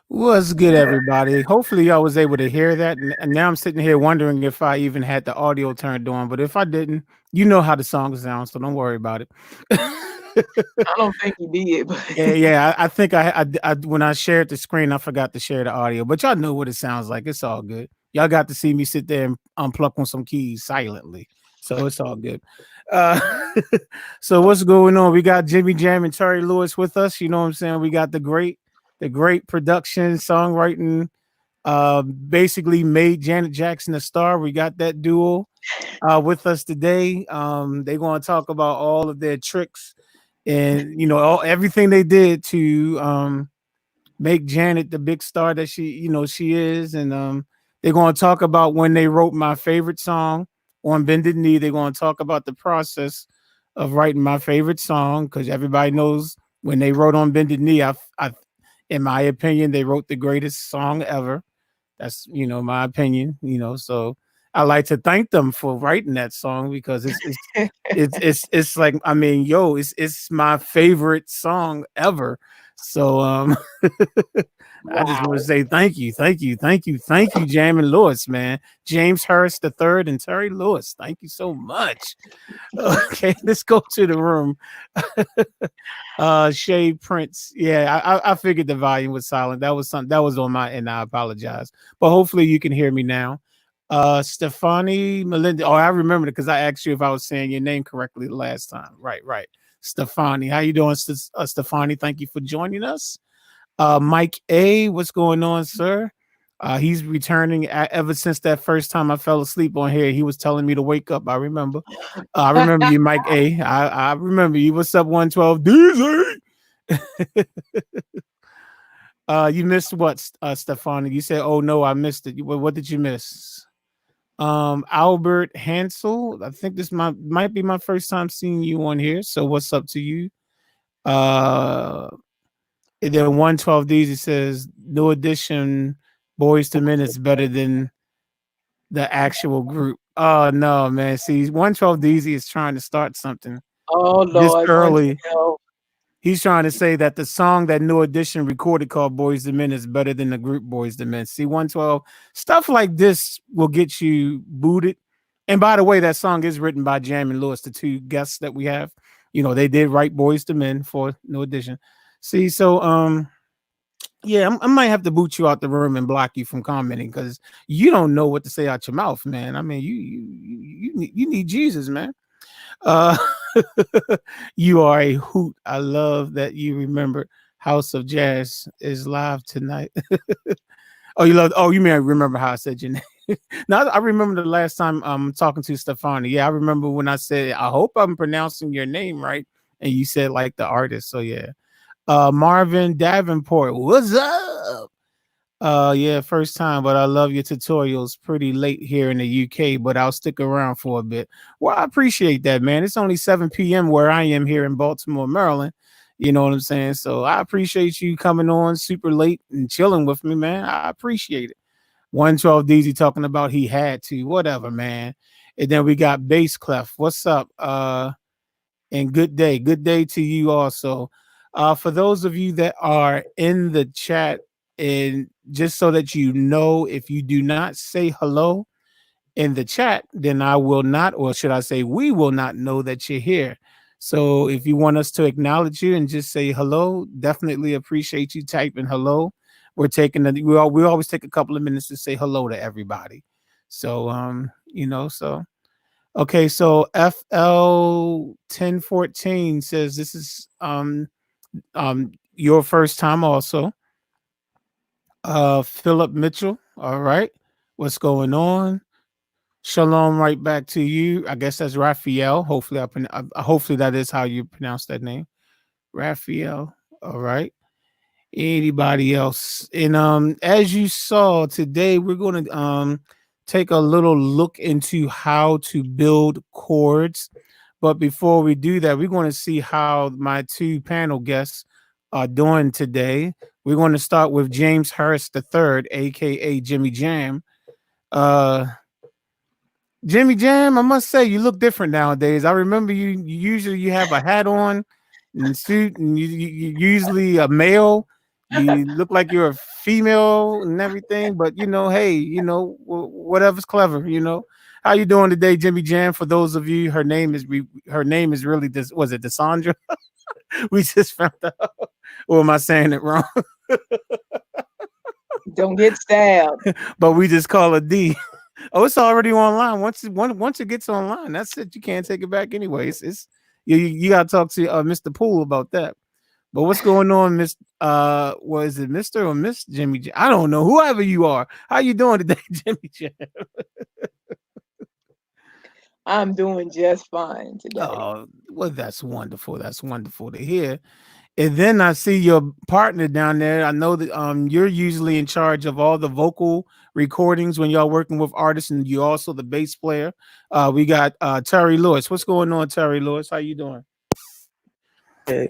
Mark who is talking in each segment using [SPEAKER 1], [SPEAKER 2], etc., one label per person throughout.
[SPEAKER 1] What's good, everybody? Hopefully, y'all was able to hear that. And now I'm sitting here wondering if I even had the audio turned on. But if I didn't, you know how the song sounds, so don't worry about it.
[SPEAKER 2] I don't think he did, but
[SPEAKER 1] Yeah, yeah. I think when I shared the screen, I forgot to share the audio. But y'all know what it sounds like. It's all good. Y'all got to see me sit there and unplug on some keys silently, so it's all good. Uh, so what's going on? We got Jimmy Jam and Terry Lewis with us. You know what I'm saying? We got the great production, songwriting. Basically made Janet Jackson a star. We got that duo with us today. They're going to talk about all of their tricks and everything they did to make Janet the big star that she is. And they're going to talk about when they wrote my favorite song on Bended Knee. They're going to talk about the process of writing my favorite song because everybody knows when they wrote on Bended Knee, in my opinion, they wrote the greatest song ever. That's my opinion. So I like to thank them for writing that song because it's like, I mean, yo, it's my favorite song ever. So I just want to
[SPEAKER 2] wow.
[SPEAKER 1] say thank you, thank you, thank you, thank you, Jam and Lewis, man. James Hurst the third and Terry Lewis. Thank you so much. Okay, let's go to the room. Shay Prince. Yeah, I figured the volume was silent. That was something that was on my end. I apologize. But hopefully you can hear me now. Stefani Melinda. Oh, I remembered it because I asked you if I was saying your name correctly the last time. Right, right. Stefani. How you doing, Stefani? Thank you for joining us. Mike A, what's going on, sir? He's returning ever since that first time I fell asleep on here. He was telling me to wake up. I remember. I remember you, Mike A. I remember you. What's up, 112 DZ? You missed what, Stefani? You said, "Oh no, I missed it." What did you miss? Albert Hansel. I think this might be my first time seeing you on here. So what's up to you? Uh, and then 112 D's. It says no addition. Boys to Men is better than the actual group. Oh no, man. See, 112 DZ is trying to start something
[SPEAKER 2] Oh
[SPEAKER 1] this
[SPEAKER 2] Lord,
[SPEAKER 1] early.
[SPEAKER 2] 112.
[SPEAKER 1] He's trying to say that the song that New Edition recorded called Boys to Men is better than the group Boys to Men. See, 112, stuff like this will get you booted. And by the way, that song is written by Jam and Lewis, the two guests that we have. They did write Boys to Men for New Edition. See, so yeah, I might have to boot you out the room and block you from commenting because you don't know what to say out your mouth, man. I mean, you need Jesus, man. Uh, you are a hoot. I love that you remember House of Jazz is live tonight. Oh, you love. Oh, you may remember how I said your name. Now I remember the last time I'm talking to Stefani. Yeah, I remember when I said I hope I'm pronouncing your name right, and you said like the artist. So yeah, Marvin Davenport, what's up? Yeah, first time, but I love your tutorials. Pretty late here in the UK, but I'll stick around for a bit. Well, I appreciate that, man. It's only 7 p.m. where I am here in Baltimore, Maryland. You know what I'm saying? So I appreciate you coming on super late and chilling with me, man. I appreciate it. 112 DZ talking about he had to, whatever, man. And then we got Bass Clef. What's up? And good day. Good day to you also. For those of you that are in the chat, and just so that you know, if you do not say hello in the chat, then I will not, or should I say, we will not know that you're here. So if you want us to acknowledge you and just say hello, definitely appreciate you typing hello. We always take a couple of minutes to say hello to everybody. So so okay, so FL 1014 says this is your first time also. Philip Mitchell, all right. What's going on? Shalom right back to you. I guess that's Raphael. Hopefully hopefully that is how you pronounce that name. Raphael. All right. Anybody else? And as you saw today, we're going to take a little look into how to build chords. But before we do that, we're going to see how my two panel guests are doing today. We're going to start with James Harris III, aka Jimmy Jam. Uh Jimmy Jam, I must say you look different nowadays. I remember you usually you have a hat on and suit, and you usually a male. You look like you're a female and everything, but hey, whatever's clever. How you doing today, Jimmy Jam? For those of you, her name is really this. Was it Desandra? We just found out. Or am I saying it wrong?
[SPEAKER 2] Don't get stabbed.
[SPEAKER 1] But we just call her D. Oh, it's already online. Once it gets online, that's it. You can't take it back anyway. It's you got to talk to Mr. Poole about that. But what's going on, Miss? Was it Mr. or Miss Jimmy? I don't know. Whoever you are, how you doing today, Jimmy Jam?
[SPEAKER 2] I'm doing just fine today.
[SPEAKER 1] Oh, well, that's wonderful. That's wonderful to hear. And then I see your partner down there. I know that you're usually in charge of all the vocal recordings when y'all working with artists, and you're also the bass player. We got Terry Lewis. What's going on, Terry Lewis? How you doing?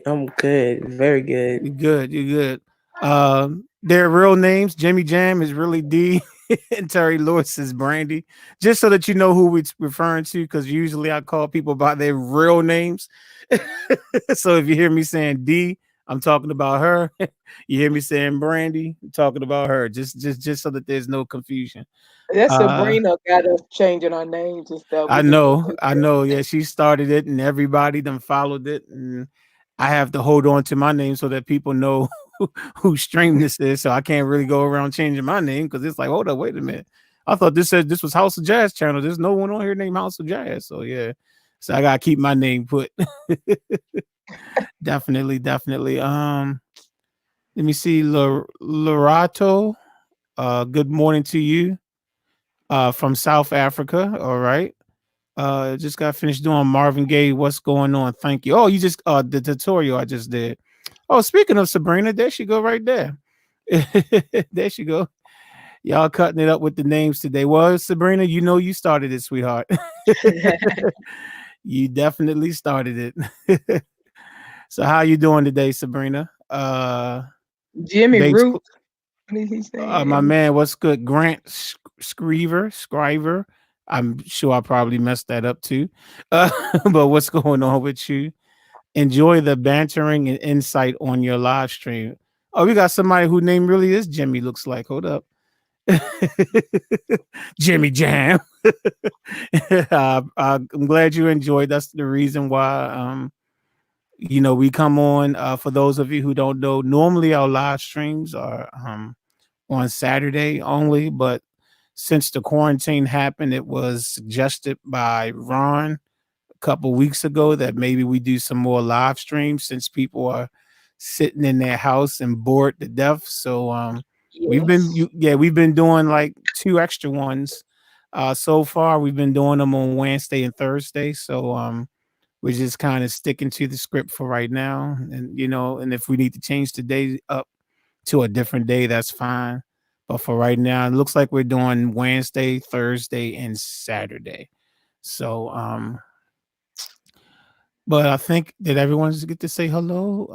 [SPEAKER 3] I'm good, very good.
[SPEAKER 1] You're good. You're good. Their real names, Jimmy Jam is really D, and Terry Lewis is Brandy. Just so that you know who we're referring to, because usually I call people by their real names. So if you hear me saying D, I'm talking about her. You hear me saying Brandy, I'm talking about her. Just so that there's no confusion.
[SPEAKER 2] That
[SPEAKER 1] Uh,
[SPEAKER 2] Sabrina got us changing our names and stuff.
[SPEAKER 1] I
[SPEAKER 2] We need to
[SPEAKER 1] know,
[SPEAKER 2] do
[SPEAKER 1] I know. Yeah, she started it, and everybody then followed it, and I have to hold on to my name so that people know who stream this is. So I can't really go around changing my name because it's like, hold up, wait a minute. I thought this said this was House of Jazz channel. There's no one on here named House of Jazz. So yeah, so I gotta keep my name put. Definitely, definitely. Let me see, Lorato. Good morning to you. From South Africa. All right. Just got finished doing Marvin Gaye. What's going on? Thank you. Oh, you just the tutorial I just did. Oh, speaking of Sabrina, there she go right there. There she go. Y'all cutting it up with the names today. Well, Sabrina, you know you started it, sweetheart.
[SPEAKER 2] it.
[SPEAKER 1] You definitely started it. So how you doing today, Sabrina?
[SPEAKER 2] Jimmy
[SPEAKER 1] Bass,
[SPEAKER 2] Root. What is he
[SPEAKER 1] my
[SPEAKER 2] saying?
[SPEAKER 1] man, what's good? Grant Scriver. I'm sure I probably messed that up too. Uh, but what's going on with you? Enjoy the bantering and insight on your live stream. Oh, we got somebody who name really is Jimmy. Looks like. Hold up, Jimmy Jam. I'm glad you enjoyed. That's the reason why. We come on. For those of you who don't know, normally our live streams are on Saturday only, but since the quarantine happened, it was suggested by Ron a couple weeks ago that maybe we do some more live streams since people are sitting in their house and bored to death. So
[SPEAKER 2] Yes.
[SPEAKER 1] we've been doing like two extra ones. So far we've been doing them on Wednesday and Thursday. So we're just kind of sticking to the script for right now. And and if we need to change the day up to a different day, that's fine. But for right now, it looks like we're doing Wednesday, Thursday, and Saturday. So but I think did everyone just get to say hello?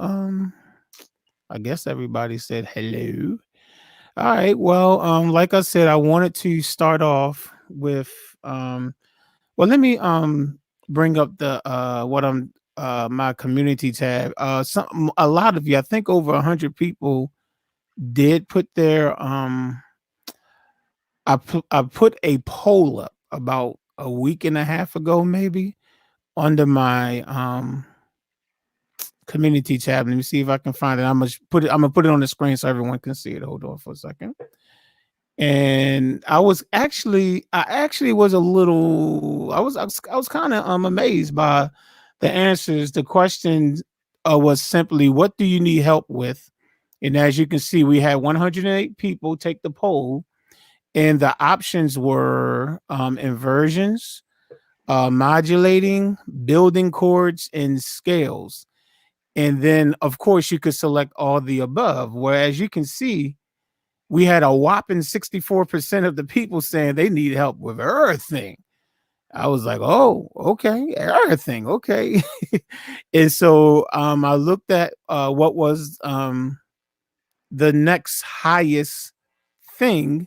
[SPEAKER 1] I guess everybody said hello. All right. Well, like I said, I wanted to start off with well, let me bring up the what I'm my community tab. A lot of you, I think over 100 people did put their I put a poll up about a week and a half ago, maybe, under my community tab. Let me see if I can find it. I'm gonna put it on the screen so everyone can see it. Hold on for a second. And I actually was a little I was kind of amazed by the answers. The question was simply, what do you need help with? And as you can see, we had 108 people take the poll, and the options were inversions, modulating, building chords, and scales. And then, of course, you could select all the above. Whereas you can see, we had a whopping 64% of the people saying they need help with everything. I was like, oh, okay, everything, okay. And so I looked at what was the next highest thing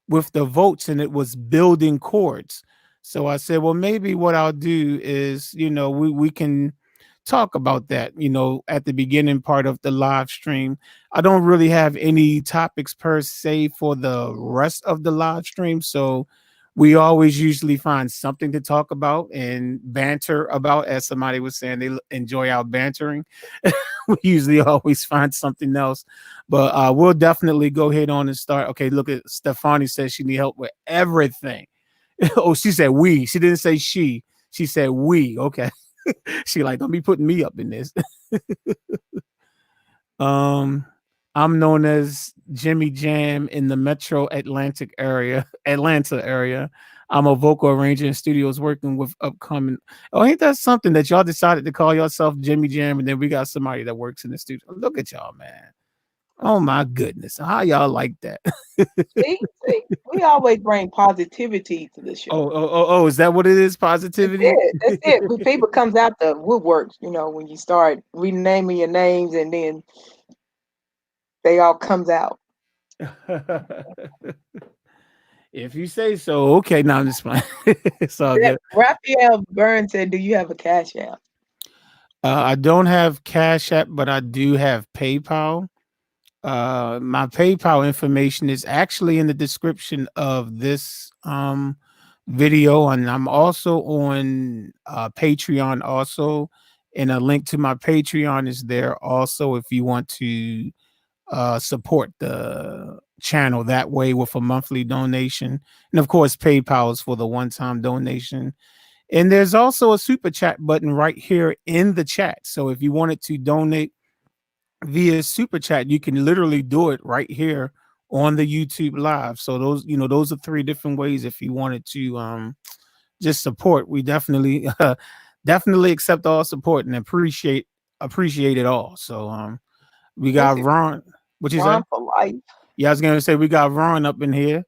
[SPEAKER 1] with the votes, and it was building chords. So I said, well, maybe what I'll do is, we can talk about that, at the beginning part of the live stream. I don't really have any topics per se for the rest of the live stream. So we always usually find something to talk about and banter about. As somebody was saying, they enjoy our bantering. We usually always find something else, but we'll definitely go ahead on and start. Okay, look at Stefani says she need help with everything. Oh, she said we. She didn't say she. She said we. Okay. She like, don't be putting me up in this. I'm known as Jimmy Jam in the Metro Atlanta area. I'm a vocal arranger in studios working with upcoming. Oh, ain't that something that y'all decided to call yourself Jimmy Jam, and then we got somebody that works in the studio. Look at y'all, man. Oh my goodness. How y'all like that?
[SPEAKER 2] See, we always bring positivity to the show.
[SPEAKER 1] Oh, is that what it is?
[SPEAKER 2] That's
[SPEAKER 1] Positivity?
[SPEAKER 2] it. That's it. When people comes out the woodworks, when you start renaming your names and then they all comes out.
[SPEAKER 1] If you say so. Okay, now I'm just fine. It's all good.
[SPEAKER 2] Raphael Burns said, "Do you have a Cash App?"
[SPEAKER 1] I don't have Cash App, but I do have PayPal. My PayPal information is actually in the description of this video, and I'm also on Patreon also, and a link to my Patreon is there also if you want to support the channel that way with a monthly donation. And of course, PayPal is for the one-time donation. And there's also a super chat button right here in the chat. So if you wanted to donate via super chat, you can literally do it right here on the YouTube live. So those are three different ways if you wanted to just support. We definitely definitely accept all support and appreciate it all. So we got Ron. What you say?
[SPEAKER 2] Ron for life.
[SPEAKER 1] Yeah, I was gonna say we got Ron up in here,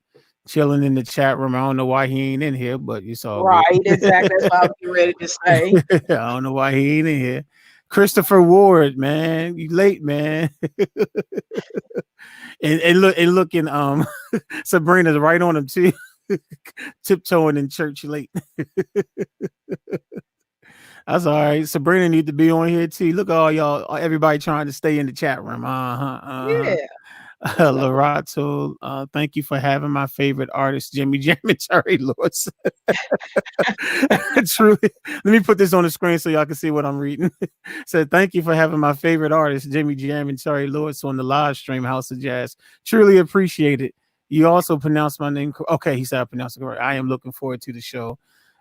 [SPEAKER 1] chilling in the chat room. I don't know why he ain't in here, but it's all
[SPEAKER 2] Right,
[SPEAKER 1] good.
[SPEAKER 2] exactly. That's what I was getting ready to say.
[SPEAKER 1] I don't know why he ain't in here. Christopher Ward, man, you late, man. and looking, Sabrina's right on him too, tiptoeing in church late. That's all right. Sabrina need to be on here too. Look at all y'all, everybody trying to stay in the chat room.
[SPEAKER 2] Yeah.
[SPEAKER 1] Lorato, thank you for having my favorite artist, Jimmy Jam and Terry Lewis. Truly, let me put this on the screen so y'all can see what I'm reading. Said, thank you for having my favorite artist, Jimmy Jam and Terry Lewis, on the live stream House of Jazz. Truly appreciate it. You also pronounced my name. Okay, he said I pronounced it correct. I am looking forward to the show.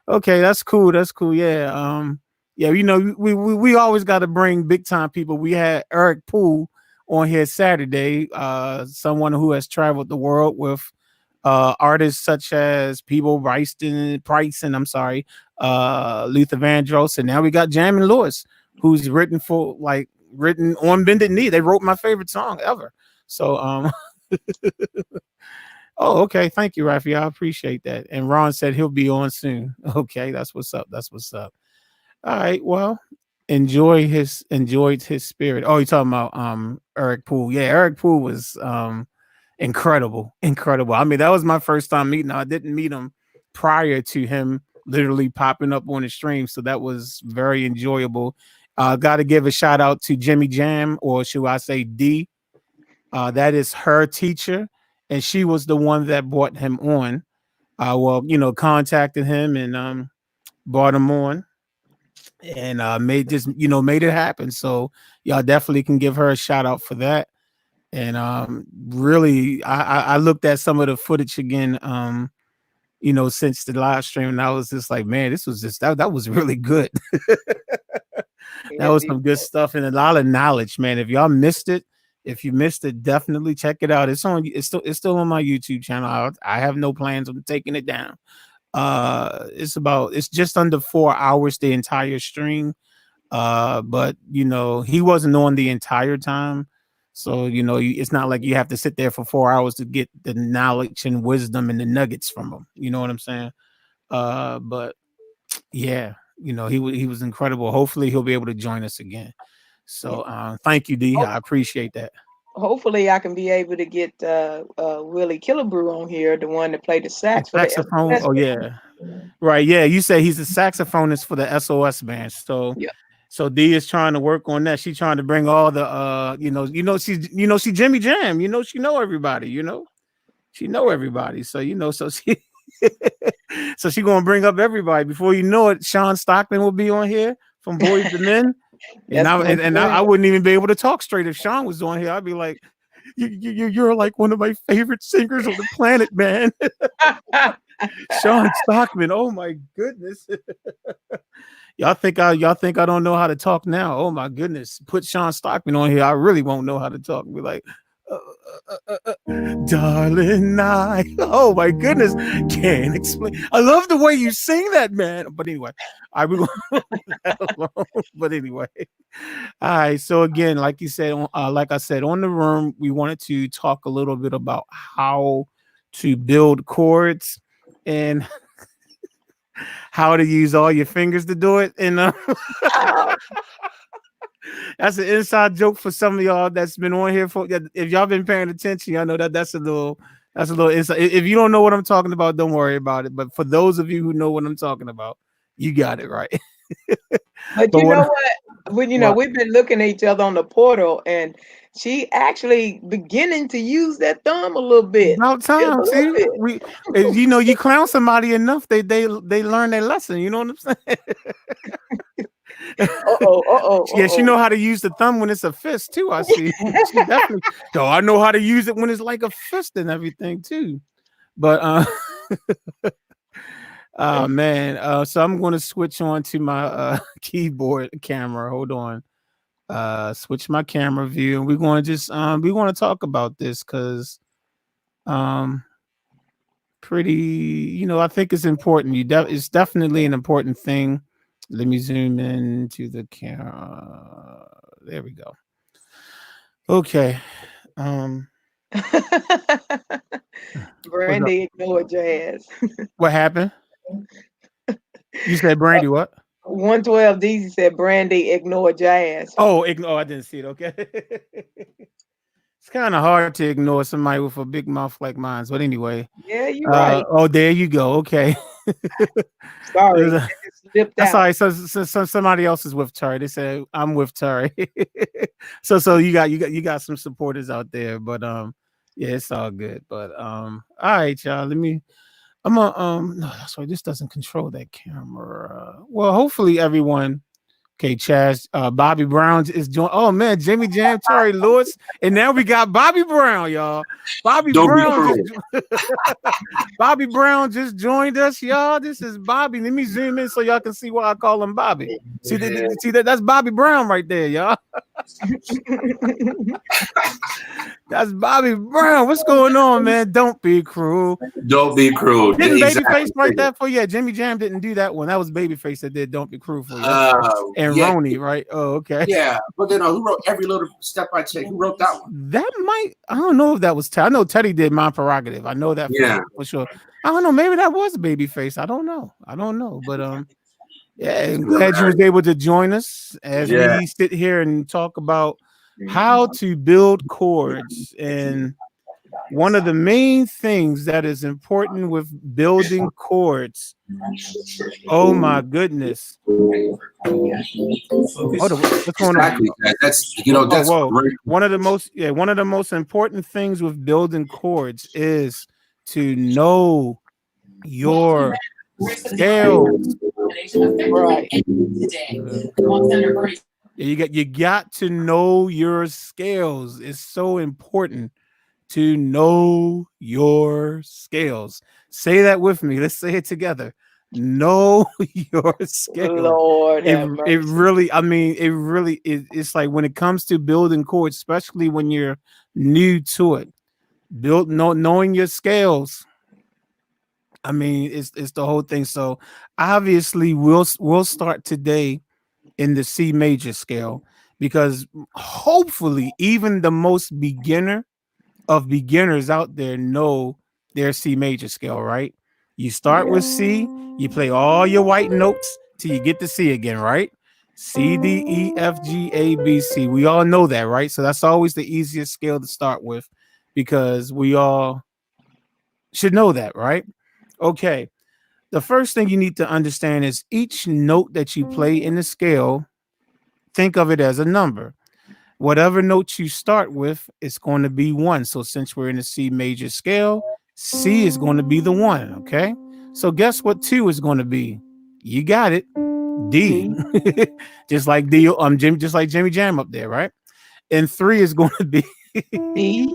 [SPEAKER 1] Okay, that's cool. That's cool. Yeah. Yeah, we always got to bring big time people. We had Eric Poole on here Saturday, someone who has traveled the world with artists such as Peebo Bryson, I'm sorry, Luther Vandross, and now we got Jammin' Lewis, who's written on Bended Knee. They wrote my favorite song ever. So oh, okay. Thank you, Rafi. I appreciate that. And Ron said he'll be on soon. Okay, that's what's up. That's what's up. All right, well, enjoyed his spirit. Oh, you're talking about Eric Poole. Yeah, Eric Poole was incredible. I mean, that was my first time meeting him. I didn't meet him prior to him literally popping up on the stream, so that was very enjoyable. Got to give a shout out to Jimmy Jam, or should I say D? That is her teacher, and she was the one that brought him on. Contacted him and brought him on, and made it happen. So y'all definitely can give her a shout out for that. And really, I looked at some of the footage again, since the live stream, and I was just like, man, this was just that was really good. That was some good stuff and a lot of knowledge, man. If y'all missed it, definitely check it out. It's still on my YouTube channel. I have no plans on taking it down. It's just under 4 hours the entire stream. But you know, he wasn't on the entire time. So, you know, it's not like you have to sit there for 4 hours to get the knowledge and wisdom and the nuggets from him. You know what I'm saying? But yeah, you know, he was incredible. Hopefully he'll be able to join us again.
[SPEAKER 2] Yeah.
[SPEAKER 1] So thank you, D.
[SPEAKER 2] Ho-
[SPEAKER 1] I appreciate that.
[SPEAKER 2] Hopefully, I can be able to get Willie Killebrew on here, the one that played the
[SPEAKER 1] The
[SPEAKER 2] sax for the
[SPEAKER 1] saxophone.
[SPEAKER 2] SOS.
[SPEAKER 1] Oh yeah. Right. Yeah. You say he's a saxophonist for the SOS band.
[SPEAKER 2] Yeah.
[SPEAKER 1] So D is trying to work on that. She's trying to bring all the she Jimmy Jam, she know everybody, She know everybody. So so she so she gonna bring up everybody. Before you know it, Sean Stockman will be on here from Boys to Men. And
[SPEAKER 2] That's
[SPEAKER 1] I
[SPEAKER 2] gonna
[SPEAKER 1] and,
[SPEAKER 2] be
[SPEAKER 1] and I,
[SPEAKER 2] well.
[SPEAKER 1] I wouldn't even be able to talk straight if Sean was on here. I'd be like, you're like one of my favorite singers on the planet, man. Sean Stockman. Oh my goodness. Y'all think I don't know how to talk now? Oh my goodness! Put Sean Stockman on here. I really won't know how to talk. Be like, uh, darling, I. Oh my goodness! Can't explain. I love the way you sing that, man. But anyway, I will leave that alone. But anyway, all right. So again, like you said, like I said, on the room, we wanted to talk a little bit about how to build chords and how to use all your fingers to do it. And that's an inside joke for some of y'all that's been on here for. If y'all been paying attention, y'all know that's a little inside. If you don't know what I'm talking about, don't worry about it. But for those of you who know what I'm talking about, you got it right.
[SPEAKER 2] But
[SPEAKER 1] But
[SPEAKER 2] you
[SPEAKER 1] what?
[SPEAKER 2] know what?
[SPEAKER 1] What?
[SPEAKER 2] We've been looking at each other on the portal, and she actually beginning to use that thumb a little bit,
[SPEAKER 1] About
[SPEAKER 2] just
[SPEAKER 1] time.
[SPEAKER 2] a little
[SPEAKER 1] See,
[SPEAKER 2] bit.
[SPEAKER 1] you clown somebody enough, they learn their lesson. You know what I'm saying?
[SPEAKER 2] Uh oh, uh
[SPEAKER 1] Yeah, she
[SPEAKER 2] oh,
[SPEAKER 1] know how to use the thumb when it's a fist too. I see. She definitely. Yo, I know how to use it when it's like a fist and everything too. But oh man. So I'm going to switch on to my keyboard camera. Hold on. Switch my camera view, and we're going to just we want to talk about this because um pretty. I think it's important. It's definitely an important thing. Let me zoom in to the camera. There we go. Okay. Um,
[SPEAKER 2] uh oh.
[SPEAKER 1] what's up?
[SPEAKER 2] Brandy ignored jazz.
[SPEAKER 1] What happened? You said Brandy what?
[SPEAKER 2] 112 Deezy said Brandy ignored jazz.
[SPEAKER 1] Oh, I didn't see it. Okay. It's kind of hard to ignore somebody with a big mouth like mine. But anyway,
[SPEAKER 2] Yeah, you're right.
[SPEAKER 1] there you go. Okay.
[SPEAKER 2] Sorry, it just slipped
[SPEAKER 1] That's all
[SPEAKER 2] out.
[SPEAKER 1] right. So somebody else is with Terry. They said I'm with Terry. So you got some supporters out there, but yeah, it's all good. But all right, y'all. I'm gonna no, that's right. This doesn't control that camera. Well, hopefully everyone. Okay, Chaz. Bobby Brown is doing. Oh man, Jimmy Jam, Terry Lewis, and now we got Bobby Brown, y'all. Bobby
[SPEAKER 4] Don't be
[SPEAKER 1] Brown just
[SPEAKER 4] cruel.
[SPEAKER 1] Bobby Brown just joined us, y'all. This is Bobby. Let me zoom in so y'all can see why I call him Bobby. See that? That's Bobby Brown right there, y'all. That's Bobby Brown. What's going on, man? Don't be cruel.
[SPEAKER 4] Don't be cruel. Yeah,
[SPEAKER 1] Didn't Babyface
[SPEAKER 4] exactly.
[SPEAKER 1] write that for you? Yeah, Jimmy Jam didn't do that one. That was Babyface that did Don't Be Cruel for you. That's right. And
[SPEAKER 4] Yeah,
[SPEAKER 1] Roni, right? Oh, okay.
[SPEAKER 4] yeah. But then who wrote every little step by step? Who wrote that one?
[SPEAKER 1] I don't know if that was Teddy. I know Teddy did My Prerogative. I know that
[SPEAKER 4] Yeah.
[SPEAKER 1] for sure. I don't know. Maybe that was Babyface. I don't know. But yeah, I'm glad you was able to join us as
[SPEAKER 4] Yeah.
[SPEAKER 1] we sit here and talk about how to build chords. And one of the main things that is important with building chords. Oh my goodness. Hold on, what's going on?
[SPEAKER 4] Exactly. That's
[SPEAKER 1] Oh,
[SPEAKER 4] that's
[SPEAKER 1] whoa.
[SPEAKER 4] great.
[SPEAKER 1] One of the most important things with building chords is to know your scales.
[SPEAKER 2] Right.
[SPEAKER 1] You got to know your scales. It's so important to know your scales. Say that with me. Let's say it together. Know your scales.
[SPEAKER 2] Lord
[SPEAKER 1] It
[SPEAKER 2] have
[SPEAKER 1] it
[SPEAKER 2] mercy.
[SPEAKER 1] really, I mean, it really it's like when it comes to building chords, especially when you're new to it, knowing your scales. I mean, it's the whole thing. So obviously we'll start today in the C major scale, because hopefully even the most beginner of beginners out there know their C major scale, right? You start with C, you play all your white notes till you get to C again, right? C, D, E, F, G, A, B, C. We all know that, right? So that's always the easiest scale to start with because we all should know that, right? Okay. The first thing you need to understand is each note that you play in the scale, think of it as a number. Whatever note you start with, it's going to be one. So since we're in the C major scale, C is going to be the one. Okay. So guess what two is going to be? You got it. D. just like just like Jimmy Jam up there, right? And three is going to be
[SPEAKER 2] E,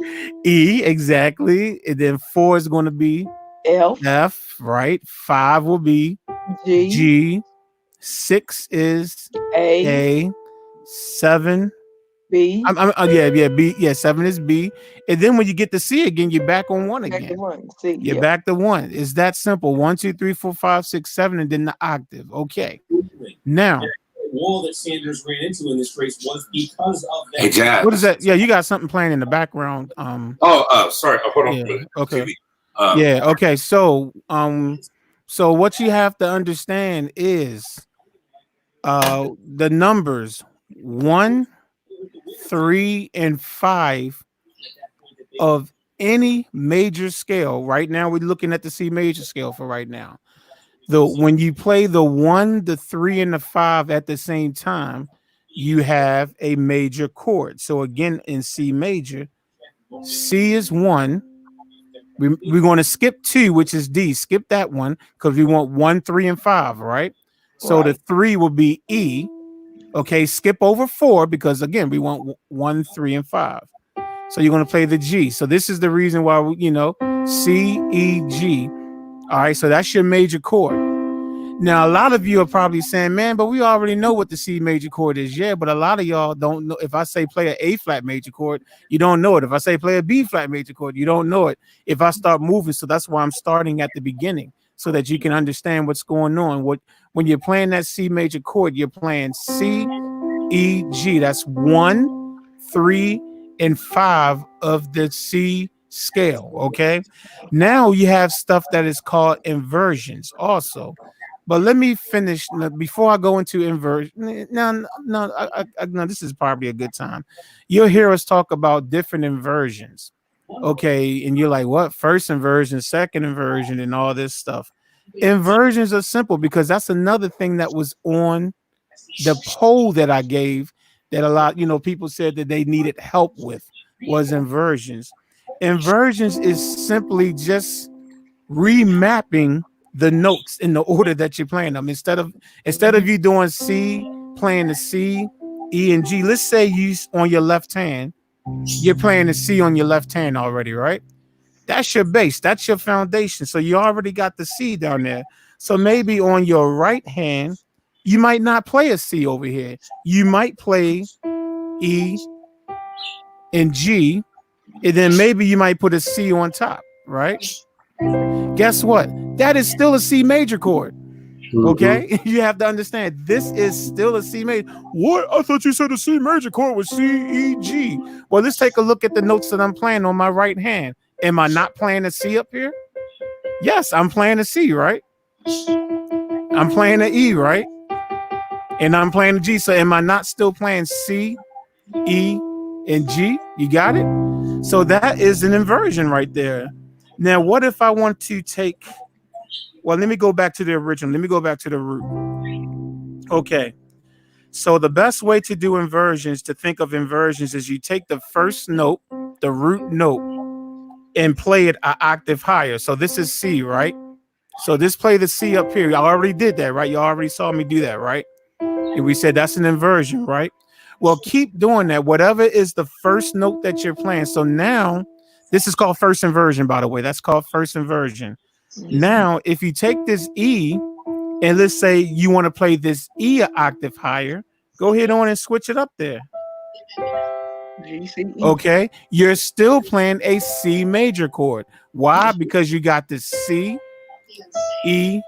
[SPEAKER 1] E, exactly. And then four is going to be
[SPEAKER 2] F,
[SPEAKER 1] F, right? Five will be
[SPEAKER 2] G,
[SPEAKER 1] G. Six is
[SPEAKER 2] A,
[SPEAKER 1] A. Seven.
[SPEAKER 2] B,
[SPEAKER 1] Yeah, B. Yeah, seven is B. And then when you get to C again, you're back on one
[SPEAKER 2] back to
[SPEAKER 1] again.
[SPEAKER 2] one. C,
[SPEAKER 1] You're
[SPEAKER 2] yeah.
[SPEAKER 1] back to one. It's that simple. 1, 2, 3, 4, 5, 6, 7, and then the octave. Okay. Now,
[SPEAKER 5] wall that Sanders ran into in this race was because of that.
[SPEAKER 4] Hey, Jazz.
[SPEAKER 1] what is that? Yeah, you got something playing in the background.
[SPEAKER 4] Sorry. Hold on.
[SPEAKER 1] Yeah. Okay.
[SPEAKER 4] TV.
[SPEAKER 1] Yeah. Okay. So what you have to understand is the numbers 1, 3, and 5 of any major scale. Right now, we're looking at the C major scale for right now. When you play the 1, the 3, and the 5 at the same time, you have a major chord. So again, in C major, C is 1. We're going to skip 2, which is D. Skip that one because we want 1, 3, and 5, right? So the 3 will be E. Okay, skip over 4 because again, we want 1, 3, and 5. So you're going to play the G. So this is the reason why C, E, G. All right, so that's your major chord. Now, a lot of you are probably saying, man, but we already know what the C major chord is. Yeah, but a lot of y'all don't know. If I say play an A flat major chord, you don't know it. If I say play a B flat major chord, you don't know it. If I start moving, so that's why I'm starting at the beginning so that you can understand what's going on. When you're playing that C major chord, you're playing C, E, G. That's 1, 3, and 5 of the C scale. Okay. Now you have stuff that is called inversions also. But let me finish before I go into inversion. No, this is probably a good time. You'll hear us talk about different inversions. Okay. And you're like, what? First inversion, second inversion, and all this stuff. Inversions are simple because that's another thing that was on the poll that I gave that a lot, people said that they needed help with was inversions. Inversions is simply just remapping the notes in the order that you're playing them. Instead of you doing C, playing the C, E, and G. Let's say you on your left hand, you're playing the C on your left hand already, right? That's your base. That's your foundation. So you already got the C down there. So maybe on your right hand, you might not play a C over here. You might play E and G, and then maybe you might put a C on top, right? Guess what? That is still a C major chord. Okay, you have to understand this is still a C major. What? I thought you said the C major chord was C, E, G. Well, let's take a look at the notes that I'm playing on my right hand. Am I not playing a C up here? Yes, I'm playing a C, right? I'm playing an E, right? And I'm playing a G. So am I not still playing C, E, and G? You got it? So that is an inversion right there. Now, what if I want to take, well, let me go back to the original. Let me go back to the root. Okay. So the best way to do inversions, to think of inversions, is you take the first note, the root note, and play it an octave higher. So this is C, right? So this play the C up here. Y'all already did that, right? Y'all already saw me do that, right? And we said that's an inversion, right? Well, keep doing that. Whatever is the first note that you're playing. So now, this is called first inversion, by the way. That's called first inversion. Now, if you take this E, and let's say you want to play this E an octave higher, go ahead on and switch it up there.
[SPEAKER 2] G, C, E.
[SPEAKER 1] Okay, you're still playing a C major chord. Why? Because you got the C, E,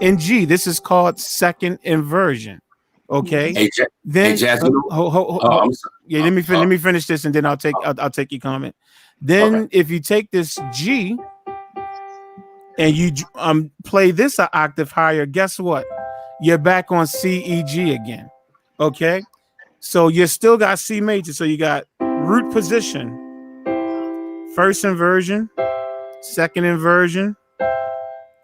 [SPEAKER 1] and G. This is called second inversion. Okay.
[SPEAKER 4] Hey,
[SPEAKER 1] Then
[SPEAKER 4] Jazz, you know, I'm sorry.
[SPEAKER 1] yeah, let me finish this and then I'll take your comment. Then if you take this G and you play this an octave higher, guess what? You're back on C, E, G again. Okay. So you still got C major. So you got root position, first inversion, second inversion,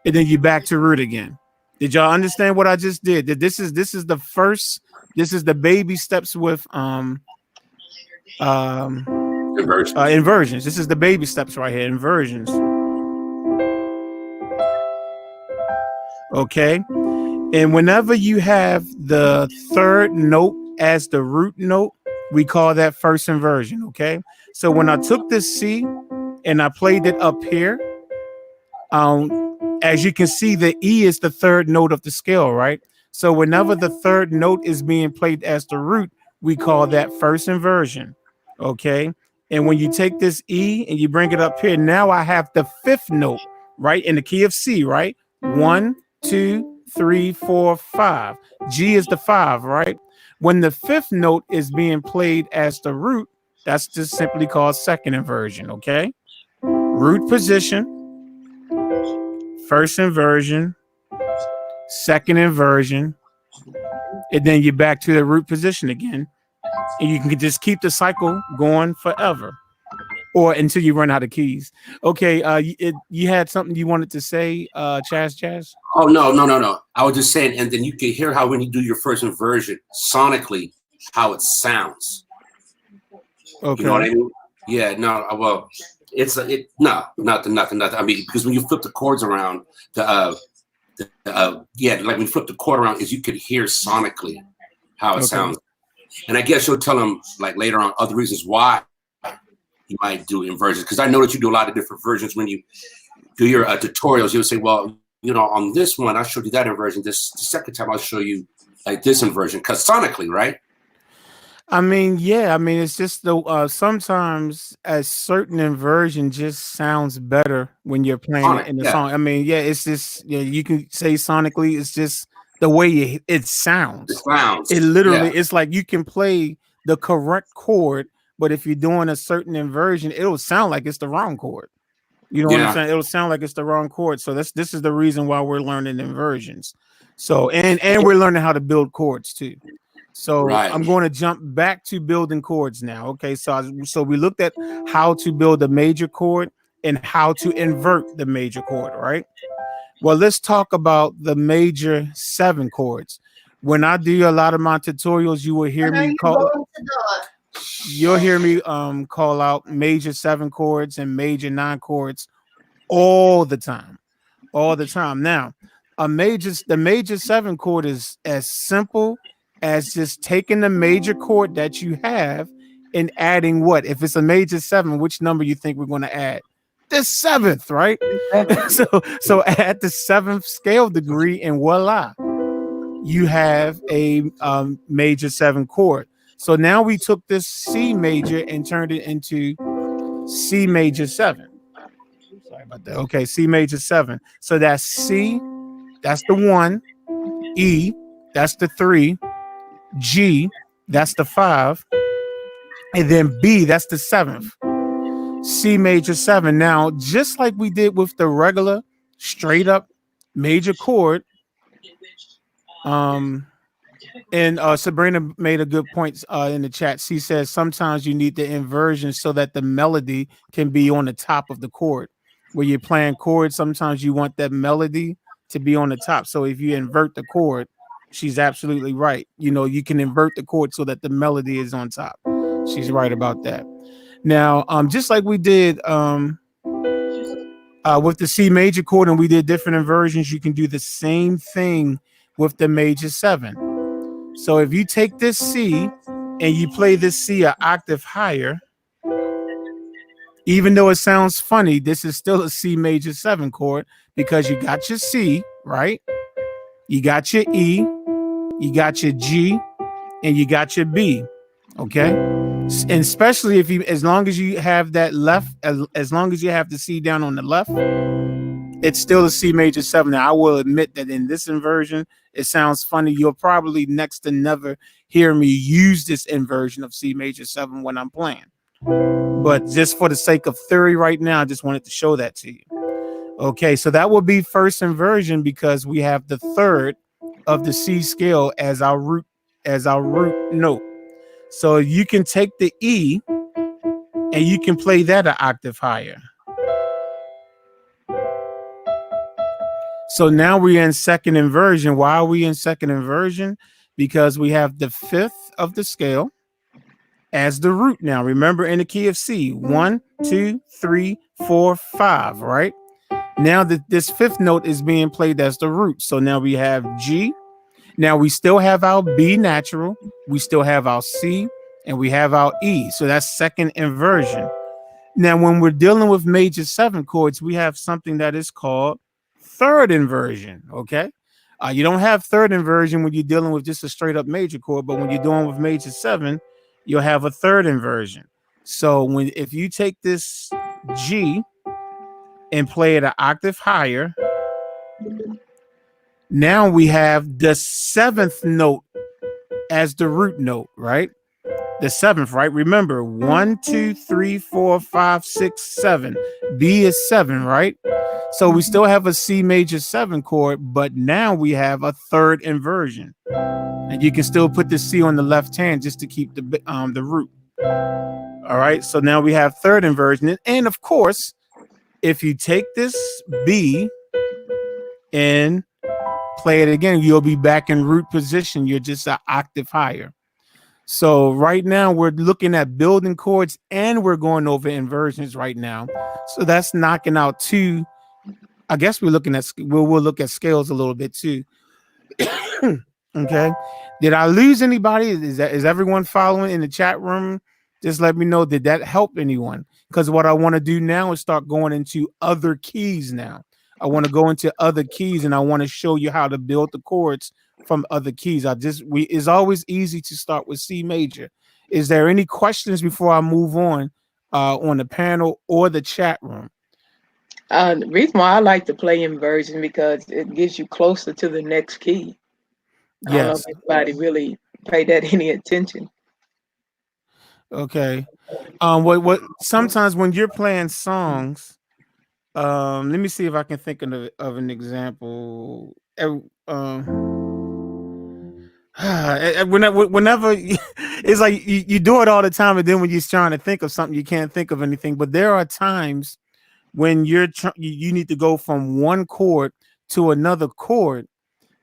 [SPEAKER 1] and then you back to root again. Did y'all understand what I just did? That this is the first, this is the baby steps with inversions. This is the baby steps right here, inversions. Okay. And whenever you have the third note as the root note, we call that first inversion. Okay. So when I took this C and I played it up here, as you can see, the E is the third note of the scale, right? So whenever the third note is being played as the root, we call that first inversion. Okay. And when you take this E and you bring it up here, now I have the fifth note, right? In the key of C, right? 1, 2, 3, 4, 5. G is the 5, right? When the fifth note is being played as the root, that's just simply called second inversion. Okay. Root position, first inversion, second inversion, and then you're back to the root position again. And you can just keep the cycle going forever or until you run out of keys. Okay, you had something you wanted to say, Chaz?
[SPEAKER 4] Oh, no. I was just saying, and then you can hear how when you do your first inversion, sonically, how it sounds.
[SPEAKER 1] Okay.
[SPEAKER 4] You know what I mean? Yeah, no, well, nothing. I mean, because when you flip the chords around, like when you flip the chord around, is you could hear sonically how it sounds. And I guess you'll tell them like later on other reasons why you might do inversions. Because I know that you do a lot of different versions when you do your tutorials. You'll say, well, you know, on this one, I showed you that inversion. The second time I'll show you like this inversion. Because sonically, right?
[SPEAKER 1] I mean, yeah. I mean, it's just the sometimes a certain inversion just sounds better when you're playing it in the song. I mean, yeah, it's just you can say sonically, it's just the way it sounds. It literally, it's like you can play the correct chord, but if you're doing a certain inversion, it'll sound like it's the wrong chord. You know what I'm saying? It'll sound like it's the wrong chord. So this is the reason why we're learning inversions. So and we're learning how to build chords too. So I'm going to jump back to building chords now. Okay, so we looked at how to build a major chord and how to invert the major chord, right? Well, let's talk about the major 7 chords. When I do a lot of my tutorials, you will hear me call out major 7 chords and major 9 chords all the time. Now, the major 7 chord is as simple as just taking the major chord that you have and adding what? If it's a major 7, which number you think we're going to add? The 7th, right? so add the 7th scale degree and voila, you have a major 7 chord. So now we took this C major and turned it into C major 7. Sorry about that. Okay, C major 7. So that's C, that's the 1, E, that's the 3, G, that's the 5, and then B, that's the 7th. C major 7. Now, just like we did with the regular straight up major chord, and Sabrina made a good point in the chat. She says sometimes you need the inversion so that the melody can be on the top of the chord. Where you're playing chords, sometimes you want that melody to be on the top. So if you invert the chord, she's absolutely right. You know, you can invert the chord so that the melody is on top. She's right about that. Now, just like we did with the C major chord and we did different inversions, you can do the same thing with the major 7. So if you take this C and you play this C an octave higher, even though it sounds funny, this is still a C major 7 chord because you got your C, right? You got your E, you got your G, and you got your B, okay? And especially if you, as long as you have that left, as long as you have the C down on the left, it's still a C major 7. Now, I will admit that in this inversion, It sounds funny. You'll probably next to never hear me use this inversion of C major 7 when I'm playing. But just for the sake of theory right now, I just wanted to show that to you. Okay, so that will be first inversion because we have the third of the C scale as our root note. So you can take the E and you can play that an octave higher. So now we're in second inversion. Why are we in second inversion? Because we have the fifth of the scale as the root now. Remember in the key of C, 1, 2, 3, 4, 5, right? Now that this fifth note is being played as the root. So now we have G. Now we still have our B natural. We still have our C and we have our E. So that's second inversion. Now, when we're dealing with major 7 chords, we have something that is called third inversion. Okay. You don't have third inversion when you're dealing with just a straight up major chord, but when you're dealing with major 7, you'll have a third inversion. So if you take this G and play it an octave higher, now we have the 7th note as the root note, right? The 7th, right? Remember, 1, 2, 3, 4, 5, 6, 7. B is 7, right? So we still have a C major 7 chord, but now we have a third inversion. And you can still put the C on the left hand just to keep the root. All right, so now we have third inversion. And of course, if you take this B and play it again, you'll be back in root position. You're just an octave higher. So right now we're looking at building chords and we're going over inversions right now. So that's knocking out 2. I guess we'll look at scales a little bit too. Okay. Did I lose anybody? Is everyone following in the chat room? Just let me know. Did that help anyone? Because what I want to do now is start going into other keys now. I want to go into other keys and I want to show you how to build the chords from other keys. It's always easy to start with C major. Is there any questions before I move on the panel or the chat room?
[SPEAKER 2] The reason why I like to play inversion because it gives you closer to the next key. I don't know if anybody really paid that any attention.
[SPEAKER 1] Okay. What sometimes when you're playing songs, let me see if I can think of an example. Whenever it's like you do it all the time, and then when you're trying to think of something, you can't think of anything. But there are times when you need to go from one chord to another chord,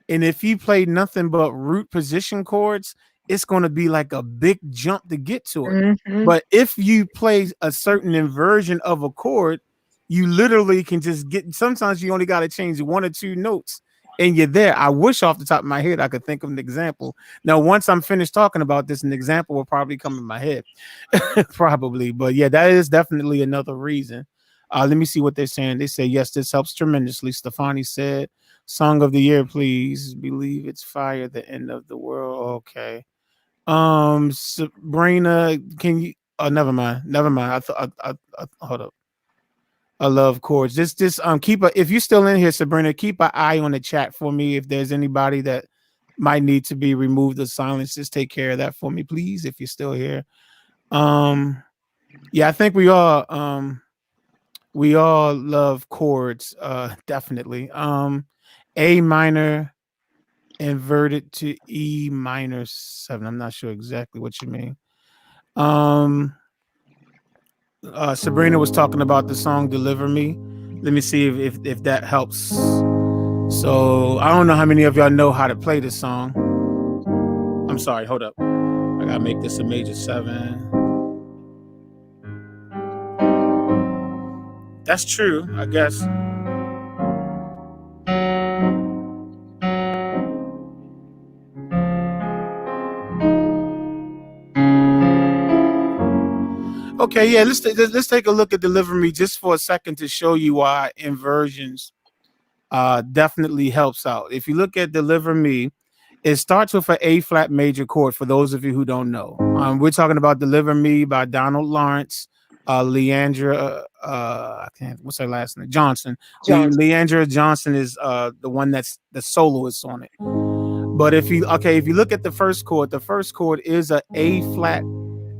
[SPEAKER 1] and if you play nothing but root position chords, it's going to be like a big jump to get to it.
[SPEAKER 2] Mm-hmm.
[SPEAKER 1] But if you play a certain inversion of a chord, you literally can just get. Sometimes you only got to change 1 or 2 notes. And you're there. I wish off the top of my head I could think of an example. Now, once I'm finished talking about this, an example will probably come in my head. Probably. But yeah, that is definitely another reason. Let me see what they're saying. They say, yes, this helps tremendously. Stefani said, song of the year, please. Believe it's fire, the end of the world. Okay. Sabrina, can you? Oh, never mind. I hold up. I love chords. Just if you're still in here, Sabrina, keep an eye on the chat for me. If there's anybody that might need to be removed or silenced, just take care of that for me, please. If you're still here. Yeah, I think we all love chords. Definitely. A minor inverted to E minor 7. I'm not sure exactly what you mean. Sabrina was talking about the song Deliver Me. Let me see if that helps. So I don't know how many of y'all know how to play this song. I'm sorry, hold up. I gotta make this a major 7. That's true, I guess. Okay, yeah, let's take a look at Deliver Me just for a second to show you why inversions definitely helps out. If you look at Deliver Me, it starts with an A flat major chord. For those of you who don't know, we're talking about Deliver Me by Donald Lawrence, Leandra. What's her last name? Johnson. Leandra Johnson is the one that's the soloist on it. But if you look at the first chord is a A flat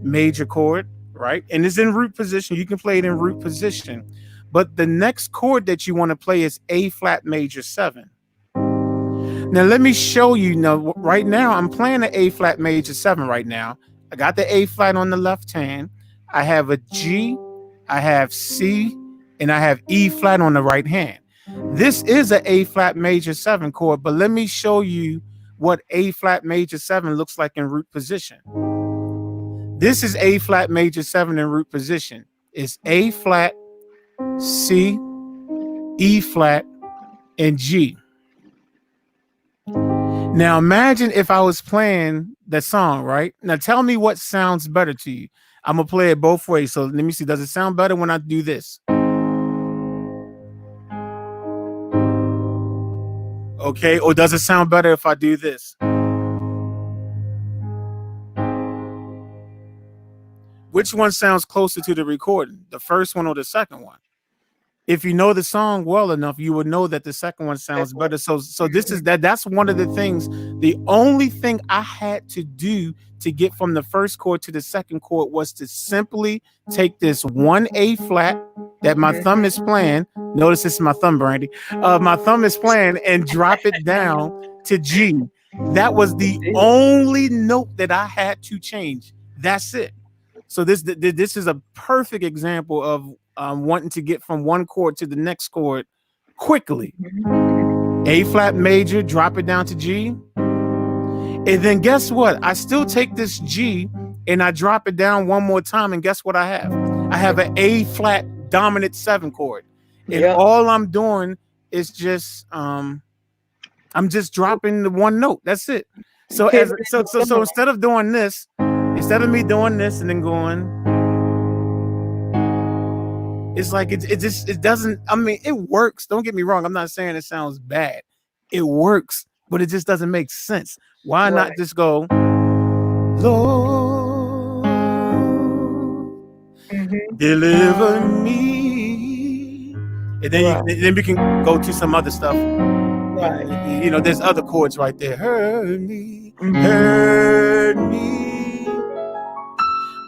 [SPEAKER 1] major chord, right? And it's in root position. You can play it in root position. But the next chord that you want to play is A flat major 7. Now let me show you. Now right now I'm playing an A flat major 7 right now. I got the A flat on the left hand. I have a G, I have C, and I have E flat on the right hand. This is an A flat major 7 chord, but let me show you what A flat major 7 looks like in root position. This is A flat major 7 in root position. It's A flat, C, E flat, and G. Now imagine if I was playing that song, right? Now tell me what sounds better to you. I'm gonna play it both ways. So let me see. Does it sound better when I do this? Okay, or does it sound better if I do this? Which one sounds closer to the recording? The first one or the second one? If you know the song well enough, you would know that the second one sounds better. So this is that's one of the things. The only thing I had to do to get from the first chord to the second chord was to simply take this one A flat that my thumb is playing. Notice this is my thumb, Brandy. My thumb is playing and drop it down to G. That was the only note that I had to change. That's it. So this is a perfect example of wanting to get from one chord to the next chord quickly. A flat major, drop it down to G. And then guess what? I still take this G and I drop it down one more time. And guess what I have? I have an A flat dominant 7 chord. And all I'm doing is just I'm just dropping the one note. That's it. So so instead of doing this, instead of me doing this and then going, it's like it doesn't. I mean, it works. Don't get me wrong. I'm not saying it sounds bad. It works, but it just doesn't make sense. Why not just go, Lord, deliver me, and then then we can go to some other stuff. Right. You know, there's other chords right there. Hurt me, hurt me.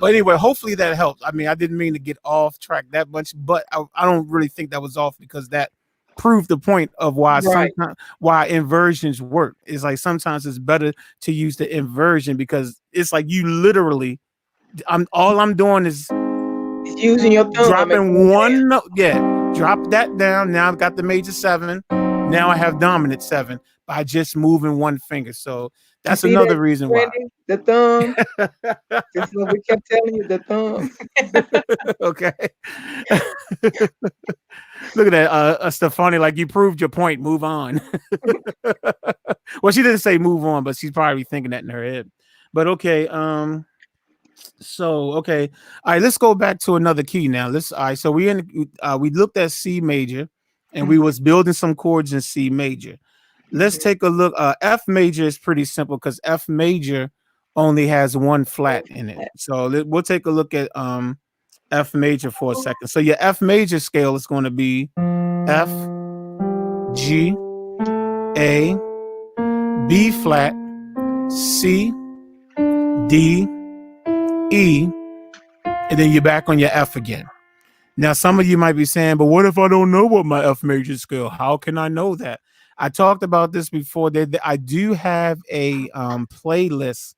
[SPEAKER 1] But anyway, hopefully that helped. I mean, I didn't mean to get off track that much, but I don't really think that was off because that proved the point of why sometimes why inversions work. It's like sometimes it's better to use the inversion because it's like you literally, all I'm doing is
[SPEAKER 2] using your thumb,
[SPEAKER 1] dropping one note. Yeah, drop that down. Now I've got the major 7. Now I have dominant 7 by just moving one finger. So that's another reason why.
[SPEAKER 2] The thumb. This is what we kept telling you, the thumb.
[SPEAKER 1] Okay. Look at that. Stefani, like you proved your point. Move on. Well, she didn't say move on, but she's probably thinking that in her head. But okay. So okay. All right, let's go back to another key now. So we looked at C major and we was building some chords in C major. Let's take a look. F major is pretty simple because F major only has one flat in it. So we'll take a look at F major for a second. So your F major scale is going to be F, G, A, B flat, C, D, E, and then you're back on your F again. Now, some of you might be saying, but what if I don't know what my F major scale? How can I know that? I talked about this before. I do have a playlist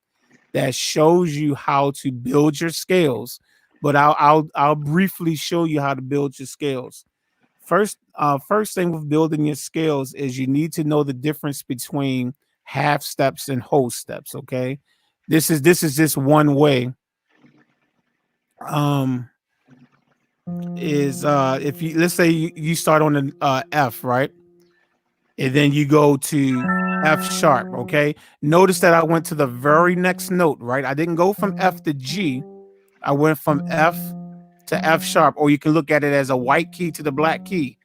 [SPEAKER 1] that shows you how to build your scales, but I'll briefly show you how to build your scales. First thing with building your scales is you need to know the difference between half steps and whole steps. Okay, this is just one way. If you let's say you start on an F, right? And then you go to F sharp, okay? Notice that I went to the very next note, right? I didn't go from F to G. I went from F to F sharp, or you can look at it as a white key to the black key.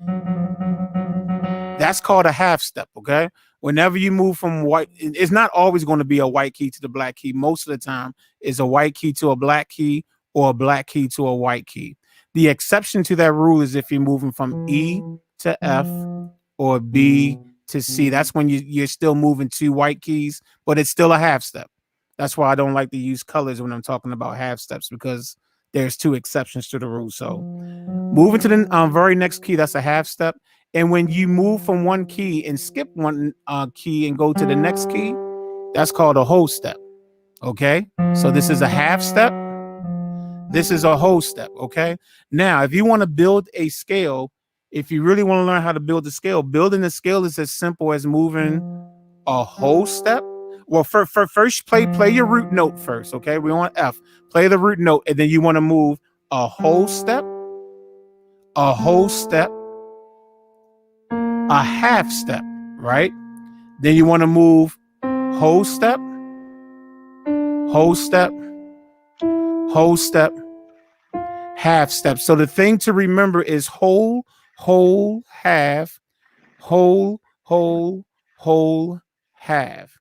[SPEAKER 1] That's called a half step, okay? Whenever you move from white, it's not always going to be a white key to the black key. Most of the time, it's a white key to a black key or a black key to a white key. The exception to that rule is if you're moving from E to F or B to C. That's when you're still moving 2 white keys, but it's still a half step. That's why I don't like to use colors when I'm talking about half steps, because there's 2 exceptions to the rule. So moving to the very next key, that's a half step. And when you move from one key and skip one key and go to the next key, that's called a whole step. Okay, so this is a half step. This is a whole step. Okay, now if you want to build a scale, if you really want to learn how to build a scale, building a scale is as simple as moving a whole step. Well, first play your root note first. Okay, we want F. Play the root note, and then you want to move a whole step, a whole step, a half step, right? Then you want to move whole step, whole step, whole step, half step. So the thing to remember is whole, whole, half, whole, whole, whole, half.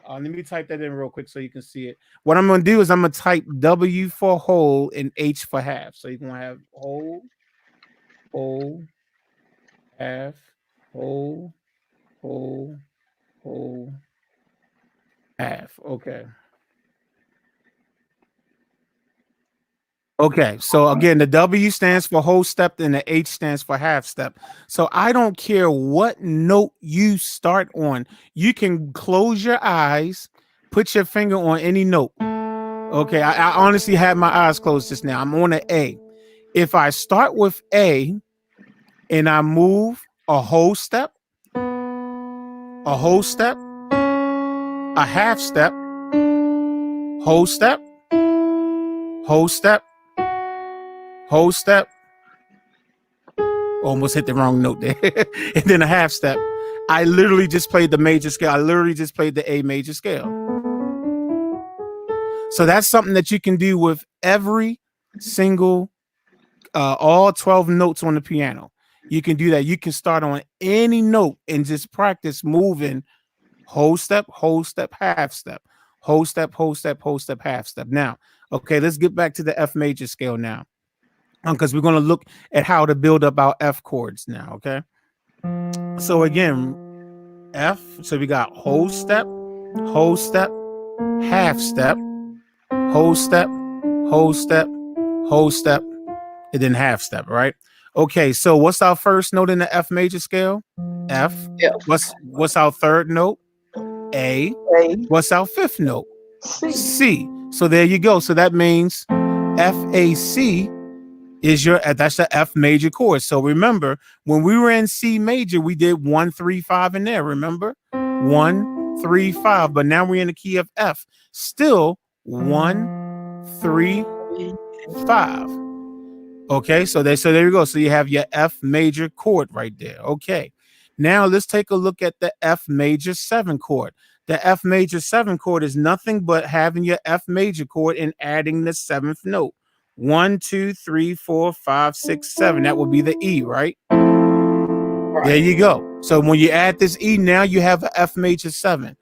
[SPEAKER 1] Let me type that in real quick so you can see it. What I'm going to do is I'm going to type W for whole and H for half. So you're going to have whole, whole, half, whole, whole, whole, half. Okay. Okay, so again, the W stands for whole step and the H stands for half step. So I don't care what note you start on. You can close your eyes, put your finger on any note. Okay, I honestly had my eyes closed just now. I'm on an A. If I start with A and I move a whole step, a whole step, a half step, whole step, whole step, whole step, almost hit the wrong note there, and then a half step, I literally just played the major scale. I literally just played the A major scale. So that's something that you can do with every single, all 12 notes on the piano. You can do that. You can start on any note and just practice moving whole step, half step, whole step, whole step, whole step, half step. Now, okay, let's get back to the F major scale now, because we're going to look at how to build up our F chords now. Okay. So again, F. So we got whole step, half step, whole step, whole step, whole step, and then half step, right? Okay, so what's our first note in the F major scale? F.
[SPEAKER 2] Yeah.
[SPEAKER 1] What's our third note? A.
[SPEAKER 2] A,
[SPEAKER 1] What's our fifth note?
[SPEAKER 2] C.
[SPEAKER 1] C. So there you go. So that means FAC is that's the F major chord. So remember, when we were in C major, we did 1, 3, 5 in there. Remember? 1, 3, 5. But now we're in the key of F. Still 1, 3, 5. Okay, so there you go. So you have your F major chord right there. Okay, now let's take a look at the F major 7 chord. The F major 7 chord is nothing but having your F major chord and adding the 7th note. 1, 2, 3, 4, 5, 6, 7. That would be the E, right? There you go. So when you add this E, now you have an F major 7.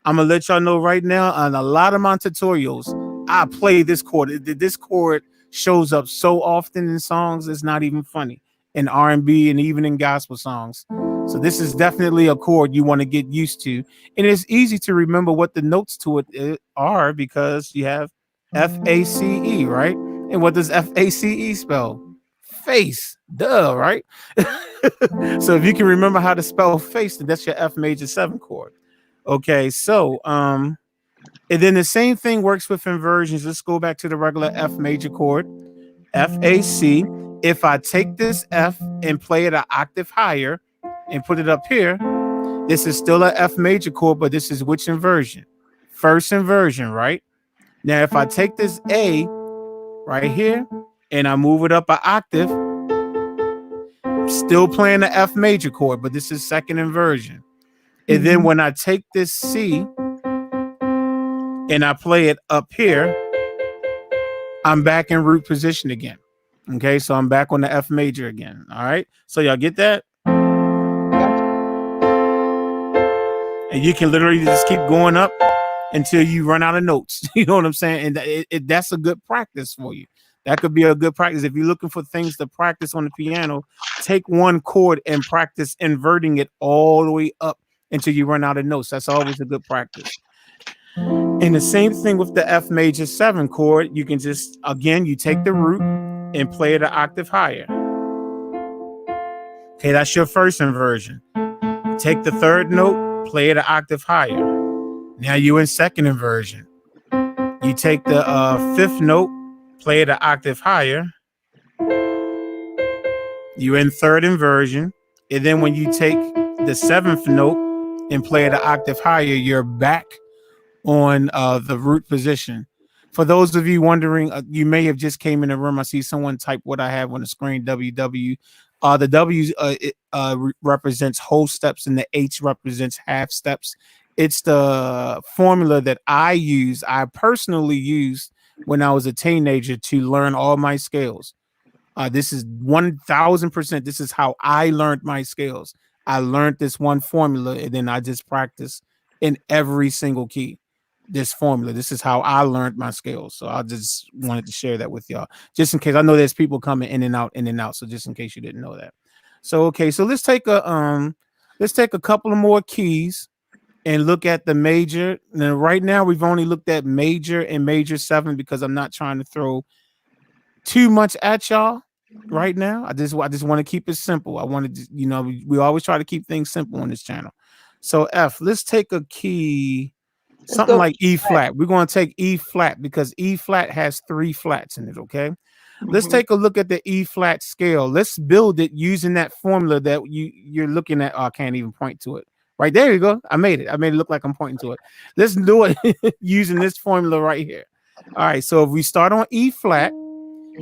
[SPEAKER 1] I'm gonna let y'all know right now, on a lot of my tutorials, I play this chord. This chord shows up so often in songs, it's not even funny. In R&B and even in gospel songs. So this is definitely a chord you want to get used to. And it's easy to remember what the notes to it are, because you have F-A-C-E, right? And what does F-A-C-E spell? Face. Duh, right? So if you can remember how to spell face, then that's your F major 7 chord. Okay, so and then the same thing works with inversions. Let's go back to the regular F major chord, F-A-C. If I take this F and play it an octave higher and put it up here, this is still an F major chord, but this is which inversion? First inversion, right? Now, if I take this A right here and I move it up an octave, still playing the F major chord, but this is second inversion. And then when I take this C and I play it up here, I'm back in root position again. Okay, so I'm back on the F major again. All right, so y'all get that? And you can literally just keep going up until you run out of notes. You know what I'm saying? And that's a good practice for you. That could be a good practice. If you're looking for things to practice on the piano, take one chord and practice inverting it all the way up until you run out of notes. That's always a good practice. And the same thing with the F major 7 chord. You can just, again, you take the root and play it an octave higher. Okay, that's your first inversion. Take the third note, play it an octave higher. Now you're in second inversion. You take the fifth note, play it an octave higher. You're in third inversion. And then when you take the seventh note and play it an octave higher, you're back on the root position. For those of you wondering, you may have just came in the room. I see someone type what I have on the screen, WW. The W represents whole steps and the H represents half steps. It's the formula that I personally used when I was a teenager to learn all my scales. This is 1000%. This is how I learned my scales. I learned this one formula and then I just practice in every single key. This formula. This is how I learned my scales. So I just wanted to share that with y'all, just in case. I know there's people coming in and out. So just in case you didn't know that. So okay, so let's take a couple of more keys and look at the major. Now, right now we've only looked at major and major 7 because I'm not trying to throw too much at y'all right now. I just want to keep it simple. I wanted to, we always try to keep things simple on this channel. So F, let's take a key. Something like E flat. We're going to take E flat because E flat has 3 flats in it. Okay. Let's take a look at the E flat scale. Let's build it using that formula that you're looking at. Oh, I can't even point to it. Right there you go. I made it look like I'm pointing to it. Let's do it using this formula right here. All right. So if we start on E flat,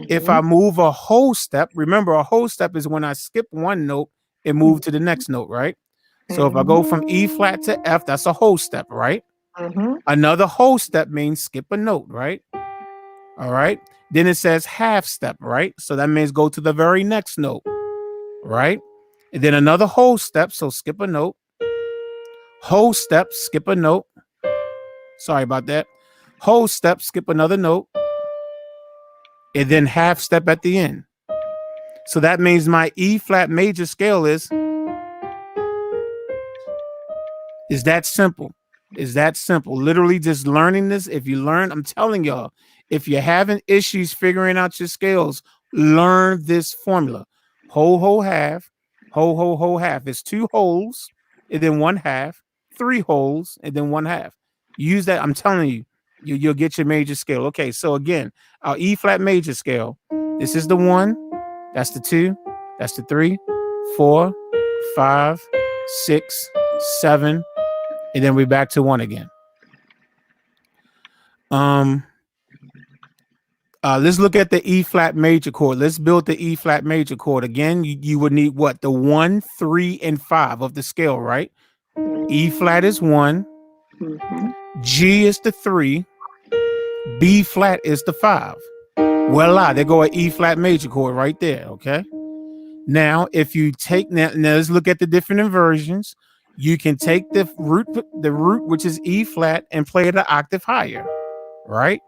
[SPEAKER 1] if I move a whole step, remember a whole step is when I skip one note and move to the next note, right? So if I go from E flat to F, that's a whole step, right? Another whole step means skip a note, right? All right. Then it says half step, right? So that means go to the very next note, right? And then another whole step, so skip a note. Whole step, skip a note. Sorry about that. Whole step, skip another note. And then half step at the end. So that means my E flat major scale is that simple. Is that simple. Literally just learning this. If you learn, I'm telling y'all, if you're having issues figuring out your scales, learn this formula. Whole, whole, half, whole, whole, whole, half. It's 2 wholes and then 1 half, 3 wholes and then 1 half. Use that. I'm telling you, you'll get your major scale. Okay, so again, our E flat major scale. This is the 1, that's the 2, that's the 3, 4, 5, 6, 7. And then we're back to 1 again. Let's look at the E flat major chord. Let's build the E flat major chord. Again, you would need what? The 1, 3, and 5 of the scale, right? E flat is 1. G is the 3. B flat is the 5. Voila, there go an E flat major chord right there, okay? Now, if you take now let's look at the different inversions. You can take the root, which is E flat, and play it an octave higher, right?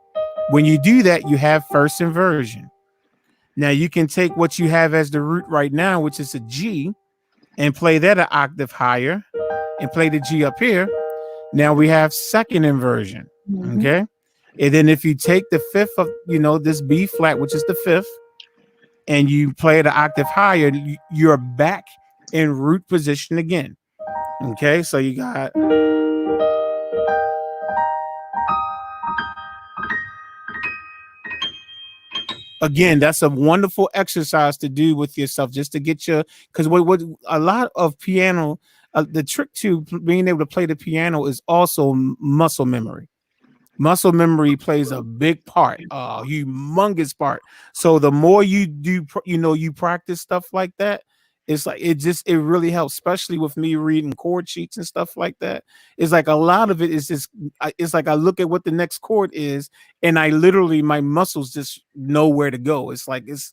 [SPEAKER 1] When you do that, you have first inversion. Now you can take what you have as the root right now, which is a G, and play that an octave higher, and play the G up here. Now we have second inversion, okay? And then if you take the fifth of, this B flat, which is the 5th, and you play it an octave higher, you're back in root position again. Okay, so you got again, that's a wonderful exercise to do with yourself, just to get your, because what a lot of piano, the trick to being able to play the piano is also muscle memory. Muscle memory plays a big part, a humongous part. So the more you do, you practice stuff like that, it's like it really helps, especially with me reading chord sheets and stuff like that. It's like a lot of it is just, it's like I look at what the next chord is, and I literally, my muscles just know where to go. It's like it's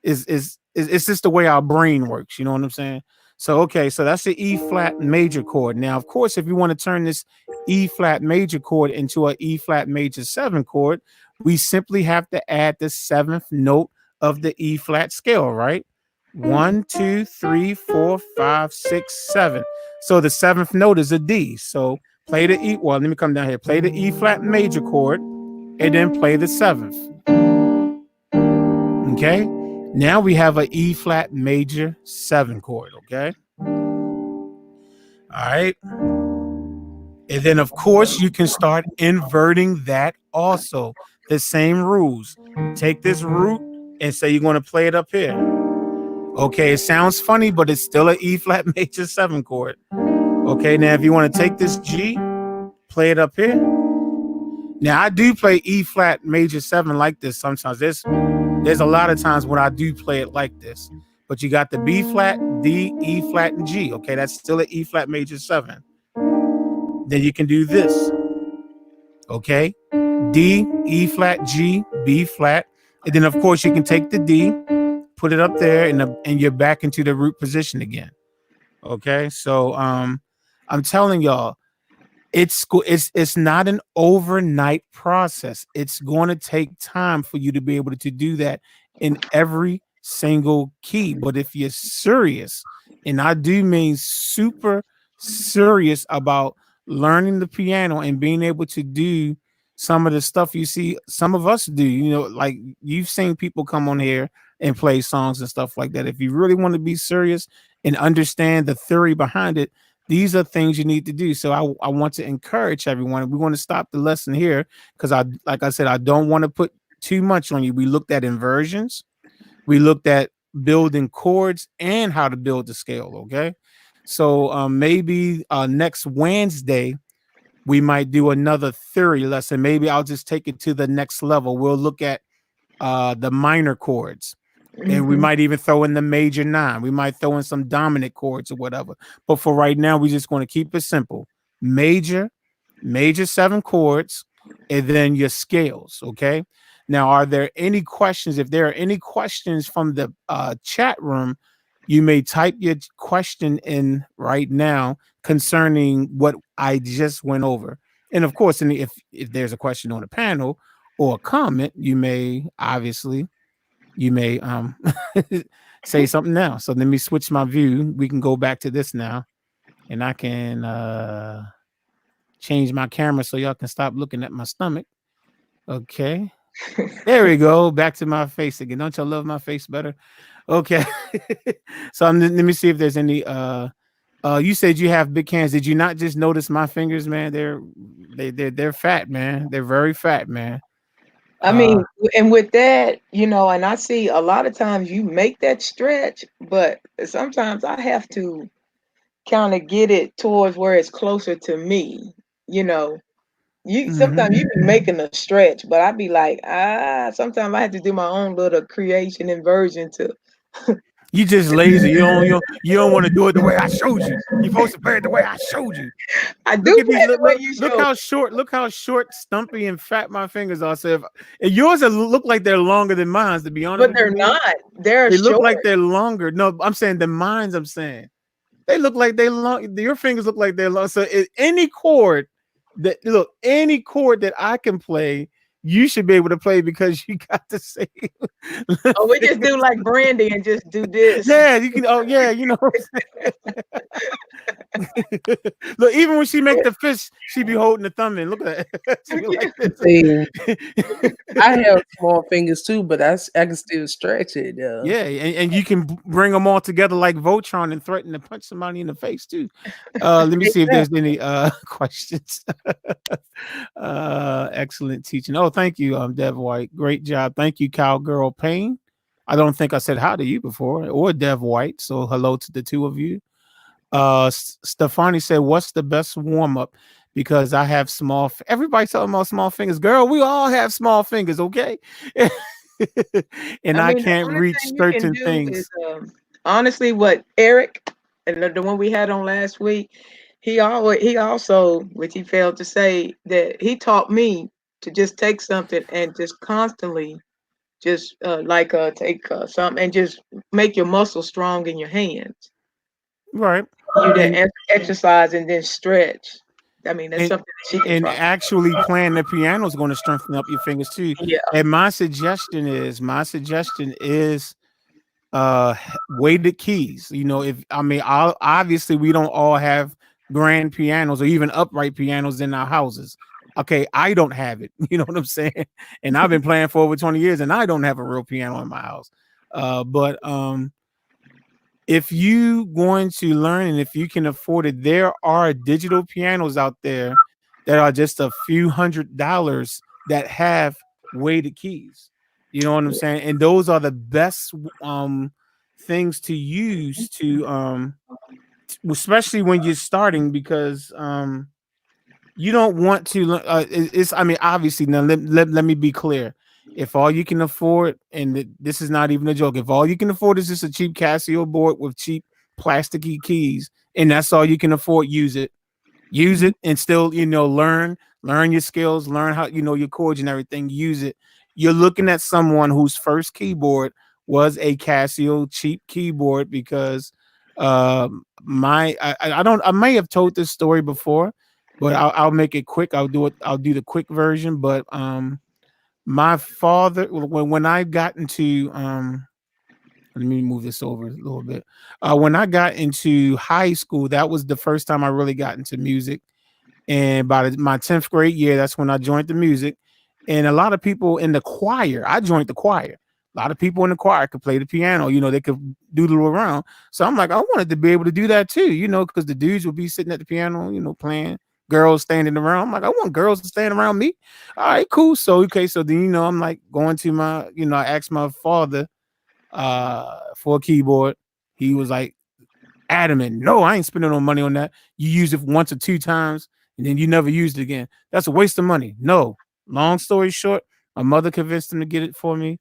[SPEAKER 1] just the way our brain works. You know what I'm saying? So okay, so that's the E flat major chord. Now, of course, if you want to turn this E flat major chord into a E flat major 7 chord, we simply have to add the 7th note of the E flat scale, right? 1, 2, 3, 4, 5, 6, 7. So the 7th note is a D. So play the E. Well, let me come down here. Play the E flat major chord and then play the 7th. Okay. Now we have an E flat major 7 chord. Okay. All right. And then, of course, you can start inverting that also. The same rules. Take this root and say you're going to play it up here. Okay, it sounds funny, but it's still an E flat major 7 chord. Okay, now if you want to take this G, play it up here. Now I do play E flat major 7 like this sometimes. There's a lot of times when I do play it like this. But you got the B flat, D, E flat, and G. Okay, that's still an E flat major 7. Then you can do this. Okay, D, E flat, G, B flat. And then of course you can take the D, put it up there, and you're back into the root position again. Okay, so I'm telling y'all, it's not an overnight process. It's going to take time for you to be able to do that in every single key. But if you're serious, and I do mean super serious about learning the piano and being able to do some of the stuff you see some of us do, like you've seen people come on here and play songs and stuff like that. If you really want to be serious and understand the theory behind it, these are things you need to do. So I want to encourage everyone. We want to stop the lesson here because like I said, I don't want to put too much on you. We looked at inversions, we looked at building chords and how to build the scale. Okay. So maybe next Wednesday, we might do another theory lesson. Maybe I'll just take it to the next level. We'll look at the minor chords. And we might even throw in the major 9. We might throw in some dominant chords or whatever. But for right now, we're just going to keep it simple. Major 7 chords, and then your scales. Okay. Now, are there any questions? If there are any questions from the chat room, you may type your question in right now concerning what I just went over. And of course, if there's a question on the panel or a comment, you may say something now. So let me switch my view. We can go back to this now, and I can change my camera so y'all can stop looking at my stomach. Okay, there we go. Back to my face again. Don't y'all love my face better? Okay. So let me see if there's any. You said you have big hands. Did you not just notice my fingers, man? They're fat, man. They're very fat, man.
[SPEAKER 2] I mean, and with that, and I see a lot of times you make that stretch, but sometimes I have to kind of get it towards where it's closer to me. Sometimes you be making a stretch, but I be like, sometimes I have to do my own little creation and version to.
[SPEAKER 1] You just lazy. You don't want to do it the way I showed you. You're supposed to play it the way I showed you.
[SPEAKER 2] I
[SPEAKER 1] Look
[SPEAKER 2] do
[SPEAKER 1] at these.
[SPEAKER 2] play the way you
[SPEAKER 1] Look
[SPEAKER 2] showed.
[SPEAKER 1] how short, stumpy, and fat my fingers are. So if yours look like they're longer than mine, to be honest,
[SPEAKER 2] But they're not. They're
[SPEAKER 1] they look
[SPEAKER 2] short.
[SPEAKER 1] like they're longer. No, I'm saying the mines. I'm saying they look like they long. Your fingers look like they're long. So any chord that I can play, you should be able to play because you got the same.
[SPEAKER 2] Oh, we just do like Brandy and just do this.
[SPEAKER 1] Yeah, you can. Oh, yeah, Look, even when she make the fist, she be holding the thumb in. Look at that. She be like this.
[SPEAKER 3] See, I have small fingers too, but I can still stretch it.
[SPEAKER 1] Yeah, and you can bring them all together like Voltron and threaten to punch somebody in the face too. Let me see if there's any questions. Excellent teaching. Oh, thank you, Dev White. Great job. Thank you, Cowgirl Payne. I don't think I said hi to you before, or Dev White. So hello to the two of you. Stefani said, "What's the best warm up?" Because I have small. Everybody's talking about small fingers. Girl, we all have small fingers, okay? And I
[SPEAKER 2] mean, the
[SPEAKER 1] can't
[SPEAKER 2] only
[SPEAKER 1] reach
[SPEAKER 2] thing you can
[SPEAKER 1] certain
[SPEAKER 2] do
[SPEAKER 1] things.
[SPEAKER 2] is honestly what Eric and the one we had on last week. He also, which he failed to say, that he taught me to just take something and just constantly just take something and just make your muscles strong in your hands.
[SPEAKER 1] Right.
[SPEAKER 2] You
[SPEAKER 1] And
[SPEAKER 2] to exercise and then stretch. I mean, that's
[SPEAKER 1] and
[SPEAKER 2] something that she can
[SPEAKER 1] and
[SPEAKER 2] try.
[SPEAKER 1] actually playing the piano is going to strengthen up your fingers too.
[SPEAKER 2] Yeah.
[SPEAKER 1] And my suggestion is weighted keys. You know, if I mean, obviously we don't all have grand pianos or even upright pianos in our houses. Okay, I don't have it. You know what I'm saying? And I've been playing for over 20 years, and I don't have a real piano in my house. But if you going to learn and if you can afford it, there are digital pianos out there that are just a few $100s that have weighted keys. You know what I'm saying? And those are the best things to use to especially when you're starting because you don't want to it's I mean obviously now let me be clear. If all you can afford, and this is not even a joke, if all you can afford is just a cheap Casio board with cheap plasticky keys and that's all you can afford, use it and still learn your skills, learn how your chords and everything, use it. You're looking at someone whose first keyboard was a Casio cheap keyboard because I don't, I may have told this story before, but I'll make it quick. I'll do the quick version. But my father, when I got into let me move this over a little bit. When I got into high school, that was the first time I really got into music. And by my 10th grade year, that's when I joined the music. And a lot of people in the choir, I joined the choir. A lot of people in the choir could play the piano, they could doodle around. So I'm like, I wanted to be able to do that too, because the dudes would be sitting at the piano, playing, girls standing around. I'm like, I want girls to stand around me. All right, cool. So, okay. So then, I'm like going to my, I asked my father for a keyboard. He was like adamant, no, I ain't spending no money on that. You use it once or two times and then you never used it again. That's a waste of money. No. Long story short, my mother convinced him to get it for me.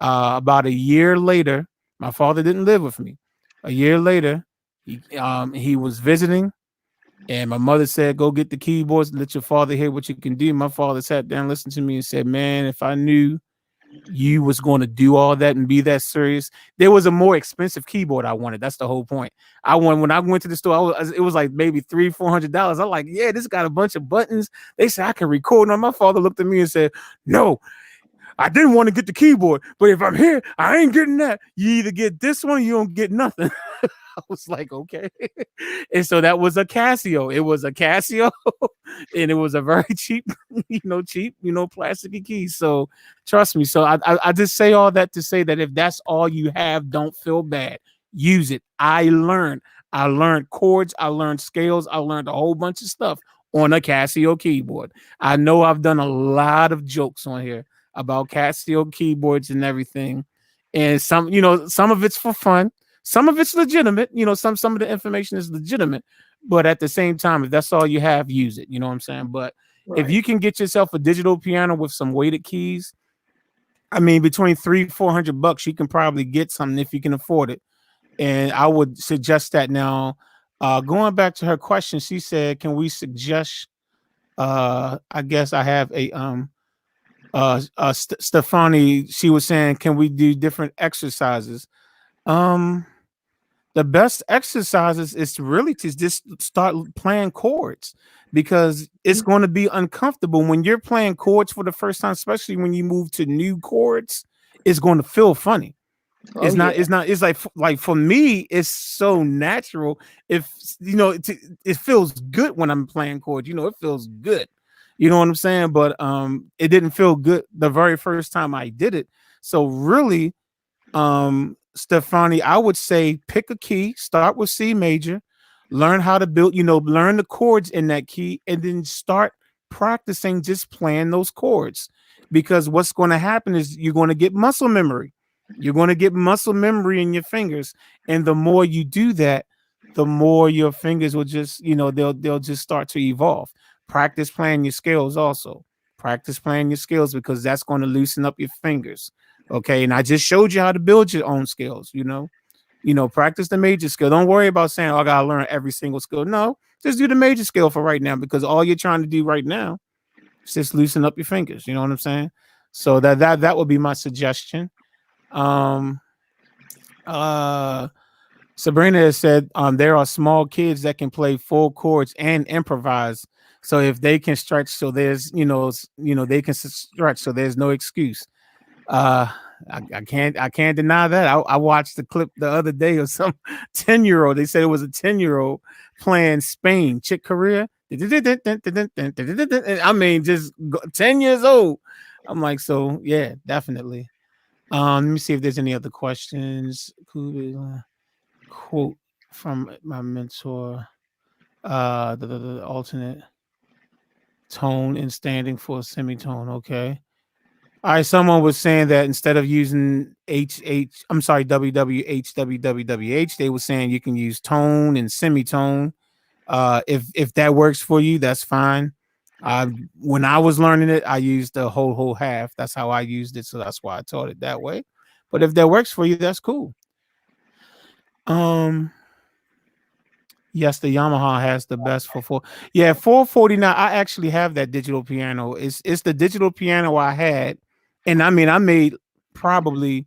[SPEAKER 1] About a year later, my father didn't live with me. A year later, he was visiting, and my mother said, "Go get the keyboards and let your father hear what you can do." My father sat down, listened to me, and said, "Man, if I knew you was going to do all that and be that serious." There was a more expensive keyboard I wanted. That's the whole point. When I went to the store, it was like maybe $300-$400. I'm like, yeah, this got a bunch of buttons. They said I can record on. My father looked at me and said, "No, I didn't want to get the keyboard, but if I'm here, I ain't getting that. You either get this one, or you don't get nothing." I was like, okay. And so that was a Casio. It was a Casio, and it was a very cheap, plasticky key. So trust me. So I just say all that to say that if that's all you have, don't feel bad. Use it. I learned chords. I learned scales. I learned a whole bunch of stuff on a Casio keyboard. I know I've done a lot of jokes on here about Casio keyboards and everything. And some of it's for fun. Some of it's legitimate, some of the information is legitimate, but at the same time, if that's all you have, use it. You know what I'm saying? But if you can get yourself a digital piano with some weighted keys, I mean, between $300-$400, you can probably get something if you can afford it. And I would suggest that now. Going back to her question, she said, "Can we suggest?" I guess I have a Stefani. She was saying, "Can we do different exercises?" The best exercises is really to just start playing chords because it's going to be uncomfortable when you're playing chords for the first time, especially when you move to new chords. It's going to feel funny. It's like for me, it's so natural. If it feels good when I'm playing chords, it feels good. You know what I'm saying? But it didn't feel good the very first time I did it. So really, Stefani, I would say pick a key, start with C major, learn how to build, learn the chords in that key, and then start practicing just playing those chords. Because what's going to happen is you're going to get muscle memory. You're going to get muscle memory in your fingers. And the more you do that, the more your fingers will just, they'll just start to evolve. Practice playing your scales also. Practice playing your scales because that's going to loosen up your fingers. Okay, and I just showed you how to build your own skills. Practice the major skill. Don't worry about saying, "Oh, I gotta learn every single skill." No, just do the major skill for right now because all you're trying to do right now is just loosen up your fingers. You know what I'm saying? So that would be my suggestion. Um, uh, Sabrina has said there are small kids that can play full chords and improvise. So if they can stretch, so there's they can stretch, so there's no excuse. Uh, I can't deny that. I watched the clip the other day of some 10-year-old. They said it was a 10-year-old playing Spain, Chick Korea. I mean, just 10 years old. I'm like, so yeah, definitely. Let me see if there's any other questions. Quote from my mentor. The alternate tone and standing for a semitone. Okay. All right. Someone was saying that instead of using I'm sorry, WWH, they were saying you can use tone and semitone. If that works for you, that's fine. When I was learning it, I used the whole half. That's how I used it, so that's why I taught it that way. But if that works for you, that's cool. Yes, the Yamaha has the best for 449. I actually have that digital piano. It's the digital piano I had, and I mean I made probably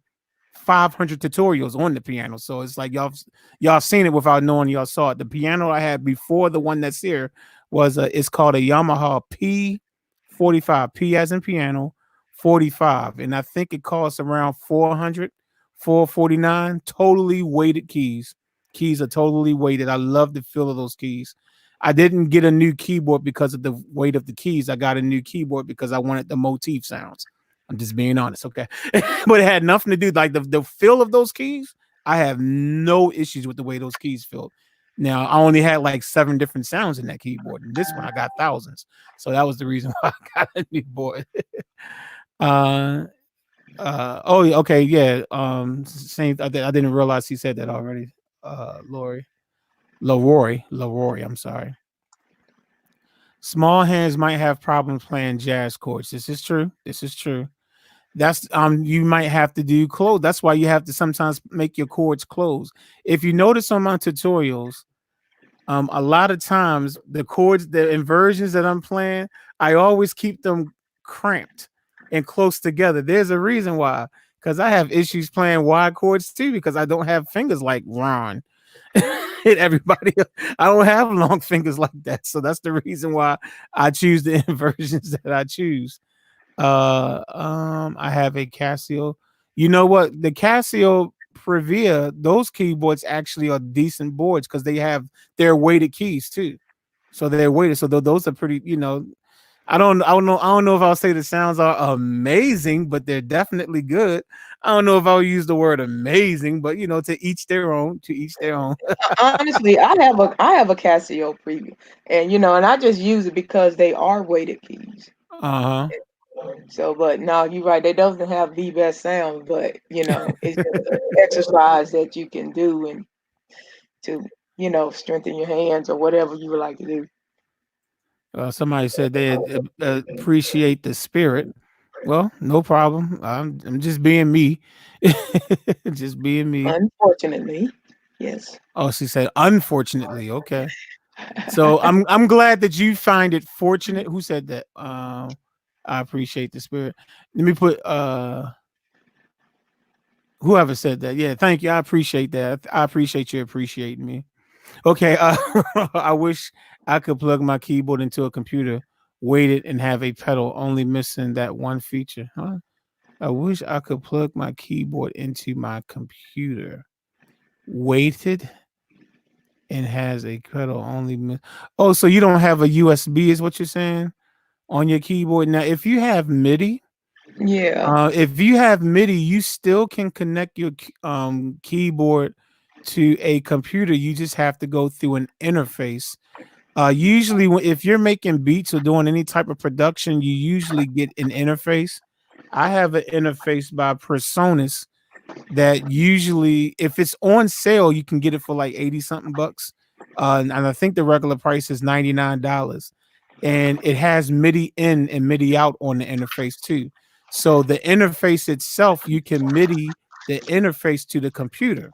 [SPEAKER 1] 500 tutorials on the piano. So it's like y'all seen it without knowing y'all saw it. The piano I had before the one that's here it's called a Yamaha P45. P as in piano 45, and I think it costs around 400, 449. Totally weighted keys. Keys are totally weighted. I love the feel of those keys. I didn't get a new keyboard because of the weight of the keys. I got a new keyboard because I wanted the motif sounds. I'm just being honest, okay? But it had nothing to do like the feel of those keys. I have no issues with the way those keys feel. Now I only had like 7 different sounds in that keyboard, and this one I got thousands. So that was the reason why I got a new board. Oh, okay, yeah. Same. I didn't realize he said that already. Leroy. I'm sorry. Small hands might have problems playing jazz chords. This is true. That's you might have to do close. That's why you have to sometimes make your chords close. If you notice on my tutorials, a lot of times the chords, the inversions that I'm playing, I always keep them cramped and close together. There's a reason why, because I have issues playing wide chords too, because I don't have fingers like Ron. And everybody, I don't have long fingers like that. So that's the reason why I choose the inversions that I choose. I have a Casio. You know what? The Casio Previa, those keyboards actually are decent boards because they're weighted keys too. So they're weighted. So those are pretty, I don't know if I'll say the sounds are amazing, but they're definitely good. I don't know if I'll use the word amazing, but to each their own,
[SPEAKER 2] Honestly, I have a Casio preview, and I just use it because they are weighted keys.
[SPEAKER 1] Uh-huh.
[SPEAKER 2] So, but no, you're right. They doesn't have the best sound, but it's just an exercise that you can do and to strengthen your hands or whatever you would like to do.
[SPEAKER 1] Somebody said they appreciate the spirit. Well, no problem. I'm just being me. Just being me.
[SPEAKER 2] Unfortunately, yes.
[SPEAKER 1] Oh, she said unfortunately. Okay. So I'm glad that you find it fortunate. Who said that? I appreciate the spirit. Let me put whoever said that. Yeah, thank you. I appreciate that. I appreciate you appreciating me. Okay. I wish I could plug my keyboard into a computer, weight it, and have a pedal, only missing that one feature. Huh? I wish I could plug my keyboard into my computer, weighted, and has a pedal only. Oh, so you don't have a USB, is what you're saying, on your keyboard? Now, if you have MIDI,
[SPEAKER 2] Yeah.
[SPEAKER 1] you still can connect your keyboard to a computer. You just have to go through an interface. Usually, if you're making beats or doing any type of production, you usually get an interface. I have an interface by Personas that usually, if it's on sale, you can get it for like 80 something bucks. And I think the regular price is $99. And it has MIDI in and MIDI out on the interface too. So the interface itself, you can MIDI the interface to the computer,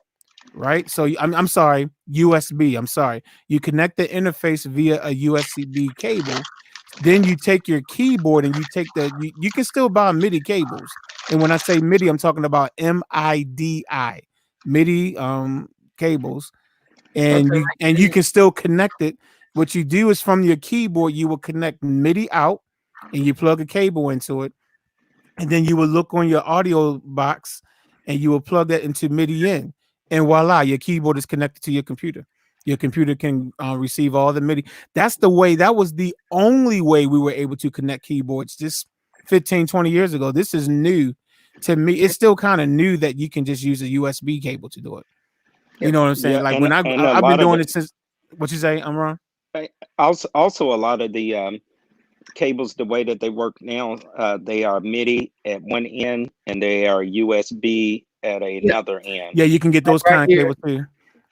[SPEAKER 1] right? So I'm sorry, USB. I'm sorry. You connect the interface via a USB cable. Then you take your keyboard and you can still buy MIDI cables. And when I say MIDI, I'm talking about MIDI. MIDI, cables, and
[SPEAKER 2] Okay.
[SPEAKER 1] you can still connect it. What you do is from your keyboard, you will connect MIDI out, and you plug a cable into it, and then you will look on your audio box, and you will plug that into MIDI in, and voila, your keyboard is connected to your computer. Your computer can receive all the MIDI. That's the way. That was the only way we were able to connect keyboards just 15, 20 years ago. This is new to me. It's still kind of new that you can just use a USB cable to do it. You know what I'm saying?
[SPEAKER 6] Yeah,
[SPEAKER 1] Like
[SPEAKER 6] and
[SPEAKER 1] when
[SPEAKER 6] and a
[SPEAKER 1] I've been
[SPEAKER 6] lot of
[SPEAKER 1] doing
[SPEAKER 6] the
[SPEAKER 1] it since. What you say? I'm wrong.
[SPEAKER 6] also a lot of the cables, the way that they work now, they are MIDI at one end and they are USB at
[SPEAKER 2] Yeah,
[SPEAKER 6] another end.
[SPEAKER 1] Yeah, you can get
[SPEAKER 2] like
[SPEAKER 1] those
[SPEAKER 2] right
[SPEAKER 1] kind of
[SPEAKER 2] here.
[SPEAKER 1] cables too.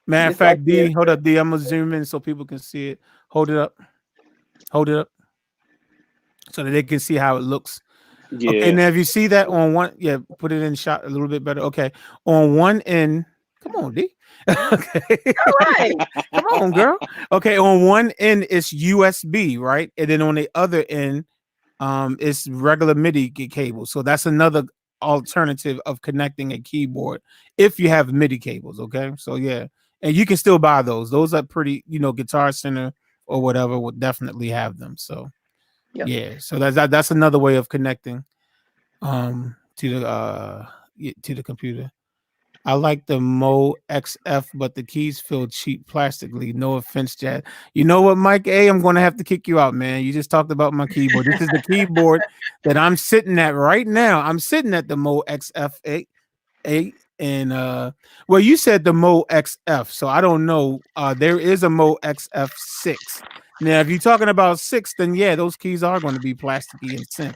[SPEAKER 1] Matter of
[SPEAKER 2] Just like
[SPEAKER 1] fact,
[SPEAKER 2] here.
[SPEAKER 1] D, hold up, D. I'm gonna zoom in so people can see it. Hold it up. Hold it up so that they can see how it looks. Okay,
[SPEAKER 6] Yeah.
[SPEAKER 1] now if you see that on one, yeah, put it in shot a little bit better. Okay, on one end, come on, D. Okay,
[SPEAKER 2] All right.
[SPEAKER 1] come on, girl. Okay, on one end it's USB, right, and then on the other end, it's regular MIDI cable. So that's another alternative of connecting a keyboard if you have MIDI cables. Okay, so yeah, and you can still buy those. Those are pretty, Guitar Center or whatever would definitely have them. So
[SPEAKER 2] Yep.
[SPEAKER 1] yeah, so that's another way of connecting to the computer. I like the Mo XF, but the keys feel cheap plastically. No offense, Chad. You know what, Mike A? I'm going to have to kick you out, man. You just talked about my keyboard. This is the keyboard that I'm sitting at right now. I'm sitting at the Mo XF8, and well, you said the Mo XF, so I don't know. There is a Mo XF6. Now, if you're talking about 6, then yeah, those keys are going to be plasticky and synth.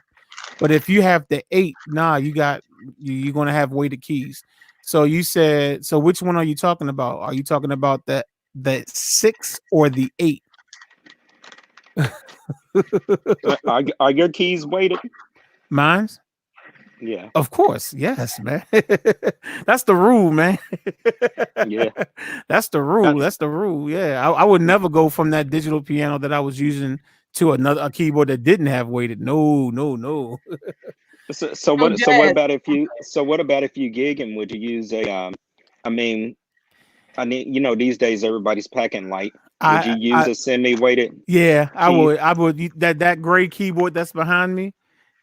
[SPEAKER 1] But if you have the 8, nah, you're gonna have weighted keys. So you said, so which one are you talking about? Are you talking about the 6 or the 8?
[SPEAKER 6] Are your keys weighted?
[SPEAKER 1] Mine's?
[SPEAKER 6] Yeah.
[SPEAKER 1] Of course, yes, man. That's the rule, man.
[SPEAKER 6] Yeah.
[SPEAKER 1] That's the
[SPEAKER 6] Uh,
[SPEAKER 1] rule. That's the rule. Yeah, I would never go from that digital piano that I was using to a keyboard that didn't have weighted. No, no, no.
[SPEAKER 2] So
[SPEAKER 6] what
[SPEAKER 2] Jazz,
[SPEAKER 6] about if you gig and would you use a I mean these days everybody's packing light. Would you use
[SPEAKER 1] I
[SPEAKER 6] a semi weighted
[SPEAKER 1] Yeah, I
[SPEAKER 6] key?
[SPEAKER 1] would. I would. That gray keyboard that's behind me.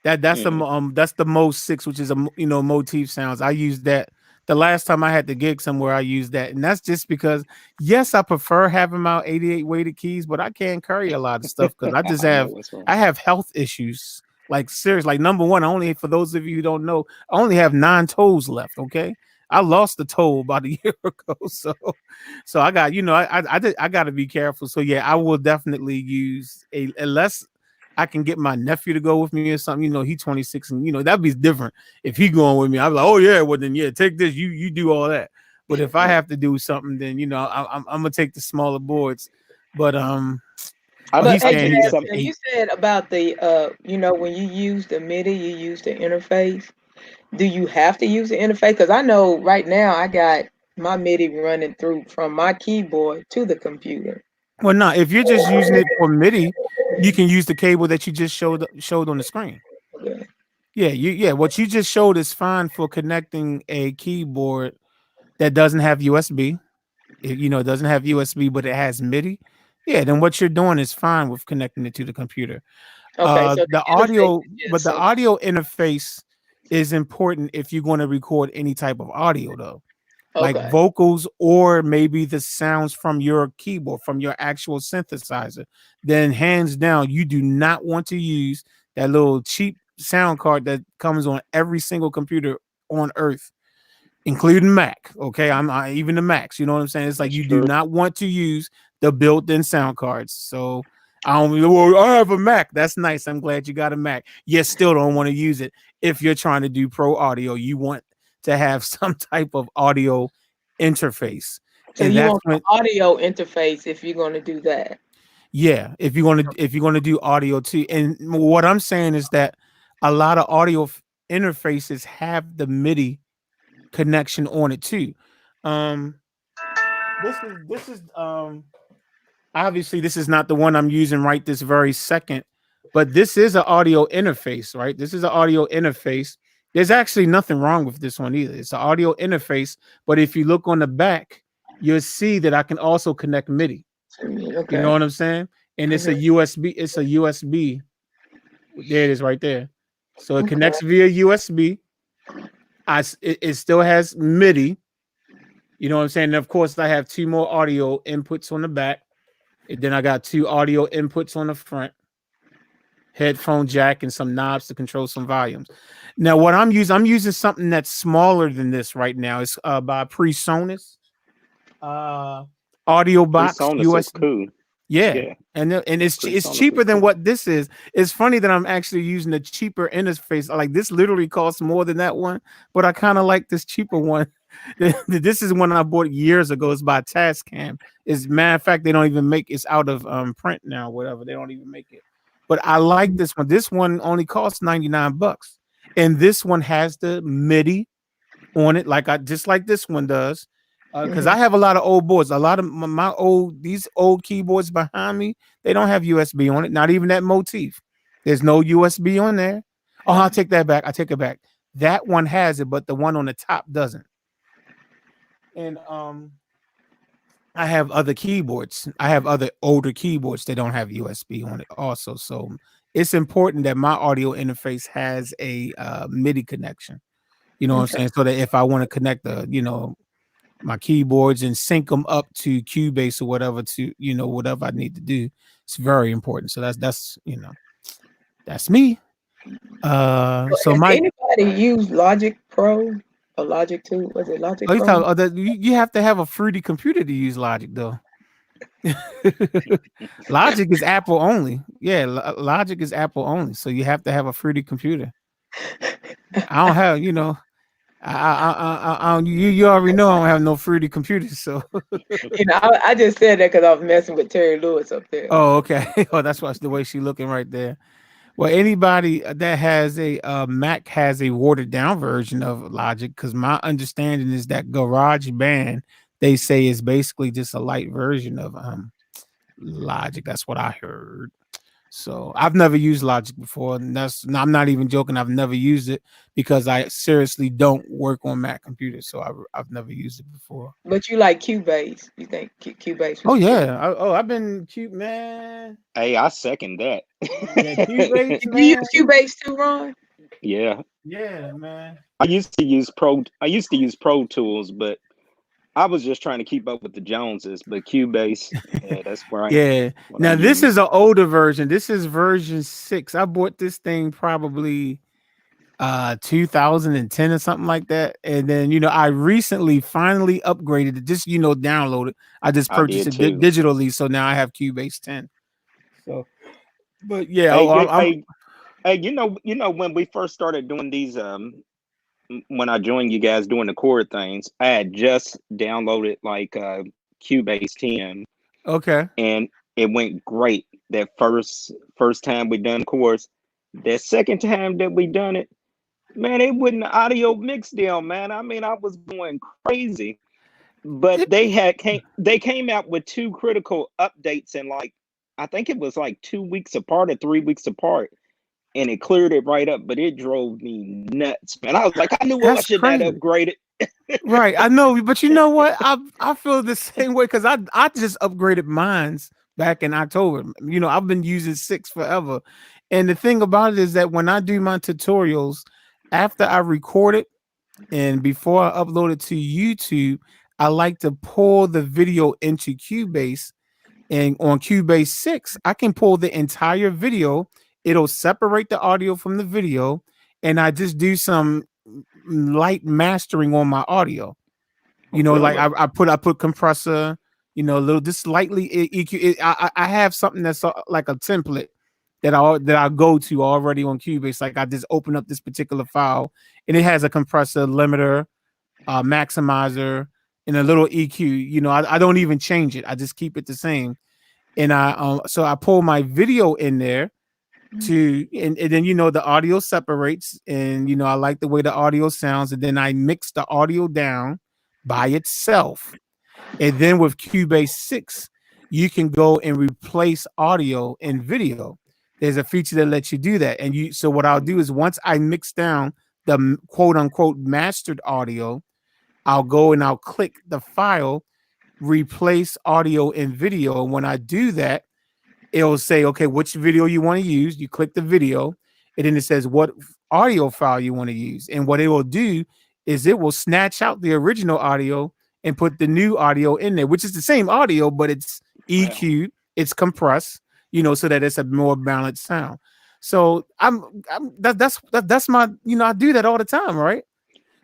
[SPEAKER 6] Hmm.
[SPEAKER 1] That's the Mo 6, which is motif sounds. I used that the last time I had to gig somewhere. I used that, and that's just because yes, I prefer having my 88 weighted keys, but I can't carry a lot of stuff because
[SPEAKER 6] I know what's wrong.
[SPEAKER 1] I have health issues. Like serious, like number one, for those of you who don't know, I only have 9 toes left. Okay, I lost a toe about a year ago, so I got I got to be careful. So yeah, I will definitely use unless I can get my nephew to go with me or something. He's 26, and that'd be different. If he going with me, I'm like, oh yeah, well then yeah, take this. You do all that. But if I have to do something, then I'm gonna take the smaller boards. But oh,
[SPEAKER 2] but
[SPEAKER 1] he's
[SPEAKER 6] I
[SPEAKER 2] hey
[SPEAKER 6] do
[SPEAKER 1] saying he
[SPEAKER 6] use
[SPEAKER 2] Jazz,
[SPEAKER 1] got
[SPEAKER 6] some.
[SPEAKER 1] the
[SPEAKER 2] and you
[SPEAKER 1] 8.
[SPEAKER 2] said about the when you use the MIDI, you use the interface. Do you have to use the interface? Because I know right now I got my MIDI running through from my keyboard to the computer.
[SPEAKER 1] Well, no, if you're just using it for MIDI, you can use the cable that you just showed on the screen.
[SPEAKER 2] Okay.
[SPEAKER 1] Yeah. What you just showed is fine for connecting a keyboard that doesn't have USB. It doesn't have USB, but it has MIDI. Yeah, then what you're doing is fine with connecting it to the computer.
[SPEAKER 2] Okay, so
[SPEAKER 1] The
[SPEAKER 2] the interface
[SPEAKER 1] audio,
[SPEAKER 2] is
[SPEAKER 1] but
[SPEAKER 2] just
[SPEAKER 1] the
[SPEAKER 2] something.
[SPEAKER 1] audio interface is important if you're going to record any type of audio, though, like
[SPEAKER 2] Okay.
[SPEAKER 1] vocals or maybe the sounds from your keyboard, from your actual synthesizer. Then, hands down, you do not want to use that little cheap sound card that comes on every single computer on Earth, including Mac. Okay, even the Macs. You know what I'm saying? It's like
[SPEAKER 6] That's
[SPEAKER 1] you do
[SPEAKER 6] true.
[SPEAKER 1] not want to use the built-in sound cards. So well, I have a Mac. That's nice. I'm glad you got a Mac. You still don't want to use it if you're trying to do pro audio. You want to have some type of audio interface,
[SPEAKER 2] So
[SPEAKER 1] and
[SPEAKER 2] you
[SPEAKER 1] that's
[SPEAKER 2] want the
[SPEAKER 1] when
[SPEAKER 2] audio interface if you're going to do that.
[SPEAKER 1] yeah. If you're gonna do audio too, and what I'm saying is that a lot of audio interfaces have the MIDI connection on it too. Um, this is obviously this is not the one I'm using right this very second, but this is an audio interface, right? This is an audio interface. There's actually nothing wrong with this one either. It's an audio interface, but if you look on the back, you'll see that I can also connect MIDI.
[SPEAKER 2] Okay.
[SPEAKER 1] You know what I'm saying? And it's a USB. It's a USB. There it is, right there. So it connects via USB. It still has MIDI. You know what I'm saying? And of course, I have 2 more audio inputs on the back. And then I got 2 audio inputs on the front. Headphone jack and some knobs to control some volumes. Now, what I'm using something that's smaller than this right now. It's by PreSonus. Audio box
[SPEAKER 6] PreSonus is
[SPEAKER 1] US.
[SPEAKER 6] cool.
[SPEAKER 1] Yeah.
[SPEAKER 6] Yeah.
[SPEAKER 1] And it's
[SPEAKER 6] PreSonus
[SPEAKER 1] cheaper
[SPEAKER 6] is
[SPEAKER 1] than
[SPEAKER 6] cool.
[SPEAKER 1] what this is. It's funny that I'm actually using a cheaper interface. Like this literally costs more than that one, but I kind of like this cheaper one. This is one I bought years ago. It's by Tascam. As a matter of fact, they don't even make it's out of print now, whatever. They don't even make it. But I like this one. This one only costs $99. And this one has the MIDI on it, just like this one does. Because I have a lot of old boards. A lot of these old keyboards behind me, they don't have USB on it. Not even that motif. There's no USB on there. Oh, I'll take that back. I take it back. That one has it, but the one on the top doesn't. And I have other keyboards. I have other older keyboards that don't have USB on it also. So it's important that my audio interface has a MIDI connection. You know what I'm saying? So that if I want to connect my keyboards and sync them up to Cubase or whatever whatever I need to do, it's very important. So that's me. So Mike,
[SPEAKER 2] Anybody use Logic Pro or Logic 2? Was it Logic Pro?
[SPEAKER 1] you have to have a fruity computer to use Logic though. Logic is Apple only. Yeah, Logic is Apple only. So you have to have a fruity computer. I don't have, you already know I don't have no fruity computers. So
[SPEAKER 2] I just said that because I was messing with Terry Lewis up there.
[SPEAKER 1] oh, okay. Oh, that's what's the way she's looking right there. Well, anybody that has a Mac has a watered down version of Logic, because my understanding is that GarageBand, they say, is basically just a light version of Logic. That's what I heard. So I've never used Logic before, and I'm not even joking. I've never used it because I seriously don't work on Mac computers, so I've never used it before.
[SPEAKER 2] But you like Cubase? You think Cubase?
[SPEAKER 1] Oh yeah. I've been cute, man.
[SPEAKER 6] Hey, I second that.
[SPEAKER 1] Yeah, Cubase,
[SPEAKER 2] You
[SPEAKER 1] man.
[SPEAKER 2] use Cubase too, Ron?
[SPEAKER 6] Yeah.
[SPEAKER 1] Yeah, man.
[SPEAKER 6] I used to use Pro Tools, but I was just trying to keep up with the Joneses. But Cubase, yeah, that's where I
[SPEAKER 1] Yeah. Now this is an older version. This is version 6. I bought this thing probably 2010 or something like that. And then I recently finally upgraded it. Just download it. I just purchased it digitally, so now I have Cubase 10. So, but yeah,
[SPEAKER 6] hey, you know when we first started doing these when I joined you guys doing the chord things, I had just downloaded like Cubase 10.
[SPEAKER 1] Okay.
[SPEAKER 6] And it went great that first time we done chords. The second time that we done it, man, it wouldn't audio mix down, man. I mean, I was going crazy. But they came out with 2 critical updates in I think it was like 2 weeks apart or 3 weeks apart. And it cleared it right up, but it drove me nuts, man. I was like, I knew I should have upgraded.
[SPEAKER 1] Right, I know, but you know what? I feel the same way because I just upgraded mine's back in October. I've been using 6 forever, and the thing about it is that when I do my tutorials, after I record it and before I upload it to YouTube, I like to pull the video into Cubase, and on Cubase 6, I can pull the entire video. It'll separate the audio from the video, and I just do some light mastering on my audio. Like I put compressor, a little just slightly EQ. I have something that's like a template that I go to already on Cubase. Like I just open up this particular file, and it has a compressor, limiter, maximizer, and a little EQ. I don't even change it. I just keep it the same. And so I pull my video in there and then the audio separates, and I like the way the audio sounds, and then I mix the audio down by itself. And then with Cubase 6, you can go and replace audio and video. There's a feature that lets you do that. And so what I'll do is once I mix down the quote unquote mastered audio, I'll go and I'll click the file replace audio and video. And when I do that, it'll say, okay, which video you want to use. You click the video, and then it says what audio file you want to use. And what it will do is it will snatch out the original audio and put the new audio in there, which is the same audio, but it's EQ'd, it's compressed, so that it's a more balanced sound. So that's my, I do that all the time, right?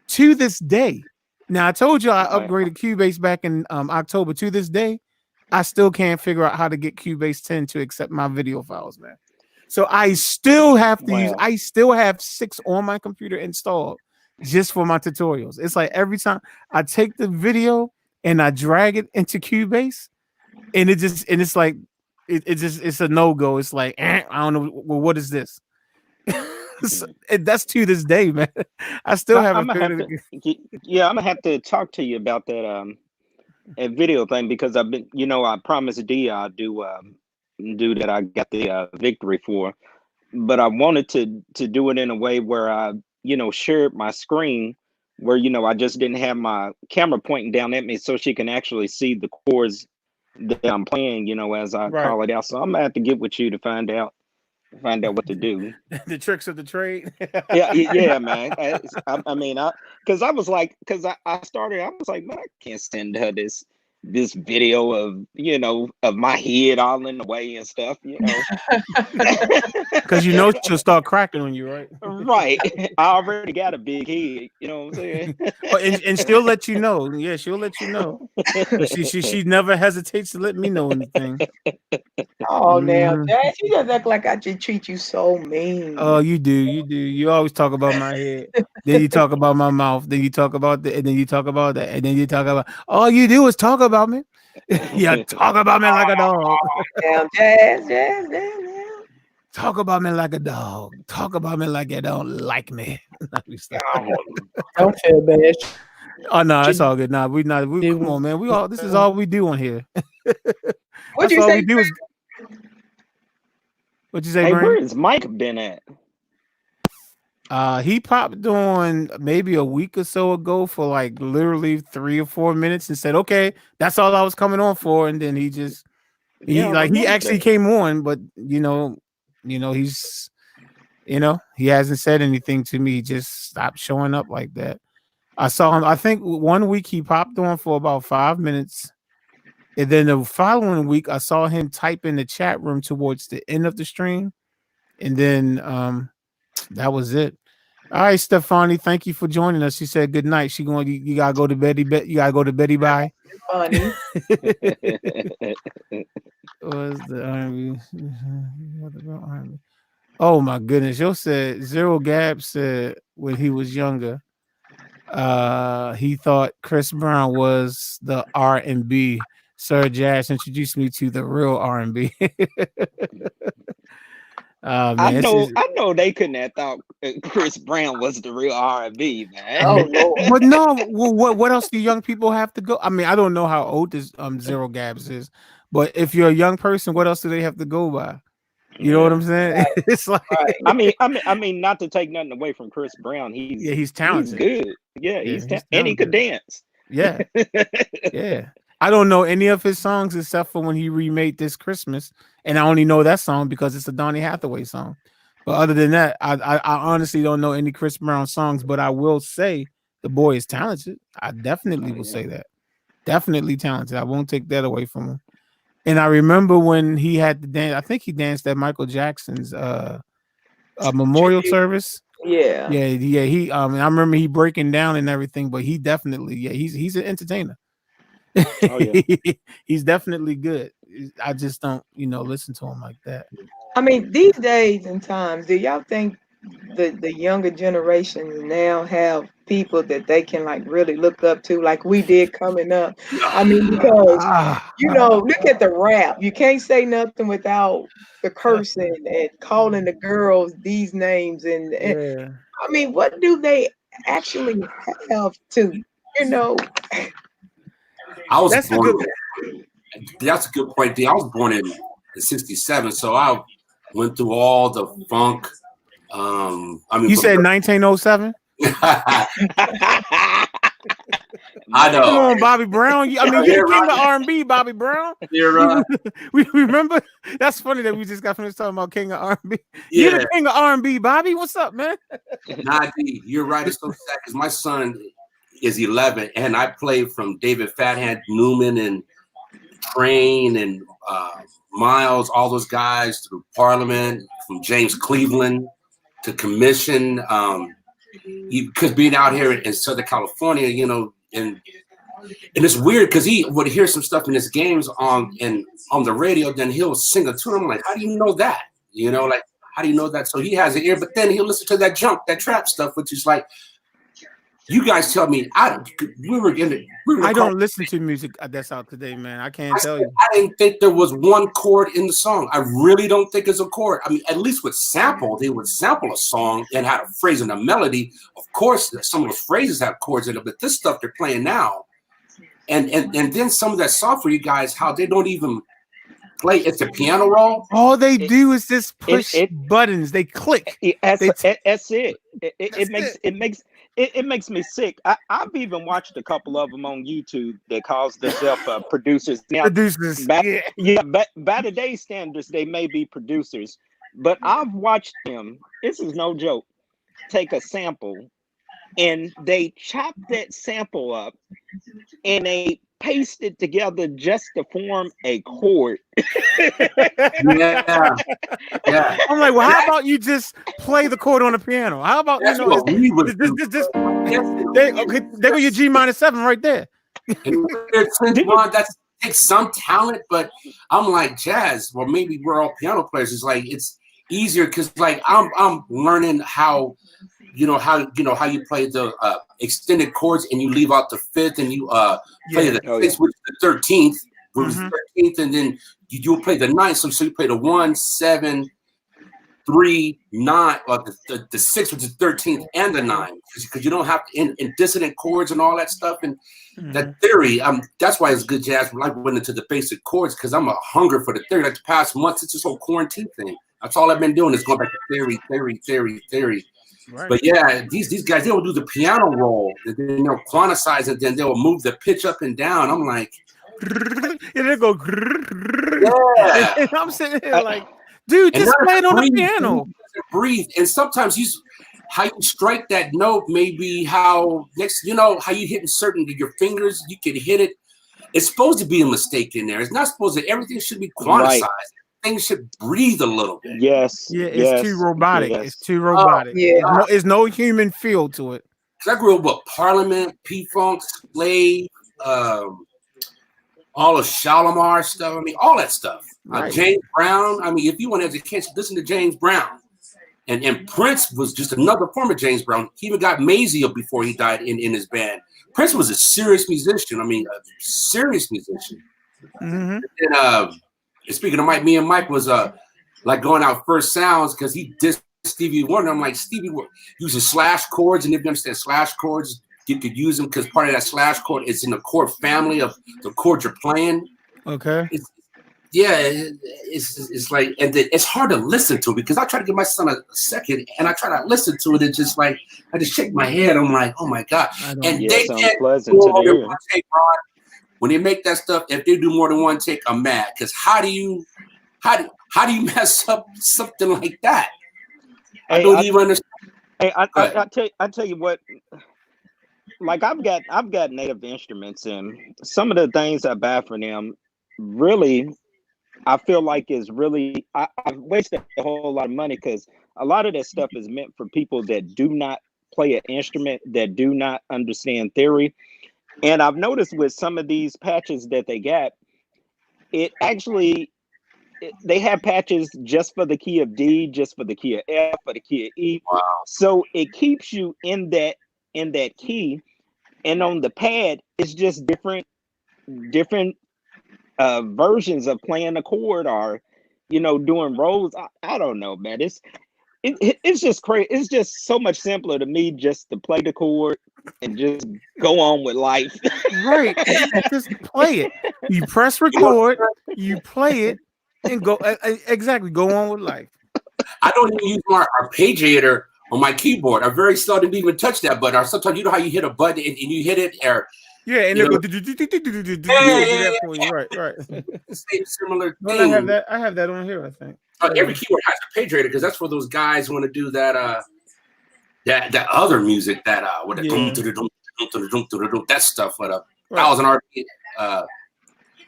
[SPEAKER 1] To this day. Now I told you I upgraded Cubase back in October. To this day, I still can't figure out how to get Cubase 10 to accept my video files, man. So I still have to use. I still have 6 on my computer installed just for my tutorials. It's like every time I take the video and I drag it into Cubase, and it's like it's a no-go. It's like I don't know. Well, what is this? So, that's to this day, man. I still haven't figured it.
[SPEAKER 6] Yeah, I'm gonna have to talk to you about that video thing, because I've been, I promised D I'll do that I got the victory for, but I wanted to do it in a way where I shared my screen, where I just didn't have my camera pointing down at me so she can actually see the chords that I'm playing, as I call it out. So I'm gonna have to get with you to find out what to do.
[SPEAKER 1] The tricks of the trade.
[SPEAKER 6] yeah, man. I mean, because I was like, I started, I was like, man, I can't send her this video of of my head all in the way and stuff,
[SPEAKER 1] because she'll start cracking on you, right?
[SPEAKER 6] Right. I already got a big head, you know what I'm saying?
[SPEAKER 1] and she'll let you know. Yeah, she'll let you know. She never hesitates to let me know anything.
[SPEAKER 2] Oh, now, Jazz, you just act like I just treat you so mean.
[SPEAKER 1] Oh, you do. You always talk about my head. Then you talk about my mouth. Then you talk about and then you talk about that. And then you talk about, all you do is talk about me. Yeah, talk about me like a dog.
[SPEAKER 2] Now, Jazz.
[SPEAKER 1] Talk about me like a dog. Talk about me like you don't like me.
[SPEAKER 3] Don't feel bad.
[SPEAKER 1] Oh no, it's all good. Nah, we come on, man. This is all we do on here.
[SPEAKER 2] What'd you say?
[SPEAKER 1] What'd you say,
[SPEAKER 6] Hey,
[SPEAKER 1] Brandon?
[SPEAKER 6] where has Mike been at?
[SPEAKER 1] He popped on maybe a week or so ago for like literally 3 or 4 minutes and said, "Okay, that's all I was coming on for." And then he actually came on, but he's he hasn't said anything to me. He just stopped showing up like that. I saw him. I think one week he popped on for about 5 minutes, and then the following week I saw him type in the chat room towards the end of the stream, and then that was it. All right, Stefani, thank you for joining us. She said good night. You gotta go to Betty. You gotta go to Betty. Bye.
[SPEAKER 2] Funny.
[SPEAKER 1] Was the R&B? Oh my goodness! Yo said Zero Gap said when he was younger, he thought Chris Brown was the R&B. Sir Jazz introduced me to the real R&B. Man,
[SPEAKER 6] I know they couldn't have thought Chris Brown was the real R&B, man.
[SPEAKER 2] Oh, Lord.
[SPEAKER 1] But no, what else do young people have to go? I mean, I don't know how old this Zero Gabs is, but if you're a young person, what else do they have to go by? You know what I'm saying?
[SPEAKER 2] Right.
[SPEAKER 1] It's like,
[SPEAKER 6] I mean, not to take nothing away from Chris Brown, he's
[SPEAKER 1] talented.
[SPEAKER 6] He's good. Yeah, he's and he could dance.
[SPEAKER 1] Yeah, yeah. I don't know any of his songs except for when he remade This Christmas, and I only know that song because it's a Donny Hathaway song. But other than that, I honestly don't know any Chris Brown songs. But I will say the boy is talented. I definitely will say that. Definitely talented. I won't take that away from him. And I remember when he had to dance. I think he danced at Michael Jackson's memorial service.
[SPEAKER 2] Yeah.
[SPEAKER 1] He I remember he breaking down and everything. But he definitely, he's an entertainer.
[SPEAKER 6] Oh, yeah.
[SPEAKER 1] He's definitely good. I just don't, listen to him like that.
[SPEAKER 2] I mean, these days and times, do y'all think the younger generation now have people that they can like really look up to, like we did coming up? I mean, because look at the rap. You can't say nothing without the cursing and calling the girls these names, and I mean, what do they actually have to,
[SPEAKER 4] That's a good point. I was born in '67, so I went through all the funk.
[SPEAKER 1] You said 1907?
[SPEAKER 4] I know.
[SPEAKER 1] Come on, Bobby Brown. I mean, you're the king of R&B, Bobby Brown.
[SPEAKER 4] You're
[SPEAKER 1] We remember. That's funny that we just got finished talking about king of R&B.
[SPEAKER 4] Yeah.
[SPEAKER 1] You're the king of R&B, Bobby. What's up, man?
[SPEAKER 4] Nah, D, you're right. It's so sad because my son is 11, and I played from David Fathand Newman and Train and Miles, all those guys through Parliament, from James Cleveland to Commission. Because being out here in Southern California, you know, and it's weird because he would hear some stuff in his games on the radio, then he'll sing a tune. I'm like, how do you know that? You know, like, how do you know that? So he has an ear, but then he'll listen to that junk, that trap stuff, which is like, you guys tell me, I
[SPEAKER 1] don't listen to music that's out today, man. I can't tell you.
[SPEAKER 4] I didn't think there was one chord in the song. I really don't think it's a chord. I mean, at least with sample, they would sample a song and had a phrase and a melody. Of course, some of those phrases have chords in it, but this stuff they're playing now, and then some of that software, you guys, how they don't even play. It's a piano roll.
[SPEAKER 1] All they do is just push buttons. They click.
[SPEAKER 6] That's it. It makes me sick. I've even watched a couple of them on YouTube that calls themselves producers. Now, by today's standards, they may be producers, but I've watched them. This is no joke. Take a sample, and they chop that sample up, and they paste it together just to form a chord.
[SPEAKER 4] Yeah.
[SPEAKER 1] I'm like, well, how about you just play the chord on the piano? How about
[SPEAKER 4] That's what we would do.
[SPEAKER 1] There go your G-7 right there.
[SPEAKER 4] That takes some talent, but I'm like, jazz, well, maybe we're all piano players. It's like it's easier because like I'm learning how you play the extended chords and you leave out the fifth and you play the sixth, which is the 13th, and then you'll play the ninth. So you play the 1, 7, 3, 9, or the 6, which is 13th, and the 9, because you don't have to in dissonant chords and all that stuff. And that theory, that's why it's good jazz. When I went into the basic chords, because I'm a hunger for the theory. Like the past months, it's this whole quarantine thing. That's all I've been doing is going back to theory. Right. But yeah, these guys, they will do the piano roll, and then they'll quantize it, then they'll move the pitch up and down. I'm like,
[SPEAKER 1] and they go, yeah. And I'm sitting here like, dude, just play it on the piano.
[SPEAKER 4] Breathe. And sometimes how you strike that note, maybe how how you hitting certain your fingers, you can hit it. It's supposed to be a mistake in there. It's not supposed to. Everything should be quantized. Right. Things should breathe a little bit.
[SPEAKER 6] Yes.
[SPEAKER 1] Yeah, it's too robotic.
[SPEAKER 6] Yes.
[SPEAKER 1] It's too robotic. There's no human feel to it.
[SPEAKER 4] I grew up with Parliament, P-Funk, Slave, all of Shalimar stuff. I mean, all that stuff. Right. James Brown. I mean, if you want to education, listen to James Brown. And Prince was just another form of James Brown. He even got Mazio before he died in his band. Prince was a serious musician. I mean, a serious musician. Mm-hmm. And speaking of Mike, me and Mike was like going out first sounds because he dissed Stevie Wonder. I'm like, Stevie uses slash chords, and if you understand slash chords, you could use them because part of that slash chord is in the chord family of the chord you're playing.
[SPEAKER 1] Okay.
[SPEAKER 4] It's like, and it's hard to listen to because I try to give my son a second, and I try to listen to it. It's just like I just shake my head. I'm like, oh my god! And they can't do one take, Ron. When they make that stuff, if they do more than one take, I'm mad because how do you mess up something like that? I don't even understand.
[SPEAKER 6] Hey, I tell you what. Like I've got native instruments, and some of the things I buy for them, really, I feel like is really I've wasted a whole lot of money because a lot of that stuff is meant for people that do not play an instrument, that do not understand theory. And I've noticed with some of these patches that they got, they have patches just for the key of D, just for the key of F, for the key of E.
[SPEAKER 4] Wow.
[SPEAKER 6] So it keeps you in that key. And on the pad, it's just different versions of playing a chord or, doing rolls. I don't know, man. It's just crazy. It's just so much simpler to me just to play the chord and just go on with life.
[SPEAKER 1] Right. Just play it. You press record, you play it, and go go on with life.
[SPEAKER 4] I don't even use my arpeggiator on my keyboard. I very seldom even touch that button. Or sometimes how you hit a button and you hit it, or
[SPEAKER 1] Yeah, and
[SPEAKER 4] You
[SPEAKER 1] they go
[SPEAKER 4] know?
[SPEAKER 1] do
[SPEAKER 4] Yeah.
[SPEAKER 1] that for you. Right.
[SPEAKER 4] Same similar
[SPEAKER 1] Well,
[SPEAKER 4] thing.
[SPEAKER 1] I have that on here, I think.
[SPEAKER 4] Every keyboard has a page rater because that's where those guys want to do that that other music that with the that stuff with a 1,000 RPM.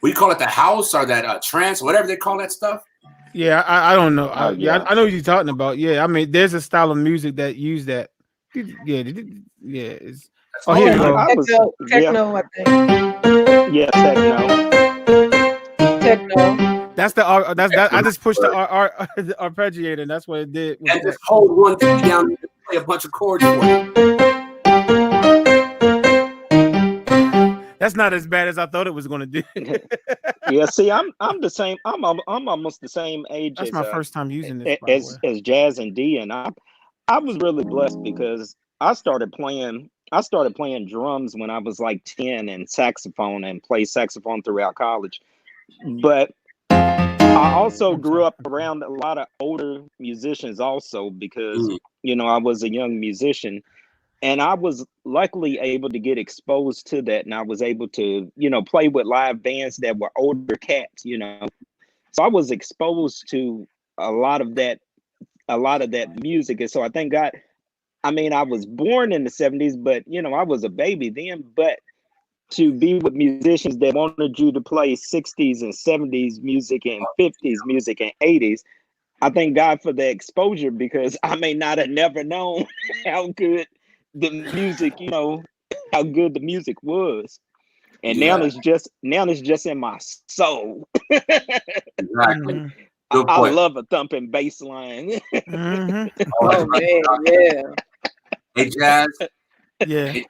[SPEAKER 4] We call it the house or that trance, whatever they call that stuff.
[SPEAKER 1] Yeah, I don't know.
[SPEAKER 6] Oh, yeah.
[SPEAKER 1] I know what you're talking about. Yeah, I mean, there's a style of music that use that. Yeah. It's, oh, here you go.
[SPEAKER 6] I was,
[SPEAKER 2] Techno, I think.
[SPEAKER 6] yeah,
[SPEAKER 2] Techno.
[SPEAKER 1] That's the I just pushed the the arpeggiator, and that's what it did.
[SPEAKER 4] And just hold one key down and play a bunch of chords for you.
[SPEAKER 1] That's not as bad as I thought it was going to do.
[SPEAKER 6] Yeah, see, I'm the same. I'm almost the same age
[SPEAKER 1] That's
[SPEAKER 6] as
[SPEAKER 1] my first time using this. By the way.
[SPEAKER 6] as Jazz and D, and I was really blessed because I started playing drums when I was like 10 and saxophone and played saxophone throughout college. But I also grew up around a lot of older musicians also because you know I was a young musician. And I was luckily able to get exposed to that, and I was able to, you know, play with live bands that were older cats, you know. So I was exposed to a lot of that music, and so I thank God. I mean, I was born in the 70s, but you know, I was a baby then. But to be with musicians that wanted you to play 60s and 70s music and 50s music and 80s, I thank God for the exposure because I may not have never known how good the music, you know, how good the music was. And now it's just in my soul.
[SPEAKER 4] Exactly.
[SPEAKER 6] I love a thumping bass line.
[SPEAKER 2] Oh man, yeah.
[SPEAKER 4] Hey Jazz.
[SPEAKER 1] Yeah.
[SPEAKER 4] Hey,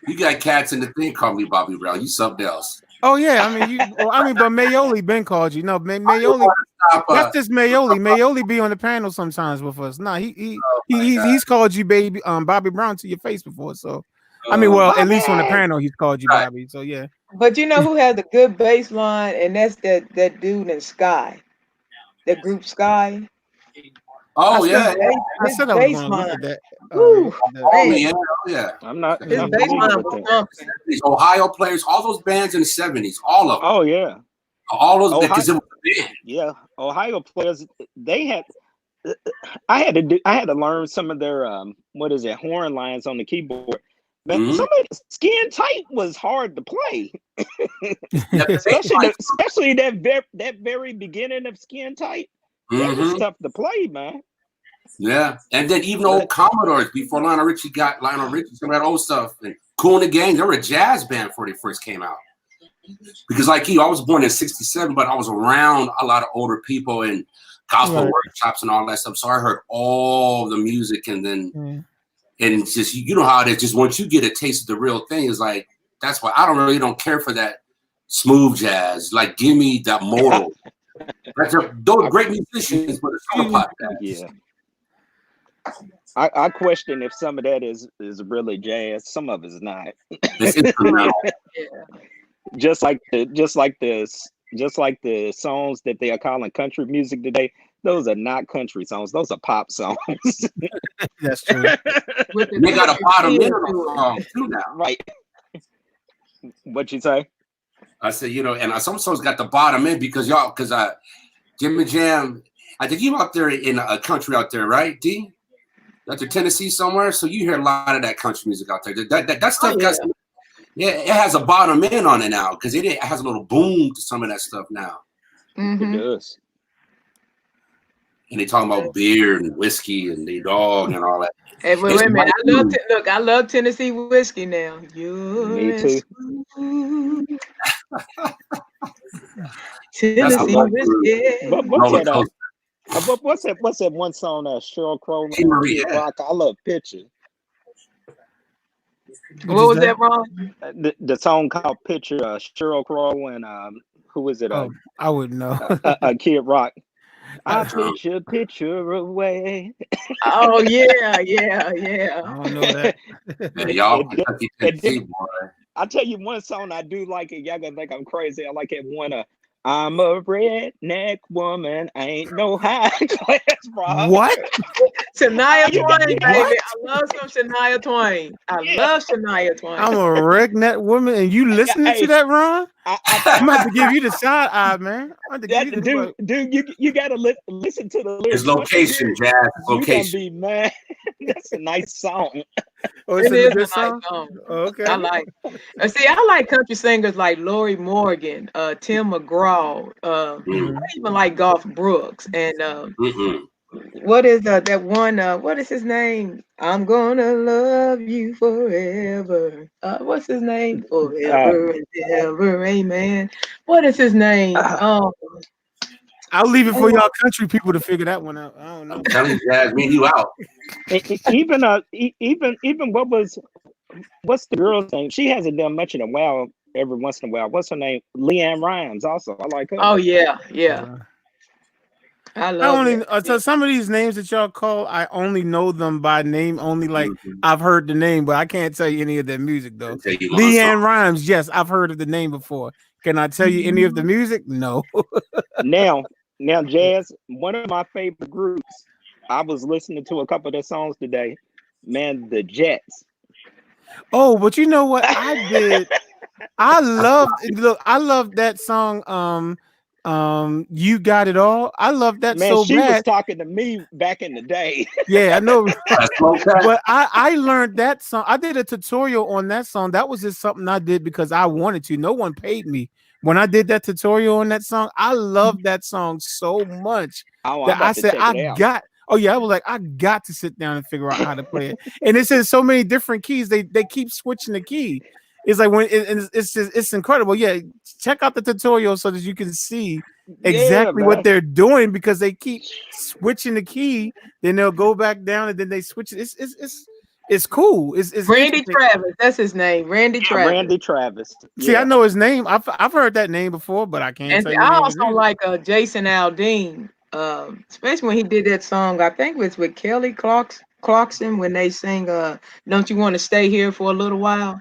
[SPEAKER 4] you got cats in the thing called me Bobby Brown. You something else.
[SPEAKER 1] Oh yeah, I mean but Mayoli been called you. No, Mayoli. That's just Mayoli. Mayoli be on the panel sometimes with us. Nah, he's called you baby Bobby Brown to your face before. So I mean, well, at least on the panel he's called you Bobby. So yeah.
[SPEAKER 2] But you know who has a good bass line, and that's that dude in Sky, the group Sky.
[SPEAKER 4] Oh yeah.
[SPEAKER 1] I said I was going to look at that.
[SPEAKER 4] Yeah.
[SPEAKER 6] I'm not.
[SPEAKER 2] His bass line was something.
[SPEAKER 4] These Ohio players, all those bands in the 70s, all of them.
[SPEAKER 6] Oh yeah.
[SPEAKER 4] All those because it was a band.
[SPEAKER 6] Yeah, Ohio players. They had. I had to learn some of their horn lines on the keyboard. Man, some of Skin Tight was hard to play. especially that very beginning of Skin Tight. That was tough to play, man.
[SPEAKER 4] Yeah, and then even old Commodores before Lionel Richie, some of that old stuff. And Cool and the Gang, they were a jazz band before they first came out. Because like I was born in '67, but I was around a lot of older people and gospel workshops and all that stuff. So I heard all the music, and then and just you know how it is. Just once you get a taste of the real thing, is like that's why I don't care for that smooth jazz. Like give me that modal. Those great musicians, but it's all pop jazz.
[SPEAKER 6] Yeah. I question if some of that is really jazz. Some of it's not. Just like the songs that they are calling country music today. Those are not country songs. Those are pop songs.
[SPEAKER 1] That's true.
[SPEAKER 4] They got a bottom end on the song too now.
[SPEAKER 6] Right. What you say?
[SPEAKER 4] I said, you know, and some songs got the bottom end because Jim and Jam. I think you out there in a country out there, right, D? Out there, Tennessee somewhere. So you hear a lot of that country music out there. That stuff got some, it has a bottom end on it now because it has a little boom to some of that stuff now.
[SPEAKER 6] It does.
[SPEAKER 4] And they talking about beer and whiskey and the dog and all that.
[SPEAKER 2] Hey, wait a minute. I love Tennessee whiskey now.
[SPEAKER 6] Me too.
[SPEAKER 2] Tennessee whiskey.
[SPEAKER 6] What's that one song Cheryl Crow rock? I love Picture.
[SPEAKER 2] What was that, Ron?
[SPEAKER 6] The song called Picture, Cheryl Crow and who is it?
[SPEAKER 1] I wouldn't know.
[SPEAKER 6] Kid Rock. I picture away.
[SPEAKER 2] Oh yeah.
[SPEAKER 1] I don't know that.
[SPEAKER 4] Hey, y'all,
[SPEAKER 6] I'll tell you one song I do like, and y'all gonna think I'm crazy. I like that one I'm a redneck woman. I ain't no high class rock.
[SPEAKER 1] What?
[SPEAKER 2] Shania
[SPEAKER 6] You got
[SPEAKER 2] Twain,
[SPEAKER 6] it.
[SPEAKER 2] baby.
[SPEAKER 1] What?
[SPEAKER 2] I love some Shania Twain. I
[SPEAKER 6] Yeah.
[SPEAKER 2] love Shania Twain.
[SPEAKER 1] I'm a redneck woman, and you listening to
[SPEAKER 6] Hey,
[SPEAKER 1] that, Ron?
[SPEAKER 6] I
[SPEAKER 1] I'm
[SPEAKER 6] promise
[SPEAKER 1] about to
[SPEAKER 6] you,
[SPEAKER 1] give you the side eye, man. I'm about to give you
[SPEAKER 6] that
[SPEAKER 1] the
[SPEAKER 6] you gotta listen to the
[SPEAKER 4] His
[SPEAKER 6] lyrics. Once you hear
[SPEAKER 4] location,
[SPEAKER 6] it,
[SPEAKER 4] Jazz. His
[SPEAKER 6] you gonna
[SPEAKER 4] location.
[SPEAKER 6] be mad. That's a nice song.
[SPEAKER 1] Oh,
[SPEAKER 2] It
[SPEAKER 1] it's a
[SPEAKER 2] is a
[SPEAKER 1] good
[SPEAKER 2] nice
[SPEAKER 1] song.
[SPEAKER 2] song. I
[SPEAKER 1] Okay.
[SPEAKER 2] like. See, I like country singers like Lori Morgan, Tim McGraw.
[SPEAKER 4] Mm,
[SPEAKER 2] I even like Garth Brooks. And
[SPEAKER 4] mm-mm.
[SPEAKER 2] what is that one? What is his name? I'm gonna love you forever. What's his name?
[SPEAKER 6] Uh,
[SPEAKER 2] Forever and ever, amen. What is his name?
[SPEAKER 1] I'll leave it for
[SPEAKER 2] Oh,
[SPEAKER 1] y'all country people to figure that one out. I don't
[SPEAKER 4] I'm
[SPEAKER 1] know.
[SPEAKER 4] telling you, Jazz, me and you out.
[SPEAKER 6] even what's the girl's name? She hasn't done much in a while. Every once in a while, what's her name? Leanne Rhymes. Also, I like her.
[SPEAKER 2] oh yeah, yeah.
[SPEAKER 1] Uh,
[SPEAKER 2] I
[SPEAKER 1] I
[SPEAKER 2] love
[SPEAKER 1] only
[SPEAKER 2] that.
[SPEAKER 1] so some of these names that y'all call, I only know them by name. Only like
[SPEAKER 4] Mhm.
[SPEAKER 1] I've heard the name, but I can't tell you any of their music
[SPEAKER 4] I
[SPEAKER 1] though.
[SPEAKER 4] tell you one song.
[SPEAKER 1] Leanne Rhymes, yes, I've heard of the name before. Can I tell you any of the music? No.
[SPEAKER 6] Now, Jazz, one of my favorite groups. I was listening to a couple of their songs today. Man, the Jets.
[SPEAKER 1] Oh, but you know what I did? I love look. I love that song. You got it all. I love that
[SPEAKER 6] Man,
[SPEAKER 1] so
[SPEAKER 6] she was
[SPEAKER 1] bad.
[SPEAKER 6] talking to me back in the day.
[SPEAKER 1] Yeah, I know.
[SPEAKER 4] Slow cut.
[SPEAKER 1] But I learned that song. I did a tutorial on that song. That was just something I did because I wanted to. No one paid me. When I did that tutorial on that song, I love that song so much
[SPEAKER 6] Oh, I'm
[SPEAKER 1] that I
[SPEAKER 6] about to
[SPEAKER 1] said
[SPEAKER 6] check
[SPEAKER 1] I
[SPEAKER 6] it out.
[SPEAKER 1] got. Oh yeah, I was like I got to sit down and figure out how to play it. And it's in so many different keys. They keep switching the key. It's like when it's just it's incredible. Yeah, check out the tutorial so that you can see
[SPEAKER 6] Yeah,
[SPEAKER 1] exactly what
[SPEAKER 6] man.
[SPEAKER 1] they're doing because they keep switching the key. Then they'll go back down and then they switch it. It's cool. It's
[SPEAKER 2] Randy
[SPEAKER 1] interesting.
[SPEAKER 2] Travis, that's his name. Randy Travis.
[SPEAKER 6] Randy Travis.
[SPEAKER 1] See, I
[SPEAKER 6] Yeah.
[SPEAKER 1] know his name. I've heard that name before, but I can't
[SPEAKER 2] And
[SPEAKER 1] tell you
[SPEAKER 2] I
[SPEAKER 1] any of his
[SPEAKER 2] also
[SPEAKER 1] music.
[SPEAKER 2] like Jason Aldean, especially when he did that song. I think it was with Kelly Clarkson when they sing "Don't You Want to Stay Here for a Little While."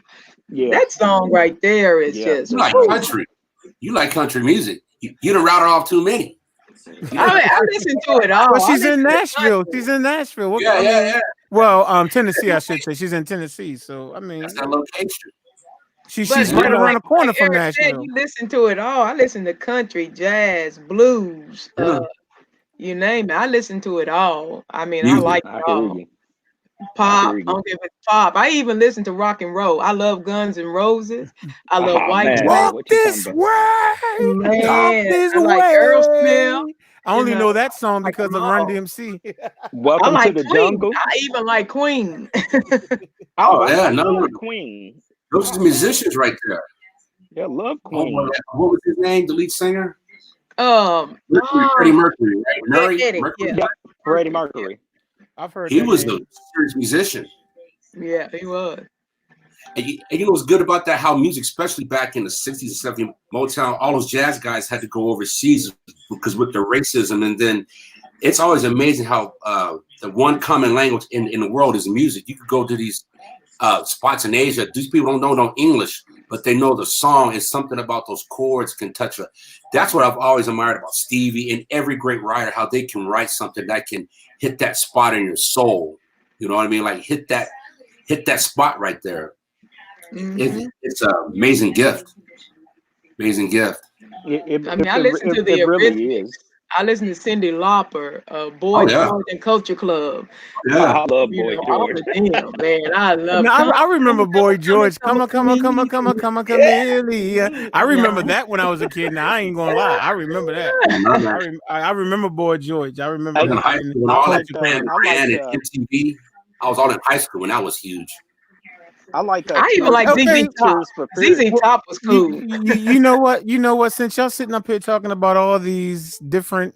[SPEAKER 6] Yeah.
[SPEAKER 2] That song right there is
[SPEAKER 6] Yeah.
[SPEAKER 2] just.
[SPEAKER 4] You
[SPEAKER 6] That's
[SPEAKER 4] like
[SPEAKER 6] right.
[SPEAKER 4] country. You like country music. You done routed off too many.
[SPEAKER 2] I listen to it all.
[SPEAKER 1] Well,
[SPEAKER 2] I
[SPEAKER 1] she's
[SPEAKER 2] listen
[SPEAKER 1] in
[SPEAKER 2] to
[SPEAKER 1] Nashville.
[SPEAKER 2] country.
[SPEAKER 1] She's in Nashville. What,
[SPEAKER 4] Yeah,
[SPEAKER 1] I
[SPEAKER 4] yeah,
[SPEAKER 1] mean,
[SPEAKER 4] yeah.
[SPEAKER 1] well, Tennessee, I should say. She's in Tennessee. So I
[SPEAKER 4] That's
[SPEAKER 1] mean,
[SPEAKER 4] that location.
[SPEAKER 1] she's
[SPEAKER 2] But
[SPEAKER 1] right around
[SPEAKER 2] like
[SPEAKER 1] the corner from
[SPEAKER 2] Eric said,
[SPEAKER 1] Nashville.
[SPEAKER 2] you listen to it all. I listen to country, jazz, blues,
[SPEAKER 4] Yeah.
[SPEAKER 2] you name it. I listen to it all. I mean, I
[SPEAKER 4] Music.
[SPEAKER 2] like
[SPEAKER 6] I
[SPEAKER 2] it
[SPEAKER 6] hear
[SPEAKER 2] all.
[SPEAKER 6] you. I
[SPEAKER 2] Pop,
[SPEAKER 6] hear
[SPEAKER 2] I
[SPEAKER 6] you.
[SPEAKER 2] don't give a pop. I even listen to rock and roll. I love Guns and Roses. I love
[SPEAKER 6] Oh
[SPEAKER 2] White
[SPEAKER 6] man,
[SPEAKER 2] Snake.
[SPEAKER 1] Walk
[SPEAKER 6] what you talking
[SPEAKER 1] this
[SPEAKER 6] about?
[SPEAKER 1] way, talk
[SPEAKER 2] Man,
[SPEAKER 1] this
[SPEAKER 2] I like Aerosmith.
[SPEAKER 1] way. I
[SPEAKER 2] You
[SPEAKER 1] only
[SPEAKER 2] know,
[SPEAKER 1] know that song
[SPEAKER 2] I like
[SPEAKER 1] because
[SPEAKER 2] them
[SPEAKER 1] of Run
[SPEAKER 2] all.
[SPEAKER 1] DMC.
[SPEAKER 2] I
[SPEAKER 6] Welcome to
[SPEAKER 2] like
[SPEAKER 6] the
[SPEAKER 2] Queen.
[SPEAKER 6] jungle.
[SPEAKER 2] I even like Queen.
[SPEAKER 6] Oh,
[SPEAKER 4] Oh
[SPEAKER 6] I
[SPEAKER 4] yeah,
[SPEAKER 6] know you
[SPEAKER 4] no,
[SPEAKER 6] like Queen.
[SPEAKER 4] those are
[SPEAKER 6] Oh man,
[SPEAKER 4] musicians right there.
[SPEAKER 6] yeah, love
[SPEAKER 4] Oh boy,
[SPEAKER 6] Queen.
[SPEAKER 4] what was his name? The lead singer,
[SPEAKER 2] Um,
[SPEAKER 4] Mercury, Freddie
[SPEAKER 2] oh,
[SPEAKER 4] Mercury, right?
[SPEAKER 2] Eddie,
[SPEAKER 4] Mercury.
[SPEAKER 2] yeah,
[SPEAKER 6] Yep, Freddie
[SPEAKER 2] Mercury,
[SPEAKER 6] Mercury.
[SPEAKER 1] I've heard
[SPEAKER 4] He
[SPEAKER 1] that
[SPEAKER 4] was a
[SPEAKER 1] name.
[SPEAKER 4] serious musician.
[SPEAKER 2] yeah, he was.
[SPEAKER 4] And you know what's good about that? How music, especially back in the 60s and 70s, Motown, all those jazz guys had to go overseas because with the racism. And then it's always amazing how the one common language in the world is music. You could go to these spots in Asia. These people don't know no English, but they know the song is something about those chords can touch it. That's what I've always admired about Stevie and every great writer, how they can write something that can hit that spot in your soul. You know what I mean? Like hit that spot right there.
[SPEAKER 2] Hmm.
[SPEAKER 4] It's an amazing gift. Amazing gift.
[SPEAKER 2] I mean, I listen to the
[SPEAKER 6] It really
[SPEAKER 2] Eurythmics.
[SPEAKER 6] is.
[SPEAKER 2] I listen to Cyndi Lauper, Boy
[SPEAKER 4] Oh yeah.
[SPEAKER 2] George and Culture Club.
[SPEAKER 4] Yeah.
[SPEAKER 6] I love
[SPEAKER 2] You
[SPEAKER 6] Boy
[SPEAKER 2] know, all
[SPEAKER 6] George.
[SPEAKER 2] of them, man. I love
[SPEAKER 1] Now,
[SPEAKER 2] come,
[SPEAKER 1] I remember Boy George. Come on, come on, come on,
[SPEAKER 2] Chameleon.
[SPEAKER 1] come on, come on, come
[SPEAKER 6] Yeah.
[SPEAKER 1] Chameleon. I remember that when I was a kid. Now I ain't gonna lie. I remember that. I remember Boy George. I
[SPEAKER 4] I
[SPEAKER 1] remember
[SPEAKER 4] was in
[SPEAKER 6] I,
[SPEAKER 1] him
[SPEAKER 4] high
[SPEAKER 1] in
[SPEAKER 4] school when
[SPEAKER 6] I
[SPEAKER 4] all that
[SPEAKER 6] like
[SPEAKER 1] Culture Club.
[SPEAKER 4] Ran and MTV. I was all in high school when that was huge.
[SPEAKER 6] I like
[SPEAKER 2] I even like
[SPEAKER 1] Okay,
[SPEAKER 2] ZZ Top.
[SPEAKER 6] Tears for Fears.
[SPEAKER 2] ZZ
[SPEAKER 1] well,
[SPEAKER 2] Top was cool.
[SPEAKER 1] you know what? You know what? Since y'all sitting up here talking about all these different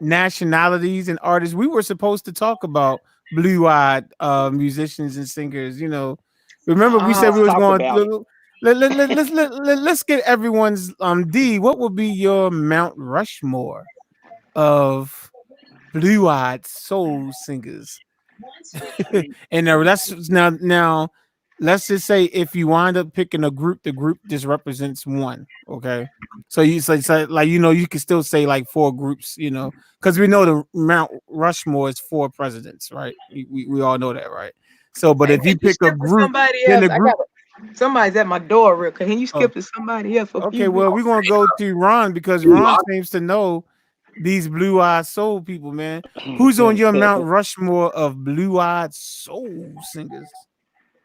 [SPEAKER 1] nationalities and artists, we were supposed to talk about blue-eyed musicians and singers. You know, remember we said
[SPEAKER 2] Uh,
[SPEAKER 1] we
[SPEAKER 6] Let's
[SPEAKER 1] was
[SPEAKER 6] talk
[SPEAKER 1] going.
[SPEAKER 6] about it.
[SPEAKER 1] Let's get everyone's D. What would be your Mount Rushmore of blue-eyed soul singers? And that's now let's just say if you wind up picking a group, the group just represents one. Okay. So you say like you can still say like 4 groups, because we know the Mount Rushmore is 4 presidents, right? We all know that, right? So, but
[SPEAKER 2] Hey,
[SPEAKER 1] if you
[SPEAKER 2] can you
[SPEAKER 1] pick a
[SPEAKER 2] skip to
[SPEAKER 1] group,
[SPEAKER 2] somebody
[SPEAKER 1] then
[SPEAKER 2] else?
[SPEAKER 1] the group.
[SPEAKER 2] Somebody's at my door real quick. Can you
[SPEAKER 1] Oh,
[SPEAKER 2] skip to somebody else for a
[SPEAKER 1] okay,
[SPEAKER 2] few
[SPEAKER 1] well,
[SPEAKER 2] minutes?
[SPEAKER 1] we're gonna go to Ron because Ron seems to know these blue-eyed soul people, man. Who's on your Mount Rushmore of blue-eyed soul singers?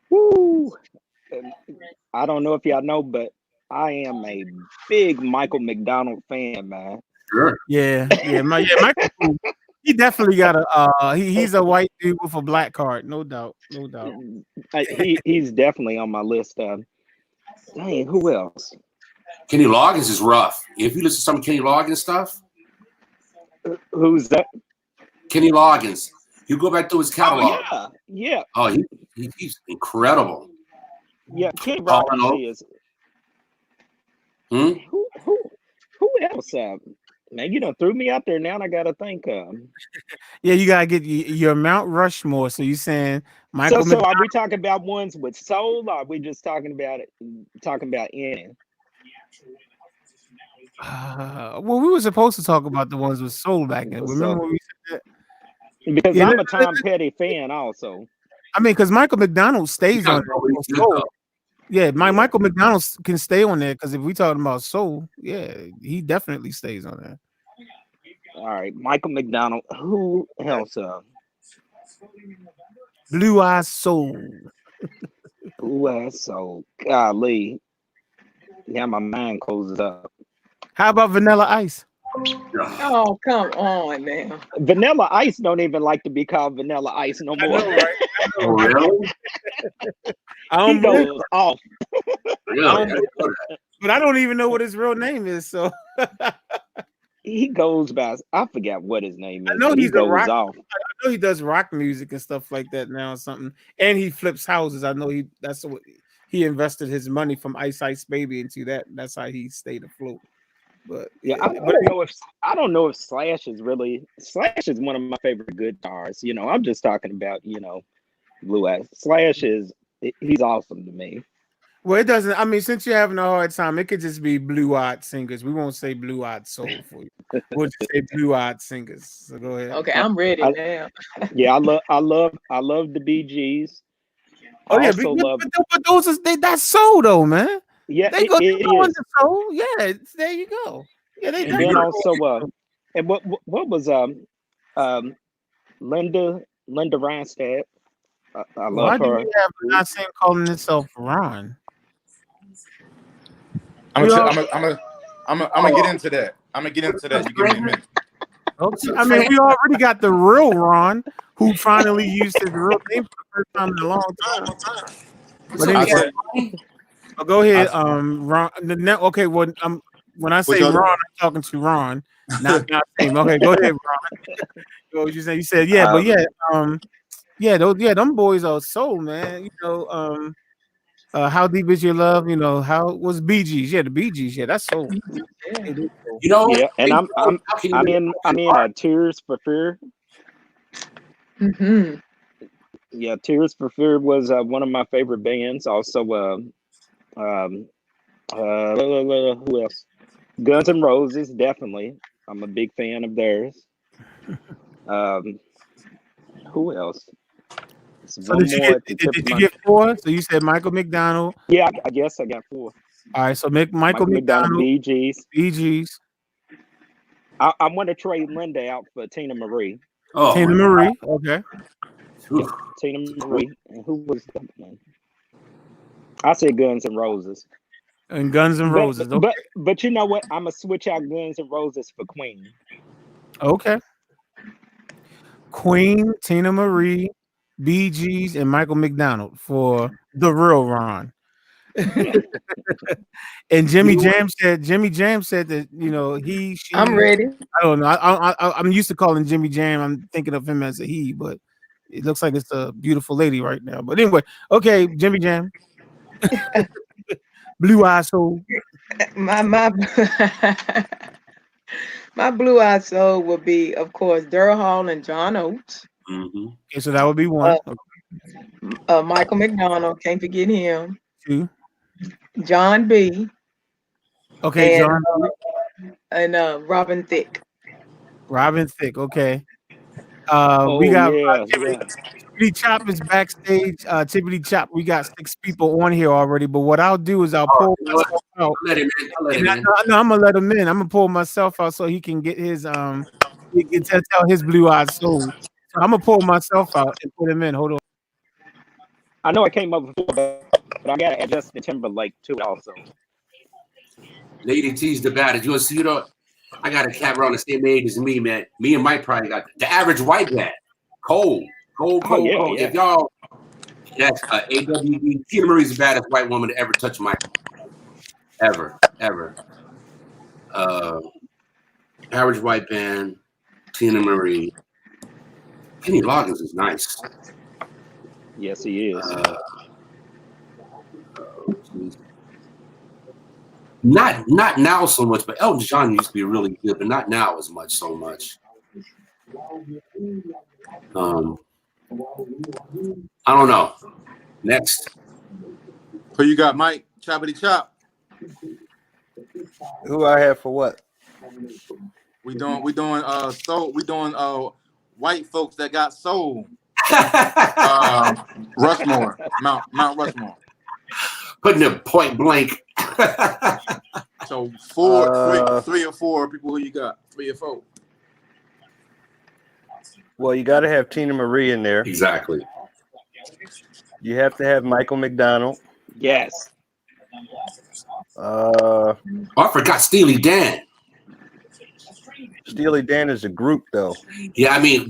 [SPEAKER 6] Woo. I don't know if y'all know, but I am a big Michael McDonald fan, man.
[SPEAKER 4] Sure.
[SPEAKER 1] Yeah, Michael. He definitely got he's a white dude with a black card, no doubt, no doubt.
[SPEAKER 6] He's definitely on my list. Dang, who else?
[SPEAKER 4] Kenny Loggins is rough. If you listen to some Kenny Loggins stuff,
[SPEAKER 6] Who's that?
[SPEAKER 4] Kenny Loggins, you go back through his catalog.
[SPEAKER 6] Oh, yeah.
[SPEAKER 4] Oh, he's incredible.
[SPEAKER 6] Yeah, Kid
[SPEAKER 4] Paul
[SPEAKER 6] Rock
[SPEAKER 4] and
[SPEAKER 6] is.
[SPEAKER 4] Hmm?
[SPEAKER 6] Who else? Man, you done threw me out there. Now I gotta think.
[SPEAKER 1] Yeah, you gotta get your Mount Rushmore. So you saying Michael?
[SPEAKER 6] So are we talking about ones with soul, or are we just talking about in?
[SPEAKER 1] Well, we were supposed to talk about the ones with soul back then. Remember
[SPEAKER 6] So,
[SPEAKER 1] when we said that?
[SPEAKER 6] because
[SPEAKER 1] Yeah,
[SPEAKER 6] I'm a Tom Petty fan, also.
[SPEAKER 1] I mean, because Michael McDonald stays on there. Soul. Yeah, Michael McDonald can stay on there because if we talking about soul, yeah, he definitely stays on there.
[SPEAKER 6] All right, Michael McDonald. Who else?
[SPEAKER 1] Blue Eye Soul.
[SPEAKER 6] Who else? So golly, yeah, my mind closes up.
[SPEAKER 1] How about Vanilla Ice?
[SPEAKER 2] Oh, come on, man.
[SPEAKER 6] Vanilla Ice don't even like to be called Vanilla Ice no more.
[SPEAKER 1] I know, right?
[SPEAKER 4] Oh, really?
[SPEAKER 6] He goes off.
[SPEAKER 4] Really?
[SPEAKER 1] But I don't even know what his real name is. So
[SPEAKER 6] He goes by. I forgot what his name is.
[SPEAKER 1] I know
[SPEAKER 6] but he
[SPEAKER 1] he's a
[SPEAKER 6] goes
[SPEAKER 1] rock.
[SPEAKER 6] off.
[SPEAKER 1] I know he does rock music and stuff like that now or something. And he flips houses. I know that's what he invested his money from Ice Ice Baby into that. That's how he stayed afloat. But
[SPEAKER 6] Yeah, I don't know if Slash is one of my favorite guitarists. I'm just talking about Blue Eyes. Slash he's awesome to me.
[SPEAKER 1] Well, it doesn't. I mean, since you're having a hard time, it could just be blue-eyed singers. We won't say blue-eyed soul for you. We'll just say blue-eyed singers. So go ahead.
[SPEAKER 2] Okay, I'm ready now.
[SPEAKER 6] Yeah, I love the Bee Gees.
[SPEAKER 1] Oh yeah, but those that's soul though, man.
[SPEAKER 6] Yeah,
[SPEAKER 1] they go
[SPEAKER 6] is.
[SPEAKER 1] into soul. Yeah, there you go. Yeah, they.
[SPEAKER 6] And then also, and what was Linda Ronstadt. I love her.
[SPEAKER 1] Why do we have not saying calling itself Ron?
[SPEAKER 7] I'm gonna get into that. You give me a minute.
[SPEAKER 1] Okay. I mean, we already got the real Ron, who finally used his real name for the first time in a long time. But anyway, go ahead, Ron. Okay, well, when I say Ron, I'm talking to Ron, not him. Okay, go ahead, Ron. Go what you say? You said but them boys are soul, man. How deep is your love? How was Bee Gees? Yeah, the Bee Gees. Yeah, that's soul.
[SPEAKER 6] Yeah, and I'm in Tears for Fear.
[SPEAKER 2] Mm-hmm.
[SPEAKER 6] Yeah, Tears for Fear was one of my favorite bands. Also, who else? Guns N' Roses, definitely. I'm a big fan of theirs. Who else?
[SPEAKER 1] So did you get 4? So you said Michael McDonald.
[SPEAKER 6] Yeah, I guess I got 4.
[SPEAKER 1] All right, so make Michael McDonald,
[SPEAKER 6] Bee Gees.
[SPEAKER 1] Bee Gees.
[SPEAKER 6] I want to trade Linda out for Tina Marie.
[SPEAKER 1] Oh, Tina Marie. Okay.
[SPEAKER 6] Yeah, Tina Marie. And who was that one? I said Guns N' Roses.
[SPEAKER 1] And Guns N' Roses. Okay.
[SPEAKER 6] But you know what? I'm gonna switch out Guns N' Roses for Queen.
[SPEAKER 1] Okay. Queen, Tina Marie, Bee Gees, and Michael McDonald for the real Ron. And Jimmy Jam said that she.
[SPEAKER 2] I'm ready.
[SPEAKER 1] I don't know. I'm used to calling Jimmy Jam. I'm thinking of him as a he, but it looks like it's a beautiful lady right now. But anyway, okay, Jimmy Jam. Blue Eye Soul.
[SPEAKER 2] My Blue Eye Soul would be, of course, Daryl Hall and John Oates.
[SPEAKER 4] Mm-hmm.
[SPEAKER 1] Okay, so that would be one.
[SPEAKER 2] Michael McDonald, can't forget him.
[SPEAKER 1] 2.
[SPEAKER 2] John B.
[SPEAKER 1] Okay,
[SPEAKER 2] and
[SPEAKER 1] John.
[SPEAKER 2] Robin Thicke.
[SPEAKER 1] Robin Thicke. Okay.
[SPEAKER 6] Oh
[SPEAKER 1] We got
[SPEAKER 6] yeah,
[SPEAKER 1] Tippity,
[SPEAKER 6] yeah.
[SPEAKER 1] Tippity Chop is backstage. Tippity Chop. We got 6 people on here already. But what I'll do is I'll
[SPEAKER 4] Oh,
[SPEAKER 1] pull
[SPEAKER 4] you know what?
[SPEAKER 1] myself out.
[SPEAKER 4] Let him in. I'll let him in.
[SPEAKER 1] No, I'm gonna let him in. I'm gonna pull myself out so he can get his he can tell his blue-eyed soul. So I'm gonna pull myself out and put him in. Hold on.
[SPEAKER 6] I know I came up before, but I gotta add Justin Timberlake too also.
[SPEAKER 4] Lady T's the baddest. You want to see, I got a cat around the same age as me, man. Me and Mike probably got the average white man. Cold.
[SPEAKER 6] Yeah, yeah.
[SPEAKER 4] If y'all, that's AWB. Tina Marie's the baddest white woman to ever touch my ever. Average white band, Tina Marie. Kenny Loggins is nice.
[SPEAKER 6] Yes, he is.
[SPEAKER 4] Not now so much, but Elton John used to be really good, but not now as much so much. I don't know. Next.
[SPEAKER 7] Who you got, Mike? Choppity Chop.
[SPEAKER 8] Who I have for what?
[SPEAKER 7] We doing soul. We doing white folks that got soul. Rushmore, Mount Rushmore.
[SPEAKER 4] Putting it point blank.
[SPEAKER 7] So three or four people. Who you got? 3 or 4.
[SPEAKER 8] Well, you got to have Tina Marie in there.
[SPEAKER 4] Exactly.
[SPEAKER 8] You have to have Michael McDonald.
[SPEAKER 6] Yes.
[SPEAKER 4] I forgot Steely Dan.
[SPEAKER 8] Steely Dan is a group, though.
[SPEAKER 4] Yeah, I mean,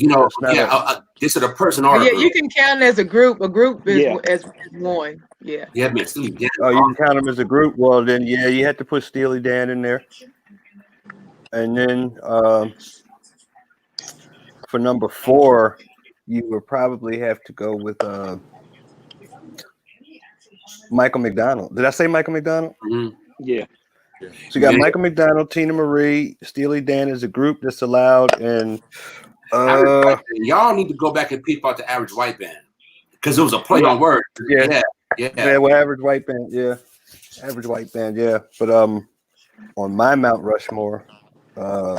[SPEAKER 4] this is a person or
[SPEAKER 2] Yeah, you can count as a group. A group is as one. Yeah.
[SPEAKER 4] Yeah, man, Steely Dan.
[SPEAKER 8] Oh, you can count them as a group. Well, then, yeah, you have to put Steely Dan in there. And then for number 4, you would probably have to go with Michael McDonald. Did I say Michael McDonald?
[SPEAKER 4] Mm-hmm.
[SPEAKER 6] Yeah.
[SPEAKER 8] So you got Michael McDonald, Tina Marie, Steely Dan is a group that's allowed, and
[SPEAKER 4] y'all need to go back and peep out the average white band because it was a play on words. Yeah.
[SPEAKER 8] Well, average white band, average white band, But on my Mount Rushmore, I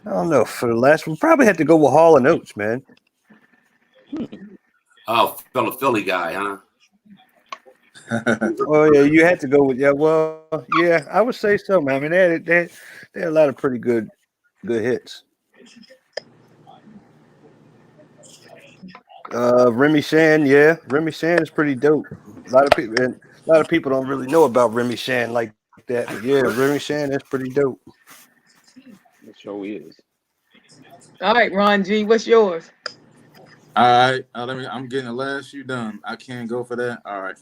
[SPEAKER 8] don't know. For the last, we probably had to go with Hall and Oates, man.
[SPEAKER 4] Oh, Philly guy, huh?
[SPEAKER 8] Oh yeah, you had to go with I would say so, man. I mean, they had a lot of pretty good hits. Remy Shan, Remy Shan is pretty dope. A lot of people don't really know about Remy Shan like that, but Remy Shan is pretty dope.
[SPEAKER 6] It sure is.
[SPEAKER 2] All right, Ron G, what's yours?
[SPEAKER 7] All right, I'm getting the last few done. I can't go for that. All right.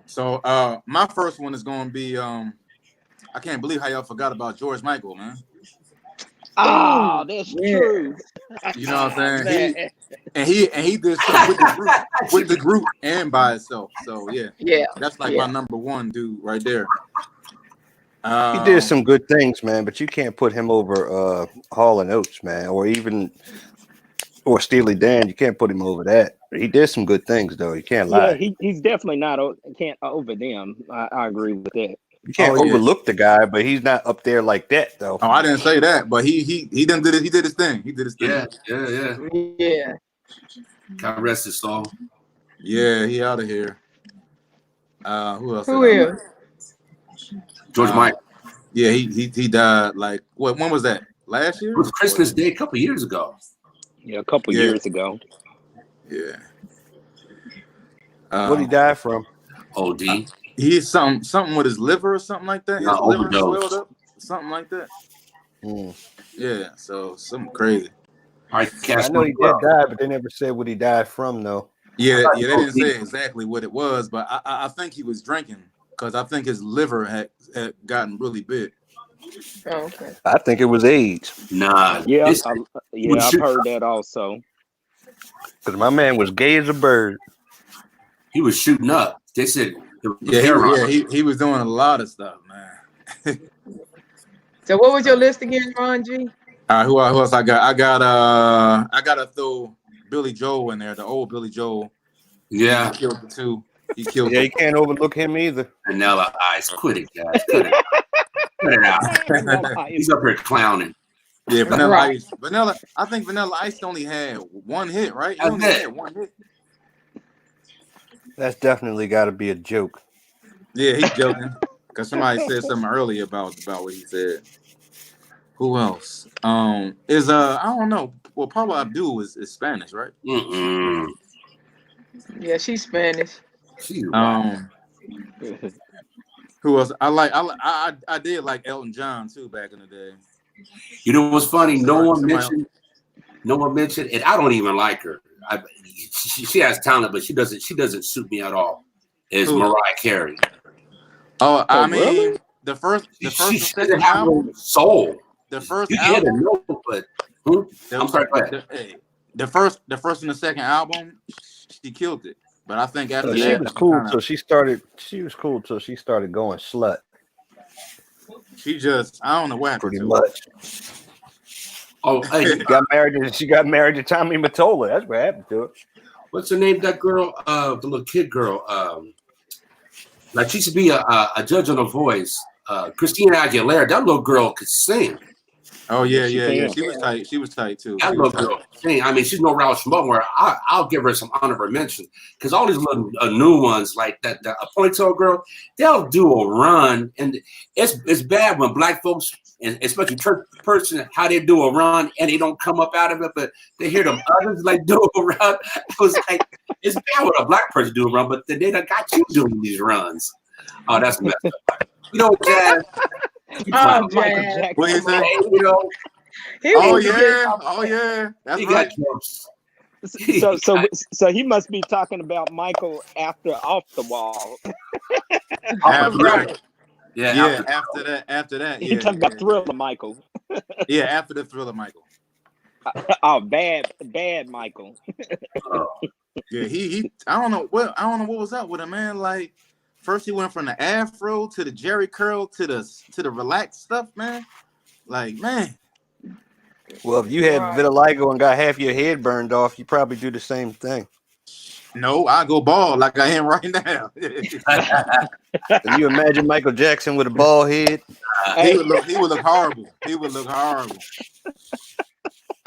[SPEAKER 7] So my first one is going to be I can't believe how y'all forgot about George Michael, man.
[SPEAKER 6] Oh, that's true.
[SPEAKER 7] You know what I'm saying? He did stuff with the group and by itself. So that's like my number 1 dude right there.
[SPEAKER 8] He did some good things, man, but you can't put him over Hall and Oates, man, or Steely Dan. You can't put him over that. He did some good things, though. You can't lie.
[SPEAKER 6] Yeah, he's definitely not can't over them. I agree with that.
[SPEAKER 8] You can't overlook the guy, but he's not up there like that, though.
[SPEAKER 7] Oh, I didn't say that, but he done did it. He did his thing. He did his thing.
[SPEAKER 2] Yeah.
[SPEAKER 4] God rest his soul.
[SPEAKER 7] Yeah, he out of here. Who else?
[SPEAKER 2] Who is?
[SPEAKER 4] George Michael.
[SPEAKER 7] Yeah, he died like what? When was that? Last year?
[SPEAKER 4] It was Christmas Day a couple years ago.
[SPEAKER 6] Yeah, a couple years ago.
[SPEAKER 7] Yeah.
[SPEAKER 8] What did he die from?
[SPEAKER 4] OD.
[SPEAKER 7] He's something with his liver or something like that. His liver swelled up, something like that. Yeah, so something crazy.
[SPEAKER 4] All right,
[SPEAKER 8] I know he did die, but they never said what he died from, though.
[SPEAKER 7] Yeah, they didn't say exactly what it was, but I think he was drinking because I think his liver had gotten really big.
[SPEAKER 2] Oh, okay.
[SPEAKER 8] I think it was AIDS.
[SPEAKER 4] Nah.
[SPEAKER 6] Yeah, I've heard that also.
[SPEAKER 8] Because my man was gay as a bird.
[SPEAKER 4] He was shooting up. They said.
[SPEAKER 7] He was doing a lot of stuff, man.
[SPEAKER 2] So what was your list again, Ron G?
[SPEAKER 7] Who else I got? I gotta throw Billy Joel in there, the old Billy Joel.
[SPEAKER 4] Yeah.
[SPEAKER 7] He killed it too. He killed
[SPEAKER 8] Yeah,
[SPEAKER 7] it.
[SPEAKER 8] you can't overlook him either.
[SPEAKER 4] Vanilla Ice. Quit it, guys. Cut it out. He's up here clowning.
[SPEAKER 7] Yeah, Vanilla
[SPEAKER 2] Right.
[SPEAKER 7] Ice. I think Vanilla Ice only had one hit, right? He
[SPEAKER 4] That's
[SPEAKER 7] only
[SPEAKER 4] it.
[SPEAKER 7] had one hit.
[SPEAKER 8] That's definitely got to be a joke.
[SPEAKER 7] Yeah, he's joking. Because somebody said something earlier about what he said. Who else? Is I don't know. Well, Paula Abdul is Spanish, right?
[SPEAKER 4] Mm-mm.
[SPEAKER 2] Yeah, she's Spanish.
[SPEAKER 4] She's right.
[SPEAKER 7] Who else? I did like Elton John too back in the day.
[SPEAKER 4] You know what's funny? No one
[SPEAKER 7] Somebody-
[SPEAKER 4] mentioned, and I don't even like her. She has talent, but she doesn't suit me at all. Is
[SPEAKER 7] Who?
[SPEAKER 4] Mariah Carey?
[SPEAKER 7] Oh, I mean,
[SPEAKER 6] really?
[SPEAKER 7] the first
[SPEAKER 4] She
[SPEAKER 7] and
[SPEAKER 4] doesn't
[SPEAKER 7] second
[SPEAKER 4] have
[SPEAKER 7] album.
[SPEAKER 4] no soul.
[SPEAKER 7] The first
[SPEAKER 4] You can hit a
[SPEAKER 7] album.
[SPEAKER 4] note, but I'm sorry. Go ahead.
[SPEAKER 7] The first and the second album, she killed it. But I think after
[SPEAKER 8] She
[SPEAKER 7] that,
[SPEAKER 8] was cool
[SPEAKER 7] kinda-
[SPEAKER 8] till she started. She was cool till she started going slut.
[SPEAKER 7] she just, I don't know what happened
[SPEAKER 8] Pretty
[SPEAKER 7] to her.
[SPEAKER 8] much.
[SPEAKER 4] Oh, hey,
[SPEAKER 8] She got married to Tommy Mottola. That's what happened to her.
[SPEAKER 4] what's her name? That girl, the little kid girl. Like she used to be a judge on The Voice. Christina Aguilera. That little girl could sing.
[SPEAKER 7] Oh yeah.
[SPEAKER 6] She can.
[SPEAKER 7] She was tight. She was tight too.
[SPEAKER 4] That
[SPEAKER 7] She was
[SPEAKER 4] little
[SPEAKER 7] tight.
[SPEAKER 4] girl could sing. I mean, she's no Ralph Schmo. Where I'll give her some honorable mention because all these little new ones like that, the Appointed girl, they'll do a run, and it's bad when black folks, and especially church person, how they do a run and they don't come up out of it, but they hear them others like do a run. I was like, it's bad when a black person do a run, but then they done got you doing these runs. Oh, that's messed up. You know, Jazz.
[SPEAKER 2] Oh,
[SPEAKER 6] Michael
[SPEAKER 2] Jazz.
[SPEAKER 6] Jackson.
[SPEAKER 7] What you say?
[SPEAKER 4] You know,
[SPEAKER 2] He
[SPEAKER 7] Oh
[SPEAKER 2] was
[SPEAKER 7] yeah. That's
[SPEAKER 4] he
[SPEAKER 7] right.
[SPEAKER 4] got jokes.
[SPEAKER 6] So he must be talking about Michael after Off the Wall.
[SPEAKER 7] After
[SPEAKER 4] Right.
[SPEAKER 7] that,
[SPEAKER 4] Yeah,
[SPEAKER 7] yeah. After that,
[SPEAKER 6] He
[SPEAKER 7] yeah.
[SPEAKER 6] talking about Thriller Michael.
[SPEAKER 7] Yeah, after the Thriller, Michael.
[SPEAKER 6] Oh, bad Michael.
[SPEAKER 7] Yeah, he. I don't know what was up with him, man. Like, first he went from the afro to the Jerry curl to the relaxed stuff, man. Like, man.
[SPEAKER 8] Well, if you had
[SPEAKER 2] Right.
[SPEAKER 8] vitiligo and got half your head burned off, you probably do the same thing.
[SPEAKER 7] No, I go bald like I am right now.
[SPEAKER 8] Can you imagine Michael Jackson with a bald head?
[SPEAKER 7] He would look horrible. He would look horrible.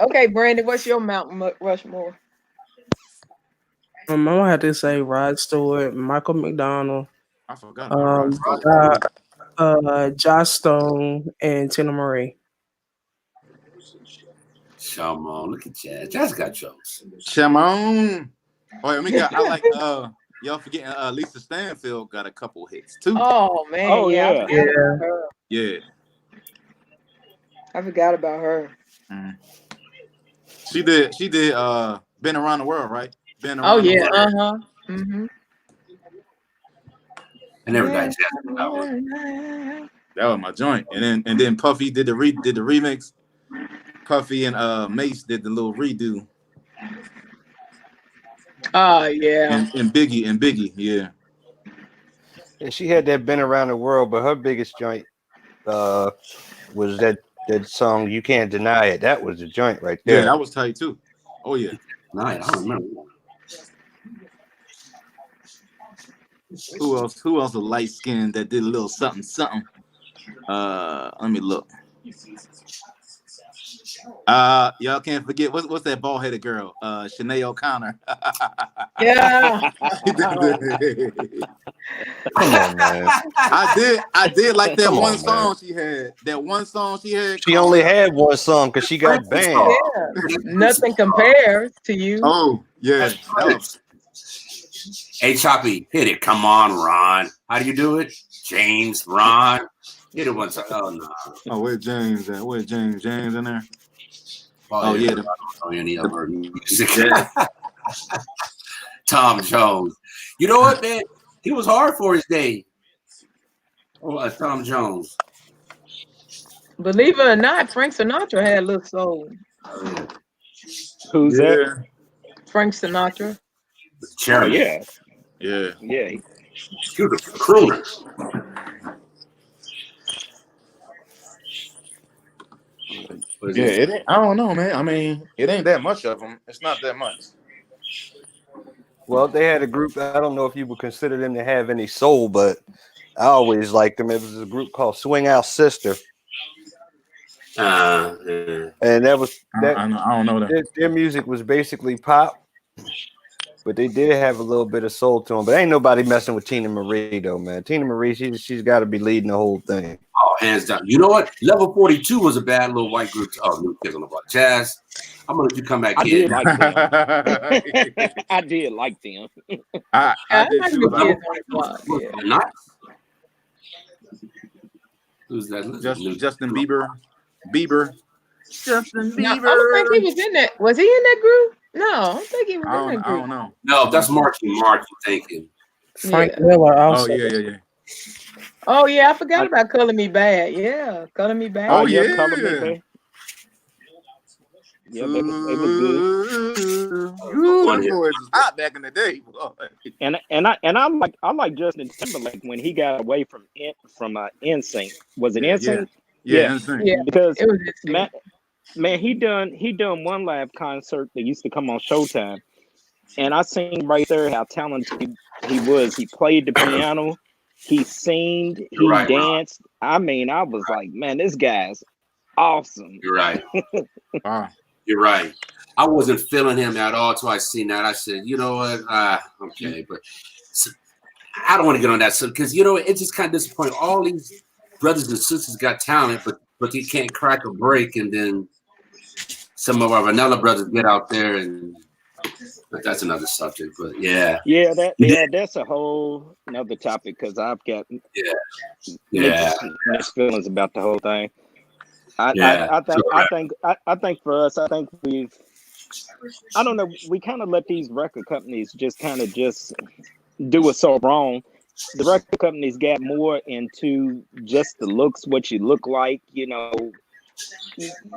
[SPEAKER 2] Okay, Brandon, what's your Mount Rushmore?
[SPEAKER 3] I'm gonna have to say Rod Stewart, Michael McDonald,
[SPEAKER 7] I forgot about Rod.
[SPEAKER 3] Josh Stone, and Tina Marie.
[SPEAKER 4] Come on, look at Jazz. Jazz got jokes.
[SPEAKER 7] Shimon. Oh, yeah, I like y'all forgetting Lisa Stanfield got a couple hits too.
[SPEAKER 2] Oh man,
[SPEAKER 6] Oh,
[SPEAKER 2] yeah.
[SPEAKER 6] yeah.
[SPEAKER 2] I forgot about her.
[SPEAKER 7] Yeah.
[SPEAKER 2] I forgot about her.
[SPEAKER 7] She did Been Around the World, right? Been
[SPEAKER 2] Oh
[SPEAKER 7] Around the
[SPEAKER 2] yeah,
[SPEAKER 7] World.
[SPEAKER 2] Mm-hmm.
[SPEAKER 4] I never got Jazz on that one.
[SPEAKER 7] That was my joint. And then Puffy did the remix. Puffy and Mace did the little redo.
[SPEAKER 2] Oh yeah.
[SPEAKER 7] And Biggie, yeah.
[SPEAKER 8] And she had that been around the world, but her biggest joint was that song "You Can't Deny It." That was the joint right there.
[SPEAKER 7] Yeah, that was tight too. Oh yeah.
[SPEAKER 4] Nice. I don't remember.
[SPEAKER 7] Who else was light skinned that did a little something? Let me look. Y'all can't forget what's that bald headed girl? Sinead O'Connor.
[SPEAKER 2] Yeah.
[SPEAKER 8] Come on, man.
[SPEAKER 7] I did like that
[SPEAKER 8] Come
[SPEAKER 7] one
[SPEAKER 8] on,
[SPEAKER 7] song she had. That one song she had.
[SPEAKER 8] She only had one song because she got banned.
[SPEAKER 2] Yeah. Nothing compares to you.
[SPEAKER 7] Oh yeah. That was,
[SPEAKER 4] Hey, Choppy, hit it. Come on, Ron. How do you do it? James, Ron. Hit it once. Oh, no.
[SPEAKER 7] oh, where's James at? Where's James? James in there?
[SPEAKER 4] Oh,
[SPEAKER 7] yeah.
[SPEAKER 4] I don't know any other music. Tom Jones. You know what, man? He was hard for his day. Oh, Tom Jones.
[SPEAKER 2] Believe it or not, Frank Sinatra had a little soul.
[SPEAKER 6] Who's that?
[SPEAKER 2] Frank Sinatra.
[SPEAKER 4] The
[SPEAKER 6] Oh
[SPEAKER 4] chairman.
[SPEAKER 6] yeah,
[SPEAKER 7] Yeah.
[SPEAKER 6] yeah.
[SPEAKER 4] He was a crooner. What is
[SPEAKER 7] Yeah,
[SPEAKER 4] it?
[SPEAKER 7] it ain't, I don't know, man. I mean, it ain't that much of them. It's not that much.
[SPEAKER 8] Well, they had a group. I don't know if you would consider them to have any soul, but I always liked them. It was a group called Swing Out Sister,
[SPEAKER 4] Yeah.
[SPEAKER 8] and that was that.
[SPEAKER 7] I don't know that.
[SPEAKER 8] Their music was basically pop, but they did have a little bit of soul to them. But ain't nobody messing with Tina Marie though, man. Tina Marie, she's got to be leading the whole thing.
[SPEAKER 4] Oh, hands down. You know what? Level 42 was a bad little white group. Oh, New Kids on the Block. Jazz, I'm gonna let you come back
[SPEAKER 6] I
[SPEAKER 4] here.
[SPEAKER 6] did like them. I did like them.
[SPEAKER 7] I did
[SPEAKER 2] like
[SPEAKER 7] too.
[SPEAKER 2] New
[SPEAKER 7] but
[SPEAKER 2] Kids on the Block.
[SPEAKER 4] Was
[SPEAKER 2] Yeah.
[SPEAKER 4] it not? Who's that?
[SPEAKER 7] Justin Bieber. Justin
[SPEAKER 2] No, I don't think he was in that. Was he in that group? No, I don't think he was in that
[SPEAKER 7] I
[SPEAKER 2] group.
[SPEAKER 7] don't know.
[SPEAKER 4] No, that's Marky Mark. I'm thinking.
[SPEAKER 3] Frank
[SPEAKER 2] Yeah.
[SPEAKER 3] Miller
[SPEAKER 7] Oh
[SPEAKER 3] also.
[SPEAKER 7] yeah.
[SPEAKER 2] Oh yeah, I forgot about Color Me Bad. Yeah, Color Me Bad.
[SPEAKER 7] Oh
[SPEAKER 6] yeah,
[SPEAKER 7] yeah.
[SPEAKER 6] Color Me Bad. Yeah, it was good.
[SPEAKER 7] Ooh, them boys was hot back in the day.
[SPEAKER 6] And I like Justin Timberlake when he got away from NSYNC. Was it NSYNC?
[SPEAKER 7] Yeah. Insane.
[SPEAKER 2] Yeah,
[SPEAKER 6] Because
[SPEAKER 2] it was interesting.
[SPEAKER 6] man, he done one live concert that used to come on Showtime, and I seen right there how talented he was. He played the piano, he sang, he
[SPEAKER 4] Right,
[SPEAKER 6] danced. I mean, I was like, man, this guy's awesome.
[SPEAKER 4] You're right.
[SPEAKER 7] Wow.
[SPEAKER 4] You're right. I wasn't feeling him at all until I seen that. I said, you know what? Okay, but I don't want to get on that because you know it's just kind of disappointing. All these brothers and sisters got talent, but they can't crack a break, and then some of our vanilla brothers get out there, and but that's another subject. But yeah,
[SPEAKER 6] that's a whole another topic because I've got mixed feelings about the whole thing. I think for us, I think I don't know, we kind of let these record companies just do it so wrong. The record companies got more into just the looks, what you look like, you know.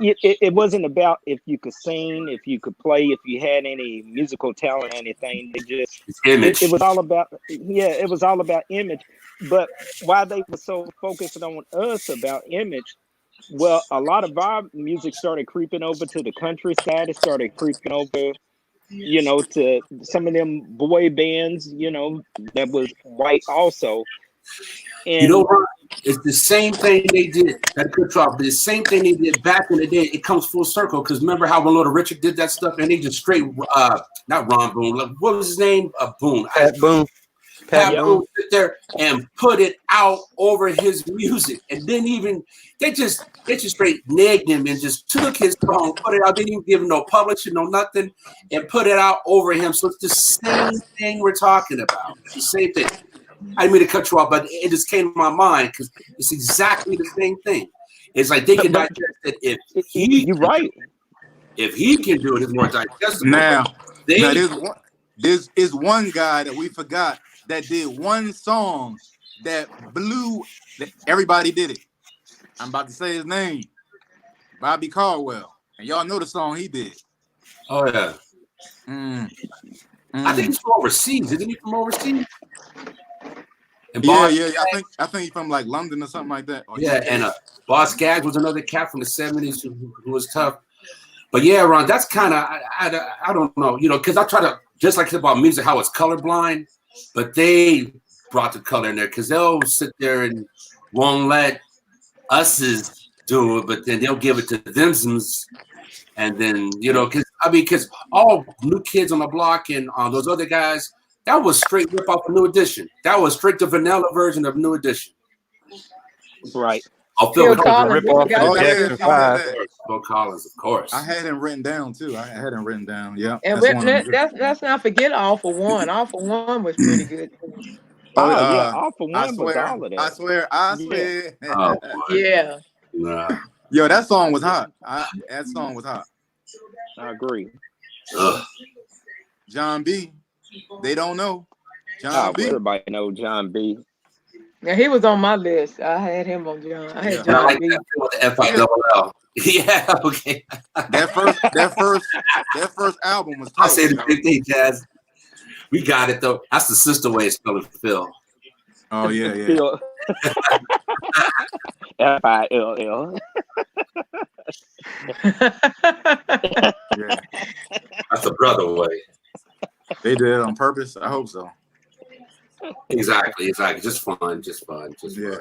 [SPEAKER 6] It wasn't about if you could sing, if you could play, if you had any musical talent, anything. They just
[SPEAKER 4] image.
[SPEAKER 6] It was all about it was all about image. But why they were so focused on us about image, well, a lot of our music started creeping over to the countryside. It started creeping over, you know, to some of them boy bands, you know, that was white also. And
[SPEAKER 4] You know, Ron, it's the same thing they did at Good Drop. The same thing they did back in the day. It comes full circle because remember how when Little Richard did that stuff and they just straight not Ron Boone. What was his name? Boone.
[SPEAKER 8] Pat Boone.
[SPEAKER 4] Pat Boone sit there and put it out over his music, and then even they just straight nagged him and just took his song, put it out. Didn't even give him no publishing, no nothing, and put it out over him. So it's the same thing we're talking about. It's the same thing. I didn't mean to cut you off, but it just came to my mind because it's exactly the same thing. It's like they can digest it if he.
[SPEAKER 6] You're right.
[SPEAKER 4] If he can do it, it's more digestible.
[SPEAKER 7] Now there's one guy that we forgot that did one song that blew. That everybody did it. I'm about to say his name, Bobby Caldwell, and y'all know the song he did.
[SPEAKER 4] Oh yeah. I think he's from overseas. Isn't he from overseas? And
[SPEAKER 7] Yeah. I think he's from like London or something like that.
[SPEAKER 4] And Boss Gag was another cat from the 70s who was tough. But yeah, Ron, that's kind of I don't know, you know, because I try to just like about music how it's colorblind, but they brought the color in there because they'll sit there and won't let us's do it, but then they'll give it to themsms, and then you know, because all New Kids on the Block and those other guys. That was straight rip off of New Edition. That was straight the vanilla version of New Edition.
[SPEAKER 6] Right.
[SPEAKER 2] Phil Collins.
[SPEAKER 8] Rip off of
[SPEAKER 7] Jackson 5.
[SPEAKER 4] Phil Collins, of course.
[SPEAKER 7] I had him written down too. Yeah.
[SPEAKER 2] And let's not forget All for One. All for One was pretty good.
[SPEAKER 6] All for One was all of that.
[SPEAKER 7] I swear.
[SPEAKER 4] Oh,
[SPEAKER 2] Yeah.
[SPEAKER 7] Yo, that song was hot. That song was hot.
[SPEAKER 6] I agree.
[SPEAKER 7] John B. They don't know. John B.
[SPEAKER 6] Everybody know John B.
[SPEAKER 2] Yeah, he was on my list. I had him on John. I had John
[SPEAKER 4] I like
[SPEAKER 2] B.
[SPEAKER 4] that with the F-I-L-L. Yeah, okay.
[SPEAKER 7] That first album was tough.
[SPEAKER 4] I say the same thing, Jazz. We got it though. That's the sister way of spelling Phil.
[SPEAKER 7] Oh yeah.
[SPEAKER 6] Phil. F-I-L-L.
[SPEAKER 7] Yeah,
[SPEAKER 4] That's the brother way.
[SPEAKER 7] they did it on purpose. I hope so.
[SPEAKER 4] Exactly. Just fun.
[SPEAKER 7] Yeah.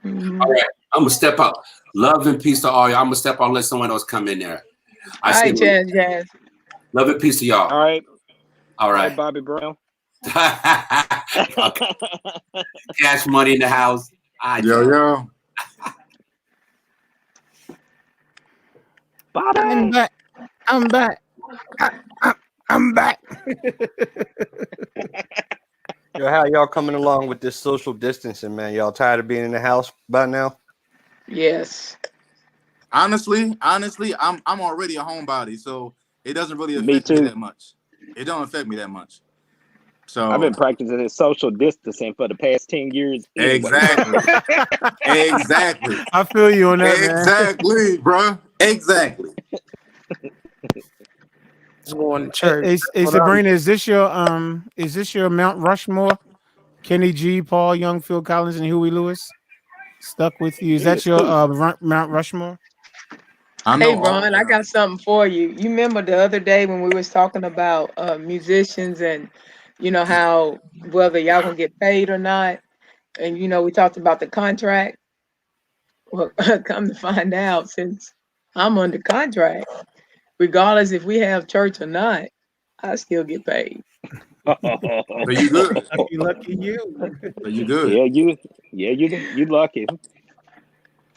[SPEAKER 4] All right, I'm gonna step out. Love and peace to all y'all. I'm gonna step out and let someone else come in there. I
[SPEAKER 2] All
[SPEAKER 4] say
[SPEAKER 2] right, Jazz.
[SPEAKER 4] love and peace to y'all.
[SPEAKER 6] All right.
[SPEAKER 4] All
[SPEAKER 6] All
[SPEAKER 4] right.
[SPEAKER 6] right, Bobby Brown.
[SPEAKER 4] Okay. Cash money in the house.
[SPEAKER 7] Yo.
[SPEAKER 6] Bobby.
[SPEAKER 1] I'm back. I'm back. I'm back.
[SPEAKER 8] Yo, how y'all coming along with this social distancing, man? Y'all tired of being in the house by now?
[SPEAKER 2] Yes.
[SPEAKER 7] Honestly, I'm already a homebody, so it doesn't really
[SPEAKER 6] Me
[SPEAKER 7] affect me
[SPEAKER 6] too.
[SPEAKER 7] that much. It don't affect me that much. So
[SPEAKER 6] I've been practicing this social distancing for the past 10 years. Anyway.
[SPEAKER 7] Exactly.
[SPEAKER 1] I feel you on that, man.
[SPEAKER 7] Exactly, bro. Exactly.
[SPEAKER 3] Just going to church.
[SPEAKER 1] Hey,
[SPEAKER 3] That's what I'm
[SPEAKER 1] Sabrina, is this your Mount Rushmore? Kenny G, Paul Young, Phil Collins, and Huey Lewis stuck with you. Is that your Mount Rushmore?
[SPEAKER 7] I
[SPEAKER 2] Hey,
[SPEAKER 7] know.
[SPEAKER 2] Ron, I got something for you. You remember the other day when we was talking about musicians and how whether y'all gonna get paid or not, and we talked about the contract. Well, come to find out, since I'm under contract, regardless if we have church or not, I still get paid.
[SPEAKER 7] So you good.
[SPEAKER 1] Lucky you.
[SPEAKER 7] So you good.
[SPEAKER 6] you lucky.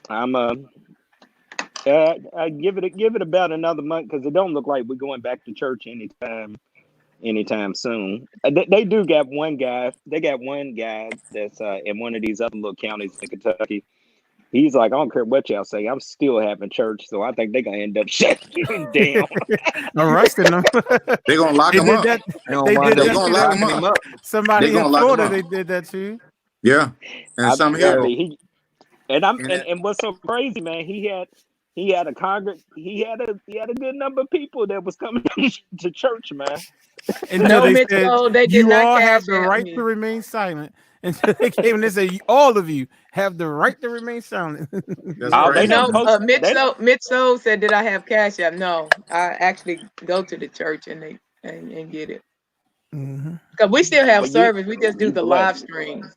[SPEAKER 6] I'm I give it about another month because it don't look like we're going back to church anytime soon. They do got one guy. They got one guy that's in one of these other little counties in Kentucky. He's like, I don't care what y'all say, I'm still having church. So I think they're gonna end up shutting down.
[SPEAKER 1] Arresting them.
[SPEAKER 7] They're gonna lock
[SPEAKER 1] They
[SPEAKER 7] him
[SPEAKER 1] did
[SPEAKER 7] up.
[SPEAKER 1] that.
[SPEAKER 8] They
[SPEAKER 1] They did
[SPEAKER 7] They
[SPEAKER 1] that
[SPEAKER 7] gonna
[SPEAKER 1] to
[SPEAKER 7] lock
[SPEAKER 1] them.
[SPEAKER 7] him up.
[SPEAKER 1] Somebody
[SPEAKER 7] They
[SPEAKER 1] in
[SPEAKER 7] gonna lock 'em
[SPEAKER 1] Florida,
[SPEAKER 7] up.
[SPEAKER 1] they did that too.
[SPEAKER 7] Yeah. And
[SPEAKER 6] I
[SPEAKER 7] some
[SPEAKER 6] tell
[SPEAKER 7] here.
[SPEAKER 6] you, and what's so crazy, man, he had a he had a good number of people that was coming to church, man.
[SPEAKER 1] Until
[SPEAKER 2] No,
[SPEAKER 1] they
[SPEAKER 2] Mitch,
[SPEAKER 1] said,
[SPEAKER 2] so they did
[SPEAKER 1] you
[SPEAKER 2] not
[SPEAKER 1] all
[SPEAKER 2] cash
[SPEAKER 1] have the
[SPEAKER 2] out
[SPEAKER 1] right
[SPEAKER 2] me.
[SPEAKER 1] to remain silent. Until they came and they said, all of you have the right to remain silent.
[SPEAKER 7] That's
[SPEAKER 6] Oh,
[SPEAKER 7] crazy.
[SPEAKER 6] they done
[SPEAKER 7] Man.
[SPEAKER 6] post.
[SPEAKER 2] Mitso said, "Did I have cash app?" No, I actually go to the church and and get it
[SPEAKER 1] Mhm.
[SPEAKER 2] because we still have
[SPEAKER 6] But
[SPEAKER 2] service. We just do
[SPEAKER 6] you
[SPEAKER 2] the live
[SPEAKER 6] blessed.
[SPEAKER 2] stream.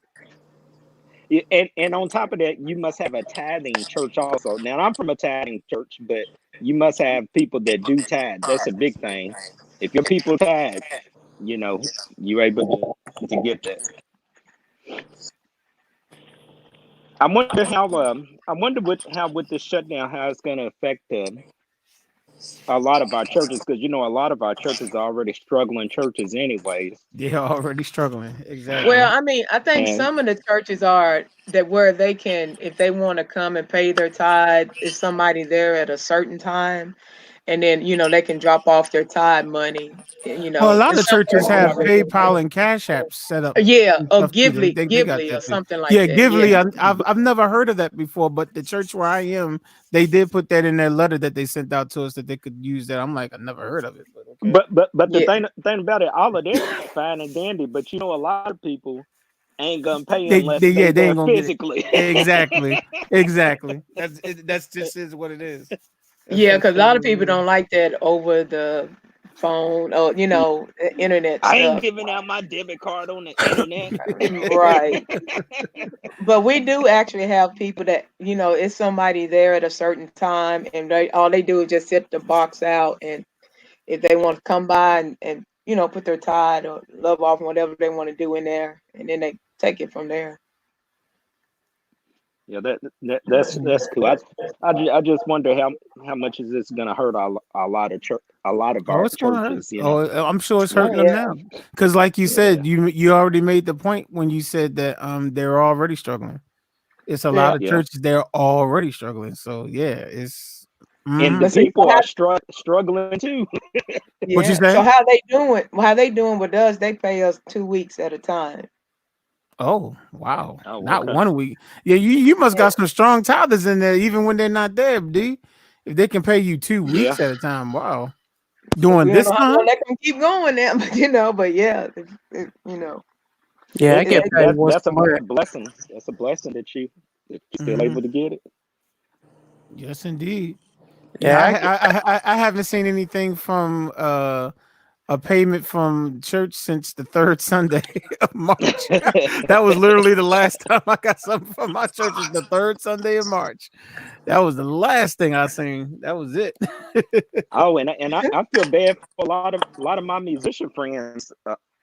[SPEAKER 6] And on top of that, you must have a tithing church also. Now I'm from a tithing church, but you must have people that do tithe. That's a big thing. If your people tithe, you're able to get that. I wonder how with this shutdown how it's going to affect a lot of our churches because a lot of our churches are already struggling churches anyways.
[SPEAKER 1] They're already struggling. Exactly.
[SPEAKER 2] Well, I mean, I think
[SPEAKER 6] And
[SPEAKER 2] some of the churches are that where they can, if they want to come and pay their tithe, is somebody there at a certain time, and then they can drop off their tithe money.
[SPEAKER 1] Well, a lot
[SPEAKER 2] And
[SPEAKER 1] of
[SPEAKER 2] some
[SPEAKER 1] churches
[SPEAKER 2] churches
[SPEAKER 1] have
[SPEAKER 2] already do that.
[SPEAKER 1] PayPal and Cash Apps set up
[SPEAKER 2] Yeah,
[SPEAKER 1] and
[SPEAKER 2] or
[SPEAKER 1] stuff too. They got
[SPEAKER 2] Gively, or
[SPEAKER 1] that too.
[SPEAKER 2] something like
[SPEAKER 1] Yeah,
[SPEAKER 2] that.
[SPEAKER 1] Gively.
[SPEAKER 2] Yeah.
[SPEAKER 1] I've never heard of that before, but the church where I am, they did put that in their letter that they sent out to us that they could use that. I'm like, I never heard of it, but okay.
[SPEAKER 6] but the
[SPEAKER 2] Yeah.
[SPEAKER 6] thing about it, all of that's fine and dandy, but a lot of people ain't gonna pay
[SPEAKER 1] They
[SPEAKER 6] unless they
[SPEAKER 1] they
[SPEAKER 6] there
[SPEAKER 1] ain't gonna get it.
[SPEAKER 6] physically.
[SPEAKER 1] Exactly. That's just is what it is. That's
[SPEAKER 2] Yeah,
[SPEAKER 1] just
[SPEAKER 2] because a
[SPEAKER 1] is
[SPEAKER 2] lot of
[SPEAKER 1] what
[SPEAKER 2] people
[SPEAKER 1] it is.
[SPEAKER 2] don't like that over the phone or internet
[SPEAKER 6] I ain't
[SPEAKER 2] stuff.
[SPEAKER 6] giving out my debit card on the internet.
[SPEAKER 2] Right. But we do actually have people that it's somebody there at a certain time, and all they do is just sit the box out, and if they want to come by and put their tithe or love off whatever they want to do in there, and then they take it from there.
[SPEAKER 6] Yeah, that's cool. I just wonder how much is this gonna hurt a lot of a lot of
[SPEAKER 1] Oh,
[SPEAKER 6] our
[SPEAKER 1] it's gonna hurt.
[SPEAKER 6] churches,
[SPEAKER 1] Oh, I'm sure it's
[SPEAKER 2] Oh
[SPEAKER 1] hurting them
[SPEAKER 2] yeah,
[SPEAKER 1] now. Because, like you
[SPEAKER 2] yeah,
[SPEAKER 1] said, you already made the point when you said that they're already struggling. It's a lot
[SPEAKER 2] yeah.
[SPEAKER 1] of
[SPEAKER 6] Yeah.
[SPEAKER 1] churches they're already struggling. So yeah, it's
[SPEAKER 6] And the
[SPEAKER 2] But see, so
[SPEAKER 6] people are struggling too.
[SPEAKER 1] what you
[SPEAKER 2] yeah. So
[SPEAKER 1] say.
[SPEAKER 2] how they doing? How they doing with us? They pay us 2 weeks at a time.
[SPEAKER 1] Oh wow,
[SPEAKER 6] Oh,
[SPEAKER 1] not
[SPEAKER 6] okay.
[SPEAKER 1] 1 week. Yeah, you must
[SPEAKER 2] Yeah.
[SPEAKER 1] got some strong tithers in there, even when they're not there, D. If they can pay you 2 weeks
[SPEAKER 6] Yeah.
[SPEAKER 1] at a time, wow.
[SPEAKER 2] So
[SPEAKER 1] During
[SPEAKER 2] we don't
[SPEAKER 1] this
[SPEAKER 2] know how
[SPEAKER 1] time,
[SPEAKER 2] long they can keep going now, but yeah,
[SPEAKER 3] Yeah, I get
[SPEAKER 2] it,
[SPEAKER 3] paid once
[SPEAKER 6] That's
[SPEAKER 3] a
[SPEAKER 6] a
[SPEAKER 3] month.
[SPEAKER 6] blessing. That's a blessing that you're still
[SPEAKER 1] mhm.
[SPEAKER 6] able to get it.
[SPEAKER 1] Yes, indeed.
[SPEAKER 6] Yeah,
[SPEAKER 1] Yeah, I haven't seen anything from a payment from church since the third Sunday of March. That was literally the last time I got something from my church. Was the third Sunday of March. That was the last thing I seen. That was it.
[SPEAKER 6] oh, and I feel bad for a lot of my musician friends.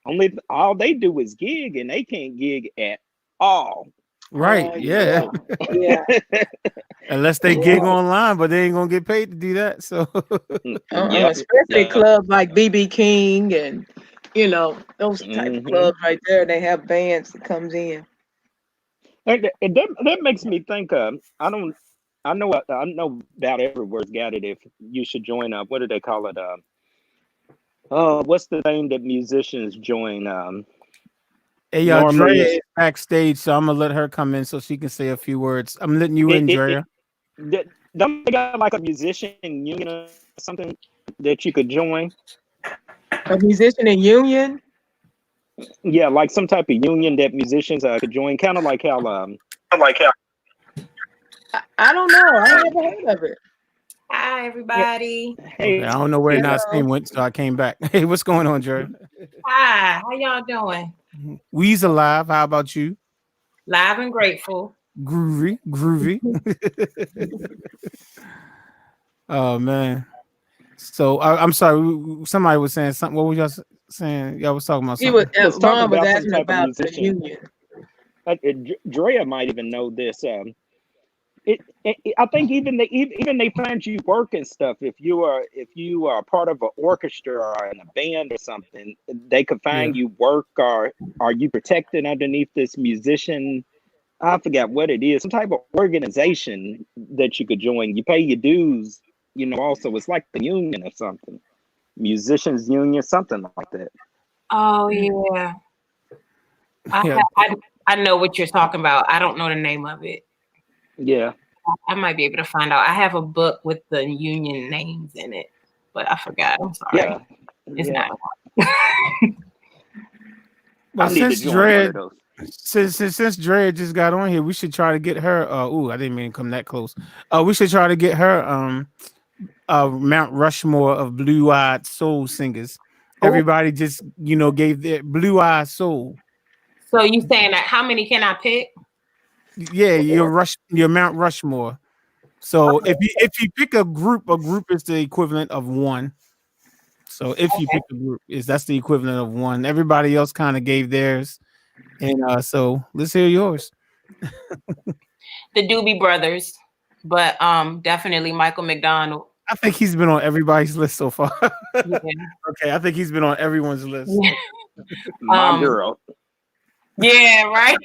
[SPEAKER 6] Only all they do is gig, and they can't gig at all.
[SPEAKER 1] Right? Yeah.
[SPEAKER 2] Yeah, yeah.
[SPEAKER 1] Unless they gig online, but they ain't gonna get paid to do that. So
[SPEAKER 6] Yep.
[SPEAKER 2] Especially
[SPEAKER 6] Yep.
[SPEAKER 2] clubs like BB King and those type of
[SPEAKER 6] Hmm.
[SPEAKER 2] clubs right there. They have bands that comes in.
[SPEAKER 6] And that makes me think. I know about everywhere's got it. If you should join up, what do they call it? What's the thing that musicians join?
[SPEAKER 1] hey,
[SPEAKER 6] Normally
[SPEAKER 1] Drea
[SPEAKER 6] it's
[SPEAKER 1] is backstage, so I'm gonna let her come in so she can say a few words. I'm letting you
[SPEAKER 6] it
[SPEAKER 1] in,
[SPEAKER 6] it, it
[SPEAKER 1] Drea.
[SPEAKER 6] don't they got like a musician union or something that you could join?
[SPEAKER 2] A musician in union.
[SPEAKER 6] Yeah, like some type of union that musicians could join, kind of like how
[SPEAKER 2] I don't know. I never heard of it.
[SPEAKER 9] Hi,
[SPEAKER 6] yeah,
[SPEAKER 9] everybody.
[SPEAKER 1] Okay, I
[SPEAKER 6] hey,
[SPEAKER 1] don't know where
[SPEAKER 2] Hello.
[SPEAKER 1] Nassim went, so I came back. Hey, what's going on, Drea?
[SPEAKER 9] Hi, how y'all doing?
[SPEAKER 1] We's alive. How about you?
[SPEAKER 9] Live and grateful.
[SPEAKER 1] Groovy, groovy. Oh man. So I'm sorry. Somebody was saying something. What was y'all saying? Y'all was talking about
[SPEAKER 2] He was
[SPEAKER 1] something.
[SPEAKER 6] was talking
[SPEAKER 2] Ron was
[SPEAKER 6] about some
[SPEAKER 2] asking
[SPEAKER 6] type of
[SPEAKER 2] about the
[SPEAKER 6] musician.
[SPEAKER 2] union.
[SPEAKER 6] Drea might even know this. I think even they find you work and stuff. If you are part of an orchestra or in a band or something, they could
[SPEAKER 1] Yeah.
[SPEAKER 6] find you work. Or are you protected underneath this musician? I forgot what it is. Some type of organization that you could join. You pay your dues. Also it's like the union or something. Musicians union, something like that.
[SPEAKER 9] Oh yeah,
[SPEAKER 1] Yeah.
[SPEAKER 9] I know what you're talking about. I don't know the name of it.
[SPEAKER 6] Yeah.
[SPEAKER 9] I might be able to find out. I have a book with the union names in it, but I forgot. I'm sorry.
[SPEAKER 6] Yeah.
[SPEAKER 9] It's
[SPEAKER 6] Yeah.
[SPEAKER 9] not.
[SPEAKER 1] Well,
[SPEAKER 6] I need to
[SPEAKER 1] since
[SPEAKER 6] join one
[SPEAKER 1] Drea,
[SPEAKER 6] of those.
[SPEAKER 1] since Drea just got on here, we should try to get her. I didn't mean to come that close. We should try to get her. Mount Rushmore of blue-eyed soul singers.
[SPEAKER 6] Oh,
[SPEAKER 1] Everybody just gave their blue-eyed soul.
[SPEAKER 9] So you saying that how many can I pick?
[SPEAKER 1] Yeah, your Mount Rushmore. So if you pick a group is the equivalent of one. So if you
[SPEAKER 9] Okay.
[SPEAKER 1] pick a group, that's the equivalent of one. Everybody else kind of gave theirs, and so let's hear yours.
[SPEAKER 9] The Doobie Brothers, but definitely Michael McDonald.
[SPEAKER 1] I think he's been on everybody's list so far.
[SPEAKER 9] Yeah.
[SPEAKER 1] Okay, I think he's been on everyone's list.
[SPEAKER 6] my girl.
[SPEAKER 9] Yeah, right.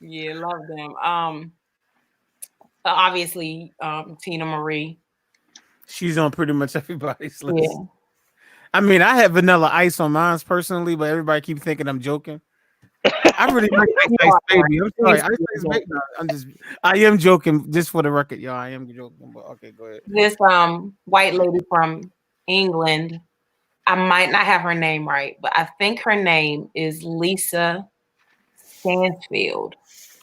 [SPEAKER 9] Yeah, love them. Obviously, Tina Marie.
[SPEAKER 1] She's on pretty much everybody's list.
[SPEAKER 9] Yeah.
[SPEAKER 1] I mean, I have Vanilla Ice on mine personally, but everybody keep thinking I'm joking. I really like Ice Ice Baby. I'm sorry, Ice Ice Baby. No, I am joking, just for the record, y'all. I am joking, but okay, go ahead.
[SPEAKER 9] This white lady from England. I might not have her name right, but I think her name is Lisa Stansfield.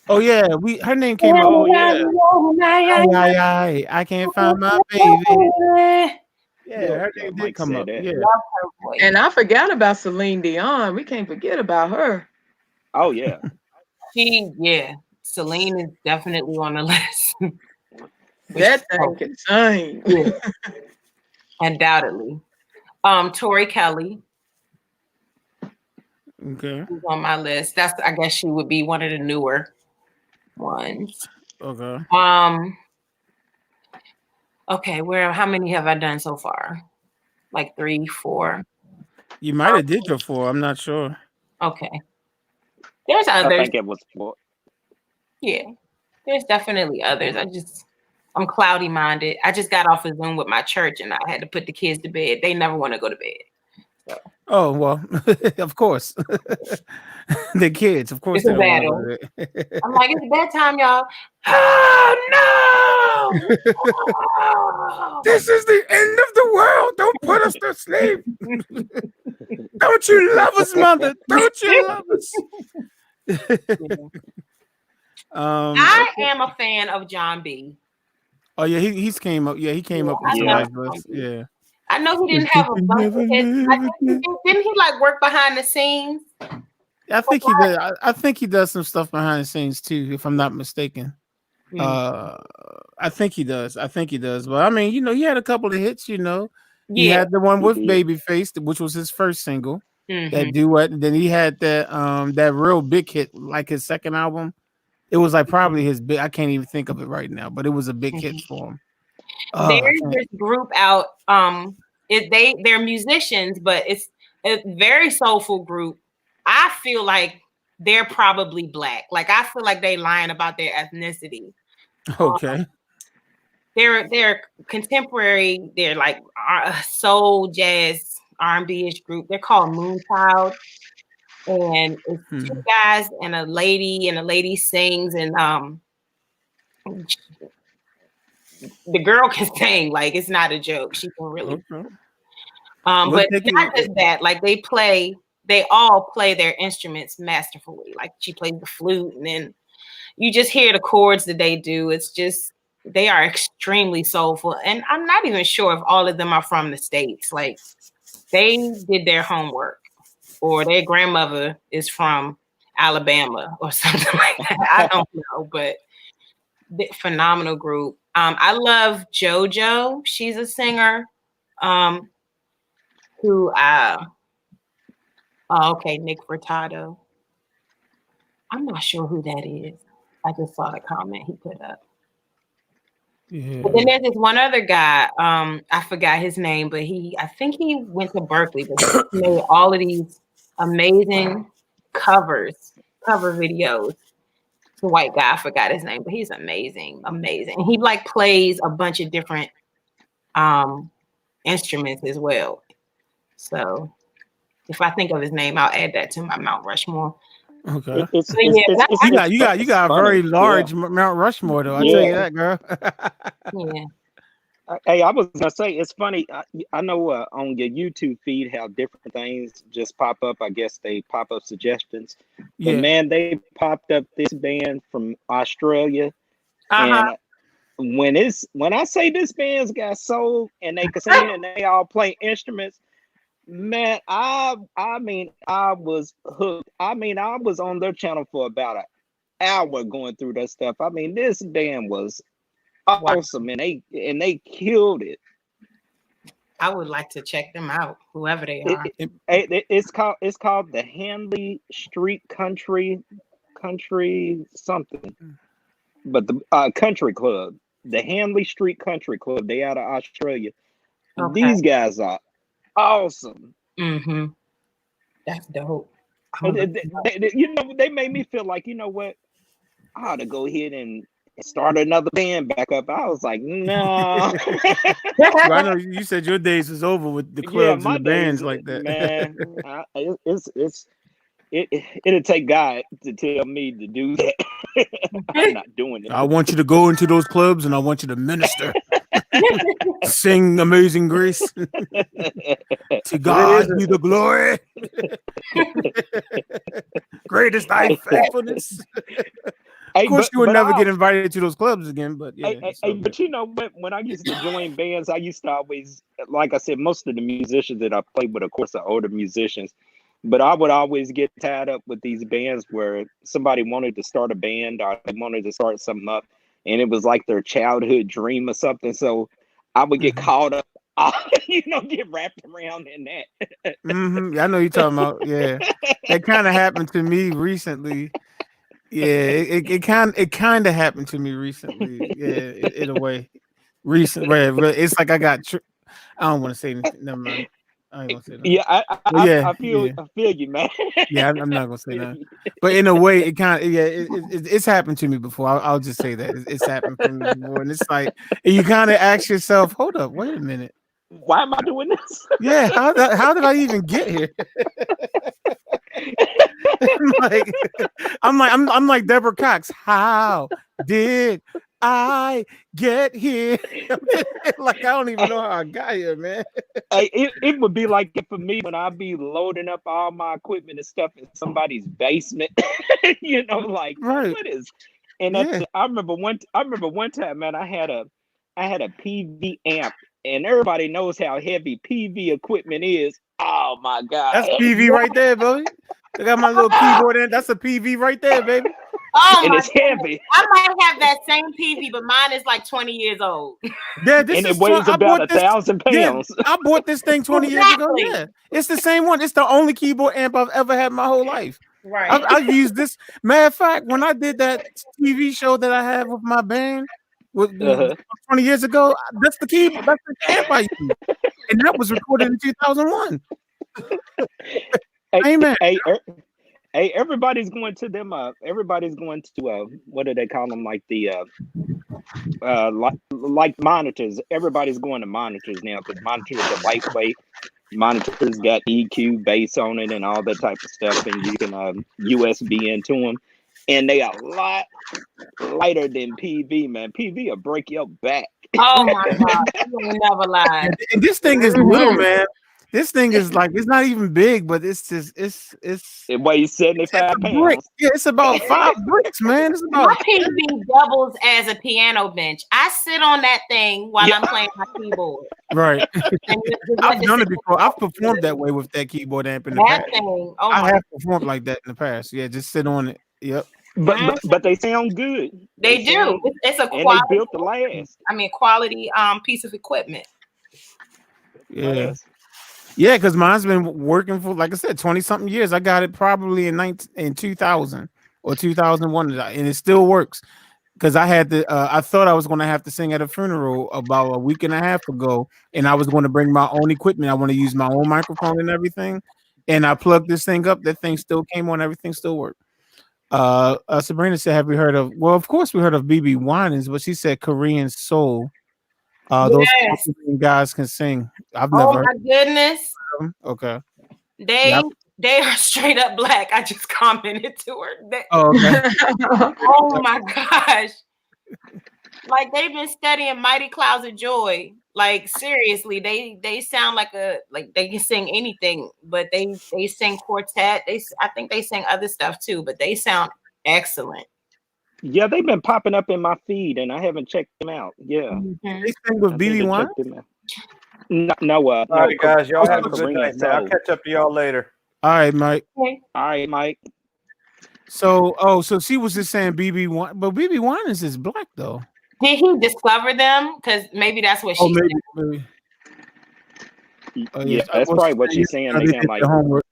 [SPEAKER 1] Oh yeah, her name came up.
[SPEAKER 6] Oh yeah.
[SPEAKER 1] I can't find my baby. Yeah, her name did come up.
[SPEAKER 6] That.
[SPEAKER 1] Yeah.
[SPEAKER 9] Love her voice.
[SPEAKER 2] And I forgot about Celine Dion. We can't forget about her.
[SPEAKER 6] Oh yeah.
[SPEAKER 9] Celine is definitely on the list.
[SPEAKER 2] That thing can sing.
[SPEAKER 9] Yeah. Undoubtedly. Tori Kelly
[SPEAKER 1] Okay.
[SPEAKER 9] is on my list. I guess she would be one of the newer ones.
[SPEAKER 1] Okay.
[SPEAKER 9] Okay, how many have I done so far? Like 3, 4.
[SPEAKER 1] You might have did your 4. I'm not sure.
[SPEAKER 9] Okay. There's
[SPEAKER 6] I
[SPEAKER 9] others.
[SPEAKER 6] think it was 4.
[SPEAKER 9] Yeah. There's definitely others. I'm cloudy minded. I just got off a Zoom with my church and I had to put the kids to bed. They never want to go to bed. So.
[SPEAKER 1] Oh well, of course. The kids, of course,
[SPEAKER 9] it's a battle. I'm like, it's bedtime, y'all. Oh no! Oh.
[SPEAKER 1] This is the end of the world. Don't put us to sleep. Don't you love us, mother? Don't you love us?
[SPEAKER 9] I am a fan of John B.
[SPEAKER 1] Oh yeah, he's came up. Yeah, he came up with
[SPEAKER 9] I
[SPEAKER 1] some
[SPEAKER 9] love
[SPEAKER 1] nice list. Yeah.
[SPEAKER 9] I know he didn't have a bunch of hits. Didn't he like work behind the scenes?
[SPEAKER 1] I think he does. I think he does some stuff behind the scenes too, if I'm not mistaken. I think he does. But I mean, he had a couple of hits. He had the one with Babyface, which was his first single. That duet. And then he had that real big hit, like his second album. It was like probably his big. I can't even think of it right now, but it was a big hit for him.
[SPEAKER 9] There's this group out. They're musicians, but it's a very soulful group. I feel like they're probably black. Like I feel like they lying about their ethnicity.
[SPEAKER 1] Okay.
[SPEAKER 9] They're contemporary. They're like soul, jazz, R&B-ish group. They're called Moonchild, and it's two guys and a lady. And the lady sings, and the girl can sing. Like it's not a joke. She can really.
[SPEAKER 1] Okay.
[SPEAKER 9] But not just that. Like they all play their instruments masterfully. Like she plays the flute, and then you just hear the chords that they do. It's just they are extremely soulful. And I'm not even sure if all of them are from the States. Like they did their homework, or their grandmother is from Alabama or something like that. I don't know, but phenomenal group. I love JoJo. She's a singer. Nick Furtado. I'm not sure who that is. I just saw the comment he put up.
[SPEAKER 1] Yeah.
[SPEAKER 9] But then there's this one other guy. I forgot his name, but I think he went to Berkeley, but he made all of these amazing cover videos. It's a white guy. I forgot his name, but he's amazing. He like plays a bunch of different instruments as well. So if I think of his name, I'll add that to my Mount Rushmore.
[SPEAKER 1] Okay.
[SPEAKER 6] You
[SPEAKER 1] got a very large Mount Rushmore, though. I tell you that, girl.
[SPEAKER 9] Yeah.
[SPEAKER 6] Hey, I was gonna say it's funny. I know on your YouTube feed how different things just pop up. I guess they pop up suggestions. But man, they popped up this band from Australia, and when I say this band's got soul and they can sing and they all play instruments, man, I mean I was hooked. I mean I was on their channel for about an hour going through that stuff. I mean this band was awesome, and they killed it.
[SPEAKER 9] I would like to check them out, whoever they are.
[SPEAKER 6] It's called the Hanley Street Country something, but the country club, the Hanley Street Country Club. They out of Australia. Okay. These guys are awesome.
[SPEAKER 9] That's dope.
[SPEAKER 6] They made me feel like, you know what, I ought to go ahead and start another band back up. I was like, no.
[SPEAKER 1] I know you said your days is over with the clubs and the bands like that.
[SPEAKER 6] Man, it'll take God to tell me to do that. I'm not doing it.
[SPEAKER 1] I want you to go into those clubs and I want you to minister. Sing Amazing Grace. To God be the glory. Greatest thy faithfulness. Of course, you would never get invited to those clubs again, but yeah.
[SPEAKER 6] But you know, when I used to join bands, I used to always, like I said, most of the musicians that I played with, of course, are older musicians. But I would always get tied up with these bands where somebody wanted to start a band or they wanted to start something up, and it was like their childhood dream or something. So I would get caught up, get wrapped around in that.
[SPEAKER 1] Yeah, I know you're talking about. Yeah, that kind of happened to me recently. Yeah, it kind of happened to me recently. Yeah, in a way, recently. It's like I got. I don't want to say anything. Never mind. I ain't gonna say that.
[SPEAKER 6] Yeah, I feel you, man.
[SPEAKER 1] Yeah, I'm not gonna say that. But in a way, it kind of it's happened to me before. I'll just say that it's happened to me before, and it's like you kind of ask yourself, "Hold up, wait a minute,
[SPEAKER 6] why am I doing this?"
[SPEAKER 1] Yeah, how did I even get here? I'm like Deborah Cox. How did I get here? Like I don't even know how I got here, man.
[SPEAKER 6] It would be like it for me when I be loading up all my equipment and stuff in somebody's basement. Like
[SPEAKER 1] right.
[SPEAKER 6] what is And
[SPEAKER 1] Yeah.
[SPEAKER 6] I remember one time, man, I had a PV amp, and everybody knows how heavy PV equipment is. Oh my
[SPEAKER 1] That's
[SPEAKER 6] god.
[SPEAKER 1] PV right there, baby. I got my little keyboard in. That's a PV right there, baby.
[SPEAKER 9] Oh
[SPEAKER 6] And
[SPEAKER 9] my
[SPEAKER 6] it's
[SPEAKER 9] goodness.
[SPEAKER 6] heavy.
[SPEAKER 9] I might have that same TV, but mine is like 20 years old.
[SPEAKER 1] Yeah, this
[SPEAKER 6] And it
[SPEAKER 1] is
[SPEAKER 6] weighs
[SPEAKER 1] I
[SPEAKER 6] about
[SPEAKER 1] bought this.
[SPEAKER 6] 1,000
[SPEAKER 1] Yeah,
[SPEAKER 6] pounds.
[SPEAKER 1] I bought this thing 20 years ago.
[SPEAKER 9] Exactly.
[SPEAKER 1] Yeah, it's the same one. It's the only keyboard amp I've ever had my whole life.
[SPEAKER 9] Right.
[SPEAKER 1] I've used this. Matter of fact, when I did that TV show that I had with my band with 20 years ago, that's the keyboard. That's the amp I used, and that was recorded in 2001. Amen.
[SPEAKER 6] Hey, everybody's going to them. Everybody's going to what do they call them? Like the like monitors. Everybody's going to monitors now because monitors are lightweight. Monitors got EQ, bass on it, and all that type of stuff, and you can USB into them, and they are a lot lighter than PV. Man, PV will break your back.
[SPEAKER 9] Oh my god, you will never lie.
[SPEAKER 1] And this thing is little, man. This thing is like it's not even big, but it's just
[SPEAKER 6] It weighs 75
[SPEAKER 1] brick.
[SPEAKER 6] pounds.
[SPEAKER 1] Yeah, it's about 5 bricks, man. It's about
[SPEAKER 9] My PV doubles as a piano bench. I sit on that thing while I'm playing my keyboard.
[SPEAKER 1] right.
[SPEAKER 9] And
[SPEAKER 1] I've done it before. I've performed that way with that keyboard amp in the
[SPEAKER 9] that
[SPEAKER 1] past.
[SPEAKER 9] thing. Oh
[SPEAKER 1] I
[SPEAKER 9] my
[SPEAKER 1] have performed like that in the past. Yeah, just sit on it. Yep.
[SPEAKER 6] But they sound good.
[SPEAKER 9] They do.
[SPEAKER 6] sound-
[SPEAKER 9] It's a
[SPEAKER 6] and they
[SPEAKER 9] quality.
[SPEAKER 6] built to last.
[SPEAKER 9] I mean, quality piece of equipment.
[SPEAKER 1] Yeah.
[SPEAKER 6] Last.
[SPEAKER 1] Yeah, because mine's been working for, like I said, 20 something years. I got it probably in 2000 or 2001, and it still works. Because I had to, I thought I was going to have to sing at a funeral about a week and a half ago, and I was going to bring my own equipment. I want to use my own microphone and everything. And I plugged this thing up. That thing still came on. Everything still worked. Sabrina said, "Have we heard of?" Well, of course we heard of BB Winans, but she said Korean soul. Those
[SPEAKER 9] Yes.
[SPEAKER 1] Korean guys can sing. I've
[SPEAKER 9] Oh
[SPEAKER 1] never
[SPEAKER 9] my goodness.
[SPEAKER 1] heard of them. Okay.
[SPEAKER 9] They are straight up black. I just commented to her.
[SPEAKER 1] Oh, okay.
[SPEAKER 9] Oh my gosh. Like they've been studying Mighty Clouds of Joy. Like seriously, they sound like they can sing anything, but they sing quartet. I think they sing other stuff too, but they sound excellent.
[SPEAKER 6] Yeah, they've been popping up in my feed, and I haven't checked them out. Yeah,
[SPEAKER 9] Mhm.
[SPEAKER 1] They sing with
[SPEAKER 6] I need
[SPEAKER 1] BB
[SPEAKER 6] to
[SPEAKER 1] One.
[SPEAKER 6] check them out. No,
[SPEAKER 8] All right, guys, y'all have a good
[SPEAKER 6] Korean
[SPEAKER 8] night, man. I'll
[SPEAKER 6] soul.
[SPEAKER 8] catch up to y'all later.
[SPEAKER 1] All right, Mike.
[SPEAKER 9] Okay.
[SPEAKER 6] All right, Mike.
[SPEAKER 1] So she was just saying BB One, but BB One is black though.
[SPEAKER 9] Did he discover them? Because maybe that's what
[SPEAKER 1] Oh,
[SPEAKER 9] she
[SPEAKER 1] maybe.
[SPEAKER 6] Yeah, that's probably what she's saying. They sound like.
[SPEAKER 1] homework.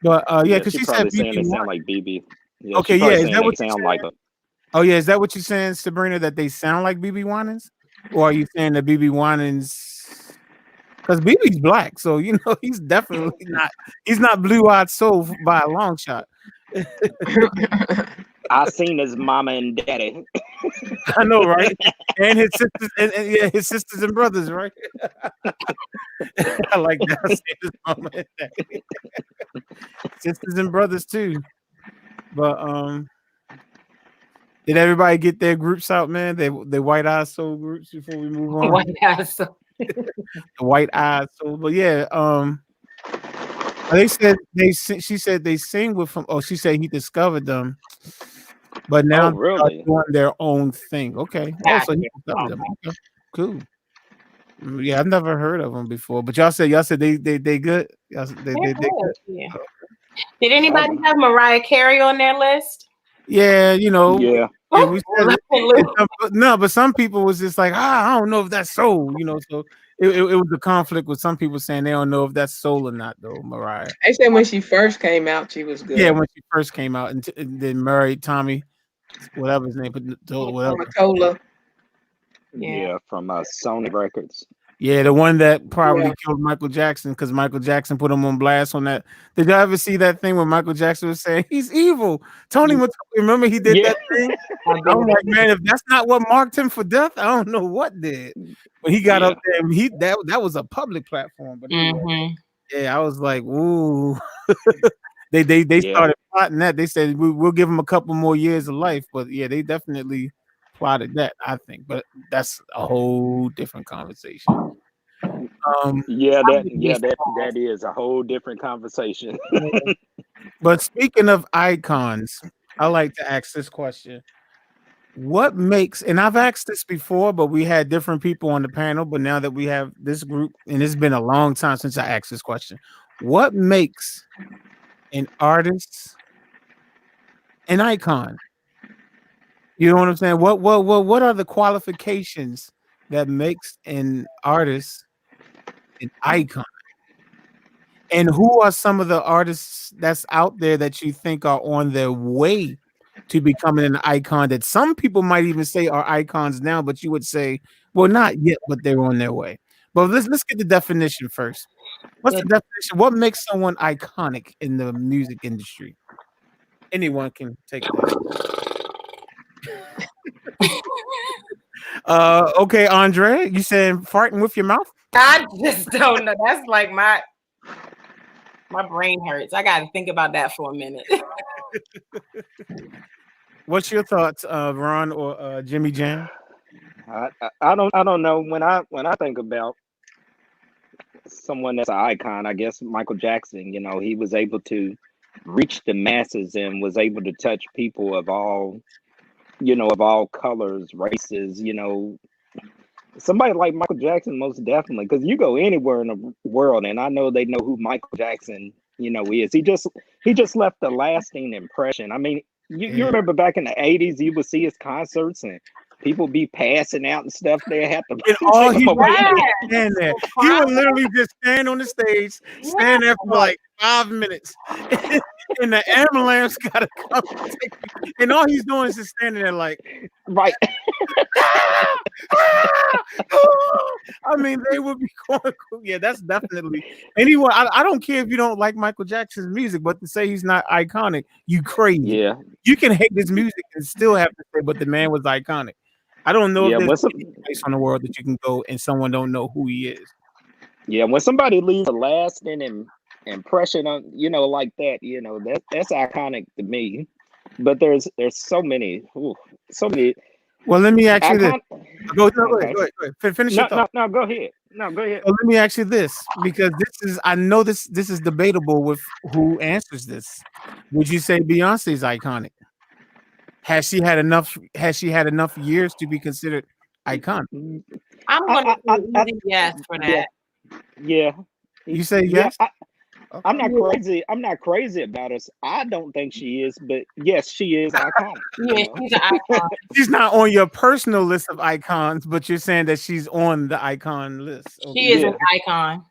[SPEAKER 1] But yeah, because
[SPEAKER 6] She
[SPEAKER 1] she said
[SPEAKER 6] probably saying they
[SPEAKER 1] BB
[SPEAKER 6] sound
[SPEAKER 1] One.
[SPEAKER 6] like BB. Yeah,
[SPEAKER 1] Okay,
[SPEAKER 6] she probably
[SPEAKER 1] yeah, is
[SPEAKER 6] saying
[SPEAKER 1] that
[SPEAKER 6] they
[SPEAKER 1] what you're
[SPEAKER 6] sound like
[SPEAKER 1] saying? Oh yeah, is that what you're saying, Sabrina? That they sound like BB Winans, or are you saying that BB Winans? Because BB's black, so you know he's definitely not. He's not blue-eyed soul by a long shot.
[SPEAKER 6] I seen his mama and daddy.
[SPEAKER 1] I know, right? And his sisters, and yeah, his sisters and brothers, right? I like that. I seen his mama and daddy. Sisters and brothers too. But did everybody get their groups out, man? They White Eye Soul groups before we move on.
[SPEAKER 9] White House.
[SPEAKER 1] The White Eye Soul, but yeah, they said she said they sing with him. Oh, she said he discovered them, but now
[SPEAKER 6] Oh, really?
[SPEAKER 1] they're doing their own thing. Okay, oh, so he
[SPEAKER 9] Gotcha.
[SPEAKER 1] discovered them. Okay. Cool. Yeah, I've never heard of them before, but y'all said they good. Y'all said they
[SPEAKER 9] They're
[SPEAKER 1] good.
[SPEAKER 9] good, yeah. Did anybody have Mariah Carey on their list?
[SPEAKER 1] Yeah, you know.
[SPEAKER 6] Yeah.
[SPEAKER 1] Yeah, we said no, but some people was just like, I don't know if that's soul, you know. So it was a conflict with some people saying they don't know if that's soul or not, though. Mariah.
[SPEAKER 2] They said when she first came out, she was good.
[SPEAKER 1] Yeah, when she first came out, and then married Tommy, whatever his name, whatever.
[SPEAKER 2] Mottola.
[SPEAKER 6] Yeah, from Sony Records.
[SPEAKER 1] Yeah, the one that probably killed Michael Jackson because Michael Jackson put him on blast on that. Did y'all ever see that thing where Michael Jackson was saying he's evil? Tony, remember he did that thing? I'm like, man, if that's not what marked him for death, I don't know what did. When he got up there, that was a public platform. But anyway, yeah, I was like, ooh. they started plotting that. They said we'll give him a couple more years of life, but yeah, they definitely plotted that, I think, but that's a whole different conversation.
[SPEAKER 6] That is a whole different conversation.
[SPEAKER 1] But speaking of icons, I like to ask this question. What makes, and I've asked this before, but we had different people on the panel, but now that we have this group, and it's been a long time since I asked this question. What makes an artist an icon? You know what I'm saying? What are the qualifications that makes an artist an icon? And who are some of the artists that's out there that you think are on their way to becoming an icon that some people might even say are icons now, but you would say, well, not yet, but they're on their way. But let's get the definition first. What's the definition? What makes someone iconic in the music industry? Anyone can take this. Okay, Andre, you saying farting with your mouth?
[SPEAKER 9] I just don't know. That's like my brain hurts. I got to think about that for a minute.
[SPEAKER 1] What's your thoughts, Ron or Jimmy Jam?
[SPEAKER 6] I don't know. When I think about someone that's an icon, I guess Michael Jackson. You know, he was able to reach the masses and was able to touch people of all, of all colors, races. Somebody like Michael Jackson, most definitely, because you go anywhere in the world, and I know they know who Michael Jackson, is. He just left a lasting impression. I mean, you remember back in the 80s, you would see his concerts and people be passing out and stuff. They had to.
[SPEAKER 1] And all he would stand there. He would literally just stand on the stage, stand there for like 5 minutes, and the ambulance gotta come take him. And all he's doing is just standing there like,
[SPEAKER 6] right.
[SPEAKER 1] I mean, they would be going. Yeah, that's definitely anyone. I don't care if you don't like Michael Jackson's music, but to say he's not iconic, you crazy.
[SPEAKER 6] Yeah,
[SPEAKER 1] you can hate his music and still have to say, but the man was iconic. I don't know if there's any place on the world that you can go and someone don't know who he is.
[SPEAKER 6] Yeah, when somebody leaves a lasting impression on, like that, that's iconic to me. But there's so many.
[SPEAKER 1] Well, let me ask you this. Go ahead. Finish your thought.
[SPEAKER 6] No, go ahead. No, go ahead.
[SPEAKER 1] Well, let me ask you this, because I know this is debatable with who answers this. Would you say Beyonce's iconic? Has she had enough years to be considered iconic?
[SPEAKER 9] I'm gonna say yes for that.
[SPEAKER 6] Yeah.
[SPEAKER 1] You say yes?
[SPEAKER 6] I'm not crazy. I'm not crazy about her. I don't think she is, but yes, she is iconic.
[SPEAKER 9] Yeah, she's an icon.
[SPEAKER 1] She's not on your personal list of icons, but you're saying that she's on the icon list. Okay.
[SPEAKER 9] She is an icon.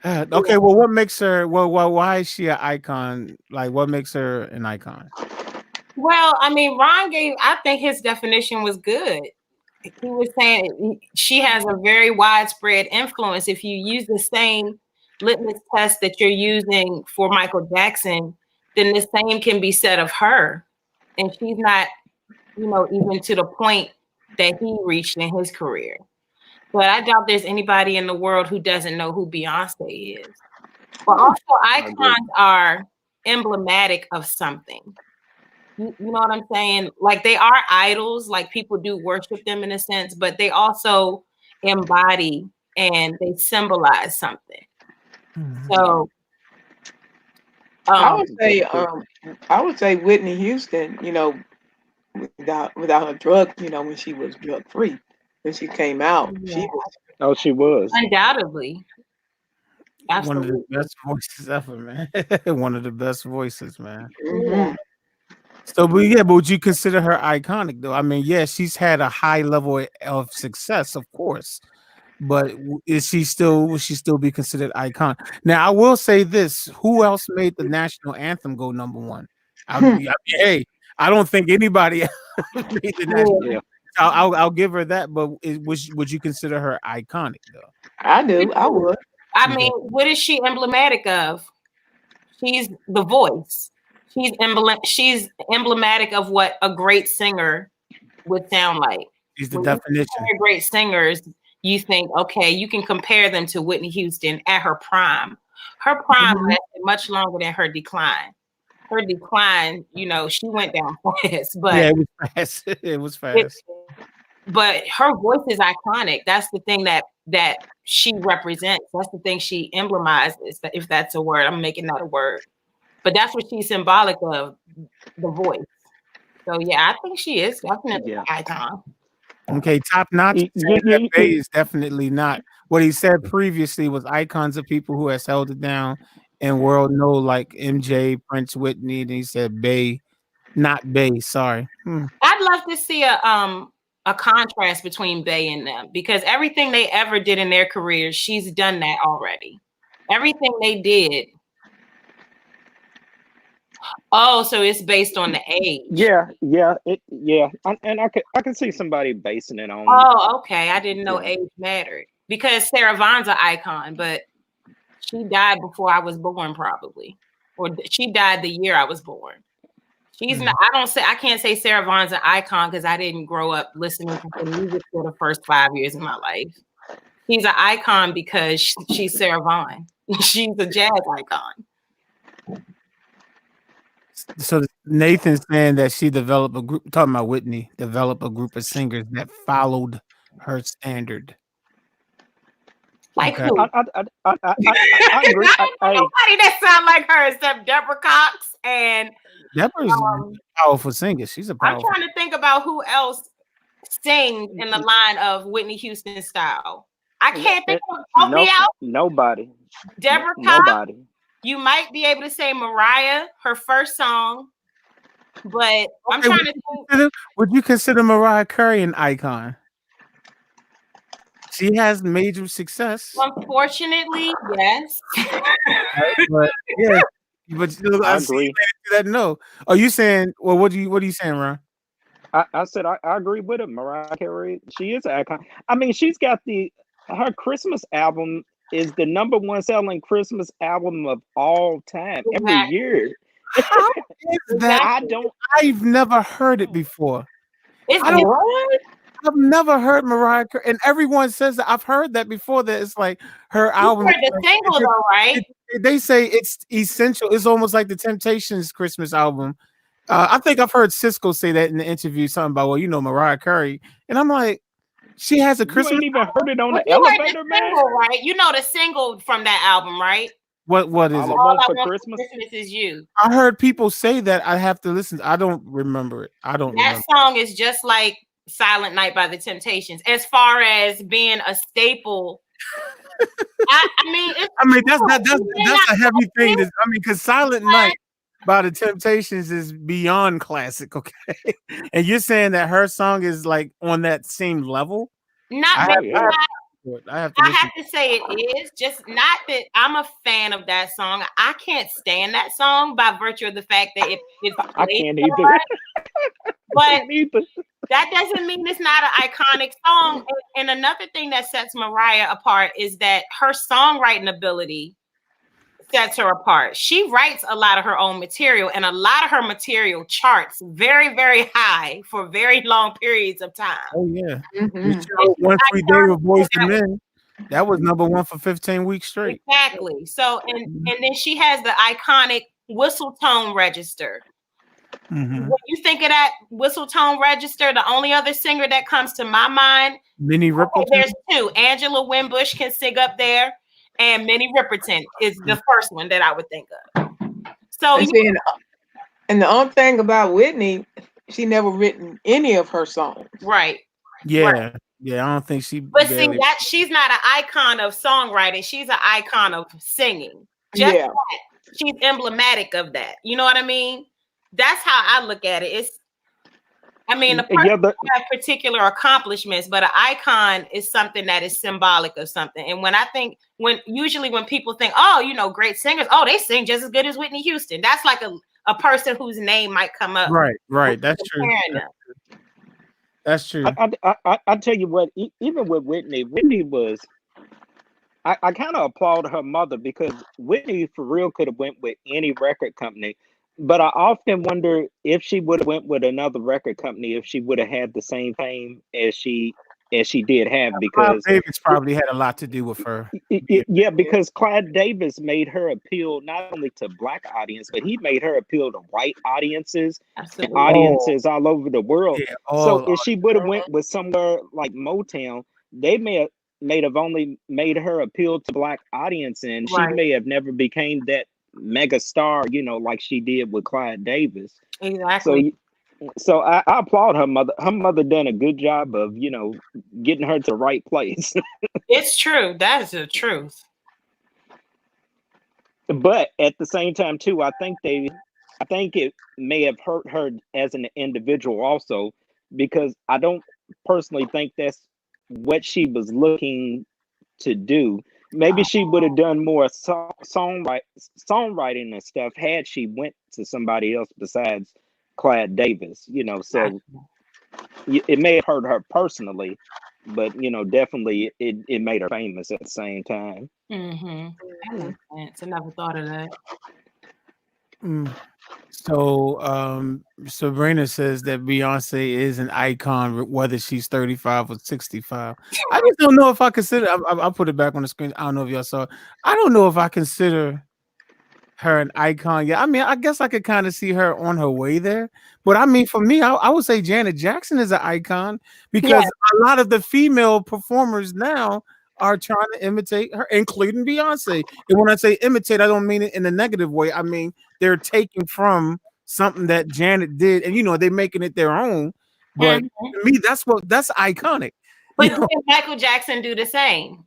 [SPEAKER 1] Okay, well, what makes her? Well, why is she an icon? Like, what makes her an icon?
[SPEAKER 9] Well, I mean, I think his definition was good. He was saying she has a very widespread influence. If you use the same litmus test that you're using for Michael Jackson, then the same can be said of her. And she's not, even to the point that he reached in his career. But I doubt there's anybody in the world who doesn't know who Beyonce is. But also, icons are emblematic of something. You know what I'm saying? Like, they are idols, like people do worship them in a sense, but they also embody and they symbolize something. So
[SPEAKER 2] I would say Whitney Houston, without her drug, when she was drug free, when she came out,
[SPEAKER 6] she was
[SPEAKER 9] undoubtedly. Absolutely.
[SPEAKER 1] One of the best voices ever, man. One of the best voices, man.
[SPEAKER 2] Mm-hmm.
[SPEAKER 1] So, but would you consider her iconic though? I mean, she's had a high level of success, of course. But will she still be considered icon? Now, I will say this: who else made the national anthem go #1? Hey, I don't think anybody made the national anthem. I'll give her that. But would you consider her iconic though?
[SPEAKER 2] I do. I would.
[SPEAKER 9] I mean, what is she emblematic of? She's the voice. She's emblematic of what a great singer would sound like.
[SPEAKER 1] She's the definition.
[SPEAKER 9] Great singers. You think, okay, you can compare them to Whitney Houston at her prime. Her prime lasted much longer than her decline. Her decline, she went down fast. But
[SPEAKER 1] it was fast. It was fast.
[SPEAKER 9] But her voice is iconic. That's the thing that she represents. That's the thing she emblemizes, if that's a word. I'm making that a word. but that's what she's symbolic of, the voice. So yeah, I think she is definitely an icon.
[SPEAKER 1] Okay, Top Notch is saying that Bey is definitely not. What he said previously was icons of people who has held it down and world know, like MJ, Prince, Whitney. And he said Bey, not Bey. Sorry.
[SPEAKER 9] I'd love to see a contrast between Bey and them, because everything they ever did in their careers, she's done that already. Everything they did. Oh, so it's based on the age.
[SPEAKER 6] And I can see somebody basing it on.
[SPEAKER 9] Oh, okay. I didn't know age mattered, because Sarah Vaughan's an icon, but she died before I was born, probably, or she died the year I was born. She's not. I can't say Sarah Vaughan's an icon because I didn't grow up listening to her music for the first 5 years of my life. She's an icon because she's Sarah Vaughan. She's a jazz icon.
[SPEAKER 1] So Nathan's saying that she developed a group, talking about Whitney, developed a group of singers that followed her standard.
[SPEAKER 9] Like who?
[SPEAKER 6] I agree.
[SPEAKER 9] Nobody that sound like her except Deborah Cox, and
[SPEAKER 1] Deborah's a powerful singer. She's a powerful.
[SPEAKER 9] I'm trying to think about who else sings in the line of Whitney Houston style. I can't think of. Help me out.
[SPEAKER 6] Nobody.
[SPEAKER 9] Deborah Cox. Nobody. You might be able to say Mariah, her first song, but I'm trying to think.
[SPEAKER 1] Would you consider Mariah Carey an icon? She has major success.
[SPEAKER 9] Unfortunately, yes.
[SPEAKER 1] But yeah, but
[SPEAKER 6] I agree.
[SPEAKER 1] That no. Are you saying? Well, what are you saying, Ron?
[SPEAKER 6] I said I agree with it. Mariah Carey, she is an icon. I mean, she's got her Christmas album is the #1 selling Christmas album of all time every year.
[SPEAKER 1] How is that? I've never heard it before. I've never heard Mariah Carey, and everyone says that. I've heard that before. That it's like her album.
[SPEAKER 9] You heard the single though, right?
[SPEAKER 1] They say it's essential. It's almost like the Temptations' Christmas album. I think I've heard Cisco say that in the interview, something about, well, Mariah Carey, and I'm like, she has a Christmas.
[SPEAKER 6] You ain't even heard it on the
[SPEAKER 9] elevator,
[SPEAKER 6] single,
[SPEAKER 9] right? You know the single from that album, right?
[SPEAKER 1] What is it?
[SPEAKER 6] All I want for Christmas
[SPEAKER 9] is you.
[SPEAKER 1] I heard people say that. I have to listen. I don't remember it.
[SPEAKER 9] That song is just like Silent Night by the Temptations, as far as being a staple. I mean, that's a heavy thing. Because Silent Night by the Temptations is beyond classic, okay? And you're saying that her song is like on that same level? I have to say it is, just not that I'm a fan of that song. I can't stand that song by virtue of the fact that it's
[SPEAKER 6] I can't either.
[SPEAKER 9] But that doesn't mean it's not an iconic song. And another thing that sets Mariah apart is that her songwriting ability sets her apart. She writes a lot of her own material, and a lot of her material charts very, very high for very long periods of time.
[SPEAKER 1] Oh yeah. One Free Day with Boys to Men. That was #1 for 15 weeks straight.
[SPEAKER 9] Exactly. So and then she has the iconic whistle tone register. When you think of that whistle tone register, the only other singer that comes to my mind,
[SPEAKER 1] Minnie Riperton.
[SPEAKER 9] There's two. Angela Winbush can sing up there, and Minnie Riperton is the first one that I would think of. So,
[SPEAKER 2] and the only thing about Whitney, she never written any of her songs.
[SPEAKER 9] Right.
[SPEAKER 1] Yeah.
[SPEAKER 9] Right.
[SPEAKER 1] Yeah, I don't think she.
[SPEAKER 9] But see, that she's not an icon of songwriting. She's an icon of singing. Just that, she's emblematic of that. You know what I mean? That's how I look at it. The person have particular accomplishments, but an icon is something that is symbolic of something. And usually when people think, oh, great singers, they sing just as good as Whitney Houston. That's like a person whose name might come up.
[SPEAKER 1] Right. That's true. That's true.
[SPEAKER 6] I tell you what, even with Whitney was. I kind of applaud her mother, because Whitney for real could have went with any record company. But I often wonder if she would have went with another record company, if she would have had the same fame as she did have, because
[SPEAKER 1] Davis probably had a lot to do with her.
[SPEAKER 6] Yeah, because Clive Davis made her appeal not only to Black audience, but he made her appeal to white audiences and audiences all over the world. Yeah, so if she would have went with somewhere like Motown, they may have only made her appeal to Black audience, and she may have never became that mega star, you know, like she did with Clyde Davis.
[SPEAKER 9] Exactly.
[SPEAKER 6] So I applaud her mother. Her mother done a good job of, you know, getting her to the right place.
[SPEAKER 9] It's true. That is the truth.
[SPEAKER 6] But at the same time, too, I think it may have hurt her as an individual also, because I don't personally think that's what she was looking to do. Maybe she would have done more songwriting and stuff had she went to somebody else besides Clyde Davis, you know. So it may have hurt her personally, but you know, definitely it made her famous at the same time.
[SPEAKER 9] Mm-hmm. That makes sense. I never thought of that.
[SPEAKER 1] So Sabrina says that Beyonce is an icon, whether she's 35 or 65. I just don't know if I consider. I'll put it back on the screen. I don't know if y'all saw it. I don't know if I consider her an icon. Yeah, I mean, I guess I could kind of see her on her way there. But I mean, for me, I would say Janet Jackson is an icon because a lot of the female performers now are trying to imitate her, including Beyonce. And when I say imitate, I don't mean it in a negative way. I mean they're taking from something that Janet did, and you know they're making it their own. But to me, that's iconic.
[SPEAKER 9] But did Michael Jackson do the same?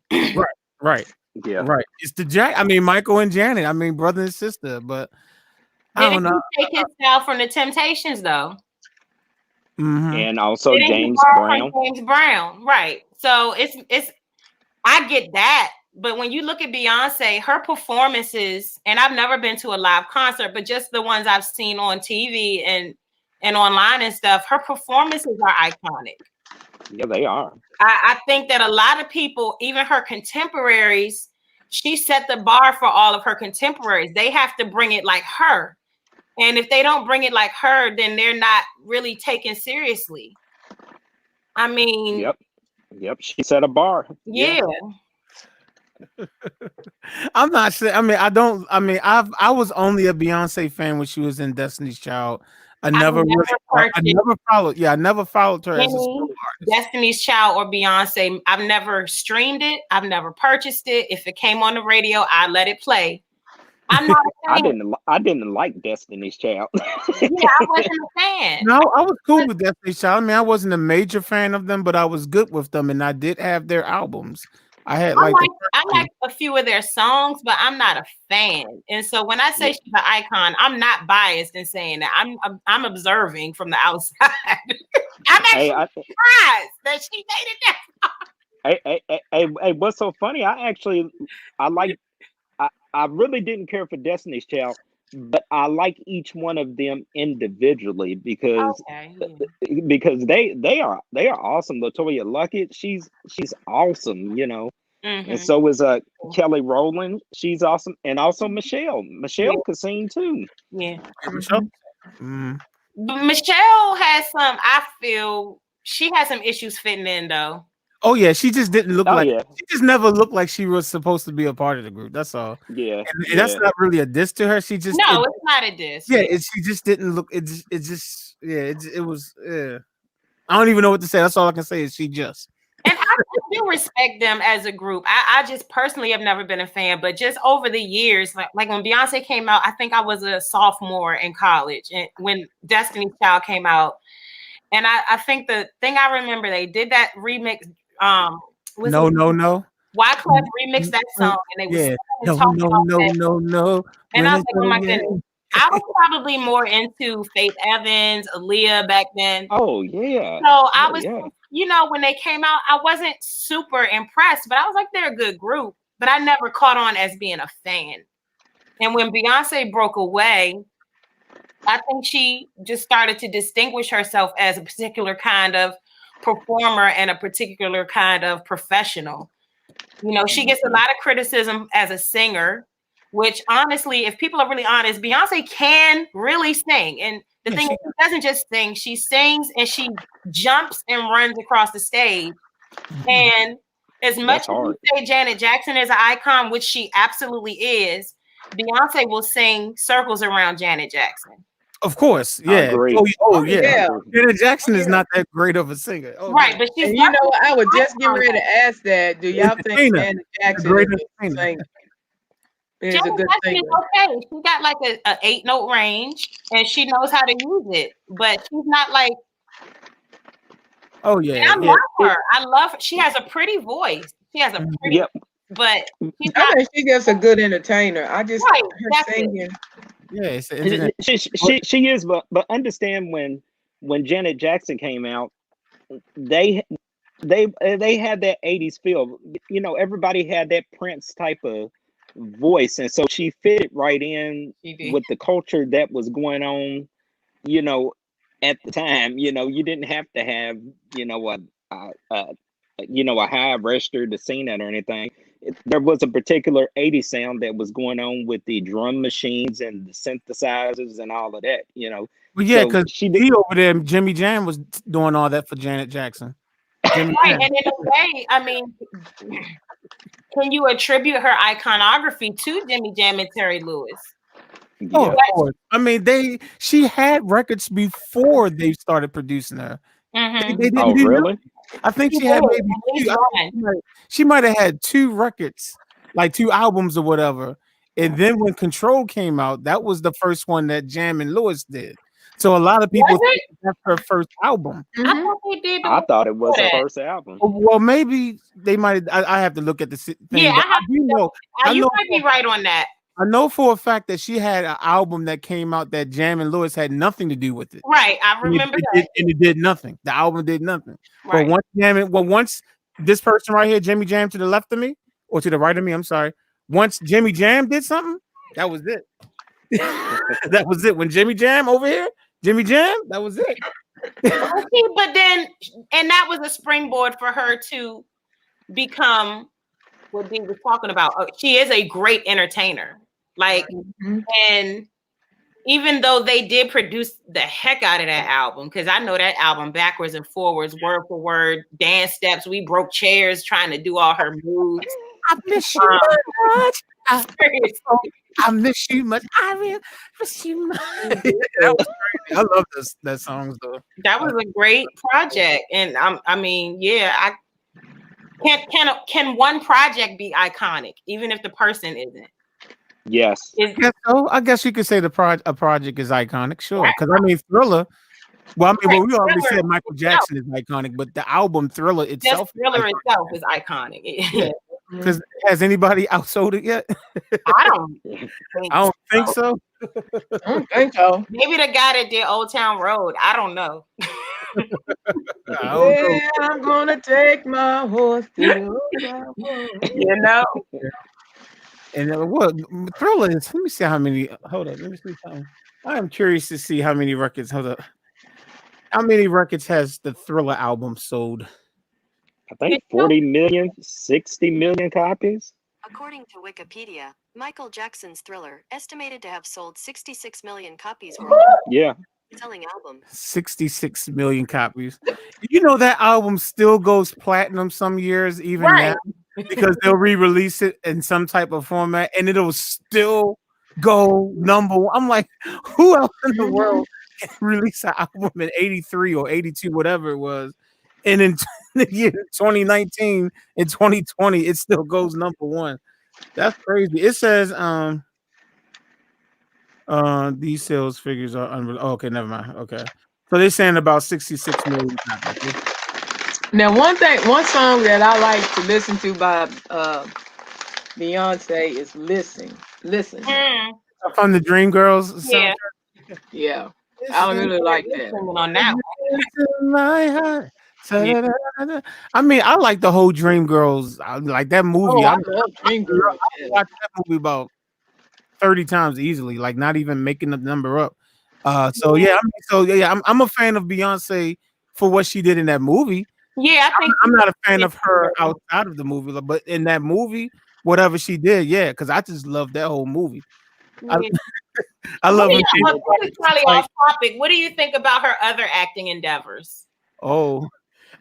[SPEAKER 1] Right.
[SPEAKER 6] Yeah.
[SPEAKER 1] Right. It's the Jack. I mean, Michael and Janet. I mean, brother and sister. But I don't know.
[SPEAKER 9] Did he take his style from the Temptations though?
[SPEAKER 6] Mm-hmm. And also James
[SPEAKER 9] Brown. Right. So it's. I get that, but when you look at Beyonce, her performances, and I've never been to a live concert, but just the ones I've seen on TV and online and stuff, her performances are iconic.
[SPEAKER 6] Yeah, they are.
[SPEAKER 9] I think that a lot of people, even her contemporaries, she set the bar for all of her contemporaries. They have to bring it like her. And if they don't bring it like her, then they're not really taken seriously. I mean...
[SPEAKER 6] Yep, she set a bar.
[SPEAKER 9] Yeah.
[SPEAKER 1] I'm not saying. I mean, I was only a Beyonce fan when she was in Destiny's Child. I never followed. Yeah, I never followed her as a solo artist.
[SPEAKER 9] Destiny's Child or Beyonce. I've never streamed it. I've never purchased it. If it came on the radio, I let it play. I'm not a fan.
[SPEAKER 6] I didn't like Destiny's Child.
[SPEAKER 9] Yeah, I wasn't a fan.
[SPEAKER 1] No, I was cool with Destiny's Child. I mean, I wasn't a major fan of them, but I was good with them, and I did have their albums. I like
[SPEAKER 9] a few of their songs, but I'm not a fan. And so when I say she's an icon, I'm not biased in saying that. I'm observing from the outside. I'm actually surprised that she made it that far.
[SPEAKER 6] Hey, what's so funny? I really didn't care for Destiny's Child, but I like each one of them individually because they are awesome. Latoya Luckett, she's awesome, you know. Mm-hmm. And so is Kelly Rowland, she's awesome, and also Michelle could sing too.
[SPEAKER 9] Yeah. Michelle has some. I feel she has some issues fitting in though.
[SPEAKER 1] Oh yeah, she just didn't look she just never looked like she was supposed to be a part of the group. That's all.
[SPEAKER 6] Yeah,
[SPEAKER 1] and that's not really a diss to her. She just
[SPEAKER 9] it's not a diss.
[SPEAKER 1] Yeah, she just didn't look. It was. I don't even know what to say. That's all I can say is she just.
[SPEAKER 9] And I do respect them as a group. I just personally have never been a fan, but just over the years, like when Beyonce came out, I think I was a sophomore in college, and when Destiny's Child came out, and I think the thing I remember they did that remix.
[SPEAKER 1] No.
[SPEAKER 9] Wyclef remixed that song, and they was no. And I was like, oh my goodness. I was probably more into Faith Evans, Aaliyah back then.
[SPEAKER 6] Oh yeah.
[SPEAKER 9] So I was, you know, when they came out, I wasn't super impressed, but I was like, they're a good group. But I never caught on as being a fan. And when Beyonce broke away, I think she just started to distinguish herself as a particular kind of performer and a particular kind of professional. You know, she gets a lot of criticism as a singer, which honestly, if people are really honest, Beyonce can really sing. And the thing is, she doesn't just sing, she sings and she jumps and runs across the stage. And as much as you say Janet Jackson is an icon, which she absolutely is, Beyonce will sing circles around Janet Jackson.
[SPEAKER 1] Of course, yeah. Oh, yeah. Janet Jackson is not that great of a singer.
[SPEAKER 2] Right, but she's. And you know what? I was just getting ready to ask that. Do y'all think Janet Jackson is a singer? is
[SPEAKER 9] Janet
[SPEAKER 2] a good
[SPEAKER 9] Jackson is
[SPEAKER 2] singer.
[SPEAKER 9] okay. She got like a 8-note range, and she knows how to use it. But she's not like.
[SPEAKER 1] Oh yeah,
[SPEAKER 9] I love her. I love her. She has a pretty voice. She has a pretty,
[SPEAKER 6] Yep.
[SPEAKER 9] but she's
[SPEAKER 2] I
[SPEAKER 9] not.
[SPEAKER 2] think she's just a good entertainer. I just
[SPEAKER 9] Right,
[SPEAKER 2] her
[SPEAKER 9] that's it.
[SPEAKER 2] singing.
[SPEAKER 1] yeah. It's
[SPEAKER 6] She is, but understand when Janet Jackson came out, they had that 80s feel. You know, everybody had that Prince type of voice, and so she fit right in
[SPEAKER 9] She did.
[SPEAKER 6] with the culture that was going on, you know, at the time. You know, you didn't have to have, you know, a high register to sing that or anything. There was a particular 80s sound that was going on with the drum machines and the synthesizers and all of that, you know.
[SPEAKER 1] Well, yeah,
[SPEAKER 6] So
[SPEAKER 1] because
[SPEAKER 6] she did.
[SPEAKER 1] he over there, Jimmy Jam was doing all that for Janet Jackson. Jimmy
[SPEAKER 9] Right,
[SPEAKER 1] Jam.
[SPEAKER 9] and in a way, I mean, can you attribute her iconography to Jimmy Jam and Terry Lewis?
[SPEAKER 1] Oh,
[SPEAKER 6] Yeah.
[SPEAKER 1] of course. I mean, she had records before they started producing her.
[SPEAKER 9] Mhm.
[SPEAKER 1] They didn't
[SPEAKER 6] Oh,
[SPEAKER 1] do
[SPEAKER 6] really?
[SPEAKER 1] nothing. I think
[SPEAKER 9] She
[SPEAKER 1] she had
[SPEAKER 9] did,
[SPEAKER 1] maybe
[SPEAKER 9] at least
[SPEAKER 1] two. I think she might have had 2 records, like 2 albums or whatever. And then when Control came out, that was the first one that Jam and Lewis did. So a lot of people
[SPEAKER 9] Was
[SPEAKER 1] think
[SPEAKER 9] it?
[SPEAKER 1] that's her first album.
[SPEAKER 9] I thought they did the
[SPEAKER 6] I
[SPEAKER 9] one
[SPEAKER 6] thought it was
[SPEAKER 9] before
[SPEAKER 6] her
[SPEAKER 9] that.
[SPEAKER 6] first album.
[SPEAKER 1] Well, maybe they might. I have to look at the thing,
[SPEAKER 9] Yeah,
[SPEAKER 1] but
[SPEAKER 9] I have
[SPEAKER 1] I do know. I
[SPEAKER 9] you
[SPEAKER 1] know.
[SPEAKER 9] might be right on that.
[SPEAKER 1] I know for a fact that she had an album that came out that Jam and Lewis had nothing to do with it.
[SPEAKER 9] Right, I remember that.
[SPEAKER 1] It did nothing. The album did nothing.
[SPEAKER 9] Right.
[SPEAKER 1] But once this person right here, Jimmy Jam to the left of me, or to the right of me, I'm sorry. Once Jimmy Jam did something, that was it. That was it. When Jimmy Jam over here, Jimmy Jam, that was it.
[SPEAKER 9] Okay, but then, and that was a springboard for her to become what Dee was talking about. She is a great entertainer. Like, and even though they did produce the heck out of that album, because I know that album backwards and forwards, word for word, dance steps. We broke chairs trying to do all her moves.
[SPEAKER 1] I miss you much. I miss you much. I really miss you much. That was crazy. I love that songs though.
[SPEAKER 9] That was a great project, and I mean, yeah, I can one project be iconic, even if the person isn't?
[SPEAKER 6] Yes.
[SPEAKER 1] I guess you could say a project is iconic, sure. Because I mean, Thriller. Well, I mean, we already said Michael Jackson is iconic, but the album Thriller itself,
[SPEAKER 9] is iconic.
[SPEAKER 1] Because has anybody outsold it yet?
[SPEAKER 9] I don't
[SPEAKER 1] think so.
[SPEAKER 2] I don't think so.
[SPEAKER 9] Maybe the guy that did Old Town Road. I don't know.
[SPEAKER 2] Yeah, I'm gonna take my horse to the Old Town Road.
[SPEAKER 9] You know.
[SPEAKER 1] And what Thriller is? Let me see how many. Hold up, let me see something. I am curious to see how many records. Hold up, how many records has the Thriller album sold?
[SPEAKER 6] I think 40 million, 60 million copies.
[SPEAKER 10] According to Wikipedia, Michael Jackson's Thriller estimated to have sold 66 million copies worldwide.
[SPEAKER 6] Yeah.
[SPEAKER 10] Selling album.
[SPEAKER 1] 66 million copies. You know that album still goes platinum some years, even now, because they'll re-release it in some type of format, and it'll still go number 1. I'm like, who else in the world can release an album in 83 or 82, whatever it was, and in the year 2019 and 2020, it still goes number 1. That's crazy. It says these sales figures are unreal. Oh, okay, never mind. Okay, so they're saying about 66 million copies.
[SPEAKER 2] Now, one song that I like to listen to by Beyonce is "Listen."
[SPEAKER 1] From the Dreamgirls.
[SPEAKER 9] Yeah,
[SPEAKER 2] yeah, I really like that.
[SPEAKER 9] On that
[SPEAKER 1] one. My heart. I mean, I like the whole Dreamgirls. I like that movie.
[SPEAKER 2] I love Dreamgirls.
[SPEAKER 1] I watched that movie about 30 times easily, like not even making the number up. So yeah, I'm a fan of Beyonce for what she did in that movie.
[SPEAKER 9] Yeah, I think
[SPEAKER 1] I'm not a fan of her outside of the movie, but in that movie, whatever she did, yeah, because I just love that whole movie.
[SPEAKER 9] Yeah.
[SPEAKER 1] I love it.
[SPEAKER 9] It's probably off topic. What do you think about her other acting endeavors?
[SPEAKER 1] Oh,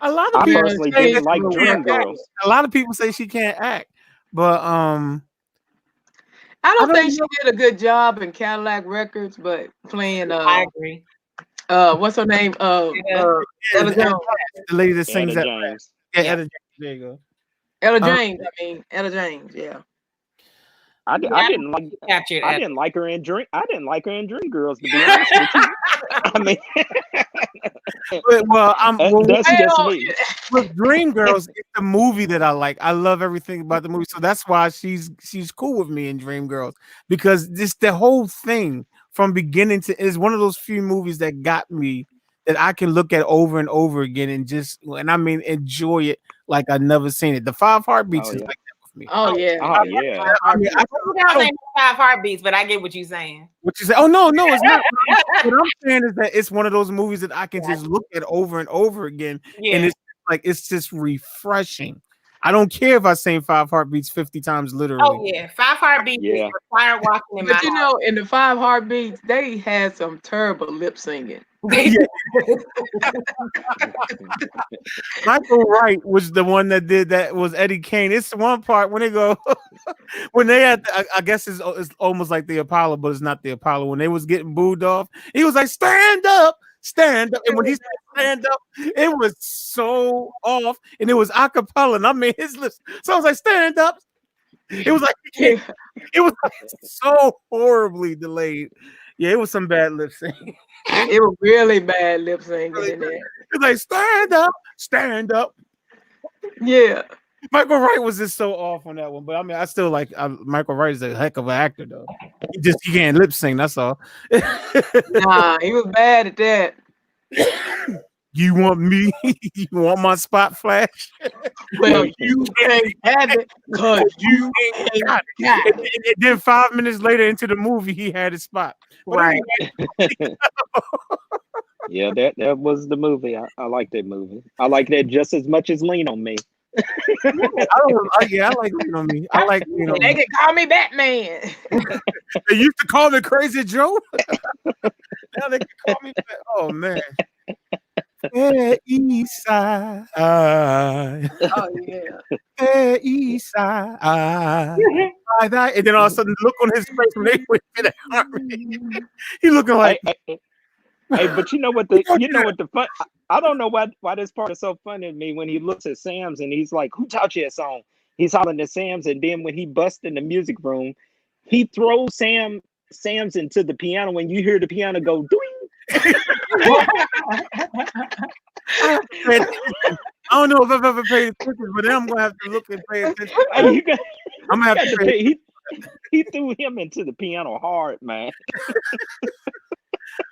[SPEAKER 1] a lot of people say like Dreamgirls. A lot of people say she can't act, but
[SPEAKER 2] I don't think she did a good job in Cadillac Records, but playing
[SPEAKER 9] I agree.
[SPEAKER 2] What's her name? Ella Jones.
[SPEAKER 1] The lady that sings that.
[SPEAKER 2] James.
[SPEAKER 1] Yeah, Ella James. There you go.
[SPEAKER 2] Ella James. Ella James. Yeah.
[SPEAKER 6] I didn't like
[SPEAKER 9] captured.
[SPEAKER 6] I didn't like her in Dream. I didn't like her in Dreamgirls, to be honest with you. I mean, that's just me.
[SPEAKER 1] With Dreamgirls, it's the movie that I like. I love everything about the movie, so that's why she's cool with me in Dreamgirls, because this the whole thing from beginning to is one of those few movies that got me that I can look at over and over again and I mean enjoy it like I've never seen it. The Five Heartbeats is like that with me.
[SPEAKER 2] Oh yeah.
[SPEAKER 6] Oh yeah.
[SPEAKER 1] I mean,
[SPEAKER 9] I don't 5 heartbeats, but I get what you're saying.
[SPEAKER 1] what you say? Oh no, it's not. What I'm saying is that it's one of those movies that I can just look at over and over again, and it's just refreshing. I don't care if I sing Five Heartbeats 50 times literally.
[SPEAKER 9] Oh yeah, 5 heartbeats require watching in
[SPEAKER 2] But you know, in the 5 heartbeats, they had some terrible lip singing.
[SPEAKER 1] Michael Wright was the one that did that. Was Eddie Kane? It's one part when they go when they had. I guess it's almost like the Apollo, but it's not the Apollo. When they was getting booed off, he was like, "Stand up, stand up," and when he said "stand up," it was so off, and it was acapella. And I mean, his lips. So I was like, "Stand up." It was like it was like so horribly delayed. Yeah, it was some bad lip syncing.
[SPEAKER 2] It was really bad lip syncing in there.
[SPEAKER 1] It's like stand up, stand up.
[SPEAKER 2] Yeah,
[SPEAKER 1] Michael Wright was just so off on that one, but I mean, I still like Michael Wright is a heck of an actor, though. He can't lip sync. That's all.
[SPEAKER 2] Nah, he was bad at that.
[SPEAKER 1] You want me? You want my spot flash?
[SPEAKER 2] Well, you ain't had it because you ain't got it.
[SPEAKER 1] And then 5 minutes later into the movie, he had his spot.
[SPEAKER 9] Right.
[SPEAKER 6] Yeah, that was the movie. I like that movie. I like that just as much as Lean on Me.
[SPEAKER 1] I like Lean on Me. I like Lean on
[SPEAKER 2] They
[SPEAKER 1] Me.
[SPEAKER 2] can call me Batman.
[SPEAKER 1] They used to call me Crazy Joe. Now they can call me. Oh man. Hey, East Side.
[SPEAKER 2] Oh yeah.
[SPEAKER 1] Hey, East Side. And then all of a sudden, look on his face when they went to the harmony. He looking like.
[SPEAKER 6] Hey, but you know what the fun? I don't know why this part is so funny to me when he looks at Sam's and he's like, "Who taught you that song?" He's hollering at Sam's, and then when he busts in the music room, he throws Sam's into the piano. When you hear the piano go doing.
[SPEAKER 1] I don't know if I've ever paid attention, but then I'm gonna have to look and pay attention. I'm gonna have to pay.
[SPEAKER 6] He threw him into the piano hard, man.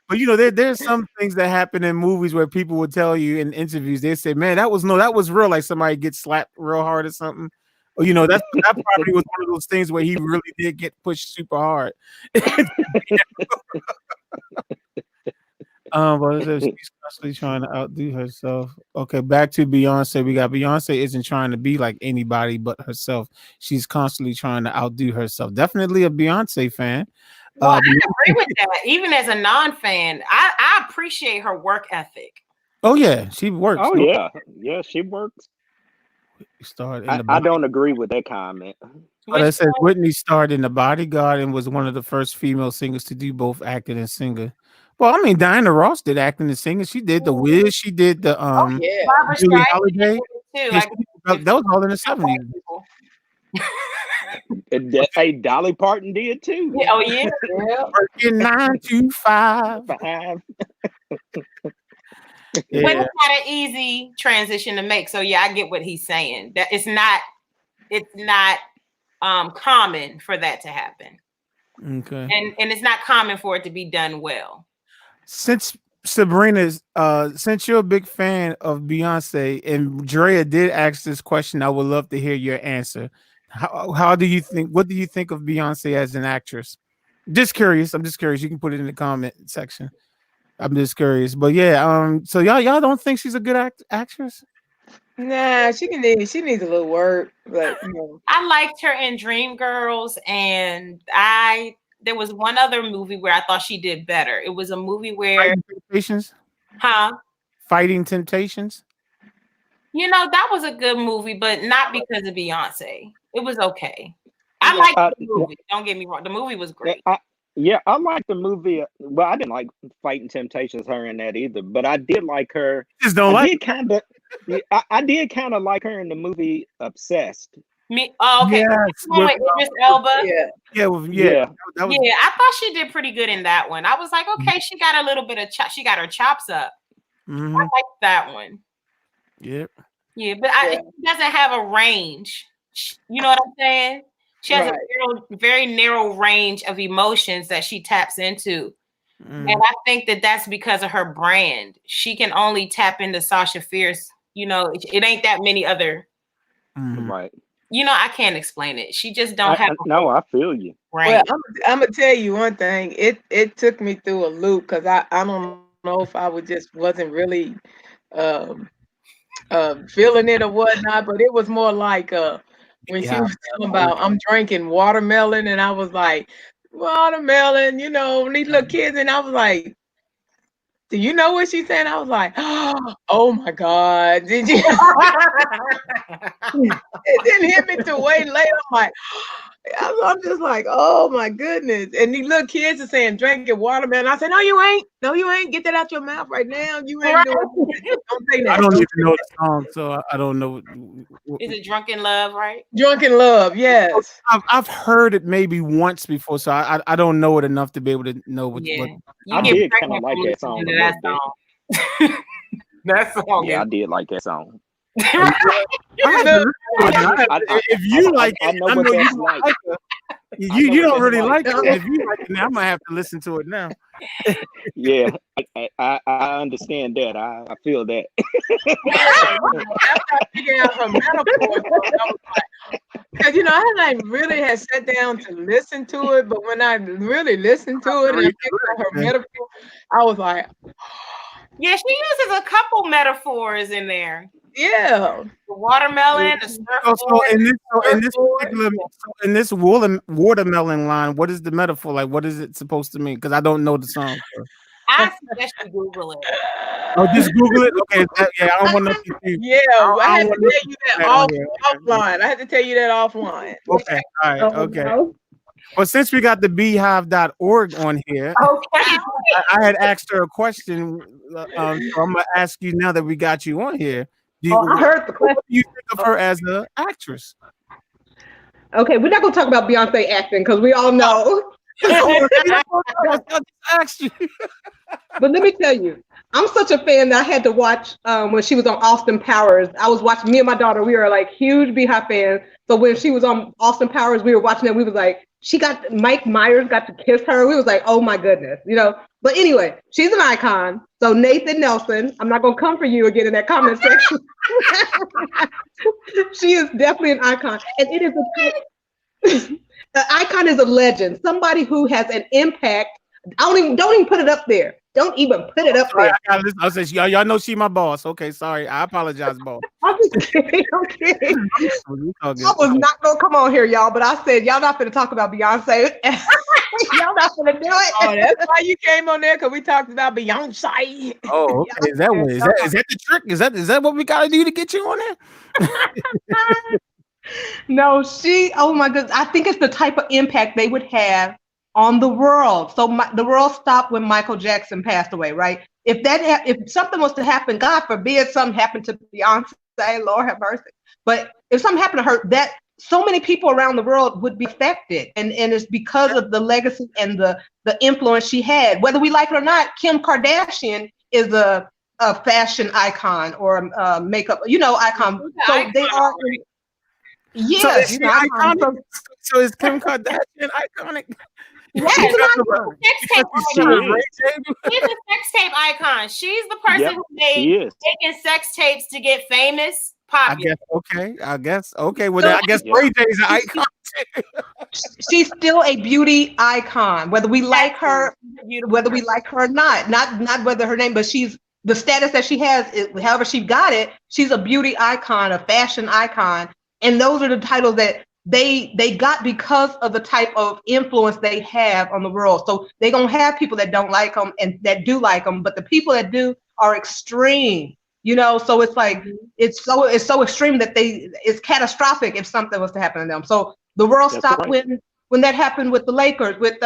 [SPEAKER 1] But you know, there's some things that happen in movies where people would tell you in interviews, they say, "Man, that was real." Like somebody gets slapped real hard or something. Or you know, that probably was one of those things where he really did get pushed super hard. But she's constantly trying to outdo herself. Okay, back to Beyonce. We got Beyonce isn't trying to be like anybody but herself. She's constantly trying to outdo herself. Definitely a Beyonce fan.
[SPEAKER 9] Well, I agree with that. Even as a non-fan, I appreciate her work ethic.
[SPEAKER 1] Oh yeah, she works.
[SPEAKER 6] Oh yeah, she works. I don't agree with that comment.
[SPEAKER 1] But it says Whitney starred in The Bodyguard and was one of the first female singers to do both acting and singer. Well, I mean, Diana Ross did acting and singing. She did The Wiz. She did the Billie Holiday.
[SPEAKER 9] Too.
[SPEAKER 1] That was all in the 70s.
[SPEAKER 6] Hey, Dolly Parton did too.
[SPEAKER 9] Yeah, oh yeah.
[SPEAKER 1] Working 9 to 5.
[SPEAKER 9] Yeah. But it's not an easy transition to make. So yeah, I get what he's saying. That it's not common for that to happen.
[SPEAKER 1] Okay.
[SPEAKER 9] And it's not common for it to be done well.
[SPEAKER 1] Since Sabrina's since you're a big fan of Beyonce and Drea did ask this question, I would love to hear your answer. How do you think? What do you think of Beyonce as an actress? Just curious. I'm just curious. You can put it in the comment section. I'm just curious. But yeah, so y'all don't think she's a good actress?
[SPEAKER 2] Nah, she needs a little work, but you know.
[SPEAKER 9] I liked her in Dreamgirls, and there was one other movie where I thought she did better. It was a movie where
[SPEAKER 1] Fighting Temptations? Fighting Temptations?
[SPEAKER 9] You know, that was a good movie, but not because of Beyonce. It was okay. I liked the movie. Don't get me wrong. The movie was great.
[SPEAKER 6] I like the movie. Well, I didn't like Fighting Temptations, her in that either, but I did like her.
[SPEAKER 1] Just don't
[SPEAKER 6] I did kind of like her in the movie Obsessed.
[SPEAKER 9] Me? Oh, okay.
[SPEAKER 1] Yes,
[SPEAKER 9] One with Idris Elba.
[SPEAKER 2] Yeah.
[SPEAKER 1] That was
[SPEAKER 9] Yeah, I thought she did pretty good in that one. I was like, okay, she got a little bit of she got her chops up. I like that one.
[SPEAKER 1] Yep.
[SPEAKER 9] Yeah, but she doesn't have a range. You know what I'm saying? She has a very narrow range of emotions that she taps into. And I think that that's because of her brand. She can only tap into Sasha Fierce. You know, it ain't that many other.
[SPEAKER 6] Right.
[SPEAKER 9] You know, I can't explain it. She just don't have.
[SPEAKER 6] No, I feel you.
[SPEAKER 2] Well, I'm gonna tell you one thing. It took me through a loop because I don't know if I wasn't really feeling it or whatnot, but it was more like when she was talking about I'm drinking watermelon, and I was like, watermelon, you know, these little kids, and I was like, do you know what she's saying? I was like, oh my God, did you? It didn't hit me till way later. I'm like, I'm just like, oh my goodness. And these little kids are saying, drinking watermelon. I said, no, you ain't. No, you ain't. Get that out your mouth right now. You ain't doing it. Don't say that.
[SPEAKER 1] I don't even know the song, so I don't know.
[SPEAKER 9] Is it Drunken Love, right?
[SPEAKER 2] Drunken Love, yes.
[SPEAKER 1] I've heard it maybe once before, so I don't know it enough to be able to know what.
[SPEAKER 6] I did kind of like that song.
[SPEAKER 9] That song.
[SPEAKER 6] Yeah, I did like that song.
[SPEAKER 1] If you like it, I know you don't like it. You don't really like it. If you like it now, I'm gonna have to listen to it now.
[SPEAKER 6] Yeah, I understand that. I feel that.
[SPEAKER 2] After I figured out her metaphors, because you know I like really had sat down to listen to it, but when I really listened to it and I figured out her metaphor, I was like,
[SPEAKER 9] yeah, she uses a couple metaphors in there.
[SPEAKER 2] Yeah,
[SPEAKER 9] the watermelon, the surfboard.
[SPEAKER 1] So in this watermelon line, what is the metaphor? Like, what is it supposed to mean? Because I don't know the song. So.
[SPEAKER 9] I suggest you Google it.
[SPEAKER 1] Oh, just Google it. Okay, I don't want nothing to.
[SPEAKER 2] Yeah, I had to tell you that offline. I had to tell you that offline.
[SPEAKER 1] Okay, all right, okay. Well, since we got the beehive.org on here, I had asked her a question. So I'm gonna ask you now that we got you on here.
[SPEAKER 11] I heard the question.
[SPEAKER 1] What do you think of her as an actress?
[SPEAKER 11] Okay, we're not gonna talk about Beyonce acting because we all know. But let me tell you, I'm such a fan that I had to watch when she was on Austin Powers. I was watching, me and my daughter, we were like huge Beehive fans. So when she was on Austin Powers, we were watching it. We was like, Mike Myers got to kiss her. We was like, oh my goodness, you know. But anyway, she's an icon. So Nathan Nelson, I'm not gonna come for you again in that comment section. She is definitely an icon, and it is an icon is a legend. Somebody who has an impact. Don't even put it up there. Don't even put it up there.
[SPEAKER 1] I said, y'all know she my boss. Okay, sorry. I apologize, boss.
[SPEAKER 11] I'm just kidding. I'm kidding. I was not gonna come on here, y'all, but I said y'all not gonna talk about Beyonce. Y'all not gonna do it.
[SPEAKER 2] Oh, that's why you came on there, because we talked about Beyonce.
[SPEAKER 1] Oh, okay. Is that the trick? Is that what we gotta do to get you on there?
[SPEAKER 11] No, oh my goodness. I think it's the type of impact they would have on the world. So the world stopped when Michael Jackson passed away, right? If something was to happen, God forbid something happened to Beyonce, Lord have mercy. But if something happened to her, that so many people around the world would be affected. And it's because of the legacy and the influence she had. Whether we like it or not, Kim Kardashian is a fashion icon or a makeup, icon. So they are. Yes.
[SPEAKER 1] So is Kim Kardashian iconic?
[SPEAKER 9] Yeah, she's a sex tape icon. She's the person who made taking sex tapes to get famous. Popular.
[SPEAKER 1] I guess. Okay. Well, I guess Ray J's an icon.
[SPEAKER 11] She's still a beauty icon, whether we like her, or not whether her name, but she's the status that she has. However she got it, she's a beauty icon, a fashion icon, and those are the titles that they got because of the type of influence they have on the world. So they're gonna have people that don't like them and that do like them, but the people that do are extreme. So it's like it's so extreme that it's catastrophic if something was to happen to them. So the world stopped when that happened with the Lakers with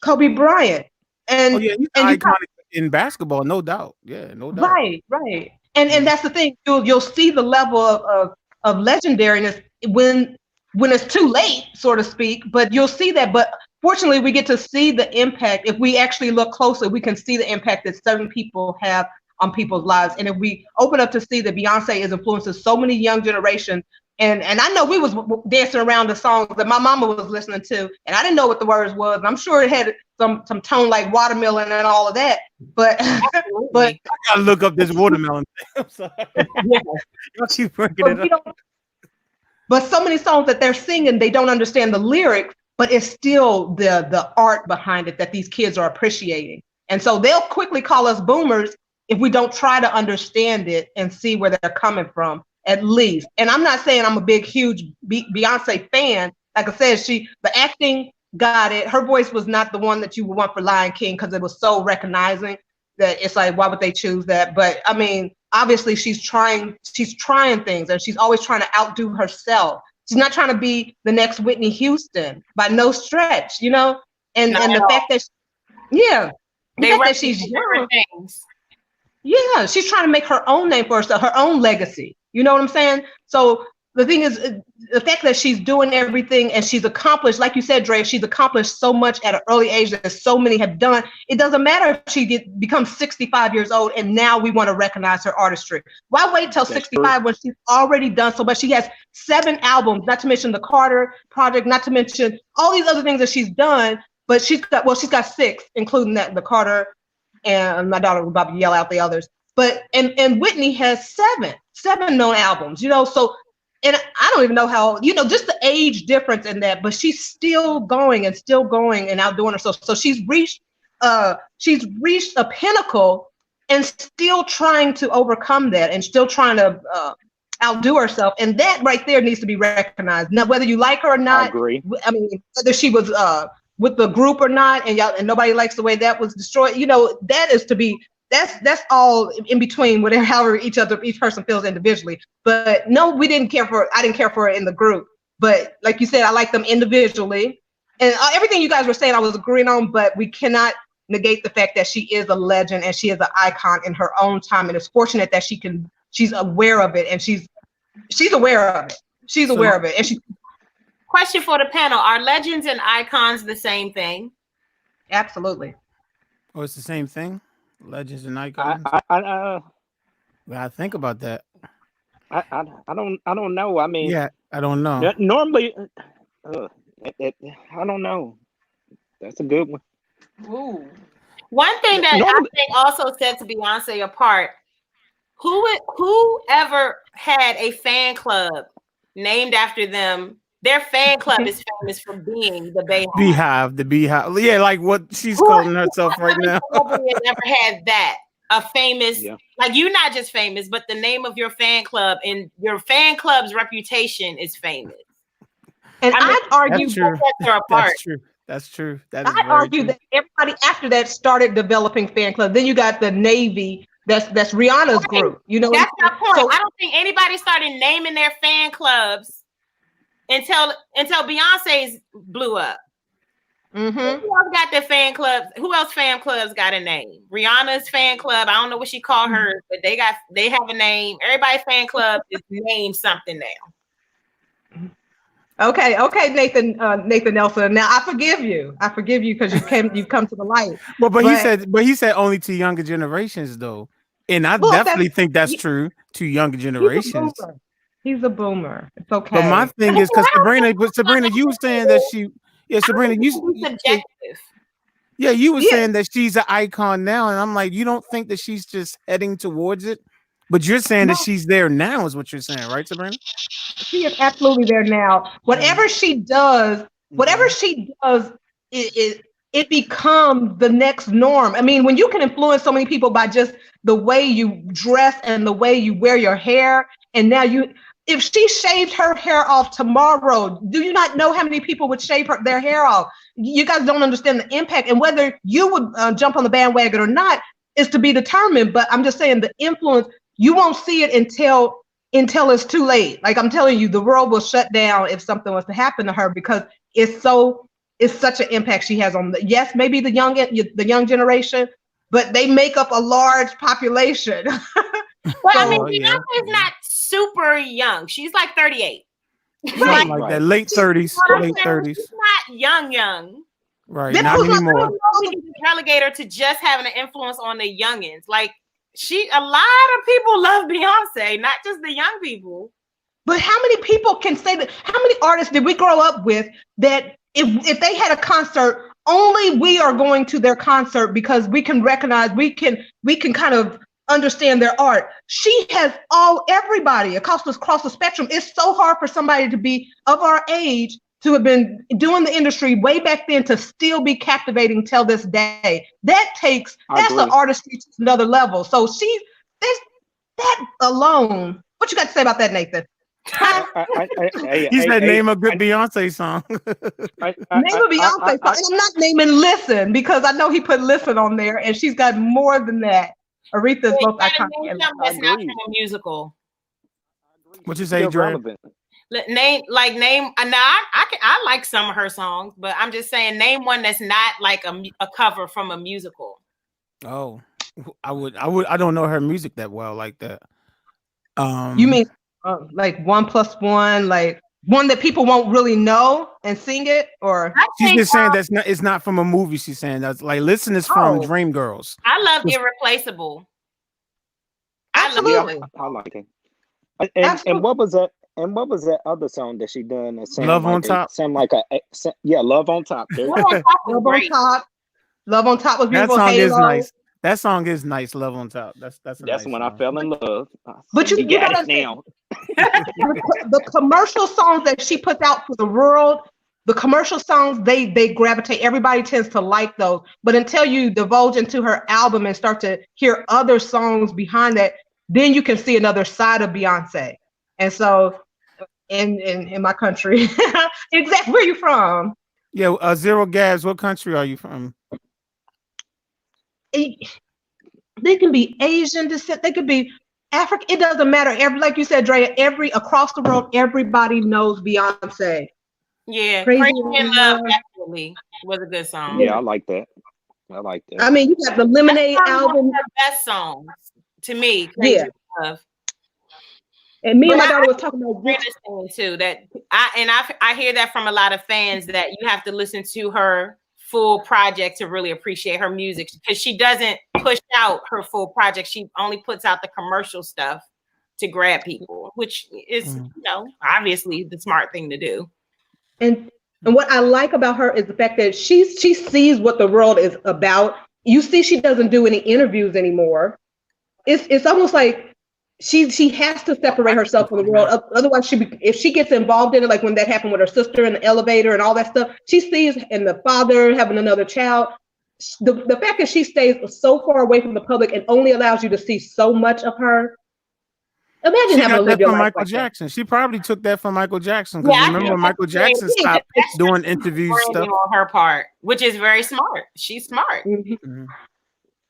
[SPEAKER 11] Kobe Bryant. And
[SPEAKER 1] he's iconic in basketball, no doubt. Yeah, no doubt.
[SPEAKER 11] Right. And that's the thing. You'll see the level of legendariness when when it's too late, so to speak, but you'll see that. But fortunately, we get to see the impact. If we actually look closely, we can see the impact that certain people have on people's lives. And if we open up to see that Beyonce is influencing so many young generations, and I know we was dancing around the songs that my mama was listening to, and I didn't know what the words was. And I'm sure it had some tone like watermelon and all of that. But but
[SPEAKER 1] I gotta look up this watermelon thing. I'm sorry. Y'all keep bringing it up.
[SPEAKER 11] But so many songs that they're singing, they don't understand the lyrics, but it's still the art behind it that these kids are appreciating. And so they'll quickly call us boomers if we don't try to understand it and see where they're coming from, at least. And I'm not saying I'm a big, huge Beyonce fan. Like I said, the acting got it. Her voice was not the one that you would want for Lion King because it was so recognizing that it's like, why would they choose that? But I mean, obviously she's trying things, and she's always trying to outdo herself. She's not trying to be the next Whitney Houston by no stretch, you know? And the fact that she's young. Yeah, she's trying to make her own name for herself, her own legacy. You know what I'm saying? So the thing is, the fact that she's doing everything and she's accomplished, like you said, Dre, she's accomplished so much at an early age that so many have done. It doesn't matter if she becomes 65 years old and now we want to recognize her artistry. Why wait till 65 when she's already done so much? She has 7 albums, not to mention the Carter Project, not to mention all these other things that she's done. But she's got 6, including the Carter, and my daughter was about to yell out the others. But and Whitney has 7 known albums, you know. So, and I don't even know how, you know, just the age difference in that, but she's still going and outdoing herself. So she's reached a pinnacle and still trying to overcome that and still trying to outdo herself. And that right there needs to be recognized. Now, whether you like her or not,
[SPEAKER 6] I agree.
[SPEAKER 11] I mean, whether she was with the group or not, and nobody likes the way that was destroyed, you know, that's all in between, whatever, however each person feels individually. But no, I didn't care for her in the group. But like you said, I like them individually. And everything you guys were saying, I was agreeing on, but we cannot negate the fact that she is a legend and she is an icon in her own time. And it's fortunate that she's aware of it, and she's aware of it. She's aware of it. And
[SPEAKER 9] Question for the panel: are legends and icons the same thing?
[SPEAKER 11] Absolutely.
[SPEAKER 1] Oh, it's the same thing? Legends and icons? I think about that.
[SPEAKER 6] I don't know. I mean,
[SPEAKER 1] yeah, I don't know.
[SPEAKER 6] Normally, I don't know. That's a good one.
[SPEAKER 9] Ooh. One thing that I think also sets Beyonce apart: whoever had a fan club named after them, their fan club is famous for being the Beehive.
[SPEAKER 1] The Beehive. Yeah, like what she's calling herself right now.
[SPEAKER 9] Never had that. A famous, like, you're not just famous, but the name of your fan club and your fan club's reputation is famous.
[SPEAKER 11] And I'd argue
[SPEAKER 1] That's true.
[SPEAKER 11] I'd argue that everybody after that started developing fan clubs. Then you got the Navy. That's Rihanna's group. You know,
[SPEAKER 9] that's my point. So, I don't think anybody started naming their fan clubs until Beyonce's blew up.
[SPEAKER 11] Mm-hmm.
[SPEAKER 9] Who else got their fan clubs? Who else fan clubs got a name? Rihanna's fan club. I don't know what she called hers, but they have a name. Everybody's fan club is named something now.
[SPEAKER 11] Okay, Nathan Nelson. Now I forgive you because you've come to the light.
[SPEAKER 1] Well, but he said only to younger generations though, and I definitely think that's true to younger generations.
[SPEAKER 11] He's a boomer. It's okay.
[SPEAKER 1] But my thing is because Sabrina, you were saying that Sabrina, you were saying that she's an icon now, and I'm like, you don't think that she's just heading towards it, but you're saying that she's there now, is what you're saying, right, Sabrina?
[SPEAKER 11] She is absolutely there now. Whatever she does, it becomes the next norm. I mean, when you can influence so many people by just the way you dress and the way you wear your hair, and now if she shaved her hair off tomorrow, do you not know how many people would shave their hair off? You guys don't understand the impact, and whether you would jump on the bandwagon or not is to be determined. But I'm just saying the influence, you won't see it until it's too late. Like I'm telling you, the world will shut down if something was to happen to her because it's such an impact she has on maybe the young generation, but they make up a large population.
[SPEAKER 9] Well, I mean, Beyonce's not super young. She's like 38.
[SPEAKER 1] Something like that. Late 30s. Late 30s.
[SPEAKER 9] She's not young.
[SPEAKER 1] Right. Not anymore.
[SPEAKER 9] We can just relegate her to just having an influence on the youngins. Like a lot of people love Beyonce, not just the young people.
[SPEAKER 11] But how many people can say that? How many artists did we grow up with that if they had a concert, only we are going to their concert because we can recognize, we can kind of understand their art. She has everybody across the spectrum. It's so hard for somebody to be of our age to have been doing the industry way back then to still be captivating till this day. That's the artistry to another level. So that alone. What you got to say about that, Nathan?
[SPEAKER 1] He said name a good Beyonce song.
[SPEAKER 11] Name a Beyonce song. I'm not naming Listen because I know he put Listen on there and she's got more than that. Aretha's most iconic.
[SPEAKER 9] That's not from a musical.
[SPEAKER 1] What you say, Dre?
[SPEAKER 9] Name. I like some of her songs, but I'm just saying name one that's not like a cover from a musical.
[SPEAKER 1] Oh, I don't know her music that well like that.
[SPEAKER 11] You mean like 1+1, like one that people won't really know and sing it, or
[SPEAKER 1] she's just saying it's not from a movie. She's saying that's like Listen is from Dreamgirls.
[SPEAKER 9] I love Irreplaceable.
[SPEAKER 11] Absolutely,
[SPEAKER 6] I like it. And what was that? And what was that other song that she done? That
[SPEAKER 1] Love on Top.
[SPEAKER 6] Sound like Love on Top.
[SPEAKER 11] Love on Top. Love on Top was beautiful.
[SPEAKER 1] That song
[SPEAKER 11] Halo.
[SPEAKER 1] is nice. That song is nice. Love on Top. That's nice
[SPEAKER 6] when
[SPEAKER 1] song.
[SPEAKER 6] I fell in love.
[SPEAKER 11] But you
[SPEAKER 6] got
[SPEAKER 11] gotta
[SPEAKER 6] it now.
[SPEAKER 11] the commercial songs that she puts out for the world, the commercial songs, they gravitate. Everybody tends to like those. But until you divulge into her album and start to hear other songs behind that, then you can see another side of Beyonce. And so in my country, exactly where you from?
[SPEAKER 1] Yeah, Zero Gabs, what country are you from?
[SPEAKER 11] They can be Asian descent, they could be African, it doesn't matter. Like you said, Drea, across the world, everybody knows Beyonce.
[SPEAKER 9] Yeah, Crazy in Love definitely was a good song.
[SPEAKER 6] Yeah, I like that.
[SPEAKER 11] I mean, you got the Lemonade album.
[SPEAKER 9] One of her best songs to me. Crazy in Love.
[SPEAKER 11] And me and my daughter was talking about
[SPEAKER 9] this thing too. That I hear that from a lot of fans that you have to listen to her full project to really appreciate her music because she doesn't push out her full project. She only puts out the commercial stuff to grab people, which is obviously the smart thing to do.
[SPEAKER 11] And what I like about her is the fact that she sees what the world is about. You see, she doesn't do any interviews anymore. It's almost like she has to separate herself from the world. Otherwise, if she gets involved in it, like when that happened with her sister in the elevator and all that stuff, she sees and the father having another child. The fact that she stays so far away from the public and only allows you to see so much of her. Imagine having to live your life
[SPEAKER 1] Michael
[SPEAKER 11] like
[SPEAKER 1] Jackson. She probably took that from Michael Jackson. Because remember when Michael Jackson stopped doing interviews stuff
[SPEAKER 9] on her part, which is very smart. She's smart.
[SPEAKER 11] Mm-hmm.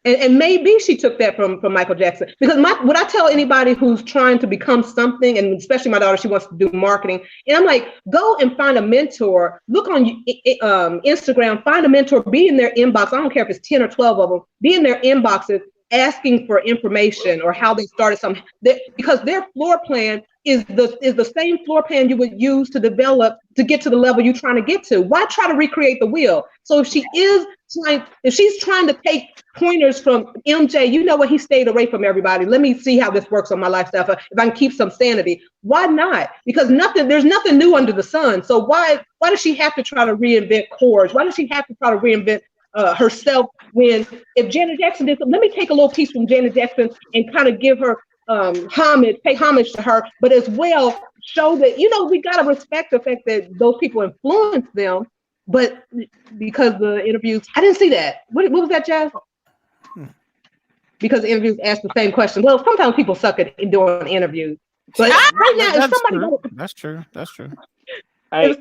[SPEAKER 11] And maybe she took that from Michael Jackson. Because what I tell anybody who's trying to become something, and especially my daughter, she wants to do marketing, and I'm like, go and find a mentor. Look on Instagram, find a mentor, be in their inbox. I don't care if it's 10 or 12 of them. Be in their inboxes asking for information or how they started something. Because their floor plan is the same floor plan you would use to develop to get to the level you're trying to get to. Why try to recreate the wheel? So if she's trying to take pointers from MJ, you know what, he stayed away from everybody. Let me see how this works on my lifestyle. If I can keep some sanity, why not? Because there's nothing new under the sun. So why does she have to try to reinvent chords? Why does she have to try to reinvent herself when if Janet Jackson did something? Let me take a little piece from Janet Jackson and kind of give her pay homage to her, but as well show that, we got to respect the fact that those people influence them. But because the interviews, I didn't see that. What was that, Jazz? Because the interviews ask the same question. Well, sometimes people suck at doing interviews. But right now,
[SPEAKER 1] that's true.
[SPEAKER 6] Hey,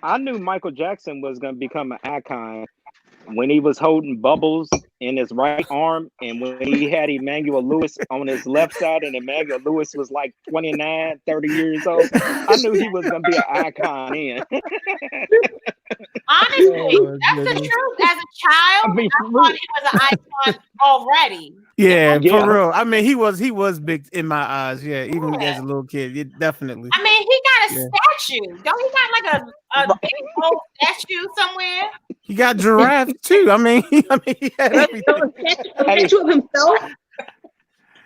[SPEAKER 6] I knew Michael Jackson was going to become an icon when he was holding Bubbles in his right arm, and when he had Emmanuel Lewis on his left side, and Emmanuel Lewis was like 29, 30 years old, I knew he was gonna be an icon in.
[SPEAKER 9] Honestly, that's the truth. As a child, I thought he was an icon already.
[SPEAKER 1] Yeah, for real. I mean, he was big in my eyes. Yeah, even as a little kid, definitely.
[SPEAKER 9] I mean, he got a statue. Don't he got like a big old statue somewhere?
[SPEAKER 1] He got giraffe too. I mean, he had everything.
[SPEAKER 11] A statue of himself.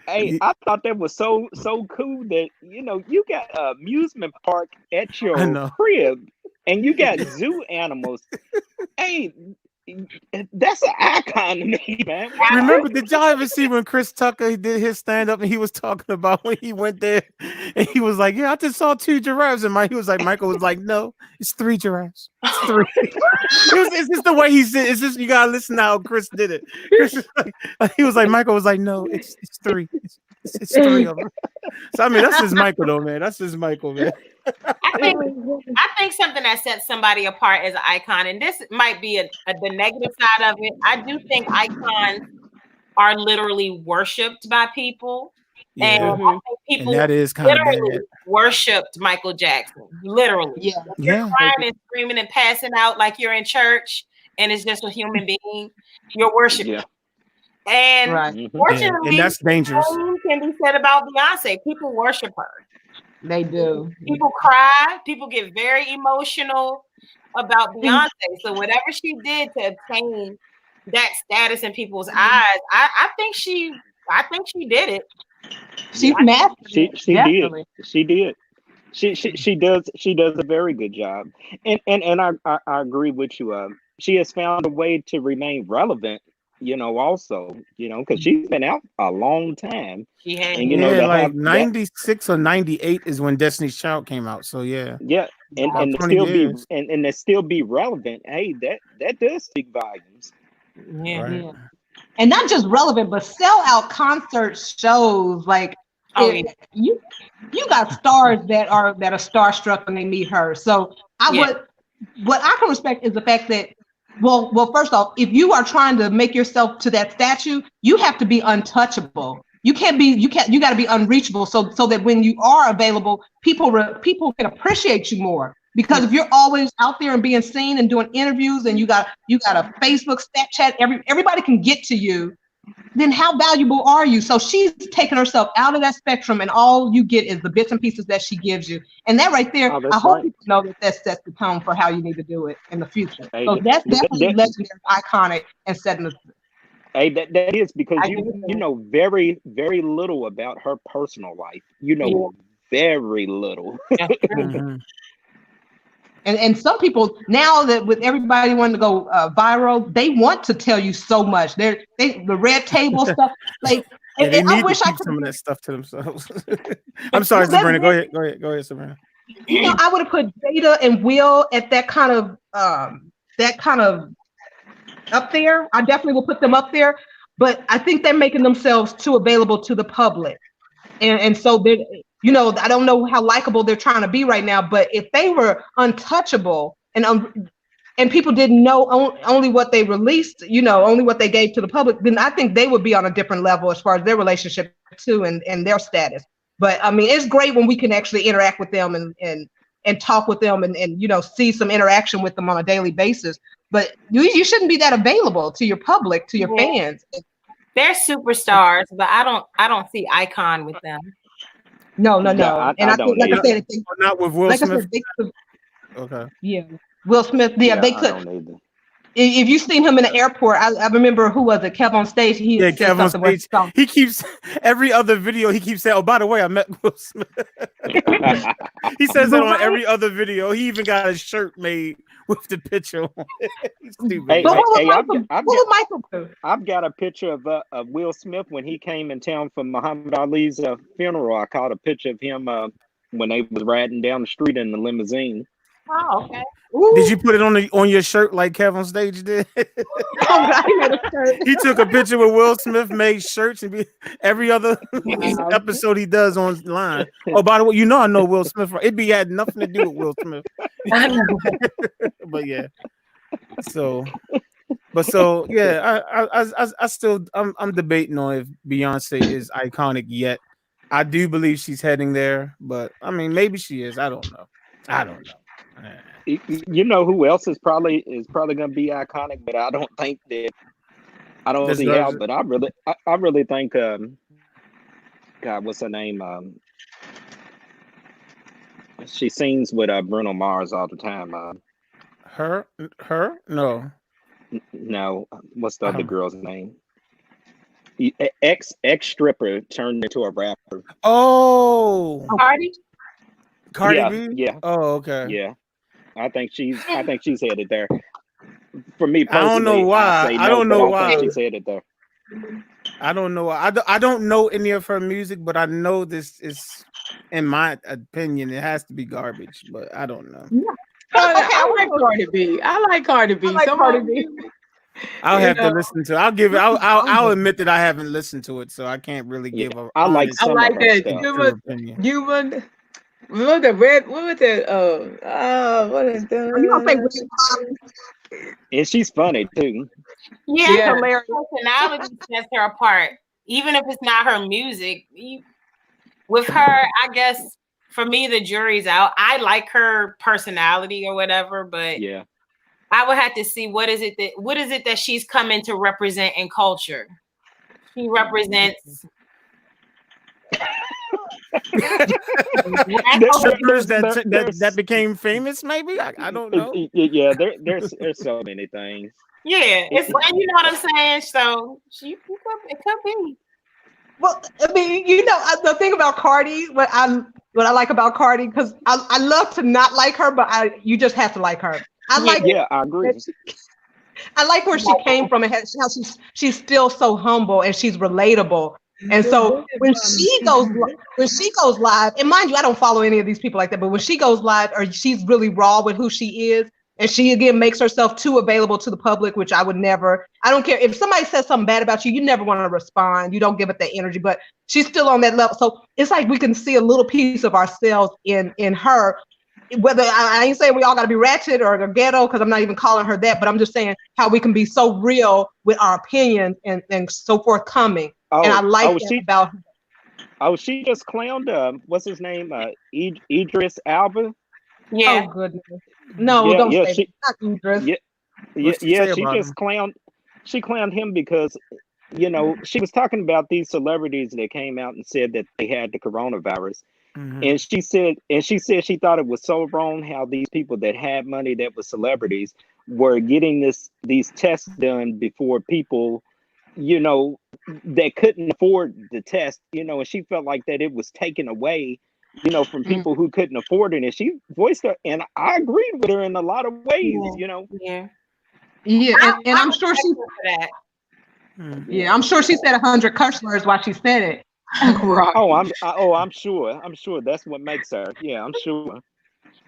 [SPEAKER 6] Hey, I thought that was so cool that you got an amusement park at your crib, and you got zoo animals. Hey, that's an icon to me, man.
[SPEAKER 1] Remember, did y'all ever see when Chris Tucker did his stand up and he was talking about when he went there and he was like, "Yeah, I just saw 2 giraffes," and Michael was like, "No, it's 3 giraffes. It's 3." It's just the way he said. It's just you gotta listen to how Chris did it. Chris he was like, Michael was like, "No, it's 3. It's 3 of them." So I mean, that's just Michael though, man. That's just Michael, man.
[SPEAKER 9] I think something that sets somebody apart as an icon, and this might be the negative side of it. I do think icons are literally worshipped by people.
[SPEAKER 1] Yeah.
[SPEAKER 9] And I think people
[SPEAKER 1] And that is kind of
[SPEAKER 9] literally
[SPEAKER 1] bad.
[SPEAKER 9] worshipped Michael Jackson. Literally.
[SPEAKER 11] Yeah.
[SPEAKER 9] If you're crying and screaming and passing out like you're in church and it's just a human being, you're worshiping.
[SPEAKER 6] Yeah.
[SPEAKER 9] And fortunately,
[SPEAKER 1] and that's dangerous.
[SPEAKER 9] same can be said about Beyonce. People worship her.
[SPEAKER 11] They do.
[SPEAKER 9] People cry. People get very emotional about Beyonce. So whatever she did to obtain that status in people's eyes, I think she did it.
[SPEAKER 11] She's mastered.
[SPEAKER 6] She did. She does a very good job, and I agree with you. She has found a way to remain relevant. Also, because she's been out a long time.
[SPEAKER 9] She had,
[SPEAKER 6] and,
[SPEAKER 1] like 96 or 98 is when Destiny's Child came out. So yeah,
[SPEAKER 6] and to still be relevant. Hey, that does speak volumes.
[SPEAKER 9] Yeah.
[SPEAKER 1] Right.
[SPEAKER 11] Yeah. And not just relevant, but sell out concert shows. Like you got stars that are starstruck when they meet her. So what I can respect is the fact that well, first off, if you are trying to make yourself to that statue, you have to be untouchable. You got to be unreachable so that when you are available, people can appreciate you more. Because if you're always out there and being seen and doing interviews and you got a Facebook, Snapchat, everybody can get to you, then how valuable are you? So she's taken herself out of that spectrum, and all you get is the bits and pieces that she gives you. And that right there, I hope people know that sets the tone for how you need to do it in the future. So that's definitely legendary, iconic, and setting the.
[SPEAKER 6] Hey, that is because you know very, very little about her personal life. Very little.
[SPEAKER 1] Mm-hmm.
[SPEAKER 11] And some people now that with everybody wanting to go viral, they want to tell you so much. The red table stuff, like
[SPEAKER 1] they need
[SPEAKER 11] I wish
[SPEAKER 1] to
[SPEAKER 11] I
[SPEAKER 1] keep
[SPEAKER 11] could
[SPEAKER 1] some of that stuff to themselves. I'm sorry, Sabrina. Go ahead, Sabrina.
[SPEAKER 11] I would have put Jada and Will at that kind of up there. I definitely will put them up there, but I think they're making themselves too available to the public, and so they're. I don't know how likable they're trying to be right now, but if they were untouchable and people didn't know only what they released, only what they gave to the public, then I think they would be on a different level as far as their relationship too and their status. But I mean, it's great when we can actually interact with them and talk with them and see some interaction with them on a daily basis. But you shouldn't be that available to your public, to your fans.
[SPEAKER 9] They're superstars, but I don't see icon with them.
[SPEAKER 11] No.
[SPEAKER 6] Yeah,
[SPEAKER 11] And I think, like I said,
[SPEAKER 1] not with Will Smith.
[SPEAKER 11] Okay. Yeah, Will Smith. Yeah, they could.
[SPEAKER 6] I don't either.
[SPEAKER 11] If you seen him in the airport, I remember who was it? Kev on stage.
[SPEAKER 1] Kev on stage. He keeps every other video. He keeps saying, "Oh, by the way, I met Will Smith." He says that on every other video. He even got a shirt made with the picture on it.
[SPEAKER 6] I've got a picture of Will Smith when he came in town for Muhammad Ali's funeral. I caught a picture of him when they was riding down the street in the limousine.
[SPEAKER 9] Oh, okay.
[SPEAKER 1] Did you put it on your shirt like Kev on stage did? He took a picture with Will Smith, made shirts, and every other episode he does online. Oh, by the way, I know Will Smith. It had nothing to do with Will Smith. But yeah. So But so yeah, I still I'm debating on if Beyonce is iconic yet. I do believe she's heading there, but I mean maybe she is. I don't know. I don't know.
[SPEAKER 6] You know who else is probably going to be iconic, but I don't think that I don't see how.
[SPEAKER 1] Deserves it.
[SPEAKER 6] But I really think God, what's her name? She sings with Bruno Mars all the time.
[SPEAKER 1] Her? No.
[SPEAKER 6] No, what's the other
[SPEAKER 1] Oh.
[SPEAKER 6] girl's name? Ex stripper turned into a rapper.
[SPEAKER 1] Oh,
[SPEAKER 9] Cardi.
[SPEAKER 1] Cardi
[SPEAKER 6] Yeah,
[SPEAKER 1] B.
[SPEAKER 6] yeah,
[SPEAKER 1] Oh, okay.
[SPEAKER 6] yeah. I think she's headed there. For me
[SPEAKER 1] I don't know
[SPEAKER 6] personally, I
[SPEAKER 1] why.
[SPEAKER 6] say
[SPEAKER 1] I
[SPEAKER 6] no,
[SPEAKER 1] don't
[SPEAKER 6] but
[SPEAKER 1] know
[SPEAKER 6] I think
[SPEAKER 1] why.
[SPEAKER 6] she's headed there.
[SPEAKER 1] I don't know. I don't know any of her music, but I know this is, in my opinion, it has to be garbage. But I don't know.
[SPEAKER 11] Yeah.
[SPEAKER 2] I like Cardi B. I like Cardi B.
[SPEAKER 11] I like
[SPEAKER 2] Some
[SPEAKER 11] Cardi
[SPEAKER 2] of
[SPEAKER 11] B.
[SPEAKER 1] I'll
[SPEAKER 2] you
[SPEAKER 1] have to
[SPEAKER 2] know,
[SPEAKER 1] listen to it. I'll give it. I'll admit that I haven't listened to it, so I can't really
[SPEAKER 6] Yeah,
[SPEAKER 1] give a
[SPEAKER 6] I like
[SPEAKER 1] honest
[SPEAKER 2] I
[SPEAKER 6] some of
[SPEAKER 2] like
[SPEAKER 6] her
[SPEAKER 2] that.
[SPEAKER 6] stuff.
[SPEAKER 1] true opinion.
[SPEAKER 2] What was the red? What was that? What is
[SPEAKER 11] Are you gonna say
[SPEAKER 2] that?
[SPEAKER 11] Red
[SPEAKER 6] And she's funny too.
[SPEAKER 9] Yeah,
[SPEAKER 2] Yeah.
[SPEAKER 9] her personality sets her apart. Even if it's not her music, with her, I guess for me the jury's out. I like her personality or whatever, but
[SPEAKER 6] Yeah.
[SPEAKER 9] I would have to see what is it that she's coming to represent in culture. She represents
[SPEAKER 1] Strippers that became famous, maybe. I don't know.
[SPEAKER 6] Yeah, there's so many things.
[SPEAKER 9] Yeah, it's and you know what I'm saying. So it could be.
[SPEAKER 11] Well, I mean, the thing about Cardi, what I like about Cardi, because I love to not like her, but you just have to like her.
[SPEAKER 6] I agree.
[SPEAKER 11] I like where she came from and how she's still so humble and she's relatable. And so when she goes live, and mind you, I don't follow any of these people like that, but when she goes live or she's really raw with who she is, and she again makes herself too available to the public, which I would never. I don't care if somebody says something bad about you, you never want to respond. You don't give it that energy, but she's still on that level. So it's like we can see a little piece of ourselves in her. Whether I ain't saying we all got to be ratchet or ghetto, because I'm not even calling her that, but I'm just saying how we can be so real with our opinions and so forthcoming. And I like that about her.
[SPEAKER 6] Oh, she just clowned what's his name? Idris Alba.
[SPEAKER 9] Yeah.
[SPEAKER 11] Oh goodness. No, don't say that. Not Idris.
[SPEAKER 6] Yeah, she just clowned. She clowned him because she was talking about these celebrities that came out and said that they had the coronavirus.
[SPEAKER 1] Mm-hmm.
[SPEAKER 6] And she said she thought it was so wrong how these people that had money that were celebrities were getting these tests done before people, that couldn't afford the test, and she felt like that it was taken away, from people who couldn't afford it. And she voiced her, and I agreed with her in a lot of ways,
[SPEAKER 9] Yeah.
[SPEAKER 11] Yeah, and I'm sure she. Yeah, I'm sure she said 100 curse words while she said it.
[SPEAKER 2] Right.
[SPEAKER 6] I'm sure. I'm sure that's what makes her. Yeah, I'm sure.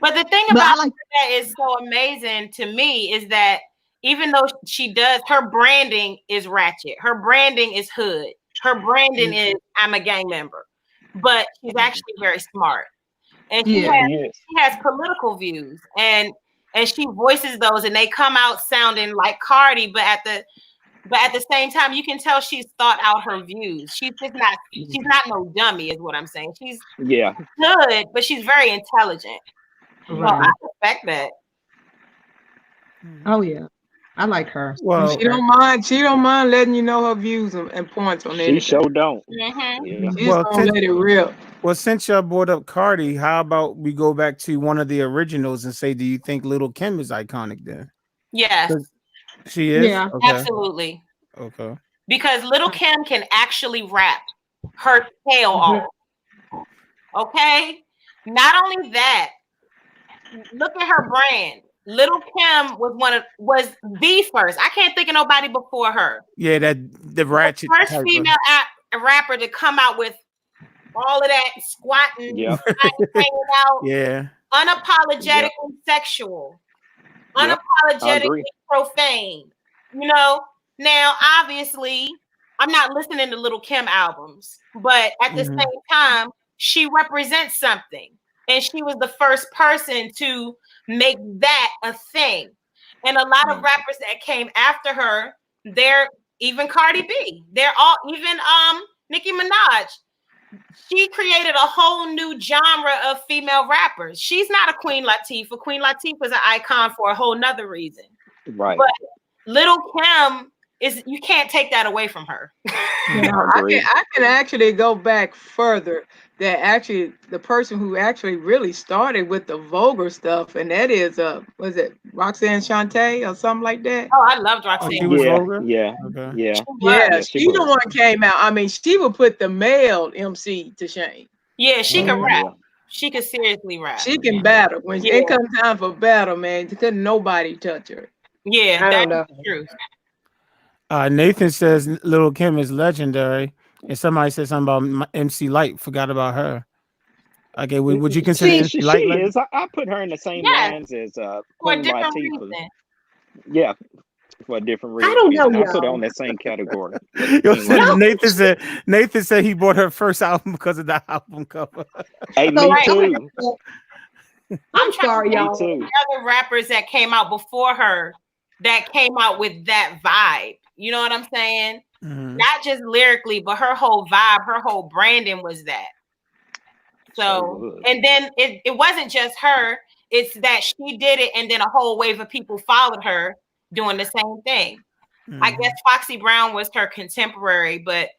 [SPEAKER 9] But the thing about that is so amazing to me is that even though she does, her branding is ratchet. Her branding is hood. Her branding is I'm a gang member. But she's actually very smart. And she has political views and she voices those and they come out sounding like Cardi, but at the same time, you can tell she's thought out her views. She's not no dummy, is what I'm saying. She's good, but she's very intelligent. Right. So I respect that.
[SPEAKER 11] Oh yeah, I like her.
[SPEAKER 2] Well, she don't mind letting you know her views and points on anything.
[SPEAKER 6] She sure don't.
[SPEAKER 9] Mm-hmm.
[SPEAKER 6] Yeah.
[SPEAKER 2] She's gonna let it rip.
[SPEAKER 1] Well, since y'all brought up Cardi, how about we go back to one of the originals and say, do you think Little Kim is iconic then?
[SPEAKER 9] Yes.
[SPEAKER 1] She is?
[SPEAKER 9] Yeah, okay. Absolutely.
[SPEAKER 1] Okay.
[SPEAKER 9] Because Little Kim can actually rap her tail off. Okay? Not only that, look at her brand. Little Kim was the first. I can't think of nobody before her.
[SPEAKER 1] Yeah, the ratchet.
[SPEAKER 9] First female rapper to come out with all of that squatting, hanging out.
[SPEAKER 1] Yeah.
[SPEAKER 9] Unapologetically sexual. Unapologetically profane. Now obviously I'm not listening to Little Kim albums, but at the same time, she represents something. And she was the first person to make that a thing. And a lot of rappers that came after her, they're even Cardi B. They're all even Nicki Minaj. She created a whole new genre of female rappers. She's not a Queen Latifah. Queen Latifah is an icon for a whole nother reason.
[SPEAKER 6] Right.
[SPEAKER 9] But Little Kim is, you can't take that away from her.
[SPEAKER 2] I can actually go back further. That actually the person who actually really started with the vulgar stuff, and that is was it Roxanne Shante or something like that?
[SPEAKER 9] Oh, I loved Roxanne.
[SPEAKER 1] She was vulgar?
[SPEAKER 6] Yeah.
[SPEAKER 2] She the one came out. I mean, she would put the male MC to shame.
[SPEAKER 9] Yeah, she could rap. She could seriously rap.
[SPEAKER 2] She can battle. When it comes time for battle, man, couldn't nobody touch her.
[SPEAKER 9] Yeah, that's the truth.
[SPEAKER 1] Nathan says Little Kim is legendary, and somebody said something about MC Light. Forgot about her. Okay, would you consider MC Light?
[SPEAKER 6] She is. I put her in the same lines as Queen Latifah. Yeah, for a different reason.
[SPEAKER 11] I don't know.
[SPEAKER 6] I put her on that same category.
[SPEAKER 1] Nathan said he bought her first album because of the album cover.
[SPEAKER 6] Hey, me too.
[SPEAKER 9] I'm
[SPEAKER 11] sorry, y'all.
[SPEAKER 9] Other rappers that came out before her that came out with that vibe. You know what I'm saying?
[SPEAKER 1] Mm-hmm.
[SPEAKER 9] Not just lyrically, but her whole vibe, her whole branding was that. So, and then it wasn't just her, it's that she did it, and then a whole wave of people followed her doing the same thing.
[SPEAKER 1] Mm-hmm.
[SPEAKER 9] I guess Foxy Brown was her contemporary, but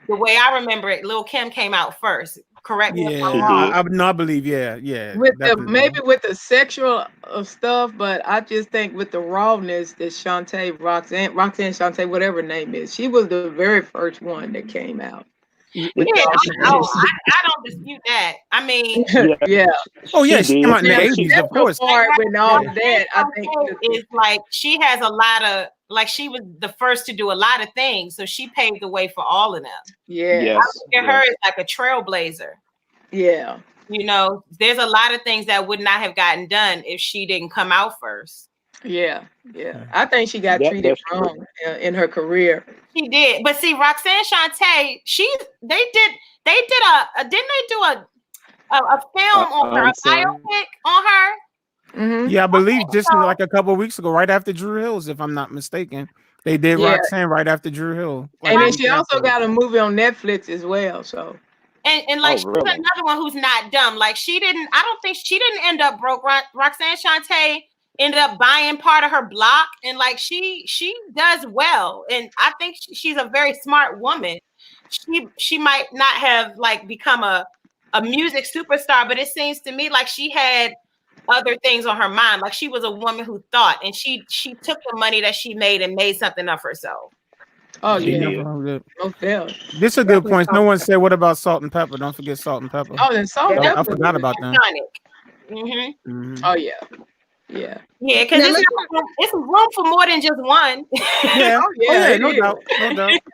[SPEAKER 9] the way I remember it, Lil' Kim came out first. Correct me if I'm wrong.
[SPEAKER 1] I believe, yeah.
[SPEAKER 2] With maybe with the sexual stuff, but I just think with the rawness that Roxanne Shante, whatever her name is, she was the very first one that came out.
[SPEAKER 9] Yeah, I don't dispute that. I mean,
[SPEAKER 2] yeah.
[SPEAKER 1] Oh yeah, she came out in the 80s, of course.
[SPEAKER 2] With all that, I think
[SPEAKER 9] it's like she has a lot of, like, she was the first to do a lot of things, so she paved the way for all of them.
[SPEAKER 2] Yeah,
[SPEAKER 9] I look at her as like a trailblazer.
[SPEAKER 2] Yeah,
[SPEAKER 9] you know, there's a lot of things that would not have gotten done if she didn't come out first.
[SPEAKER 2] Yeah. I think she got treated wrong in her career.
[SPEAKER 9] She did, but see, Roxanne Shante, they did didn't they do a film on her, a biopic on her?
[SPEAKER 2] Mm-hmm.
[SPEAKER 1] Yeah, I believe just like a couple of weeks ago, right after Drew Hill's, if I'm not mistaken, they did Roxanne right after Drew Hill.
[SPEAKER 2] And then she also got a movie on Netflix as well. So.
[SPEAKER 9] And like she's another one who's not dumb. Like I don't think she didn't end up broke. Roxanne Shante ended up buying part of her block, and like she does well. And I think she's a very smart woman. She might not have like become a music superstar, but it seems to me like she had other things on her mind. Like she was a woman who thought, and she took the money that she made and made something of herself.
[SPEAKER 2] Oh yeah.
[SPEAKER 1] This is a good point. No one said what about Salt and Pepper. Don't forget Salt and Pepper.
[SPEAKER 2] Oh, then Salt and Pepper.
[SPEAKER 1] I forgot about them.
[SPEAKER 2] Oh yeah. Yeah,
[SPEAKER 9] because it's room for more than just one.
[SPEAKER 1] Yeah, no doubt.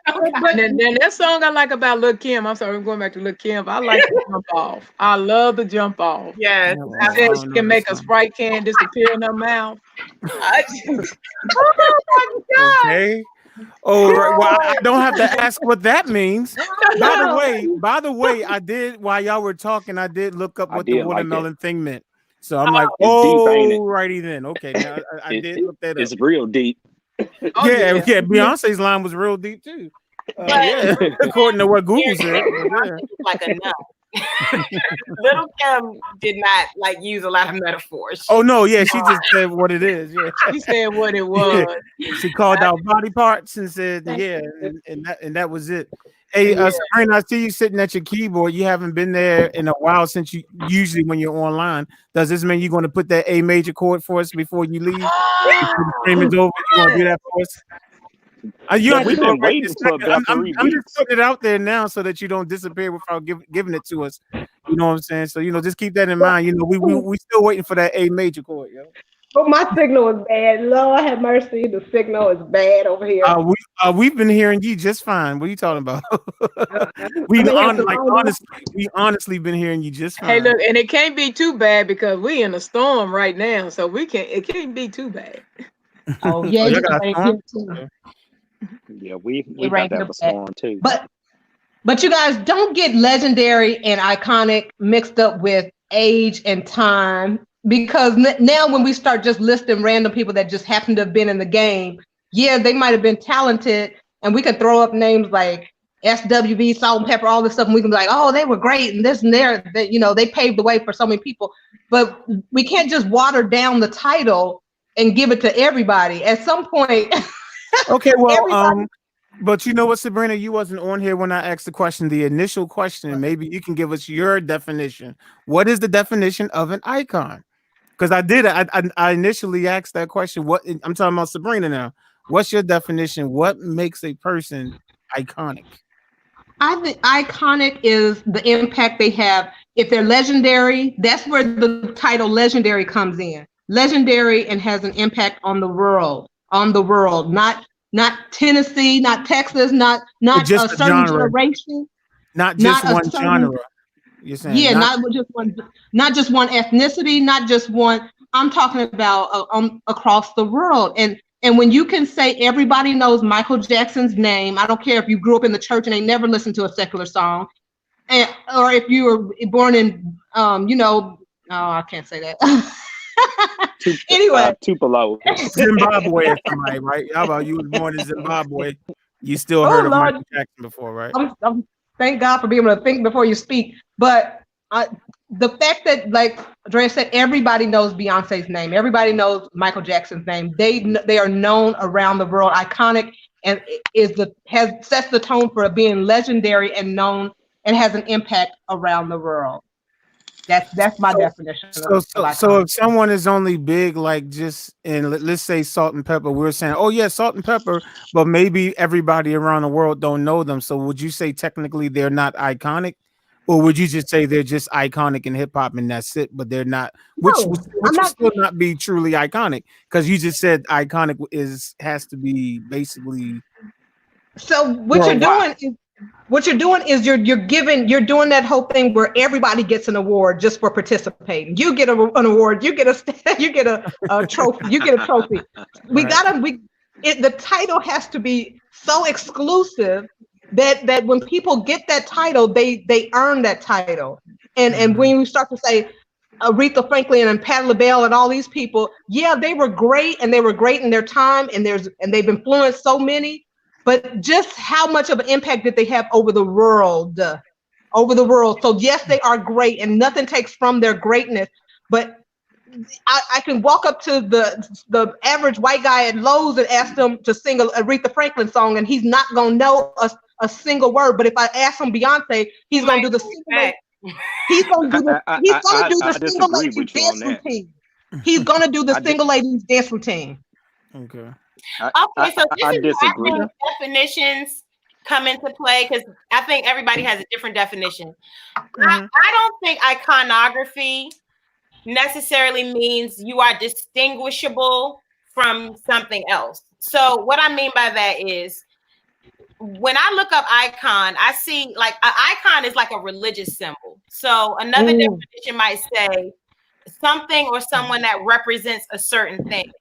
[SPEAKER 2] But then that song I like about Lil' Kim. I'm sorry, I'm going back to Lil' Kim. I like the jump off. I love the jump off.
[SPEAKER 9] Yes,
[SPEAKER 2] she can make a Sprite can disappear in her mouth.
[SPEAKER 9] Oh my God.
[SPEAKER 1] Okay. Oh, right. Well, I don't have to ask what that means. By the way, I did while y'all were talking. I did look up what the watermelon thing meant. So I'm like, righty then. Okay, now I did look that up.
[SPEAKER 6] It's real deep.
[SPEAKER 1] Yeah. Beyonce's line was real deep too. According to what Google said.
[SPEAKER 9] Like a nut. Little Kim did not like use a lot of metaphors.
[SPEAKER 1] Oh no, yeah, she just said what it is. Yeah,
[SPEAKER 2] she said what it was.
[SPEAKER 1] She called out body parts and said, and that was it. Hey, Sabrina, I see you sitting at your keyboard. You haven't been there in a while since you usually when you're online. Does this mean you're going to put that A major chord for us before you leave? Before the stream is over, you want to do that for us?
[SPEAKER 6] We've been waiting for about 3 weeks.
[SPEAKER 1] I'm just putting it out there now so that you don't disappear without giving it to us. You know what I'm saying? So just keep that in mind. We still waiting for that A major chord, yo.
[SPEAKER 11] Oh, my signal is bad. Lord have mercy, the signal is bad over here.
[SPEAKER 1] We've been hearing you just fine. What are you talking about? we honestly been hearing you just fine.
[SPEAKER 2] Hey, look, and it can't be too bad because we in a storm right now, so it can't be too bad.
[SPEAKER 11] Oh yeah,
[SPEAKER 6] yeah, we got that a storm too.
[SPEAKER 11] But you guys don't get legendary and iconic mixed up with age and time because now when we start just listing random people that just happen to have been in the game, yeah, they might have been talented, and we could throw up names like SWV, Salt and Pepper, all this stuff, and we can be like, oh, they were great, and this and there, that, you know, they paved the way for so many people. But we can't just water down the title and give it to everybody. At some point,
[SPEAKER 1] okay, well, but you know what, Sabrina, you wasn't on here when I asked the question, the initial question, and maybe you can give us your definition. What is the definition of an icon? Because I initially asked that question. What I'm talking about, Sabrina now. What's your definition? What makes a person iconic?
[SPEAKER 11] I think iconic is the impact they have. If they're legendary, that's where the title legendary comes in. Legendary and has an impact on the world, not Tennessee, not Texas, not
[SPEAKER 1] just
[SPEAKER 11] a certain
[SPEAKER 1] genre.
[SPEAKER 11] generation,
[SPEAKER 1] not just one genre. You're saying,
[SPEAKER 11] yeah, not just one ethnicity, not just one. I'm talking about across the world. And when you can say everybody knows Michael Jackson's name, I don't care if you grew up in the church and they never listened to a secular song, or if you were born in, I can't say that. Anyway,
[SPEAKER 6] Tupelo,
[SPEAKER 1] Zimbabwe or somebody, right? How about you was born in Zimbabwe? You still heard of Michael Jackson before, right?
[SPEAKER 11] Thank God for being able to think before you speak. But the fact that, like Drea said, everybody knows Beyonce's name. Everybody knows Michael Jackson's name. They are known around the world. Iconic and sets the tone for being legendary and known and has an impact around the world. That's my definition.
[SPEAKER 1] So if someone is only big, like just in, let's say, Salt and Pepper, we're saying, oh yeah, Salt and Pepper, but maybe everybody around the world don't know them. So would you say technically they're not iconic, or would you just say they're just iconic in hip hop and that's it? But they're not, which would still not be truly iconic, because you just said iconic has to be basically.
[SPEAKER 11] So what you're doing is you're doing that whole thing where everybody gets an award just for participating. You get an award, you get a trophy, you get a trophy. The title has to be so exclusive that when people get that title, they earn that title. And when you start to say Aretha Franklin and Patti LaBelle and all these people, yeah, they were great, and they were great in their time, and they've influenced so many. But just how much of an impact did they have over the world? So yes, they are great, and nothing takes from their greatness. But I can walk up to the average white guy at Lowe's and ask them to sing a Aretha Franklin song, and he's not gonna know a single word. But if I ask him Beyonce, he's gonna do the single. He's gonna do the single ladies dance routine. He's gonna do the single ladies dance routine.
[SPEAKER 1] Okay.
[SPEAKER 9] Okay, so this is where I think definitions come into play, because I think everybody has a different definition. I don't think iconography necessarily means you are distinguishable from something else. So what I mean by that is, when I look up icon, I see like an icon is like a religious symbol. So another definition might say something or someone that represents a certain thing.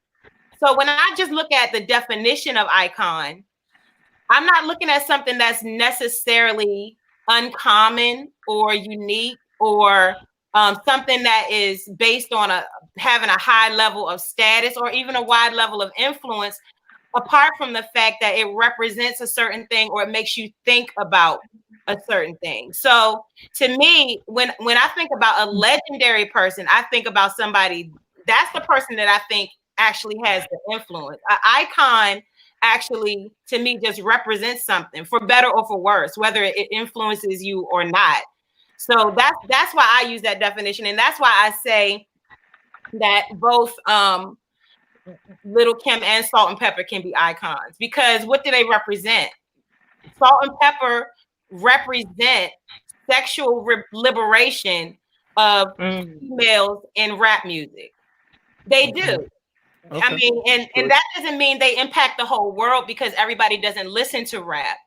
[SPEAKER 9] So when I just look at the definition of icon, I'm not looking at something that's necessarily uncommon or unique, or something that is based on having a high level of status or even a wide level of influence, apart from the fact that it represents a certain thing or it makes you think about a certain thing. So to me, when I think about a legendary person, I think about somebody, that's the person that I think actually has the influence. An icon actually, to me, just represents something, for better or for worse, whether it influences you or not. So that's why I use that definition, and that's why I say that both Little Kim and Salt and Pepper can be icons, because what do they represent? Salt and Pepper represent sexual liberation of females in rap music. They do. Okay. I mean, and that doesn't mean they impact the whole world, because everybody doesn't listen to rap.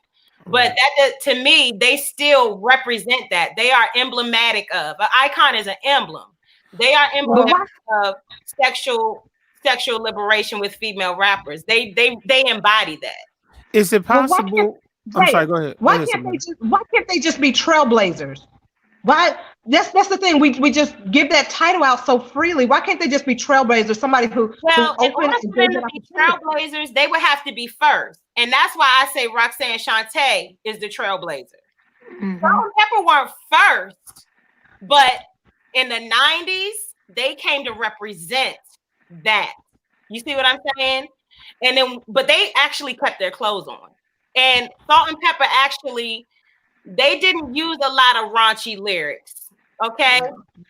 [SPEAKER 9] But that, to me, they still represent that. They are emblematic of. An icon is an emblem. They are emblematic of sexual liberation with female rappers. They embody that.
[SPEAKER 1] Is it possible? I'm sorry, go ahead.
[SPEAKER 11] Why can't they just be trailblazers? Why? That's the thing. We just give that title out so freely. Why can't they just be trailblazers? Somebody who
[SPEAKER 9] Well, in
[SPEAKER 11] opened
[SPEAKER 9] order for them to be trailblazers, they would have to be first, and that's why I say Roxanne Shante is the trailblazer. Salt and Pepper weren't first, but in the 90s, they came to represent that. You see what I'm saying? And then, but they actually kept their clothes on. And Salt and Pepper actually, they didn't use a lot of raunchy lyrics. Okay.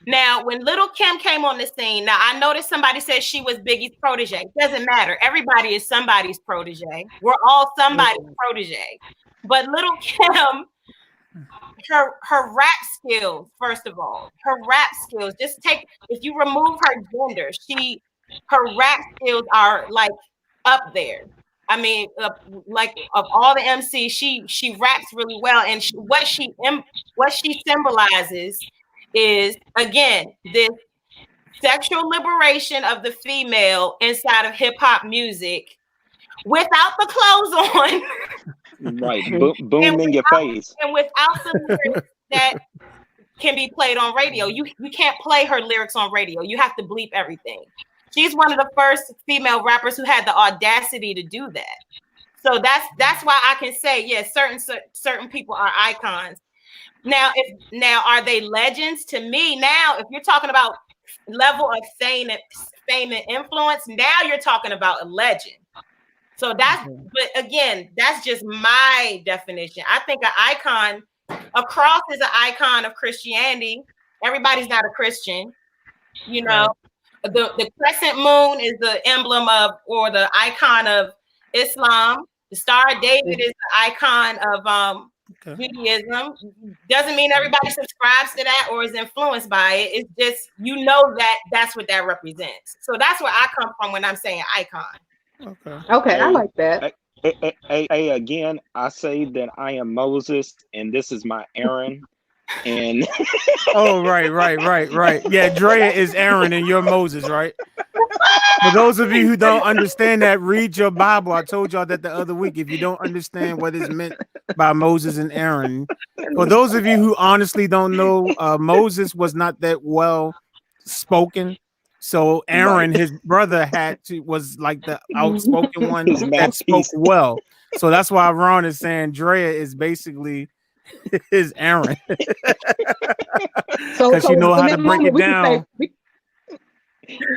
[SPEAKER 9] Now, when Little Kim came on the scene, now I noticed somebody said she was Biggie's protege. Doesn't matter. Everybody is somebody's protege. We're all somebody's protege. But Little Kim, her rap skills, first of all, her rap skills, just take, if you remove her gender, her rap skills are like up there. I mean, like of all the MCs, she raps really well, and what she symbolizes is, again, this sexual liberation of the female inside of hip hop music without the clothes on.
[SPEAKER 6] Right, boom in your face.
[SPEAKER 9] And without the lyrics that can be played on radio. You can't play her lyrics on radio. You have to bleep everything. She's one of the first female rappers who had the audacity to do that. So that's why I can say, yes, certain people are icons. Now, are they legends? To me, now, if you're talking about level of fame and influence, now you're talking about a legend. So but again, that's just my definition. I think an icon, a cross is an icon of Christianity. Everybody's not a Christian, you know. The crescent moon is the emblem of, or the icon of Islam. The Star of David is the icon of Judaism. Doesn't mean everybody subscribes to that or is influenced by it. It's just, you know, that's what that represents. So that's where I come from when I'm saying icon.
[SPEAKER 11] Okay, I like that.
[SPEAKER 6] Hey, again, I say that I am Moses and this is my Aaron. And
[SPEAKER 1] oh, right. Yeah, Drea is Aaron and you're Moses, right? For those of you who don't understand that, read your Bible. I told y'all that the other week. If you don't understand what is meant by Moses and Aaron, for those of you who honestly don't know, Moses was not that well spoken. So Aaron, his brother, was like the outspoken one that spoke well. So that's why Ron is saying Drea is basically his Aaron. Because you know how to break it down.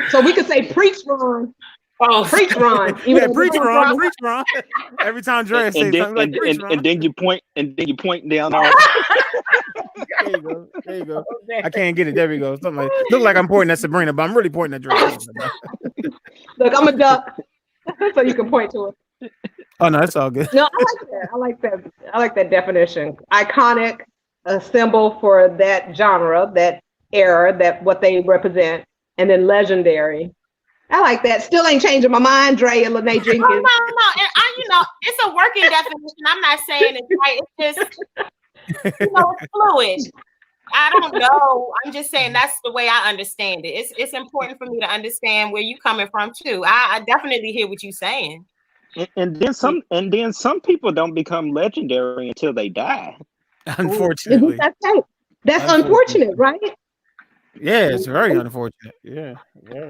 [SPEAKER 11] So we could say preach Ron.
[SPEAKER 9] Oh,
[SPEAKER 11] preach Ron.
[SPEAKER 1] Yeah, preach Ron. Every time Drea says something like preach Ron.
[SPEAKER 6] And then you point down.
[SPEAKER 1] There you go. I can't get it. There we go. Something like, look like I'm pointing at Sabrina, but I'm really pointing at Drea.
[SPEAKER 11] Look, I'm a duck, so you can point to it.
[SPEAKER 1] Oh no, that's all good.
[SPEAKER 11] No, I like that definition. Iconic, a symbol for that genre, that era, that what they represent, and then legendary. I like that. Still ain't changing my mind, Dre and Lene Jenkins.
[SPEAKER 9] No. And it's a working definition. I'm not saying it's right. It's just, it's fluid. I don't know. I'm just saying that's the way I understand it. It's important for me to understand where you're coming from too. I definitely hear what you're saying.
[SPEAKER 6] And then some people don't become legendary until they die.
[SPEAKER 1] Unfortunately.
[SPEAKER 11] That's unfortunate, right?
[SPEAKER 1] Yeah, it's very unfortunate. Yeah.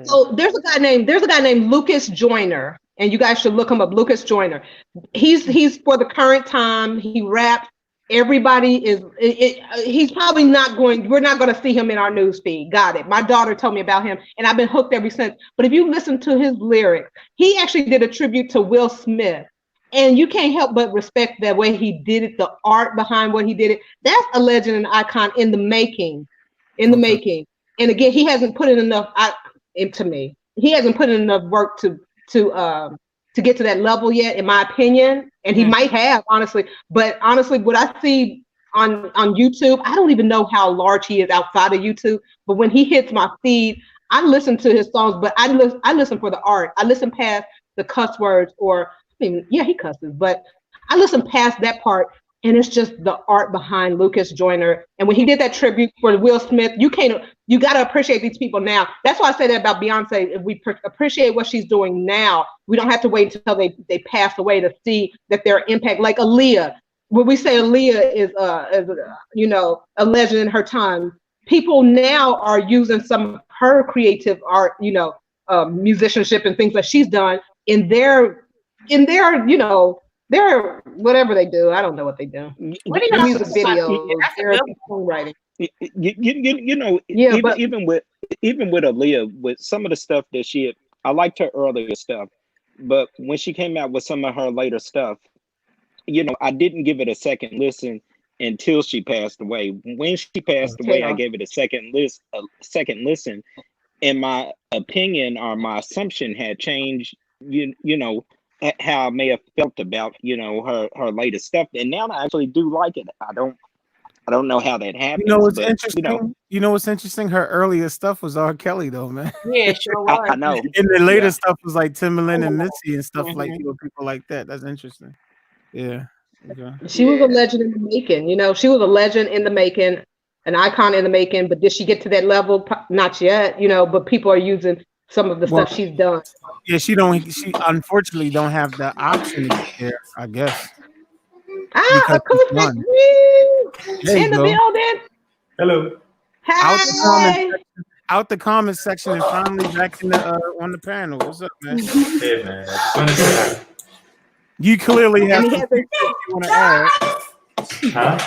[SPEAKER 11] So there's a guy named Lucas Joyner, and you guys should look him up. Lucas Joyner. He's for the current time. He raps. Everybody is. He's probably not going. We're not going to see him in our news feed. Got it. My daughter told me about him, and I've been hooked ever since. But if you listen to his lyrics, he actually did a tribute to Will Smith, and you can't help but respect the way he did it, the art behind what he did it. That's a legend and icon in the making. And again, he hasn't put in enough into me. He hasn't put in enough work to get to that level yet, in my opinion. And he might have, honestly. But honestly, what I see on YouTube, I don't even know how large he is outside of YouTube. But when he hits my feed, I listen to his songs, but I listen for the art. I listen past the cuss words, he cusses, but I listen past that part. And it's just the art behind Lucas Joyner. And when he did that tribute for Will Smith, you got to appreciate these people now. That's why I say that about Beyonce. If we appreciate what she's doing now, we don't have to wait until they pass away to see that their impact, like Aaliyah. when we say Aaliyah is a legend in her time, people now are using some of her creative art, musicianship and things that she's done in their their whatever they do. I don't know what they do.
[SPEAKER 9] What do
[SPEAKER 11] Their
[SPEAKER 9] y'all
[SPEAKER 11] music
[SPEAKER 9] think about
[SPEAKER 11] videos,
[SPEAKER 9] that? That's a
[SPEAKER 11] their
[SPEAKER 9] good one.
[SPEAKER 11] songwriting.
[SPEAKER 6] Yeah,
[SPEAKER 11] but
[SPEAKER 6] even with Aaliyah, with some of the stuff that I liked her earlier stuff, but when she came out with some of her later stuff, I didn't give it a second listen until she passed away. When she passed away, I gave it a second listen, and my opinion or my assumption had changed. How I may have felt about her latest stuff, and now I actually do like it. I don't know how that happens.
[SPEAKER 1] What's
[SPEAKER 6] but,
[SPEAKER 1] interesting? What's interesting? Her earlier stuff was R. Kelly, though, man.
[SPEAKER 9] Yeah, sure was.
[SPEAKER 6] I know.
[SPEAKER 1] And the later stuff was like Timbaland and Missy and stuff like people like that. That's interesting. Yeah. Okay.
[SPEAKER 11] She was a legend in the making. She was a legend in the making, an icon in the making. But did she get to that level? Not yet. But people are using some of the stuff she's done.
[SPEAKER 1] Yeah, she unfortunately don't have the option to get there, I guess.
[SPEAKER 11] Acoustic in the building.
[SPEAKER 5] Hello.
[SPEAKER 11] Hey.
[SPEAKER 1] Out the comment section and finally back in the on the panel. What's up, man?
[SPEAKER 5] Hey, man. I just want to say
[SPEAKER 1] you clearly have something you want to add.
[SPEAKER 5] Huh?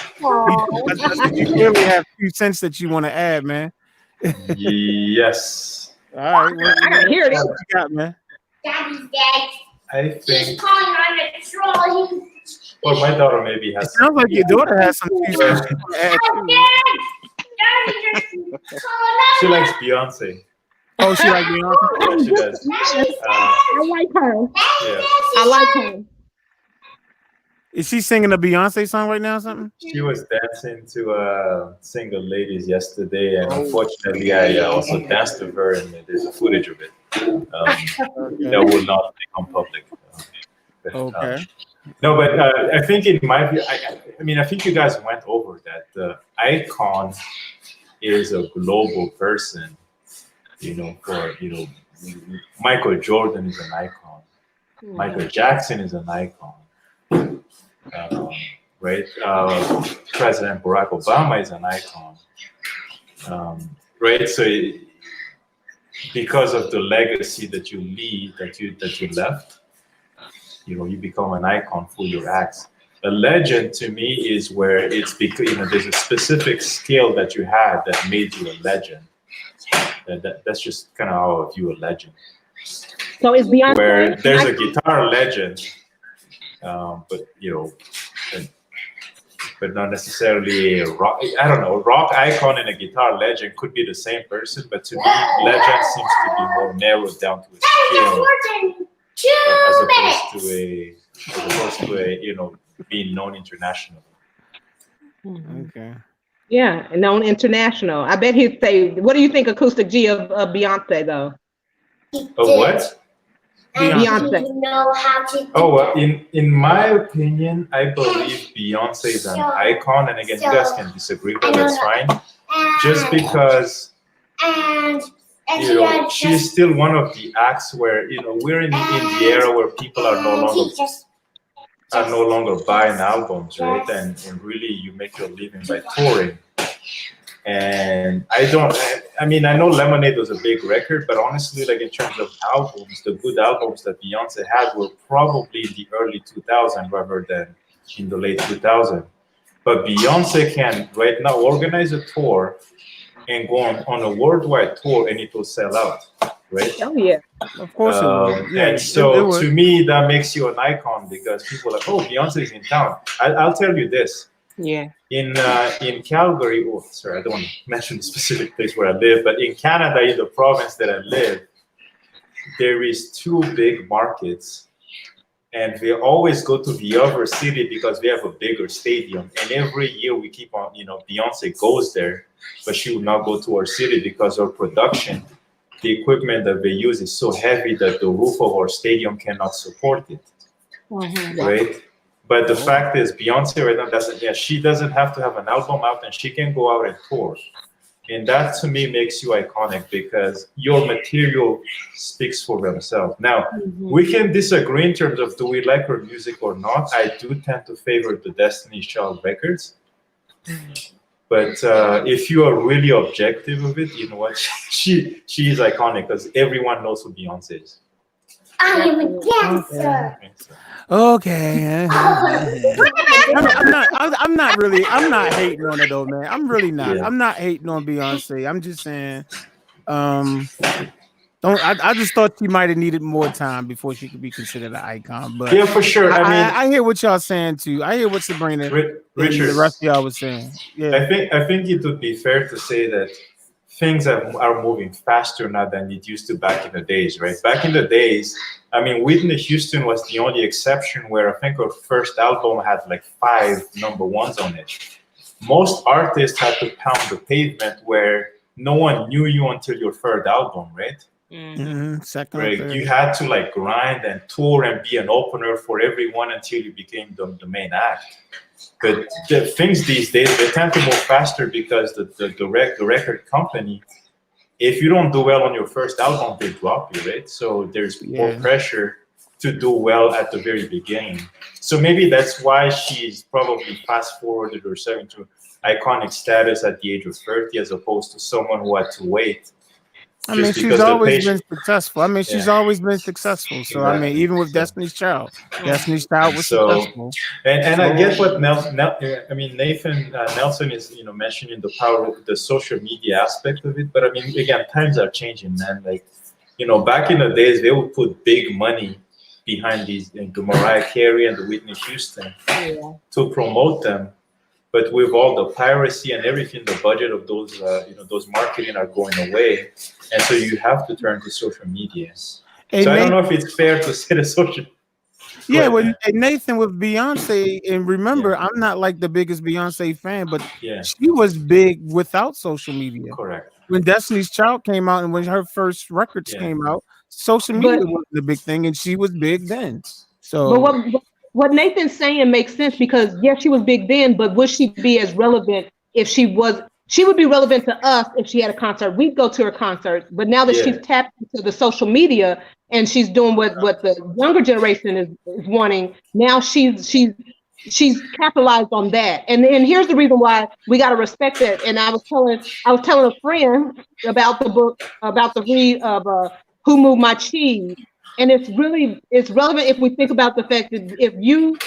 [SPEAKER 1] You clearly have 2 cents that you want to add, man.
[SPEAKER 5] Yes.
[SPEAKER 1] All right.
[SPEAKER 11] Here it is.
[SPEAKER 1] What you got, man?
[SPEAKER 12] Daddy's dead.
[SPEAKER 5] I think.
[SPEAKER 12] He's calling on a troll.
[SPEAKER 5] Well, my daughter maybe has.
[SPEAKER 1] It sounds like your daughter has some 2 cents she want to add too.
[SPEAKER 5] She likes Beyonce.
[SPEAKER 1] Oh, she like Beyonce?
[SPEAKER 5] Yeah, she does.
[SPEAKER 11] I like her.
[SPEAKER 5] Yeah.
[SPEAKER 11] I like her.
[SPEAKER 1] Is she singing a Beyonce song right now or something?
[SPEAKER 5] She was dancing to Single Ladies yesterday, and unfortunately, I also danced with her, and there's a footage of it that will not become public.
[SPEAKER 1] Okay.
[SPEAKER 5] No, but I think in my view, I think you guys went over that. The icon is a global person. Michael Jordan is an icon. Michael Jackson is an icon. Right? President Barack Obama is an icon. Right? So because of the legacy that you leave, that you left, you become an icon for your acts. A legend to me is where it's because there's a specific skill that you had that made you a legend. That's just kind of how I view a legend.
[SPEAKER 11] So is Beyonce
[SPEAKER 5] where there's a guitar legend, but not necessarily a rock. I don't know. A rock icon and a guitar legend could be the same person, but to me, legend seems to be more narrowed down to a skill, as opposed to a being known internationally.
[SPEAKER 1] Okay.
[SPEAKER 11] Yeah, known international. I bet he'd say, what do you think, Acoustic G, of Beyonce, though?
[SPEAKER 5] Of what?
[SPEAKER 11] Beyonce.
[SPEAKER 5] Oh, in my opinion, I believe Beyonce is an icon. And again, you guys can disagree, but that's fine. Just because, she's still one of the acts where, we're in the era where people are no longer buying albums, right? And really you make your living by touring. And I know Lemonade was a big record, but honestly, like in terms of albums, the good albums that Beyonce had were probably in the early 2000s rather than in the late 2000s. But Beyonce can right now organize a tour and go on a worldwide tour, and it will sell out, right?
[SPEAKER 11] Oh yeah,
[SPEAKER 1] of course it will. Yeah,
[SPEAKER 5] and so to me, that makes you an icon because people are like, oh, Beyonce is in town. I'll tell you this.
[SPEAKER 9] Yeah.
[SPEAKER 5] In Calgary, I don't want to mention the specific place where I live, but in Canada, in the province that I live, there is 2 big markets, and we always go to the other city because we have a bigger stadium. And every year we keep on, Beyonce goes there, but she will not go to our city because our production, the equipment that they use is so heavy that the roof of our stadium cannot support it, right? But the fact is, Beyonce right now she doesn't have to have an album out, and she can go out and tour. And that to me makes you iconic because your material speaks for themselves. Now, we can disagree in terms of do we like her music or not. I do tend to favor the Destiny's Child records. But if you are really objective of it, you know what? She is iconic because everyone knows who Beyonce is.
[SPEAKER 12] I am a dancer.
[SPEAKER 1] Okay. I'm not hating on it though, man. I'm really not.
[SPEAKER 5] Yeah.
[SPEAKER 1] I'm not hating on Beyonce. I'm just saying, I just thought she might have needed more time before she could be considered an icon. But
[SPEAKER 5] yeah, for sure.
[SPEAKER 1] I hear what y'all saying too. I hear what Sabrina and
[SPEAKER 5] Richard,
[SPEAKER 1] the rest of y'all was saying. Yeah.
[SPEAKER 5] I think it would be fair to say that things are moving faster now than it used to back in the days, right? Back in the days, I mean, Whitney Houston was the only exception where I think her first album had like 5 number ones on it. Most artists had to pound the pavement where no one knew you until your third album, right?
[SPEAKER 1] Second,
[SPEAKER 5] right.
[SPEAKER 1] third.
[SPEAKER 5] You had to like grind and tour and be an opener for everyone until you became the main act. But the things these days, they tend to move faster because the record company, if you don't do well on your first album, they drop you, right? So there's more pressure to do well at the very beginning. So maybe that's why she's probably fast forwarded herself into iconic status at the age of 30 as opposed to someone who had to wait.
[SPEAKER 1] I mean, she's always been successful. I mean, she's always been successful. So,
[SPEAKER 5] Exactly.
[SPEAKER 1] I mean, even with Destiny's Child was successful.
[SPEAKER 5] And I get what Nathan Nelson is, mentioning the power of the social media aspect of it. But I mean, again, times are changing, man. Like, back in the days, they would put big money behind these, the Mariah Carey and the Whitney Houston to promote them. But with all the piracy and everything, the budget of those, those marketing are going away, and so you have to turn to social media.
[SPEAKER 1] Hey,
[SPEAKER 5] so I don't know if it's fair to say the social.
[SPEAKER 1] Yeah, well, Nathan with Beyonce, and remember, I'm not like the biggest Beyonce fan, but she was big without social media.
[SPEAKER 5] Correct.
[SPEAKER 1] When Destiny's Child came out and when her first records came out, social media wasn't the big thing, and she was big then. So,
[SPEAKER 11] but what Nathan's saying makes sense because yes, she was big then, but would she be as relevant if she was? She would be relevant to us if she had a concert. We'd go to her concerts, but now that she's tapped into the social media and she's doing what the younger generation is wanting, now she's capitalized on that. And here's the reason why we got to respect it. And I was telling a friend about the book, about the read of Who Moved My Cheese. And it's relevant if we think about the fact that if you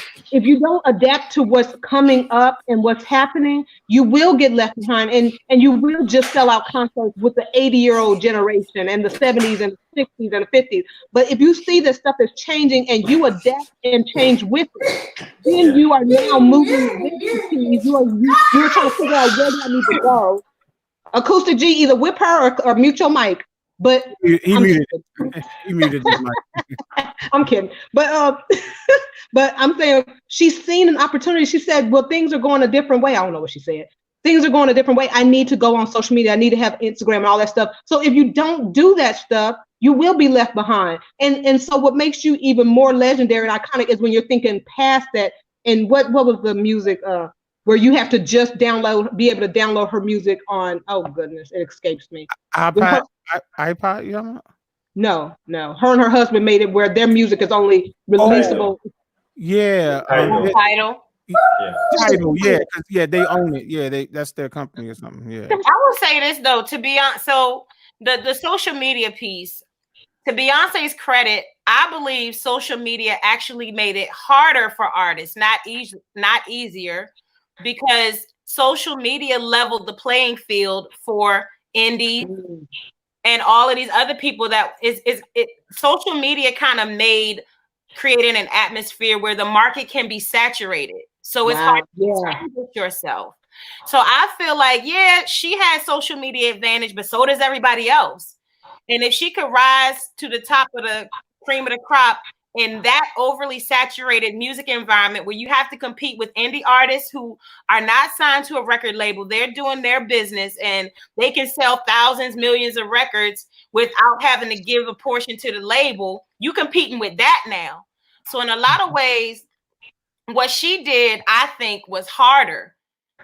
[SPEAKER 11] don't adapt to what's coming up and what's happening, you will get left behind and you will just sell out concerts with the 80-year-old generation and the 70s and the 60s and the 50s. But if you see that stuff is changing and you adapt and change with it, then you are now moving with the keys. You're trying to figure out where do I need to go. Acoustic G, either whip her or mute your mic. But
[SPEAKER 1] he muted his mic.
[SPEAKER 11] I'm kidding. But but I'm saying she's seen an opportunity. She said, well, things are going a different way. I don't know what she said. Things are going a different way. I need to go on social media. I need to have Instagram and all that stuff. So if you don't do that stuff, you will be left behind. And so what makes you even more legendary and iconic is when you're thinking past that. And what was the music where you have to just be able to download her music on, oh goodness, it escapes me.
[SPEAKER 1] iPod, you know?
[SPEAKER 11] No. Her and her husband made it where their music is only releasable.
[SPEAKER 9] Tidal.
[SPEAKER 1] Tidal, yeah, they own it. Yeah, that's their company or something. Yeah.
[SPEAKER 9] I will say this though, to Beyonce, so the social media piece, to Beyonce's credit, I believe social media actually made it harder for artists, not easier, because social media leveled the playing field for indie and all of these other people that social media kind of creating an atmosphere where the market can be saturated. So it's hard to distinguish yourself. So I feel like, she has social media advantage, but so does everybody else. And if she could rise to the top of the cream of the crop in that overly saturated music environment where you have to compete with indie artists who are not signed to a record label, they're doing their business and they can sell thousands, millions of records without having to give a portion to the label, you competing with that now. So in a lot of ways, what she did, I think, was harder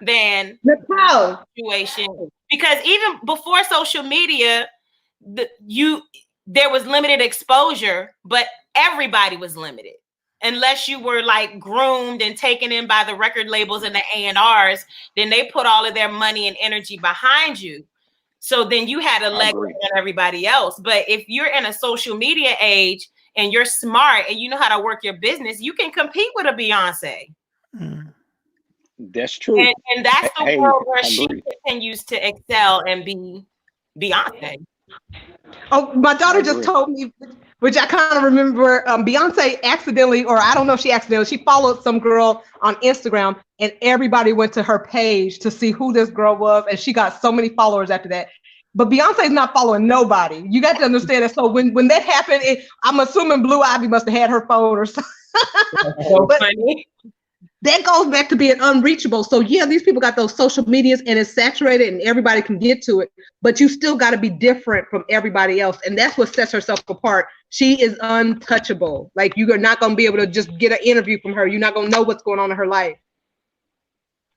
[SPEAKER 9] than
[SPEAKER 11] the situation.
[SPEAKER 9] Because even before social media, there was limited exposure, but everybody was limited. Unless you were like groomed and taken in by the record labels and the A&Rs, then they put all of their money and energy behind you. So then you had a leg on everybody else. But if you're in a social media age and you're smart and you know how to work your business, you can compete with a Beyonce.
[SPEAKER 6] That's true.
[SPEAKER 9] And that's the world where she continues to excel and be Beyonce.
[SPEAKER 11] Oh, my daughter just told me, which I kind of remember, Beyonce accidentally, or I don't know if she accidentally, she followed some girl on Instagram and everybody went to her page to see who this girl was. And she got so many followers after that. But Beyonce's not following nobody. You got to understand that. So when that happened, I'm assuming Blue Ivy must have had her phone or something. But that goes back to being unreachable. So yeah, these people got those social medias and it's saturated and everybody can get to it, but you still got to be different from everybody else. And that's what sets herself apart. She is untouchable. Like you are not going to be able to just get an interview from her. You're not going to know what's going on in her life.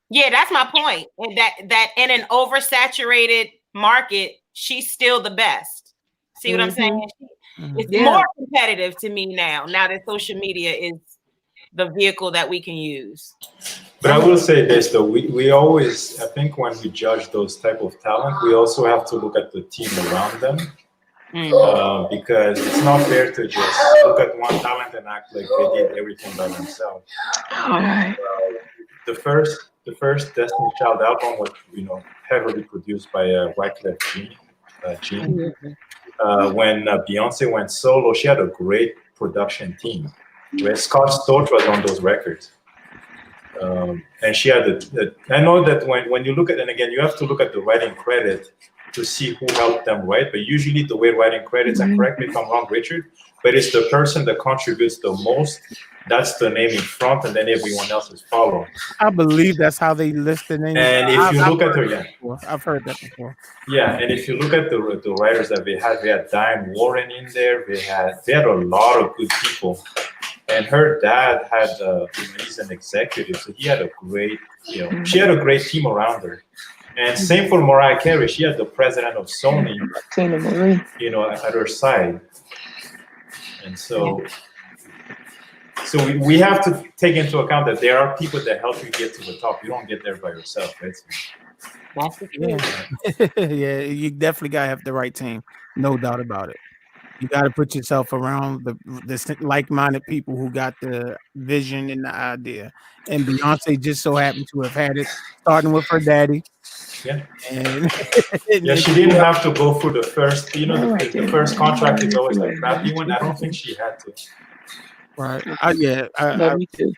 [SPEAKER 11] Yeah,
[SPEAKER 9] that's my point. And that in an oversaturated market, she's still the best. See what I'm saying? It's more competitive to me now that social media is the vehicle that we can use.
[SPEAKER 5] But I will say this though, we always, I think when we judge those type of talent, we also have to look at the team around them. Because it's not fair to just look at one talent and act like they did everything by themselves. The first Destiny Child album was, heavily produced by Wyclef Jean. When Beyonce went solo, she had a great production team. Where Scott Storch was on those records. And she had I know that when you look at, and again, you have to look at the writing credit to see who helped them write, but usually the way writing credits, and correct me if I'm wrong, Richard, but it's the person that contributes the most, that's the name in front, and then everyone else is following.
[SPEAKER 1] I believe that's how they list the name.
[SPEAKER 5] And if you look at her,
[SPEAKER 1] I've heard that before.
[SPEAKER 5] Yeah, and if you look at the writers that we had Diane Warren in there, they had a lot of good people. And her dad had, he's an executive, so he had a great, she had a great team around her. And same for Mariah Carey, she had the president of Sony, at her side. And so, we have to take into account that there are people that help you get to the top. You don't get there by yourself, right?
[SPEAKER 1] Yeah, you definitely gotta have the right team, no doubt about it. You got to put yourself around the like-minded people who got the vision and the idea. And Beyonce just so happened to have had it, starting with her daddy.
[SPEAKER 5] Yeah.
[SPEAKER 1] And
[SPEAKER 5] she didn't have to go through the first, the first contract is always like crappy one. I don't think she had to.
[SPEAKER 1] Right.
[SPEAKER 2] Me too.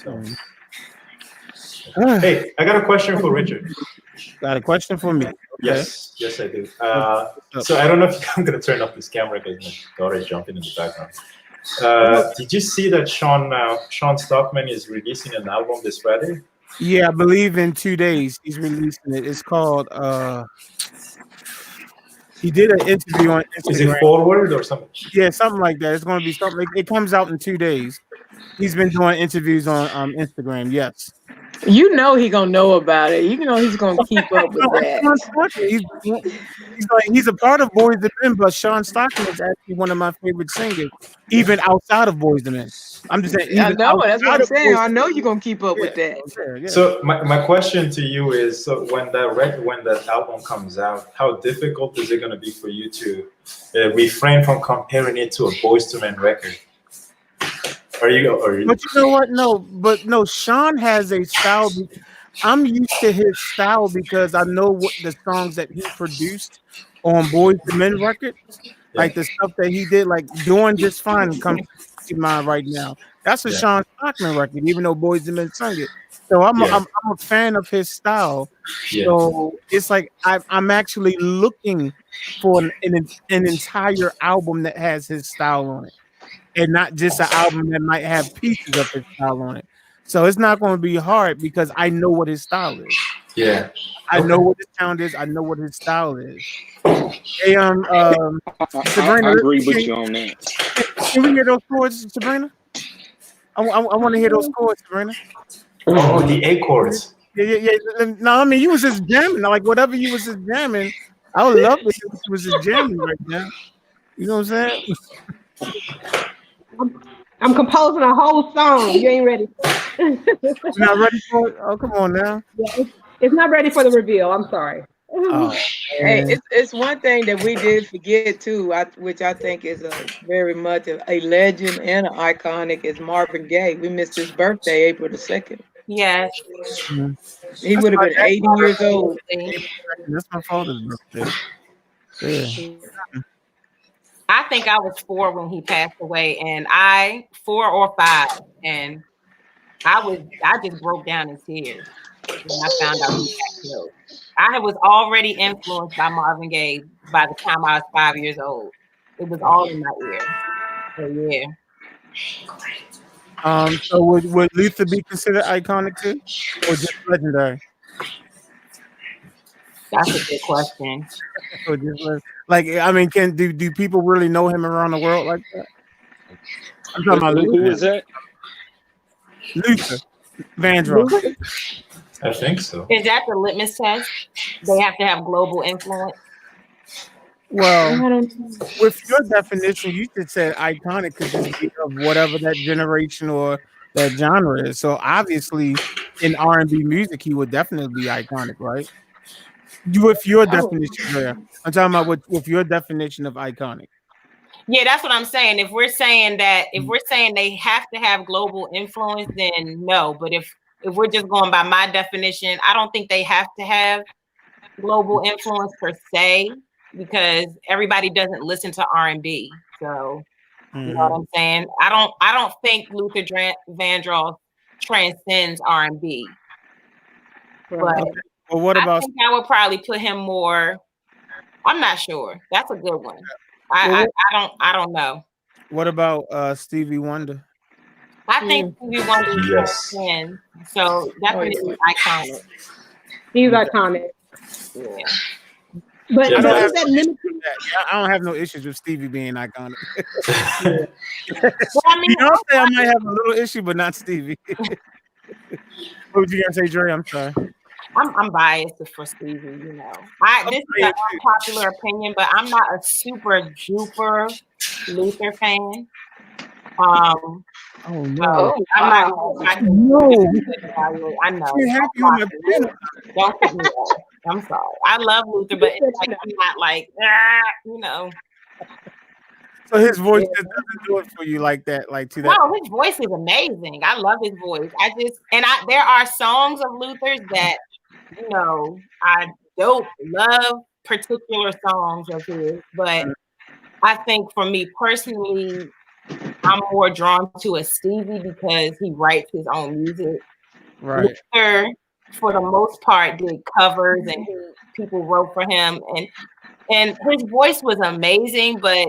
[SPEAKER 5] So. Hey, I got a question for Richard.
[SPEAKER 1] Got a question for me?
[SPEAKER 5] Yes, I do. So I don't know if I'm going to turn off this camera because my daughter is jumping in the background. Did you see that Sean Stockman is releasing an album this Friday?
[SPEAKER 1] Yeah, I believe in 2 days he's releasing it. It's called. He did an interview on Instagram.
[SPEAKER 5] Is it Forward or something?
[SPEAKER 1] Yeah, something like that. It's going to be something. It comes out in 2 days. He's been doing interviews on Instagram. Yes.
[SPEAKER 2] You know he gonna know about it. You know he's gonna keep up with that.
[SPEAKER 1] He's a part of Boys II Men, but Sean Stockman is actually one of my favorite singers, even outside of Boys II Men. I'm just saying.
[SPEAKER 2] I know that's what I'm saying. I know you're gonna keep up with that.
[SPEAKER 1] Yeah.
[SPEAKER 5] So my question to you is: so when that album comes out, how difficult is it gonna be for you to refrain from comparing it to a Boys II Men record? Are you?
[SPEAKER 1] But you know what? No. Sean has a style. I'm used to his style because I know what the songs that he produced on Boys II Men records, like the stuff that he did, like Doing Just Fine comes to mind right now. That's a Sean Stockman record, even though Boys II Men sung it. So I'm a fan of his style. So it's like I'm actually looking for an entire album that has his style on it. And not just an album that might have pieces of his style on it. So it's not going to be hard because I know what his style is.
[SPEAKER 5] Yeah.
[SPEAKER 1] I know what his sound is. I know what his style is. Hey, Sabrina,
[SPEAKER 6] I agree with you on that.
[SPEAKER 1] Can we hear those chords, Sabrina? I want to hear those chords, Sabrina.
[SPEAKER 5] Oh, the A chords.
[SPEAKER 1] Yeah. No, I mean you was just jamming. Like whatever you was just jamming, I would love to hear what you was just jamming right now. You know what I'm saying?
[SPEAKER 11] I'm composing a whole song. You ain't ready.
[SPEAKER 1] You're not ready for it? Oh, come on now.
[SPEAKER 11] Yeah, it's not ready for the reveal. I'm sorry.
[SPEAKER 1] Oh,
[SPEAKER 2] Hey,
[SPEAKER 1] man.
[SPEAKER 2] it's one thing that we did forget too, which I think is a very much a legend and an iconic is Marvin Gaye. We missed his birthday, April the 2nd.
[SPEAKER 9] Yes.
[SPEAKER 1] Mhm.
[SPEAKER 2] He would have been 80 years old.
[SPEAKER 1] That's my father's birthday. Yeah.
[SPEAKER 9] I think I was 4 when he passed away, and 4 or 5, and I just broke down in tears when I found out he got killed. I was already influenced by Marvin Gaye by the time I was 5 years old. It was all in my ear. So yeah.
[SPEAKER 1] So would Luther be considered iconic too, or just legendary?
[SPEAKER 9] That's a good question.
[SPEAKER 1] Or just like I mean, do people really know him around the world like that? I'm talking about
[SPEAKER 6] Who
[SPEAKER 1] Luther.
[SPEAKER 6] is that?
[SPEAKER 1] Luther Vandross.
[SPEAKER 5] I think so.
[SPEAKER 9] Is that the litmus test? They have to have global influence.
[SPEAKER 1] Well, with your definition, you just said iconic could just be of whatever that generation or that genre is. So obviously, in R&B music, he would definitely be iconic, right? With your definition, there, I'm talking about with your definition of iconic.
[SPEAKER 9] Yeah, that's what I'm saying. If we're saying they have to have global influence, then no. But if we're just going by my definition, I don't think they have to have global influence per se, because everybody doesn't listen to R&B. So you know what I'm saying? I don't think Luther Vandross transcends R&B. But
[SPEAKER 1] well, what about?
[SPEAKER 9] I think I would probably put him more. I'm not sure. That's a good one. I don't know.
[SPEAKER 1] What about Stevie Wonder?
[SPEAKER 9] I think Stevie Wonder is
[SPEAKER 5] Yes.
[SPEAKER 9] top 10, so definitely iconic.
[SPEAKER 11] He's iconic.
[SPEAKER 9] Yeah.
[SPEAKER 11] But
[SPEAKER 5] Yeah,
[SPEAKER 11] but
[SPEAKER 5] but-
[SPEAKER 11] is that limited?
[SPEAKER 1] I don't have no issues with Stevie being iconic.
[SPEAKER 9] Well, I mean,
[SPEAKER 1] Beyonce, I might have a little issue, but not Stevie. What would you guys say, Dre? I'm sorry.
[SPEAKER 9] I'm biased for Stevie, you know. This is an unpopular opinion, but I'm not a super duper Luther fan.
[SPEAKER 1] Oh no!
[SPEAKER 9] I'm not
[SPEAKER 1] No.
[SPEAKER 9] I know.
[SPEAKER 1] Can't have you on my panel.
[SPEAKER 9] Don't put me off. I'm sorry. I love Luther, but it's like I'm not like, you know.
[SPEAKER 1] So his voice just doesn't do it for you like that, like to that.
[SPEAKER 9] No, his voice is amazing. I love his voice. There are songs of Luther's that, you know, I don't love particular songs of his, but I think for me personally, I'm more drawn to a Stevie because he writes his own music.
[SPEAKER 1] Right.
[SPEAKER 9] Luther, for the most part, did covers and people wrote for him, and his voice was amazing. But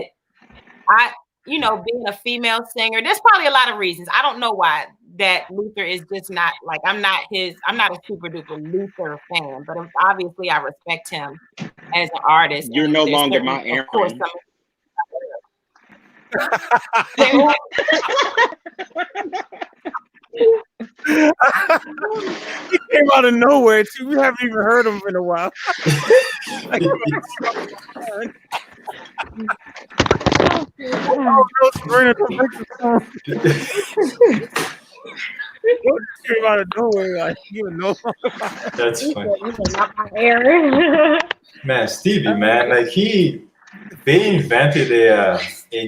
[SPEAKER 9] being a female singer, there's probably a lot of reasons. I don't know why that Luther is just not like I'm not a super duper Luther fan, but obviously I respect him as an artist.
[SPEAKER 6] You're no longer my Aaron.
[SPEAKER 9] Of course,
[SPEAKER 1] He came out of nowhere too. We haven't even heard him in a while. Came out of nowhere, like you know.
[SPEAKER 5] That's funny.
[SPEAKER 11] Not my Aaron.
[SPEAKER 5] Man, Stevie, man, like they invented a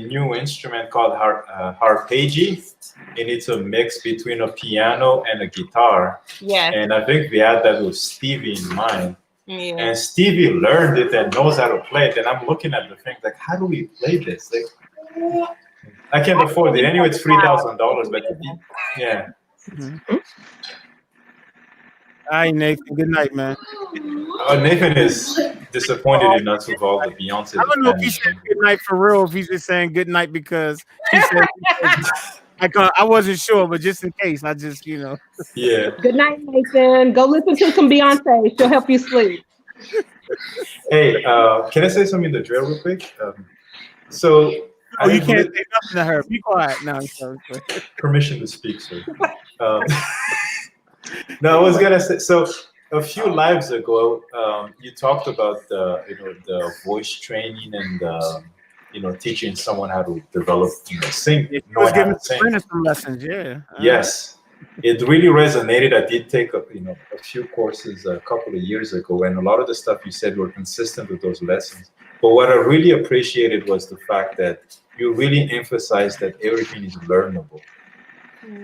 [SPEAKER 5] new instrument called harpeggi, and it's a mix between a piano and a guitar.
[SPEAKER 9] Yeah.
[SPEAKER 5] And I think they had that with Stevie in mind.
[SPEAKER 9] Yeah.
[SPEAKER 5] And Stevie learned it and knows how to play it. And I'm looking at the thing like, how do we play this? Like, I can't afford it. Anyway, it's $3,000, but yeah.
[SPEAKER 1] All right, Nathan. Good night, man.
[SPEAKER 5] Nathan is disappointed in us with all the Beyonce.
[SPEAKER 1] I don't know if he said good night for real, if he's just saying good night because he said I wasn't sure, but just in case, I just
[SPEAKER 5] Yeah.
[SPEAKER 11] Good night, Nathan. Go listen to some Beyonce. She'll help you sleep.
[SPEAKER 5] Hey, can I say something in the drill real quick?
[SPEAKER 1] You can't say nothing to her. Be quiet now.
[SPEAKER 5] Permission to speak, sir. No, I was gonna say. So a few lives ago, you talked about the voice training and teaching someone how to develop sing,
[SPEAKER 1] Yeah, she was
[SPEAKER 5] knowing how
[SPEAKER 1] giving
[SPEAKER 5] to sing.
[SPEAKER 1] Sabrina some lessons. Yeah.
[SPEAKER 5] Yes, it really resonated. I did take a few courses a couple of years ago, and a lot of the stuff you said were consistent with those lessons. But what I really appreciated was the fact that you really emphasized that everything is learnable.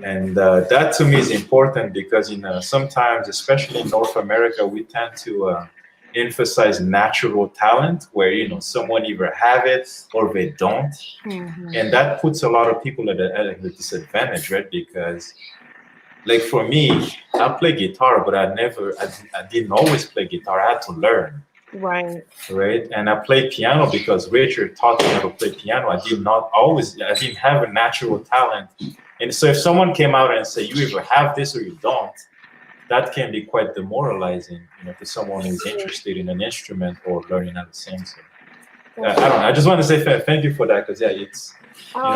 [SPEAKER 5] And that to me is important because sometimes, especially in North America, we tend to emphasize natural talent where someone either have it or they don't, and that puts a lot of people at a disadvantage, right? Because like for me, I play guitar, but I didn't always play guitar. I had to learn. Right. And I played piano because Richard taught me how to play piano. I didn't have a natural talent. And so if someone came out and said, you either have this or you don't, that can be quite demoralizing, to someone who's interested in an instrument or learning how to sing. So I don't know. I just want to say thank you for that because it's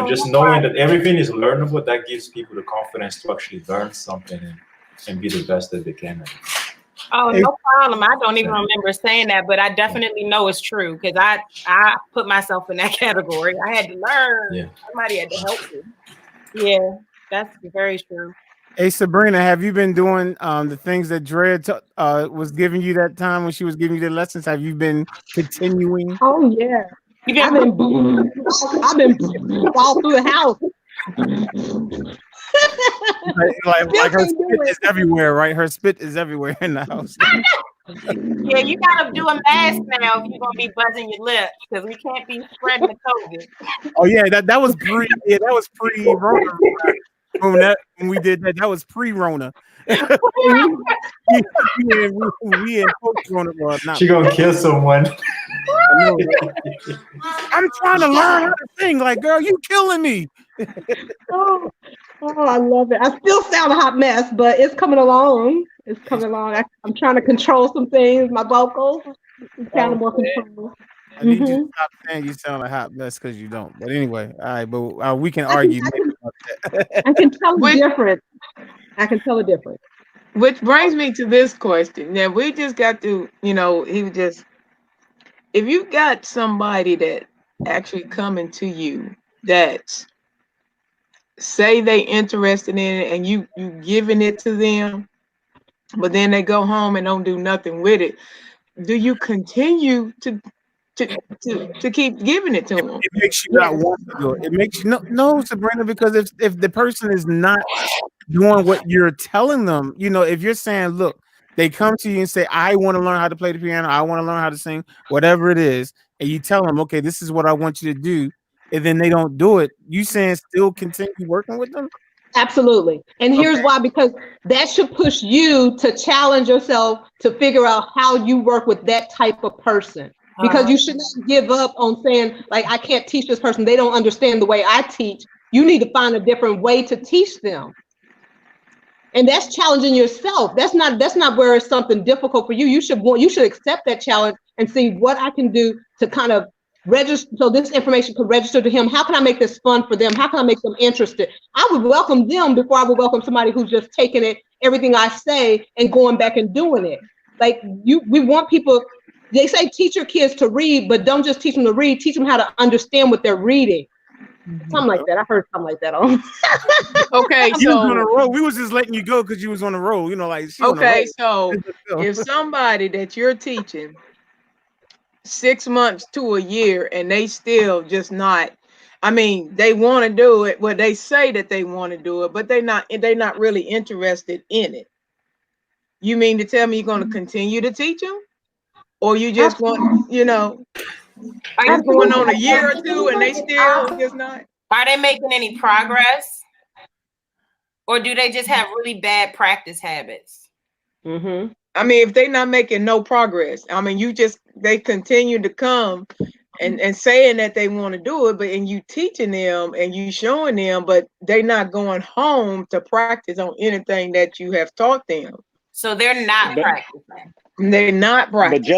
[SPEAKER 5] just knowing that everything is learnable, that gives people the confidence to actually learn something and be the best that they can.
[SPEAKER 9] Oh, no problem. I don't even remember saying that, but I definitely know it's true because I put myself in that category. I had to learn.
[SPEAKER 5] Yeah.
[SPEAKER 9] Somebody had to help me. Yeah, that's very true.
[SPEAKER 1] Hey Sabrina, have you been doing the things that Dred was giving you that time when she was giving you the lessons? Have you been continuing?
[SPEAKER 11] Oh yeah. I've been all through the house.
[SPEAKER 1] like her spit is everywhere, right? Her spit is everywhere in the house.
[SPEAKER 9] Yeah, you gotta do a mask now if you're gonna be buzzing your lips because we can't be spreading the COVID.
[SPEAKER 1] Oh yeah, that was pre Rona. When we did that was pre-Rona. we in post-Rona. Well,
[SPEAKER 5] she gonna kill someone.
[SPEAKER 1] I'm trying to learn how to sing. Like, girl, you killing me.
[SPEAKER 11] Oh, I love it. I still sound a hot mess, but it's coming along. It's coming along. I'm trying to control some things. My vocals sound more controlled.
[SPEAKER 1] I need you to stop saying you sound a hot mess because you don't. But anyway, all right. But we can argue.
[SPEAKER 11] I can tell the difference. I can tell the difference.
[SPEAKER 2] Which brings me to this question. Now we just got to, if you got somebody that actually coming to you that say they interested in it and you giving it to them, but then they go home and don't do nothing with it, do you continue to keep giving it to them?
[SPEAKER 1] It makes you not want to do it. It makes you no, Sabrina, because if the person is not doing what you're telling them, if you're saying, look, they come to you and say, I want to learn how to play the piano, I want to learn how to sing, whatever it is, and you tell them, okay, this is what I want you to do, and then they don't do it, you saying still continue working with them?
[SPEAKER 11] Absolutely. And here's why, because that should push you to challenge yourself to figure out how you work with that type of person. Because you should not give up on saying, like, I can't teach this person. They don't understand the way I teach. You need to find a different way to teach them. And that's challenging yourself. That's not where it's something difficult for you. You should accept that challenge and see what I can do to kind of register, so this information could register to him. How can I make this fun for them? How can I make them interested? I would welcome them before I would welcome somebody who's just taking it, everything I say, and going back and doing it. Like we want people. They say teach your kids to read, but don't just teach them to read. Teach them how to understand what they're reading. Something like that. I heard something like that on.
[SPEAKER 2] Okay,
[SPEAKER 1] you was on a roll. We was just letting you go because you was on a roll.
[SPEAKER 2] Okay, so if somebody that you're teaching 6 months to a year and they still just not, they want to do it. Well, they say that they want to do it, but they're not really interested in it. You mean to tell me you're going to continue to teach them? Or you just want, it's going on a year or two and they still just not?
[SPEAKER 9] Are they making any progress? Or do they just have really bad practice habits?
[SPEAKER 2] Mm-hmm. If they're not making no progress, they continue to come and saying that they want to do it, and you teaching them and you showing them, but they're not going home to practice on anything that you have taught them.
[SPEAKER 9] So they're not practicing.
[SPEAKER 2] They're not practicing.
[SPEAKER 6] But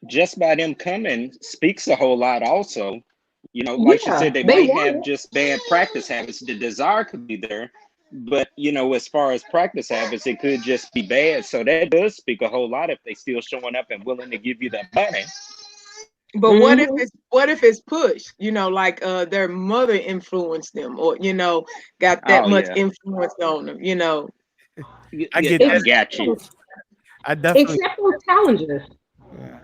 [SPEAKER 6] just by them coming speaks a whole lot also. Like she said, they might have just bad practice habits. The desire could be there, But as far as practice habits, it could just be bad. So that does speak a whole lot if they still showing up and willing to give you that money.
[SPEAKER 2] But what if it's push? Like their mother influenced them, or got that
[SPEAKER 6] Oh
[SPEAKER 2] much
[SPEAKER 6] yeah,
[SPEAKER 2] influence on them.
[SPEAKER 1] I get
[SPEAKER 6] I
[SPEAKER 1] that.
[SPEAKER 6] got you.
[SPEAKER 1] I definitely.
[SPEAKER 11] Accept those challenges.
[SPEAKER 1] Yeah.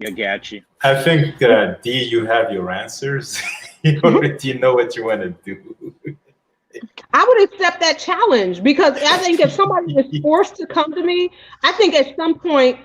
[SPEAKER 6] I got you.
[SPEAKER 5] I think D, you have your answers. You already know what you want to do.
[SPEAKER 11] I would accept that challenge because I think if somebody is forced to come to me, I think at some point,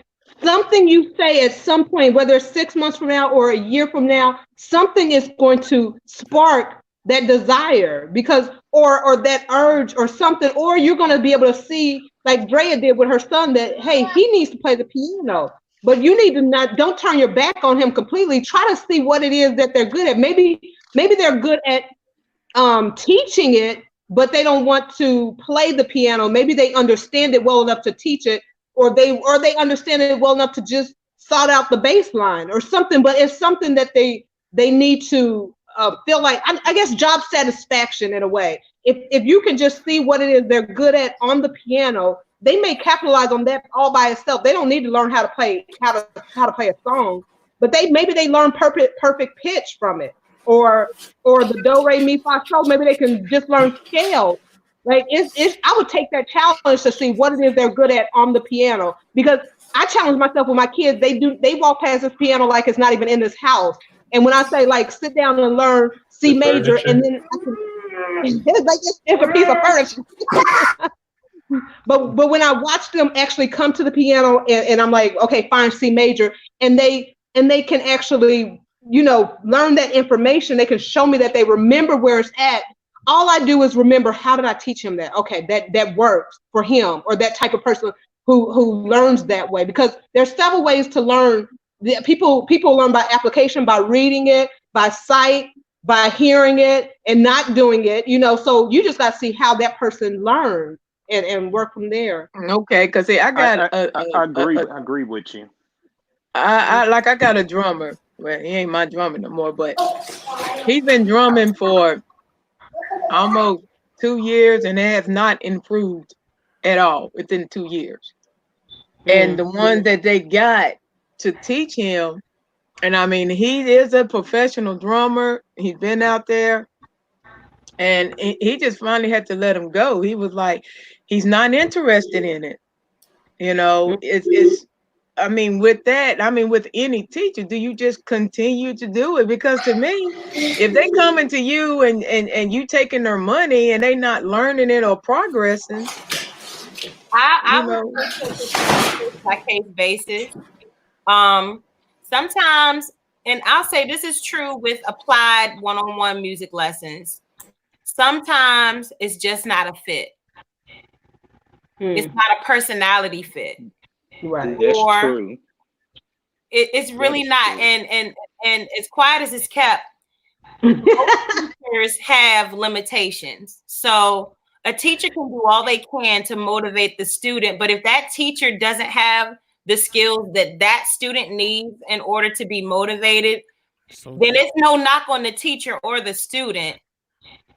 [SPEAKER 11] something you say at some point, whether it's 6 months from now or a year from now, something is going to spark that desire because or that urge or something, or you're going to be able to see like Drea did with her son that, hey, he needs to play the piano. But you need to don't turn your back on him completely. Try to see what it is that they're good at. Maybe they're good at teaching it, but they don't want to play the piano. Maybe they understand it well enough to teach it, or they understand it well enough to just sort out the bass line or something. But it's something that they need to feel like, I guess, job satisfaction in a way. If you can just see what it is they're good at on the piano, they may capitalize on that all by itself. They don't need to learn how to play a song, but maybe they learn perfect pitch from it, or the do re mi fa sol. Maybe they can just learn scale. Like it's I would take that challenge to see what it is they're good at on the piano, because I challenge myself with my kids. They walk past this piano like it's not even in this house. And when I say like sit down and learn C
[SPEAKER 5] The
[SPEAKER 11] major, and
[SPEAKER 5] furniture.
[SPEAKER 11] then it's like it's a piece of furniture. But when I watch them actually come to the piano, and I'm like, okay, fine, C major, and they can actually, learn that information. They can show me that they remember where it's at. All I do is remember, how did I teach him that? Okay, that works for him, or that type of person who learns that way. Because there's several ways to learn. People learn by application, by reading it, by sight, by hearing it, and not doing it. So you just got to see how that person learns and work from there.
[SPEAKER 2] Okay, because I got
[SPEAKER 6] I agree with you.
[SPEAKER 2] I got a drummer. Well, he ain't my drummer no more, but he's been drumming for almost 2 years and has not improved at all within 2 years. And the one that they got to teach him, and I mean, he is a professional drummer. He's been out there, and he just finally had to let him go. He was like, he's not interested in it. It's I mean, with that, I mean, with any teacher, do you just continue to do it? Because to me, if they coming to you and you taking their money and they not learning it or progressing,
[SPEAKER 9] I would take it on a case-by-case basis. Sometimes, and I'll say this is true with applied one-on-one music lessons. Sometimes it's just not a fit. It's not a personality fit.
[SPEAKER 11] Right.
[SPEAKER 6] That's
[SPEAKER 9] Or
[SPEAKER 6] true.
[SPEAKER 9] it's really not.
[SPEAKER 6] true.
[SPEAKER 9] And as quiet as it's kept, most teachers have limitations. So a teacher can do all they can to motivate the student, but if that teacher doesn't have the skills that student needs in order to be motivated, then it's no knock on the teacher or the student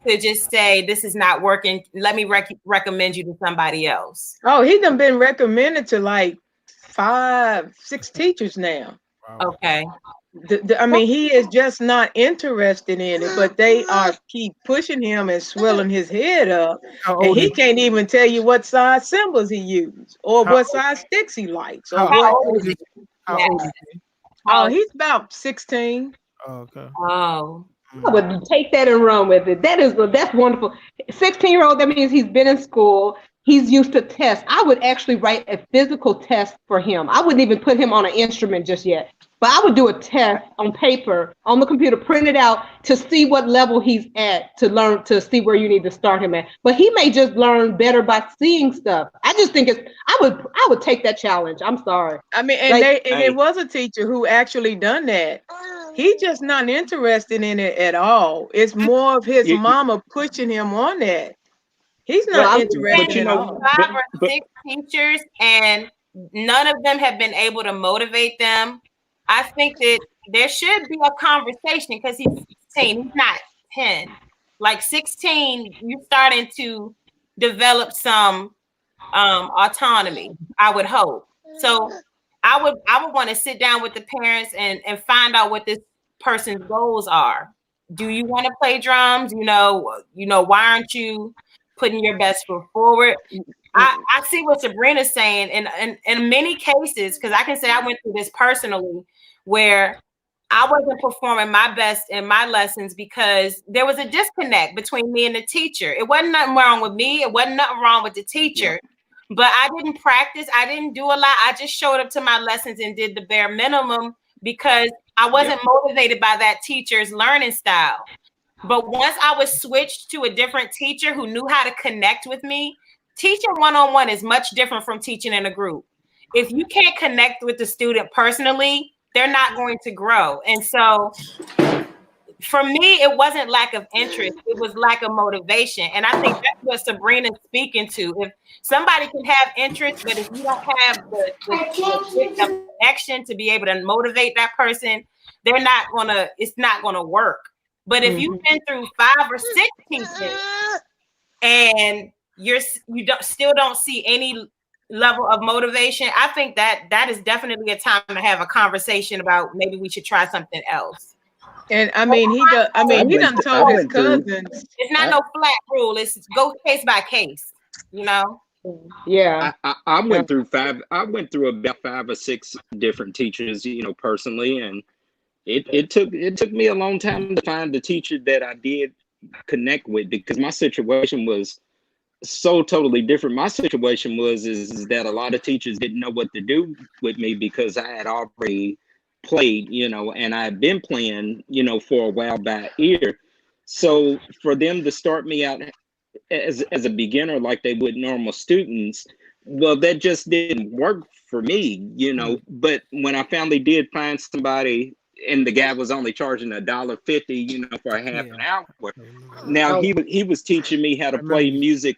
[SPEAKER 9] to just say, this is not working. Let me recommend you to somebody else.
[SPEAKER 2] oh, he done been recommended to like 5, 6 teachers now.
[SPEAKER 9] Okay.
[SPEAKER 2] I mean, he is just not interested in it, but they keep pushing him and swelling his head up, and he can't even tell you what size cymbals he used, or what size sticks he likes, or
[SPEAKER 1] How
[SPEAKER 2] what.
[SPEAKER 1] old is he?
[SPEAKER 2] Oh, he's about 16.
[SPEAKER 1] Oh, okay.
[SPEAKER 9] Oh.
[SPEAKER 11] I would take that and run with it. That's wonderful. 16-year-old, that means he's been in school. He's used to tests. I would actually write a physical test for him. I wouldn't even put him on an instrument just yet, but I would do a test on paper, on the computer, print it out to see what level he's at, to learn, to see where you need to start him at. But he may just learn better by seeing stuff. I just think I would take that challenge. I'm sorry.
[SPEAKER 2] I mean, and it was a teacher who actually done that. He's just not interested in it at all. It's more of his mama pushing him on that. He's not interested at all.
[SPEAKER 9] 5 or 6 teachers, and none of them have been able to motivate them. I think that there should be a conversation, because he's 16, he's not 10. Like 16, you're starting to develop some autonomy, I would hope. So I would want to sit down with the parents and find out what this person's goals are. Do you want to play drums? Why aren't you putting your best foot forward? I see what Sabrina's saying, and in many cases, because I can say I went through this personally, where I wasn't performing my best in my lessons because there was a disconnect between me and the teacher. It wasn't nothing wrong with me. It wasn't nothing wrong with the teacher. Yeah. But I didn't practice. I didn't do a lot. I just showed up to my lessons and did the bare minimum because I wasn't motivated by that teacher's learning style. But once I was switched to a different teacher who knew how to connect with me, teaching one-on-one is much different from teaching in a group. If you can't connect with the student personally, they're not going to grow. And so for me, it wasn't lack of interest. It was lack of motivation. And I think that's what Sabrina's speaking to. If somebody can have interest, but if you don't have the connection to be able to motivate that person, it's not gonna work. But if you've been through 5 or 6 teachers and you still don't see any level of motivation, I think that is definitely a time to have a conversation about maybe we should try something else.
[SPEAKER 2] And I mean, he done told his cousins.
[SPEAKER 9] It's not no flat rule. It's go case by case,
[SPEAKER 2] Yeah.
[SPEAKER 6] I went through about 5 or 6 different teachers, personally, and it took me a long time to find the teacher that I did connect with, because my situation was so totally different. My situation is that a lot of teachers didn't know what to do with me because I had already played, and I had been playing, for a while by ear. So for them to start me out as a beginner like they would normal students, well, that just didn't work for me, But when I finally did find somebody, and the guy was only charging $1.50, for a half an hour. Now he was teaching me how to play music.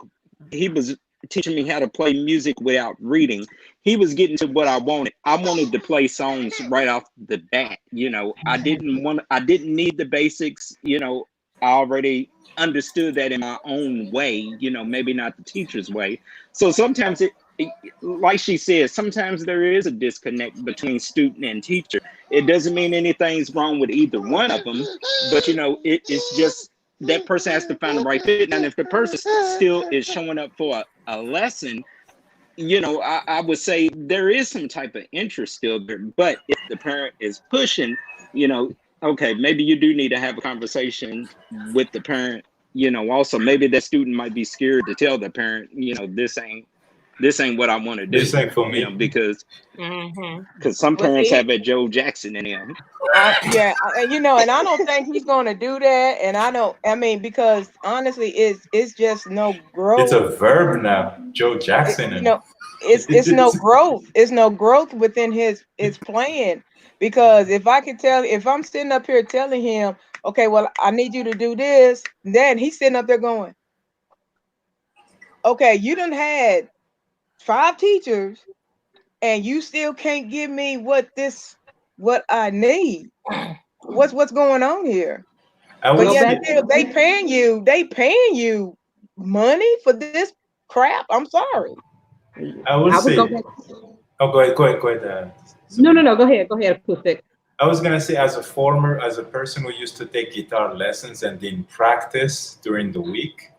[SPEAKER 6] He was teaching me how to play music without reading. He was getting to what I wanted. I wanted to play songs right off the bat. I didn't need the basics. I already understood that in my own way, maybe not the teacher's way. So sometimes like she said, sometimes there is a disconnect between student and teacher. It doesn't mean anything's wrong with either one of them, but it's just that person has to find the right fit. And if the person still is showing up for a lesson, I would say there is some type of interest still there. But if the parent is pushing, okay, maybe you do need to have a conversation with the parent. Also maybe that student might be scared to tell the parent, this ain't what I want to do.
[SPEAKER 5] This ain't for me.
[SPEAKER 6] Because some parents have a Joe Jackson in them.
[SPEAKER 2] And I don't think he's going to do that. And because honestly, it's just no growth.
[SPEAKER 5] It's a verb now, Joe Jackson.
[SPEAKER 2] It's no growth. It's no growth within his playing. Because if I'm sitting up here telling him, okay, well, I need you to do this, then he's sitting up there going, okay, you done had 5 teachers and you still can't give me what I need. What's going on here? But yet still they paying you money for this crap. I'm sorry.
[SPEAKER 5] I would say go ahead.
[SPEAKER 11] No, go ahead, Acoustic.
[SPEAKER 5] I was gonna say, as a person who used to take guitar lessons and didn't practice during the week,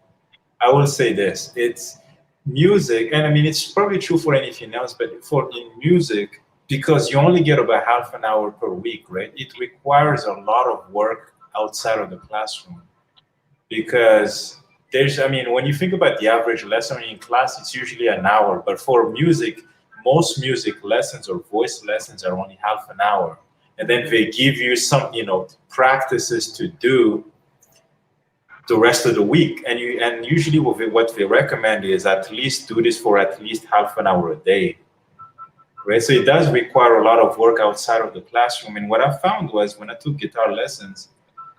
[SPEAKER 5] I will say this: it's music, and it's probably true for anything else, but in music, because you only get about half an hour per week, right? It requires a lot of work outside of the classroom, because when you think about the average lesson in class, it's usually an hour, but for music, most music lessons or voice lessons are only half an hour, and then they give you some, practices to do the rest of the week, and usually what they recommend is at least do this for at least half an hour a day, right? So it does require a lot of work outside of the classroom. And what I found was when I took guitar lessons,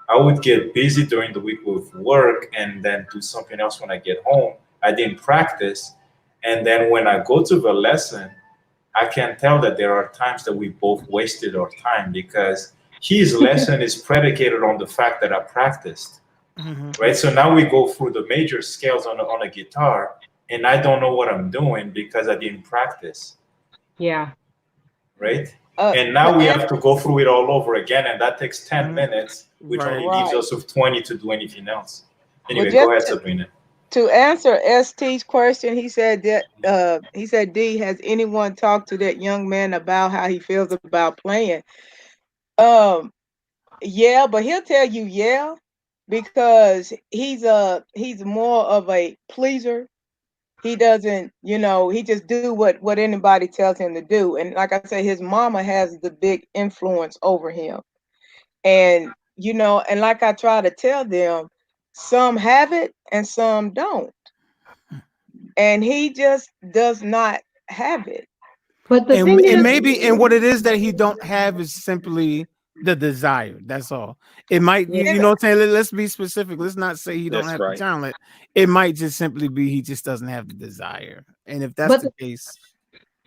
[SPEAKER 5] I would get busy during the week with work and then do something else when I get home. I didn't practice, and then when I go to the lesson, I can tell that there are times that we both wasted our time because his lesson is predicated on the fact that I practiced. right? So now we go through the major scales on a guitar, and I don't know what I'm doing because I didn't practice.
[SPEAKER 11] Yeah.
[SPEAKER 5] Right? And now we have to go through it all over again, and that takes 10 minutes, which only leaves us with 20 to do anything else. Anyway, go ahead, Sabrina.
[SPEAKER 2] To answer ST's question, he said D, has anyone talked to that young man about how he feels about playing? Yeah, but he'll tell you because he's more of a pleaser. He doesn't, he just do what anybody tells him to do. And like I say, his mama has the big influence over him. And and like I try to tell them, some have it and some don't. And he just does not have it.
[SPEAKER 11] But the
[SPEAKER 1] thing is, maybe what it is that he don't have is simply the desire. That's all. It might, you know what I'm saying? Let's be specific. Let's not say he don't have the talent. It might just simply be he just doesn't have the desire. And if that's the case,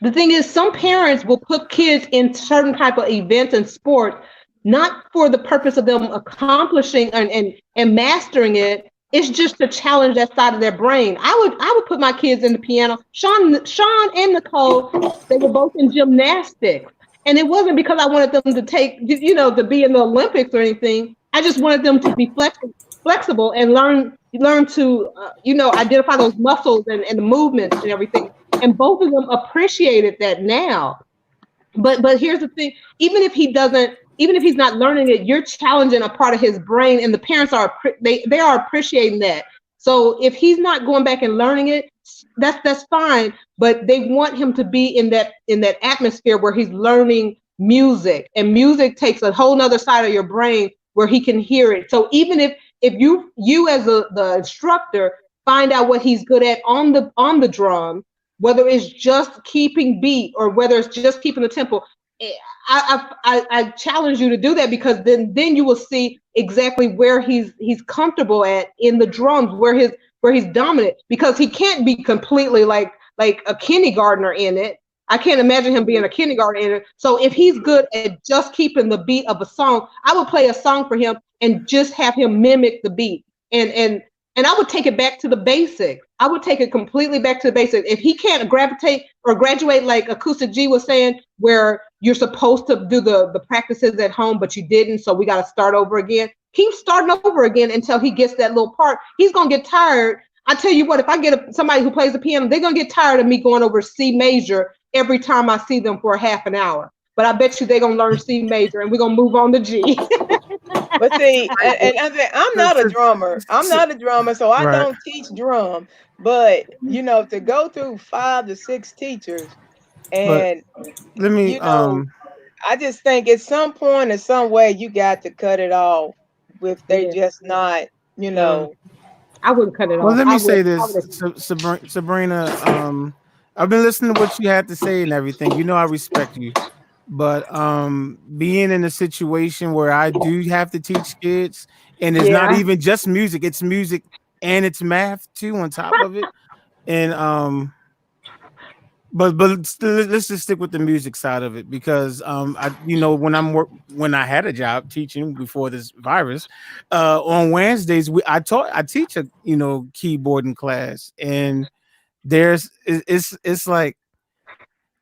[SPEAKER 11] the thing is, some parents will put kids in certain type of events and sports, not for the purpose of them accomplishing and mastering it. It's just to challenge that side of their brain. I would put my kids in the piano. Sean and Nicole, they were both in gymnastics. And it wasn't because I wanted them to to be in the Olympics or anything. I just wanted them to be flexible and learn to, identify those muscles and the movements and everything. And both of them appreciated that now. But here's the thing, even if he's not learning it, you're challenging a part of his brain, and the parents they are appreciating that. So if he's not going back and learning it, that's fine. But they want him to be in that atmosphere where he's learning music, and music takes a whole nother side of your brain where he can hear it. So even if you as the instructor find out what he's good at on the drum, whether it's just keeping beat or whether it's just keeping the tempo, I challenge you to do that, because then you will see exactly where he's comfortable at in the drums, where he's dominant, because he can't be completely like a kindergartner in it. I can't imagine him being a kindergartner in it. So if he's good at just keeping the beat of a song, I would play a song for him and just have him mimic the beat. And I would take it back to the basics. I would take it completely back to the basics. If he can't gravitate or graduate, like Acoustic G was saying, where you're supposed to do the practices at home, but you didn't, so we got to start over again. Keep starting over again until he gets that little part. He's going to get tired. I tell you what, if I get somebody who plays the piano, they're going to get tired of me going over C major every time I see them for a half an hour. But I bet you they're going to learn C major, and we're going to move on to G.
[SPEAKER 2] But see, and I'm not a drummer. So I don't teach drum. But to go through 5 to 6 teachers, and
[SPEAKER 1] let me
[SPEAKER 2] I just think at some point or some way you got to cut it off if they just not,
[SPEAKER 11] I wouldn't cut it off.
[SPEAKER 1] Well, let me say this, Sabrina. I've been listening to what you had to say and everything. I respect you. But being in a situation where I do have to teach kids, and it's not even just music, it's music and it's math too on top of it. And but let's just stick with the music side of it, because when I had a job teaching before this virus, on Wednesdays I teach a keyboarding class, and it's like.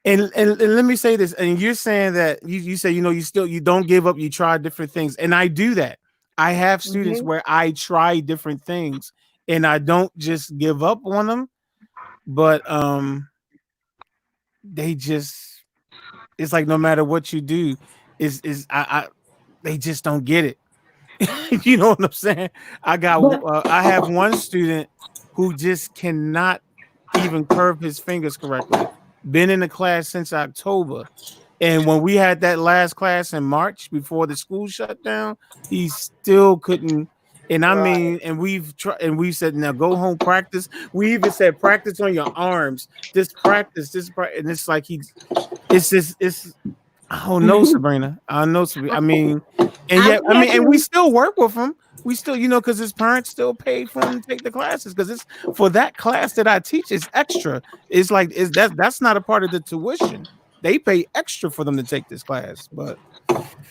[SPEAKER 1] And let me say this, and you're saying that you say, you don't give up, you try different things. And I do that. I have students where I try different things and I don't just give up on them, but it's like no matter what you do, they just don't get it. You know what I'm saying? I have one student who just cannot even curve his fingers correctly. Been in the class since October, and when we had that last class in March before the school shut down, he still couldn't. And I mean, and we've tried, and we said, now go home, practice. We even said practice on your arms, just practice, and it's like I don't know, Sabrina. I know, Sabrina. I mean, and we still work with him. We still, because his parents still pay for him to take the classes, because it's for that class that I teach is extra. It's like that's not a part of the tuition. they pay extra for them to take this class. But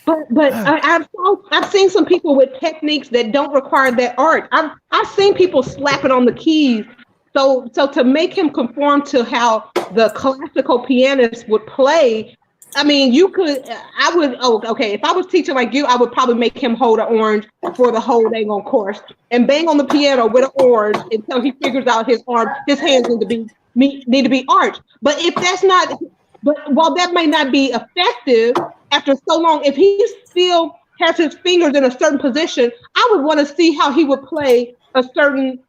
[SPEAKER 11] I've seen some people with techniques that don't require that art. I've seen people slap it on the keys. So to make him conform to how the classical pianist would play, I mean, if I was teaching like you, I would probably make him hold an orange for the whole dang on course and bang on the piano with an orange until he figures out his hands need to be arched. But while that may not be effective after so long, if he still has his fingers in a certain position, I would want to see how he would play a certain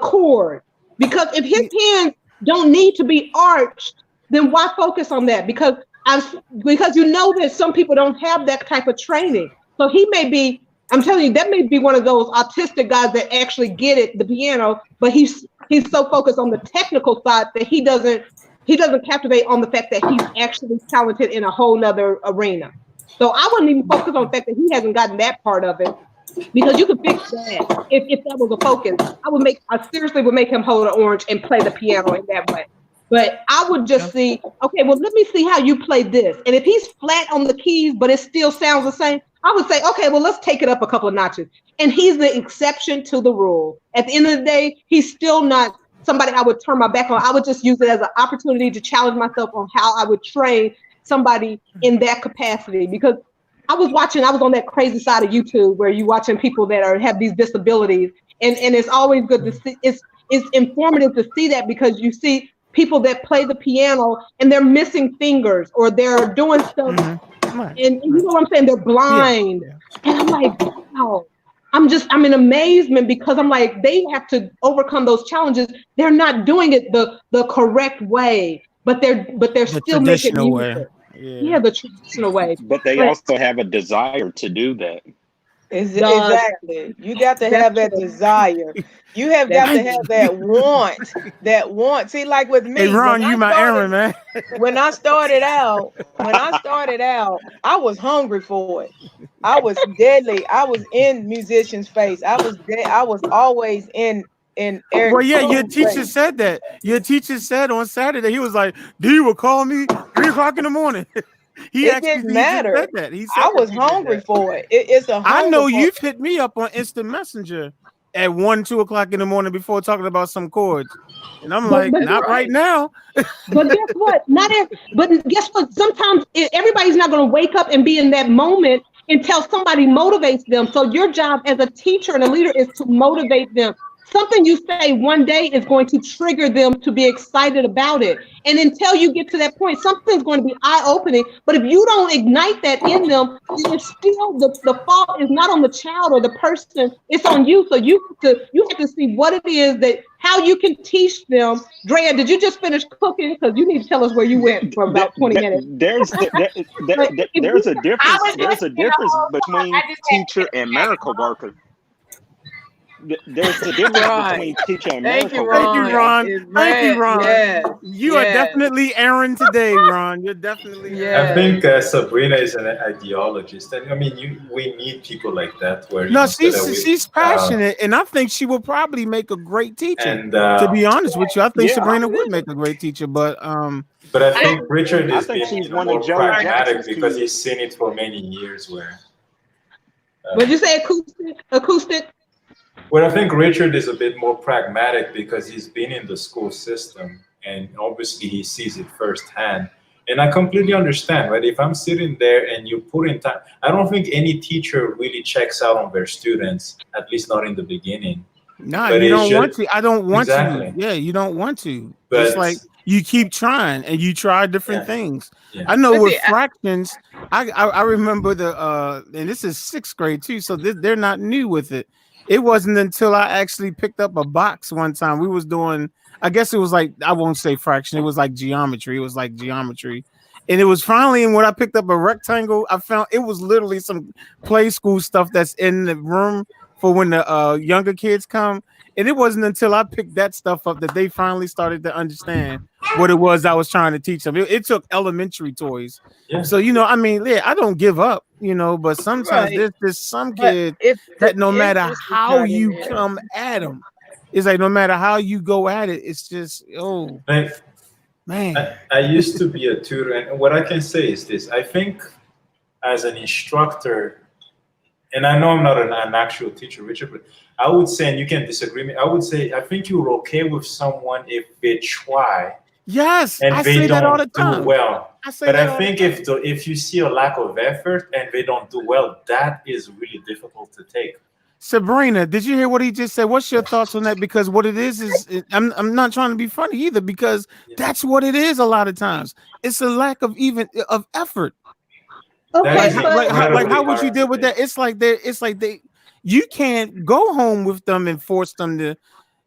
[SPEAKER 11] chord. Because if his hands don't need to be arched, then why focus on that? Because you know that some people don't have that type of training. So he may be, I'm telling you, that may be one of those autistic guys that actually get it, the piano, but he's so focused on the technical side that he doesn't captivate on the fact that he's actually talented in a whole nother arena. So I wouldn't even focus on the fact that he hasn't gotten that part of it, because you could fix that if that was a focus. I seriously would make him hold an orange and play the piano in that way. But I would just see, okay, well, let me see how you play this. And if he's flat on the keys, but it still sounds the same, I would say, okay, well, let's take it up a couple of notches. And he's the exception to the rule. At the end of the day, he's still not somebody I would turn my back on. I would just use it as an opportunity to challenge myself on how I would train somebody in that capacity. Because I was on that crazy side of YouTube where you're watching people that have these disabilities. And it's always good to see, it's informative to see that, because you see people that play the piano and they're missing fingers or they're doing stuff. And you know what I'm saying? They're blind. Yeah. And I'm like, wow. I'm in amazement, because I'm like, they have to overcome those challenges. They're not doing it the correct way, but they're still making music. Yeah, the traditional way.
[SPEAKER 6] But they also have a desire to do that.
[SPEAKER 2] Exactly. You got to have that desire. You have got to have that want. See, like with me.
[SPEAKER 1] Hey, Ron, you my Aaron, man.
[SPEAKER 2] When I started out, I was hungry for it. I was deadly. I was in musician's face. I was always in Eric.
[SPEAKER 1] Well, yeah, your teacher said that. Your teacher said on Saturday, he was like, D would call me 3 o'clock in the morning.
[SPEAKER 2] It didn't matter.
[SPEAKER 1] Said that. He said
[SPEAKER 2] I was hungry for it. It's a
[SPEAKER 1] I know you've hit me up on Instant Messenger at 1, 2 o'clock in the morning before talking about some chords. And I'm like, not right now.
[SPEAKER 11] But guess what? But guess what? Sometimes everybody's not going to wake up and be in that moment until somebody motivates them. So your job as a teacher and a leader is to motivate them. Something you say one day is going to trigger them to be excited about it. And until you get to that point, something's going to be eye-opening. But if you don't ignite that in them, it's still the fault is not on the child or the person, it's on you. So you have to see what it is how you can teach them. Drea, did you just finish cooking? Because you need to tell us where you went for about 20 minutes.
[SPEAKER 6] There's a difference between teacher and miracle worker. There's a difference between teacher and miracle worker.
[SPEAKER 1] Thank you, Ron. Thank you, Ron.
[SPEAKER 2] Yes.
[SPEAKER 1] You are definitely Aaron today, Ron. You're definitely Aaron.
[SPEAKER 5] I think Sabrina is an ideologist, and I mean, we need people like that. Where
[SPEAKER 1] she's passionate, and I think she will probably make a great teacher. And to be honest with you, I think Sabrina would make a great teacher. But
[SPEAKER 5] I think Richard is being more pragmatic because he's seen it for many years. Where
[SPEAKER 11] would you say acoustic?
[SPEAKER 5] Well, I think Richard is a bit more pragmatic because he's been in the school system and obviously he sees it firsthand. And I completely understand, right? If I'm sitting there and you put in time, I don't think any teacher really checks out on their students, at least not in the beginning.
[SPEAKER 1] No, you don't want to. I don't want to. Yeah, you don't want to. But it's like you keep trying and you try different things. Yeah. I know with fractions, I remember and this is 6th grade too, so they're not new with it. It wasn't until I actually picked up a box one time. We was doing, I guess it was like, I won't say fraction. It was like geometry. And it was finally, when I picked up a rectangle, I found it was literally some play school stuff that's in the room for when the younger kids come. And it wasn't until I picked that stuff up that they finally started to understand what it was I was trying to teach them. It took elementary toys. Yeah. So, I mean, I don't give up, but sometimes there's some kid that no matter how you come at them, it's like no matter how you go at it, it's just, Man,
[SPEAKER 5] I used to be a tutor, and what I can say is this: I think as an instructor, and I know I'm not an actual teacher, Richard, but I would say, and you can disagree with me, I would say I think you're okay with someone if they try
[SPEAKER 1] yes,
[SPEAKER 5] and
[SPEAKER 1] I
[SPEAKER 5] they
[SPEAKER 1] say that all the
[SPEAKER 5] don't do
[SPEAKER 1] time.
[SPEAKER 5] well.
[SPEAKER 1] I say
[SPEAKER 5] But
[SPEAKER 1] that
[SPEAKER 5] I
[SPEAKER 1] all the
[SPEAKER 5] think
[SPEAKER 1] time.
[SPEAKER 5] if you see a lack of effort and they don't do well, that is really difficult to take.
[SPEAKER 1] Sabrina, did you hear what he just said? What's your thoughts on that? Because what it is I'm not trying to be funny either, because that's what it is a lot of times. It's a lack of even of effort.
[SPEAKER 11] Okay,
[SPEAKER 1] Like
[SPEAKER 5] incredibly
[SPEAKER 1] how would you
[SPEAKER 5] hard
[SPEAKER 1] deal
[SPEAKER 5] to
[SPEAKER 1] with
[SPEAKER 5] take.
[SPEAKER 1] that? It's like they you can't go home with them and force them to,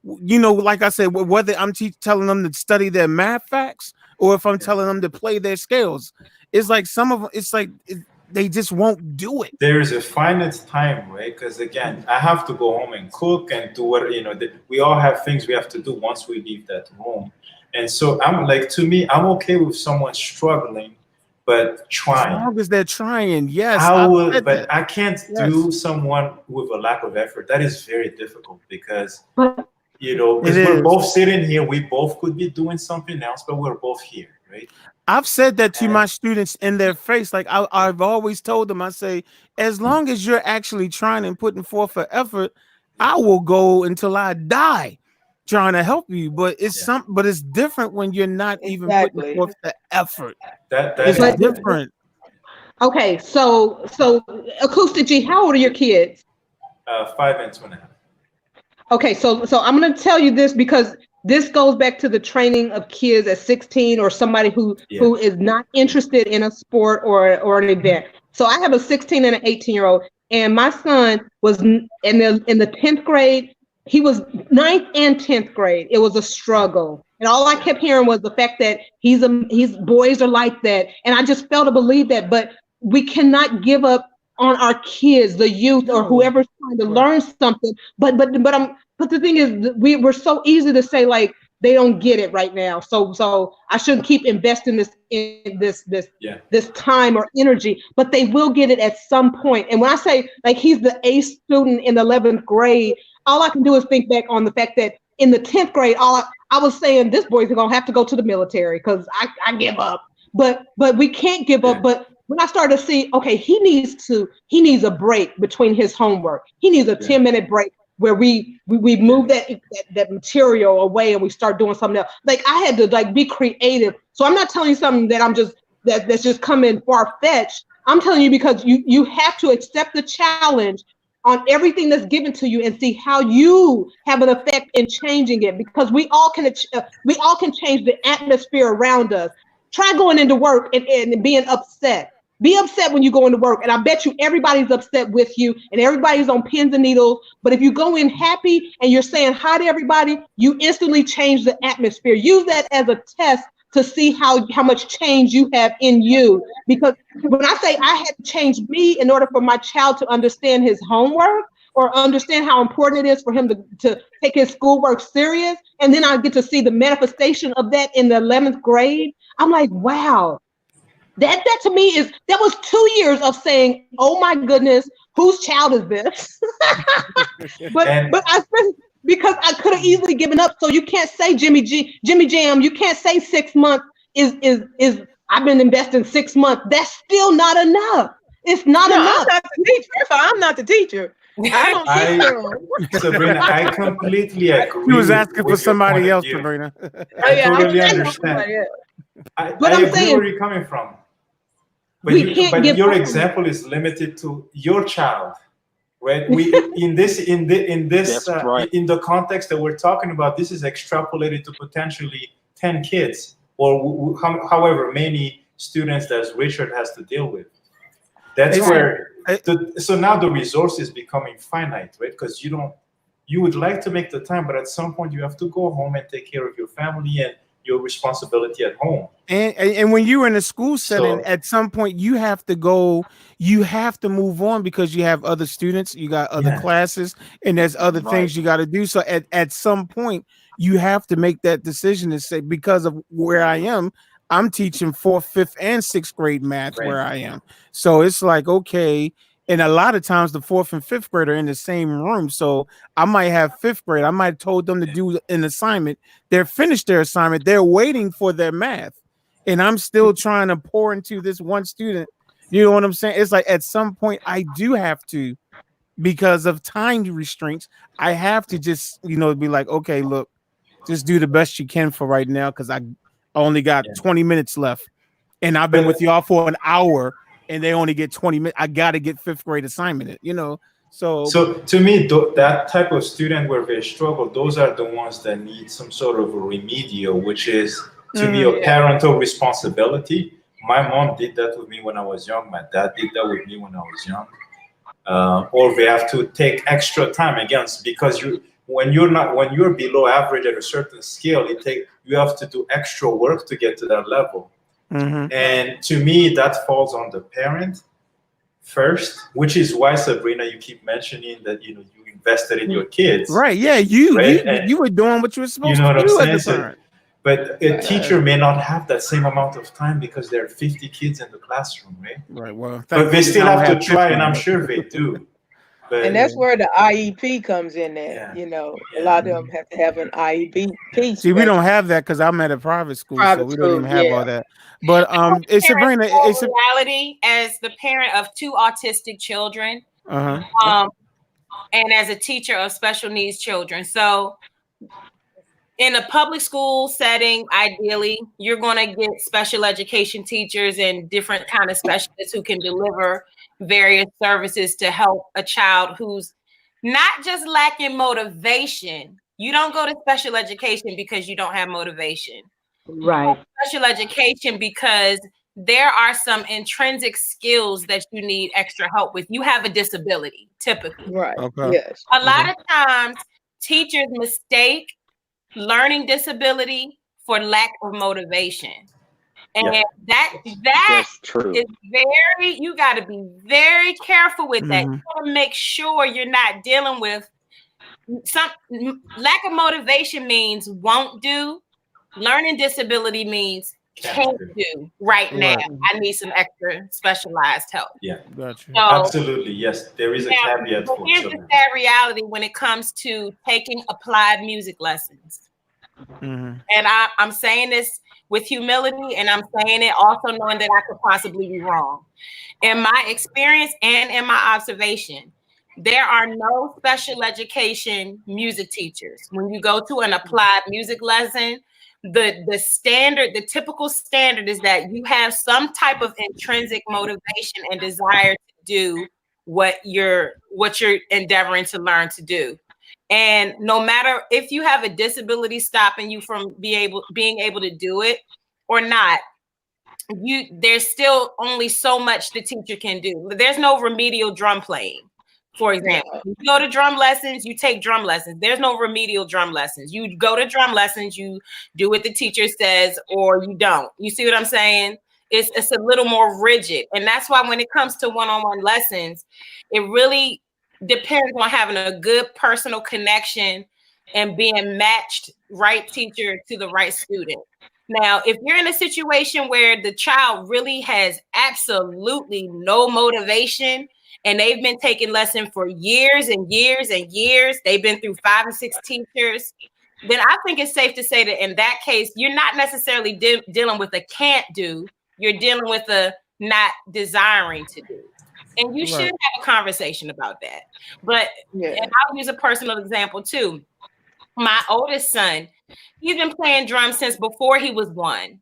[SPEAKER 1] like I said, whether I'm telling them to study their math facts or if I'm telling them to play their scales. It's like some of them, they just won't do it.
[SPEAKER 5] There is a finite time, right? Because again, I have to go home and cook and do what we all have things we have to do once we leave that room. And so I'm like, to me, I'm okay with someone struggling, but
[SPEAKER 1] As
[SPEAKER 5] trying.
[SPEAKER 1] long as they're trying, yes,
[SPEAKER 5] I
[SPEAKER 1] I've
[SPEAKER 5] will,
[SPEAKER 1] said
[SPEAKER 5] but
[SPEAKER 1] that.
[SPEAKER 5] I can't
[SPEAKER 1] Yes,
[SPEAKER 5] do someone with a lack of effort. That is very difficult because
[SPEAKER 11] but
[SPEAKER 1] it
[SPEAKER 5] because we're
[SPEAKER 1] is.
[SPEAKER 5] both sitting here, we both could be doing something else, but we're both here, right?
[SPEAKER 1] I've said that to
[SPEAKER 5] And
[SPEAKER 1] my students in their face. Like I've always told them, I say, as long as you're actually trying and putting forth an effort, I will go until I die trying to help you. But but it's different when you're not even putting
[SPEAKER 2] Exactly.
[SPEAKER 1] forth the effort.
[SPEAKER 5] that
[SPEAKER 1] It's
[SPEAKER 5] is
[SPEAKER 11] but
[SPEAKER 1] different.
[SPEAKER 11] okay, so Acoustic G, how old are your kids?
[SPEAKER 5] 5 and 2.5.
[SPEAKER 11] Okay, so I'm going to tell you this because this goes back to the training of kids at 16 or somebody who
[SPEAKER 5] Yeah.
[SPEAKER 11] who is not interested in a sport or an event. So I have a 16 and an 18-year-old, and my son was in the 10th grade. He was ninth and 10th grade. It was a struggle. And all I kept hearing was the fact that he's boys are like that. And I just failed to believe that. But we cannot give up on our kids, the youth, or
[SPEAKER 1] No.
[SPEAKER 11] whoever's trying to learn something. But the thing is, we're so easy to say like they don't get it right now. So I shouldn't keep investing
[SPEAKER 5] Yeah.
[SPEAKER 11] this time or energy, but they will get it at some point. And when I say like he's the A student in the 11th grade, all I can do is think back on the fact that in the 10th grade, I was saying this boy's gonna have to go to the military because I give up. But we can't give up.
[SPEAKER 5] Yeah.
[SPEAKER 11] But when I started to see, okay, he needs a break between his homework. He needs a
[SPEAKER 5] Yeah.
[SPEAKER 11] 10-minute break where we move that material away and we start doing something else. Like I had to like be creative. So I'm not telling you something that that's just coming far-fetched. I'm telling you because you have to accept the challenge on everything that's given to you and see how you have an effect in changing it, because we all can change the atmosphere around us. Try going into work and being upset. Be upset when you go into work, and I bet you everybody's upset with you and everybody's on pins and needles. But if you go in happy and you're saying hi to everybody, you instantly change the atmosphere. Use that as a test to see how much change you have in you. Because when I say I had to change me in order for my child to understand his homework or understand how important it is for him to take his schoolwork serious, and then I get to see the manifestation of that in the 11th grade, I'm like, wow. That to me that was 2 years of saying, oh my goodness, whose child is this? but
[SPEAKER 5] And
[SPEAKER 11] I because I could have easily given up. So you can't say Jimmy Jam, you can't say 6 months is I've been investing 6 months. That's still not enough. It's not
[SPEAKER 2] No,
[SPEAKER 11] enough.
[SPEAKER 2] I'm not the teacher. I'm not the teacher. I don't teach them.
[SPEAKER 5] Sabrina, I completely agree
[SPEAKER 1] He was
[SPEAKER 5] with,
[SPEAKER 1] asking for
[SPEAKER 5] with your point
[SPEAKER 1] somebody
[SPEAKER 5] of
[SPEAKER 1] else,
[SPEAKER 5] view.
[SPEAKER 1] Sabrina.
[SPEAKER 2] Oh yeah, I
[SPEAKER 5] totally
[SPEAKER 2] teach
[SPEAKER 5] understand.
[SPEAKER 2] somebody else.
[SPEAKER 5] I
[SPEAKER 11] But I'm
[SPEAKER 5] agree
[SPEAKER 11] saying
[SPEAKER 5] where you're coming from. But
[SPEAKER 11] we can't give
[SPEAKER 5] your
[SPEAKER 11] up.
[SPEAKER 5] example is limited to your child, right? We in this
[SPEAKER 6] That's right.
[SPEAKER 5] in the context that we're talking about, this is extrapolated to potentially 10 kids or however many students that Richard has to deal with. That's
[SPEAKER 1] It's-
[SPEAKER 5] where
[SPEAKER 1] I-
[SPEAKER 5] so now the resource is becoming finite, right? Because you would like to make the time, but at some point you have to go home and take care of your family and your responsibility at home.
[SPEAKER 1] And when you're in a school setting,
[SPEAKER 5] So
[SPEAKER 1] at some point you have to go, you have to move on because you have other students, you got other
[SPEAKER 5] yeah,
[SPEAKER 1] classes, and there's other
[SPEAKER 6] Right.
[SPEAKER 1] things you got to do. So at some point, you have to make that decision and say, because of where I am, I'm teaching 4th, 5th, and 6th grade math
[SPEAKER 5] right.
[SPEAKER 1] where I am. So it's like, okay, And a lot of times the 4th and 5th grade are in the same room. So I might have 5th grade. I might have told them to do an assignment. They're finished their assignment. They're waiting for their math. And I'm still trying to pour into this one student. You know what I'm saying? It's like at some point I do have to, because of time restraints, I have to just, be like, okay, look, just do the best you can for right now, because I only got 20 minutes left. And I've been with y'all for an hour and they only get 20 minutes. I got to get 5th grade assignment, So
[SPEAKER 5] to me, that type of student where they struggle, those are the ones that need some sort of a remedial, which is to be a parental responsibility. My mom did that with me when I was young. My dad did that with me when I was young. Or they have to take extra time again, because when you're below average at a certain scale, you have to do extra work to get to that level.
[SPEAKER 1] Mm-hmm.
[SPEAKER 5] And to me, that falls on the parent first, which is why, Sabrina, you keep mentioning that you invested in your kids.
[SPEAKER 1] Right. Yeah, you were doing what you were supposed to do as a parent.
[SPEAKER 5] But a teacher may not have that same amount of time because there are 50 kids in the classroom, right?
[SPEAKER 1] Right. Well,
[SPEAKER 5] but they still have to try, and I'm sure they do. But,
[SPEAKER 2] and that's where the IEP comes in there. A lot of them have to have an IEP piece.
[SPEAKER 1] See, we don't have that because I'm at a private school, so we don't even have all that. But it's Sabrina, it's a
[SPEAKER 9] reality as the parent of 2 autistic children, and as a teacher of special needs children. So in a public school setting, ideally, you're going to get special education teachers and different kind of specialists who can deliver various services to help a child who's not just lacking motivation. You don't go to special education because you don't have motivation.
[SPEAKER 11] Right.
[SPEAKER 9] Special education because there are some intrinsic skills that you need extra help with. You have a disability, typically.
[SPEAKER 2] Right.
[SPEAKER 1] Okay.
[SPEAKER 2] Yes.
[SPEAKER 9] A lot of times, teachers mistake learning disability for lack of motivation. And that's true. Is you got to be very careful with that. You got to make sure you're not dealing with some lack of motivation means won't do. Learning disability means can't do right now. I need some extra specialized help.
[SPEAKER 5] Yeah,
[SPEAKER 1] gotcha.
[SPEAKER 5] So, absolutely. Yes, there is a caveat for
[SPEAKER 9] here's
[SPEAKER 5] children.
[SPEAKER 9] the sad reality when it comes to taking applied music lessons. And I'm saying this with humility, and I'm saying it also knowing that I could possibly be wrong. In my experience and in my observation, there are no special education music teachers. When you go to an applied music lesson, the typical standard is that you have some type of intrinsic motivation and desire to do what you're endeavoring to learn to do. And no matter if you have a disability stopping you from being able to do it or not, there's still only so much the teacher can do. There's no remedial drum playing. For example, you go to drum lessons, you take drum lessons. There's no remedial drum lessons. You go to drum lessons, you do what the teacher says, or you don't. You see what I'm saying? It's a little more rigid. And that's why when it comes to one-on-one lessons, it really depends on having a good personal connection and being matched right teacher to the right student. Now, if you're in a situation where the child really has absolutely no motivation and they've been taking lessons for years and years and years, they've been through 5 and 6 teachers, then I think it's safe to say that in that case, you're not necessarily dealing with a can't do, you're dealing with a not desiring to do. And you should have a conversation about that. But and I'll use a personal example too. My oldest son, he's been playing drums since before he was 1.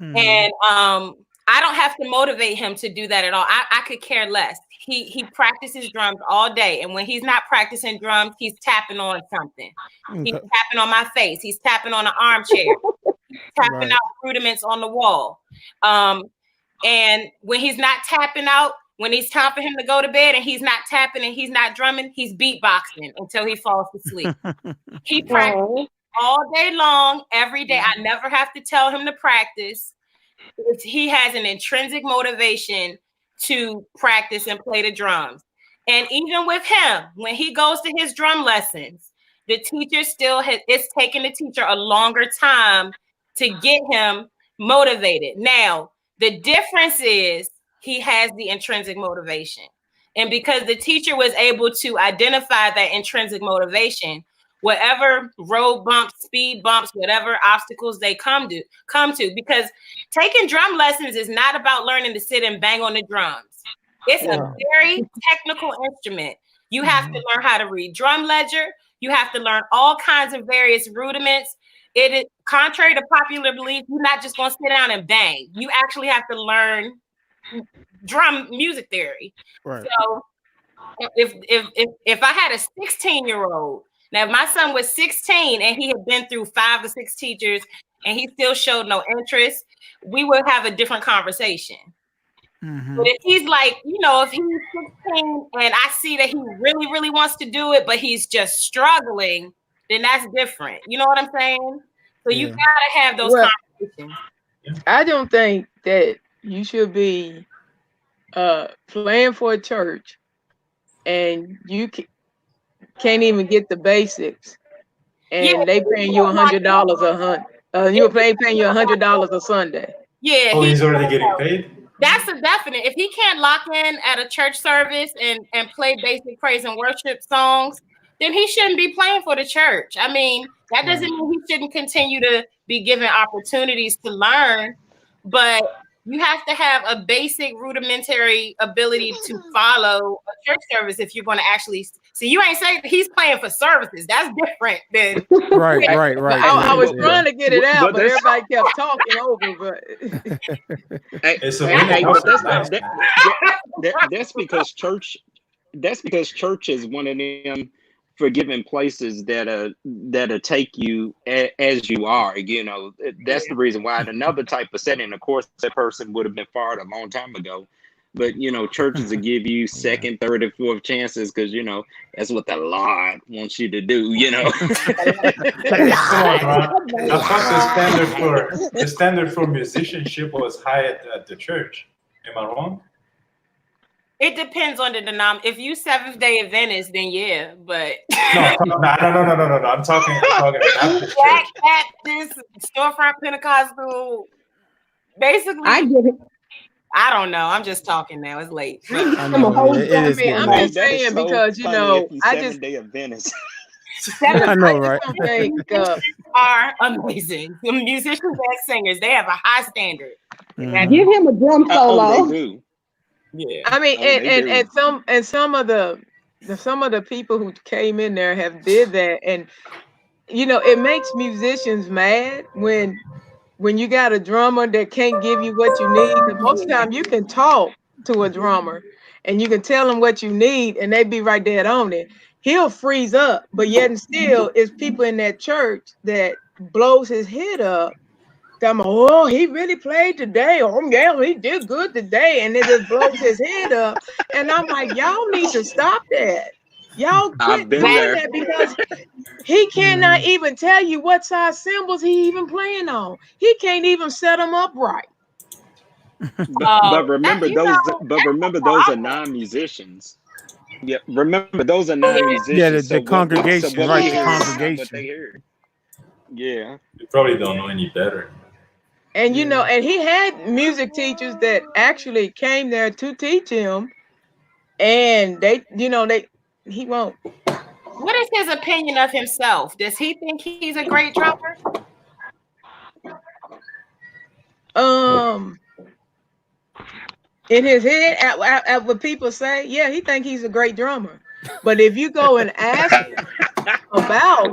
[SPEAKER 9] And I don't have to motivate him to do that at all. I could care less. He practices drums all day. And when he's not practicing drums, he's tapping on something. He's tapping on my face. He's tapping on an armchair. He's tapping out rudiments on the wall. And when he's not tapping out, when it's time for him to go to bed and he's not tapping and he's not drumming, he's beatboxing until he falls asleep. He practices all day long, every day. I never have to tell him to practice. He has an intrinsic motivation to practice and play the drums. And even with him, when he goes to his drum lessons, the teacher it's taking the teacher a longer time to get him motivated. Now, the difference is he has the intrinsic motivation. And because the teacher was able to identify that intrinsic motivation, whatever road bumps, speed bumps, whatever obstacles they come to, because taking drum lessons is not about learning to sit and bang on the drums. It's a very technical instrument. You have to learn how to read drum ledger. You have to learn all kinds of various rudiments. It is contrary to popular belief. You're not just going to sit down and bang. You actually have to learn drum music theory.
[SPEAKER 1] Right.
[SPEAKER 9] So if I had a 16-year-old, now if my son was 16 and he had been through 5 to 6 teachers and he still showed no interest, we would have a different conversation.
[SPEAKER 1] Mm-hmm.
[SPEAKER 9] But if he's like, if he's 16 and I see that he really, really wants to do it, but he's just struggling, then that's different. You know what I'm saying? So you gotta have those conversations.
[SPEAKER 2] I don't think that you should be playing for a church and you can't even get the basics, and they paying you $100 you're paying you $100 a Sunday.
[SPEAKER 9] Yeah.
[SPEAKER 5] Oh, he's already getting paid?
[SPEAKER 9] That's a definite. If he can't lock in at a church service and play basic praise and worship songs, then he shouldn't be playing for the church. I mean, that doesn't mean he shouldn't continue to be given opportunities to learn, but you have to have a basic rudimentary ability to follow a church service if you're going to actually see. You ain't saying he's playing for services. That's different than
[SPEAKER 1] right.
[SPEAKER 2] I was trying to get it out, but everybody kept talking over. But
[SPEAKER 6] that's because church. That's because church is one of them forgiving places that'll take you as you are. That's the reason why. In another type of setting, of course, that person would have been fired a long time ago. But churches will give you second, third, and fourth chances because that's what the Lord wants you to do.
[SPEAKER 5] Come on, man. I thought the standard for musicianship was high at the church. Am I wrong?
[SPEAKER 9] It depends on the denomination. If you Seventh-day Adventist, then yeah, but
[SPEAKER 5] no. I'm talking Baptist
[SPEAKER 9] Black Baptist, storefront Pentecostal. Basically,
[SPEAKER 11] I get it.
[SPEAKER 9] I don't know. I'm just talking now. It's late.
[SPEAKER 2] I'm just saying because I just
[SPEAKER 6] Day Adventist.
[SPEAKER 1] I know, right?
[SPEAKER 9] Are amazing. The musicians and singers, they have a high standard.
[SPEAKER 11] Give him a drum solo.
[SPEAKER 6] They do.
[SPEAKER 9] Yeah.
[SPEAKER 2] I mean, and some of the people who came in there have did that, and it makes musicians mad when you got a drummer that can't give you what you need. Because most of the time you can talk to a drummer and you can tell them what you need, and they be right there on it. He'll freeze up, but yet and still, it's people in that church that blows his head up. Oh, he really played today. Oh, yeah, he did good today. And it just blows his head up. And I'm like, y'all need to stop that. Y'all quit doing that because he cannot even tell you what size cymbals he even playing on. He can't even set them up right.
[SPEAKER 6] But remember those are non-musicians. Yeah, remember those are non-musicians.
[SPEAKER 1] Yeah, the congregation, right? The congregation.
[SPEAKER 6] What they heard. Yeah,
[SPEAKER 5] you probably don't know any better.
[SPEAKER 2] And and he had music teachers that actually came there to teach him, and he won't.
[SPEAKER 9] What is his opinion of himself? Does he think he's a great drummer?
[SPEAKER 2] In his head, at what people say, yeah, he think he's a great drummer. But if you go and ask him about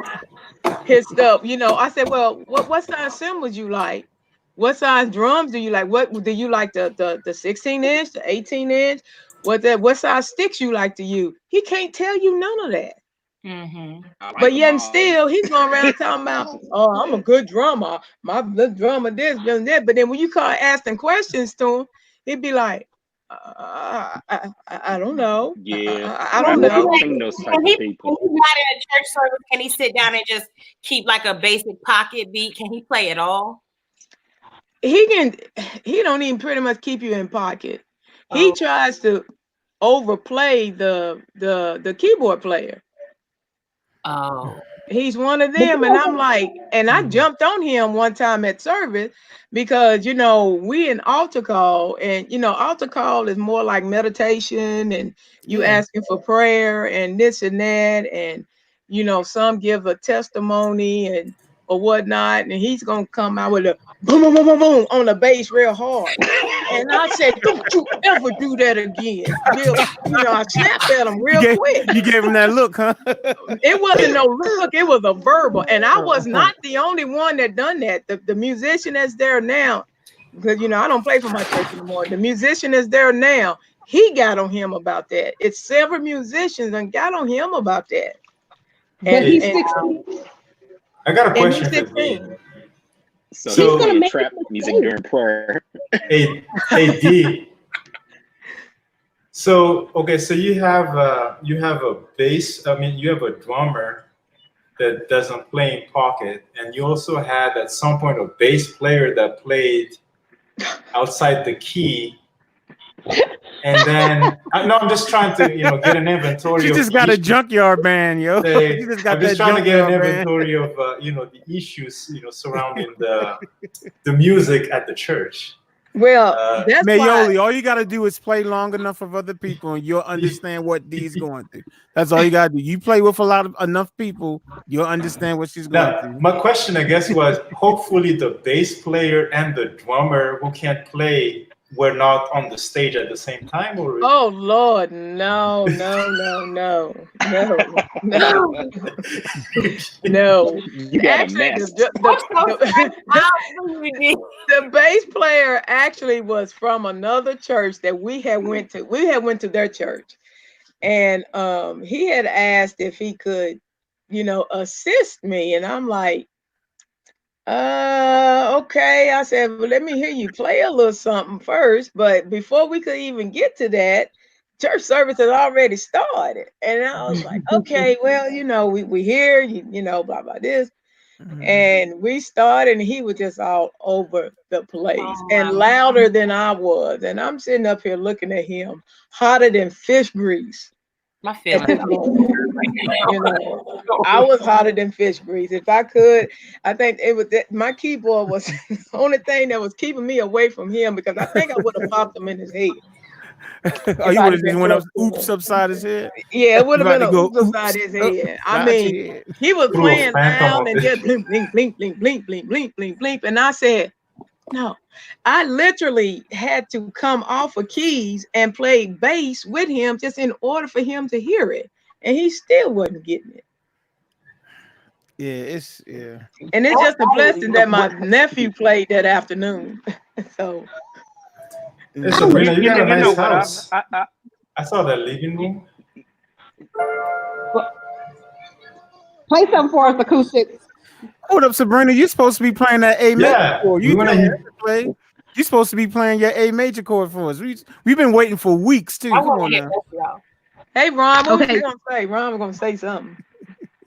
[SPEAKER 2] his stuff, I said, well, what size cymbals you like? What size drums do you like? What do you like, the 16-inch, the 18-inch? What size sticks you like to use? He can't tell you none of that.
[SPEAKER 9] Mm-hmm.
[SPEAKER 2] But yet and still, he's going around talking about, oh, I'm a good drummer. My drummer this and that. But then when you start asking questions to him, he'd be like, I don't know.
[SPEAKER 6] Yeah,
[SPEAKER 2] I don't know.
[SPEAKER 6] Those type of people.
[SPEAKER 9] When he's not in a church service, can he sit down and just keep like a basic pocket beat? Can he play it all?
[SPEAKER 2] He don't even pretty much keep you in pocket. He tries to overplay the keyboard player.
[SPEAKER 9] Oh.
[SPEAKER 2] He's one of them. And I'm like, and I jumped on him one time at service because, you know, we in altar call, and, you know, altar call is more like meditation and you asking for prayer and this and that. And, you know, some give a testimony and or whatnot. And he's going to come out with a boom, boom, boom, boom, boom on the bass real hard. And I said, don't you ever do that again. You know, I snapped at him real quick.
[SPEAKER 1] You gave him that look, huh?
[SPEAKER 2] It wasn't no look, it was a verbal. And I was not the only one that done that. The musician that's there now, because, you know, I don't play for my church anymore. The musician that's there now, he got on him about that. It's several musicians and got on him about that.
[SPEAKER 11] But he's 16.
[SPEAKER 5] I got a question for D.
[SPEAKER 6] So
[SPEAKER 5] he's
[SPEAKER 6] gonna make trap music during prayer.
[SPEAKER 5] Hey D. So okay, so you have a bass. I mean, you have a drummer that doesn't play in pocket, and you also had at some point a bass player that played outside the key. And then I'm just trying to get an inventory.
[SPEAKER 1] You just got a junkyard band, yo. You just got
[SPEAKER 5] I'm just
[SPEAKER 1] that
[SPEAKER 5] trying to get an
[SPEAKER 1] junkyard
[SPEAKER 5] inventory of the issues surrounding the music at the church.
[SPEAKER 2] Well, that's
[SPEAKER 1] Mayoli,
[SPEAKER 2] why.
[SPEAKER 1] all you got to do is play long enough of other people, and you'll understand what Dee's going through. That's all you got to do. You play with enough people, you'll understand what she's going through.
[SPEAKER 5] My question, I guess, was hopefully the bass player and the drummer who can't play were not on the stage at the same time, or
[SPEAKER 2] Oh Lord, no.
[SPEAKER 6] You got a
[SPEAKER 2] Actually,
[SPEAKER 6] mess.
[SPEAKER 2] the bass player actually was from another church that we had went to. We had went to their church, and he had asked if he could, assist me, and I'm like, okay. I said, well, let me hear you play a little something first. But before we could even get to that, church service had already started. And I was like, okay, well, we hear you, blah, blah, this. And we started, and he was just all over the place and louder than I was. And I'm sitting up here looking at him, hotter than fish grease.
[SPEAKER 9] My feelings.
[SPEAKER 2] I was hotter than fish grease. If I could, I think it was my keyboard was the only thing that was keeping me away from him, because I think I would have popped him in his head.
[SPEAKER 1] Oh, you would have just went up, oops, upside his head?
[SPEAKER 2] Yeah, it would have been
[SPEAKER 1] a
[SPEAKER 2] oops upside his head. I mean,
[SPEAKER 1] head.
[SPEAKER 2] he was playing loud and just blink, blink, blink, blink, blink, blink, blink, blink, blink. And I said, no, I literally had to come off of keys and play bass with him just in order for him to hear it. And he still wasn't getting it.
[SPEAKER 1] Yeah.
[SPEAKER 2] And it's just a blessing that my nephew played that afternoon. So.
[SPEAKER 5] Sabrina, you got a nice house. I saw that living room.
[SPEAKER 11] Play something for us, acoustic.
[SPEAKER 1] Hold up, Sabrina. You're supposed to be playing that A major chord. You're supposed to be playing your A major chord for us. We've been waiting for weeks too. Come on now.
[SPEAKER 2] Hey, Ron, what was you gonna say? Ron was gonna say something.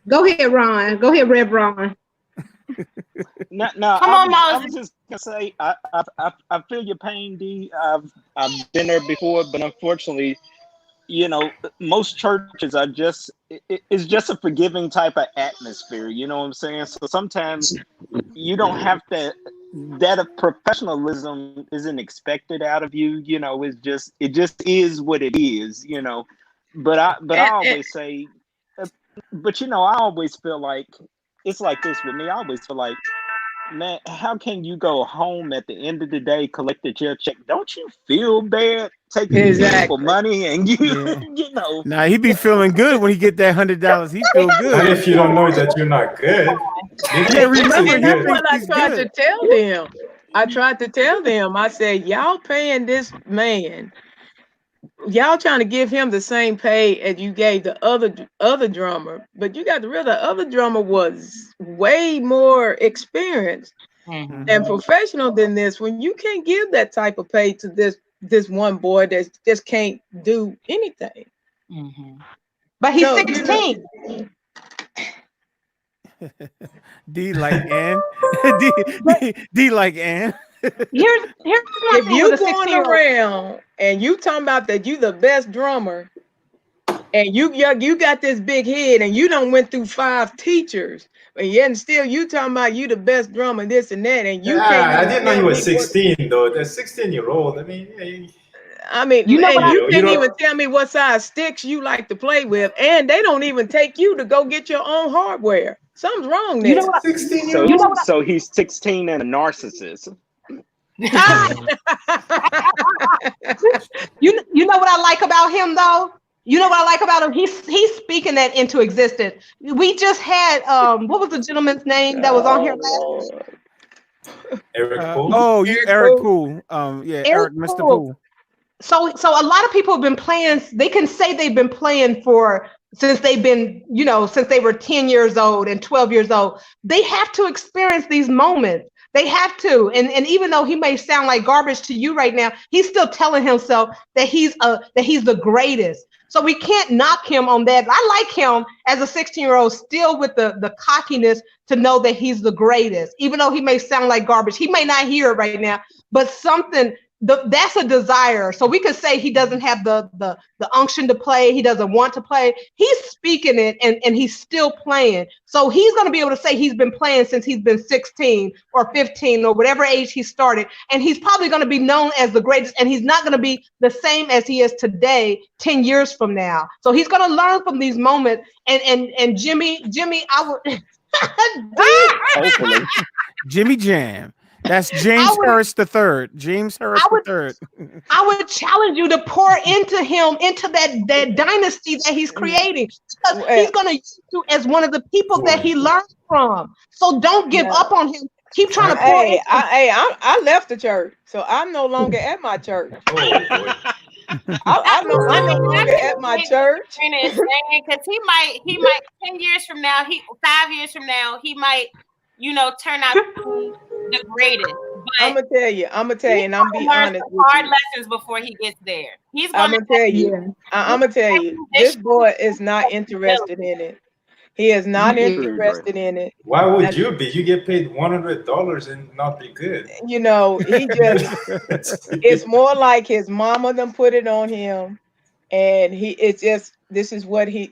[SPEAKER 11] Go ahead, Ron. Go ahead, Rev Ron.
[SPEAKER 6] No, I was just gonna say I feel your pain, D. I've been there before, but unfortunately, most churches are it's just a forgiving type of atmosphere. You know what I'm saying? So sometimes you don't have to. That professionalism isn't expected out of you. It just is what it is. But I always say, but I always feel like it's like this with me. I always feel like, man, how can you go home at the end of the day, collected your check? Don't you feel bad taking people money and
[SPEAKER 1] Nah, he be feeling good when he get that $100. He feel good.
[SPEAKER 5] Not if you don't know that you're not good.
[SPEAKER 1] Remember,
[SPEAKER 2] that's what I tried to tell them. I tried to tell them. I said, y'all paying this man. Y'all trying to give him the same pay as you gave the other drummer, but you got to realize the other drummer was way more experienced and professional than this. When you can't give that type of pay to this one boy that just can't do anything.
[SPEAKER 11] But he's 16.
[SPEAKER 1] D like Ann. D like Ann.
[SPEAKER 11] Here's
[SPEAKER 2] if you going around and you talking about that you the best drummer, And you got this big head, and you done went through 5 teachers, and yet still you talking about you the best drummer, this and that, and you can't
[SPEAKER 5] I
[SPEAKER 2] even
[SPEAKER 5] didn't know
[SPEAKER 2] tell
[SPEAKER 5] he was
[SPEAKER 2] me what.
[SPEAKER 5] 16 though. The 16-year-old. I mean,
[SPEAKER 11] You know what
[SPEAKER 2] and
[SPEAKER 11] I,
[SPEAKER 2] you
[SPEAKER 5] you
[SPEAKER 2] can't
[SPEAKER 5] know,
[SPEAKER 2] even tell me what size sticks you like to play with, and they don't even take you to go get your own hardware. Something's wrong
[SPEAKER 11] you know
[SPEAKER 2] there.
[SPEAKER 11] what,
[SPEAKER 5] 16-year-old.
[SPEAKER 11] you know what,
[SPEAKER 6] So he's 16 and a narcissist.
[SPEAKER 11] you know what I like about him though? You know what I like about him? He's speaking that into existence. We just had what was the gentleman's name that was on here last week?
[SPEAKER 5] Eric Poole.
[SPEAKER 1] Oh, you
[SPEAKER 2] Eric
[SPEAKER 1] Eric
[SPEAKER 2] Poole.
[SPEAKER 1] Poole. Yeah,
[SPEAKER 11] Eric
[SPEAKER 1] Eric, Mr.
[SPEAKER 11] Poole.
[SPEAKER 1] Poole.
[SPEAKER 11] So a lot of people have been playing. They can say they've been playing for since they've been, since they were 10 years old and 12 years old. They have to experience these moments. They have to. And even though he may sound like garbage to you right now, he's still telling himself that he's the greatest. So we can't knock him on that. I like him as a 16-year-old, still with the cockiness to know that he's the greatest, even though he may sound like garbage. He may not hear it right now, but that's a desire. So we could say he doesn't have the unction to play. He doesn't want to play. He's speaking it and he's still playing. So he's going to be able to say he's been playing since he's been 16 or 15 or whatever age he started. And he's probably going to be known as the greatest. And he's not going to be the same as he is today, 10 years from now. So he's going to learn from these moments. And Jimmy, I would.
[SPEAKER 6] Hopefully.
[SPEAKER 1] Jimmy Jam. That's James Hurst III. James Hurst III.
[SPEAKER 11] I would challenge you to pour into him, into that dynasty that he's creating, because he's going to use you as one of the people that he learned from. So don't give up on him. Keep trying to pour into him.
[SPEAKER 2] I left the church, so I'm no longer at my church. I'm no longer at my church.
[SPEAKER 9] Because he might 10 years from now, 5 years from now, he might, turn out to be the greatest. But
[SPEAKER 2] I'm gonna tell you, and I'm being honest with
[SPEAKER 9] hard
[SPEAKER 2] you.
[SPEAKER 9] lessons before he gets there.
[SPEAKER 2] I'm gonna tell you, this boy is not interested in it. He is not interested in it.
[SPEAKER 5] Why would you be? You get paid $100 and not be good.
[SPEAKER 2] He just it's more like his mama done put it on him, and this is what he's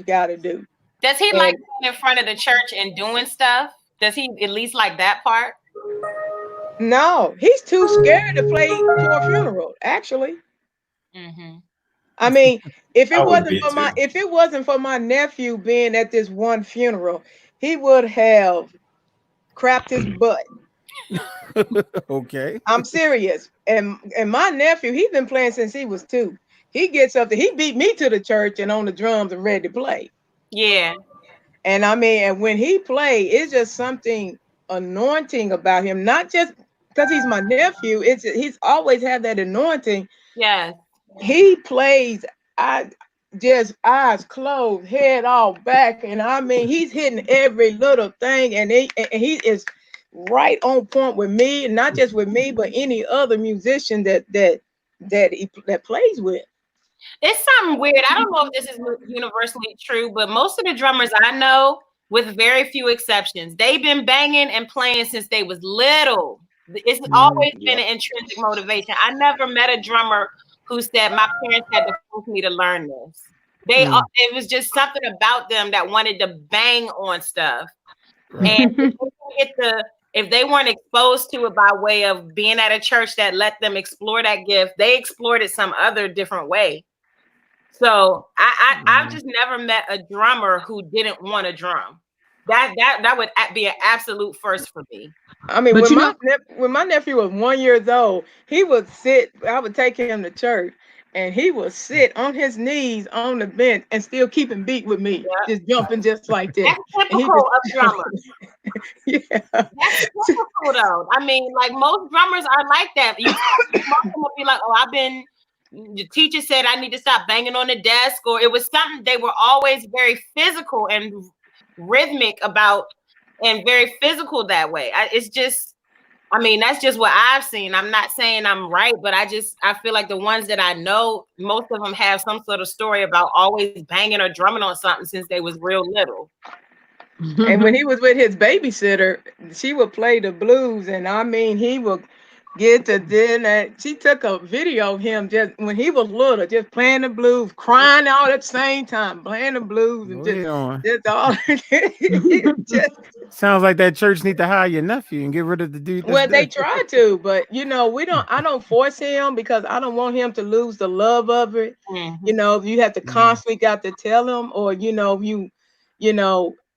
[SPEAKER 2] got to do.
[SPEAKER 9] Does he like being in front of the church and doing stuff? Does he at least like that part?
[SPEAKER 2] No, he's too scared to play for a funeral, actually.
[SPEAKER 9] Mm-hmm.
[SPEAKER 2] I mean, if it wasn't for my nephew being at this one funeral, he would have crapped his butt.
[SPEAKER 1] Okay.
[SPEAKER 2] I'm serious. And my nephew, he's been playing since he was 2. He gets up there, he beat me to the church and on the drums and ready to play.
[SPEAKER 9] Yeah.
[SPEAKER 2] And I mean, and when he plays, it's just something anointing about him. Not just because he's my nephew, he's always had that anointing.
[SPEAKER 9] Yeah.
[SPEAKER 2] He plays, just eyes closed, head all back, and I mean, he's hitting every little thing, and he is right on point with me, and not just with me, but any other musician that plays with.
[SPEAKER 9] It's something weird. I don't know if this is universally true, but most of the drummers I know, with very few exceptions, they've been banging and playing since they was little. It's always been an intrinsic motivation. I never met a drummer who said my parents had to force me to learn this. It was just something about them that wanted to bang on stuff. Right. And if they weren't exposed to it by way of being at a church that let them explore that gift, they explored it some other different way. So I've just never met a drummer who didn't want to drum. That would be an absolute first for me.
[SPEAKER 2] I mean, when my nephew was 1 year old, he would sit. I would take him to church, and he would sit on his knees on the bench and still keeping beat with me, just jumping just like that.
[SPEAKER 9] That's typical of drummers.
[SPEAKER 2] Yeah,
[SPEAKER 9] that's typical though. I mean, like most drummers are like that. You will be like, "Oh, the teacher said I need to stop banging on the desk," or it was something they were always very physical and rhythmic about, and very physical that way. That's just what I've seen. I'm not saying I'm right, but I feel like the ones that I know, most of them have some sort of story about always banging or drumming on something since they was real little.
[SPEAKER 2] And when he was with his babysitter, she would play the blues, and I mean, he would get to dinner. She took a video of him just when he was little, just playing the blues, crying all at the same time, playing the blues, and just all. just,
[SPEAKER 1] Sounds like that church need to hire your nephew and get rid of the dude.
[SPEAKER 2] well, they try to, but I don't force him because I don't want him to lose the love of it. You have to constantly got to tell him, or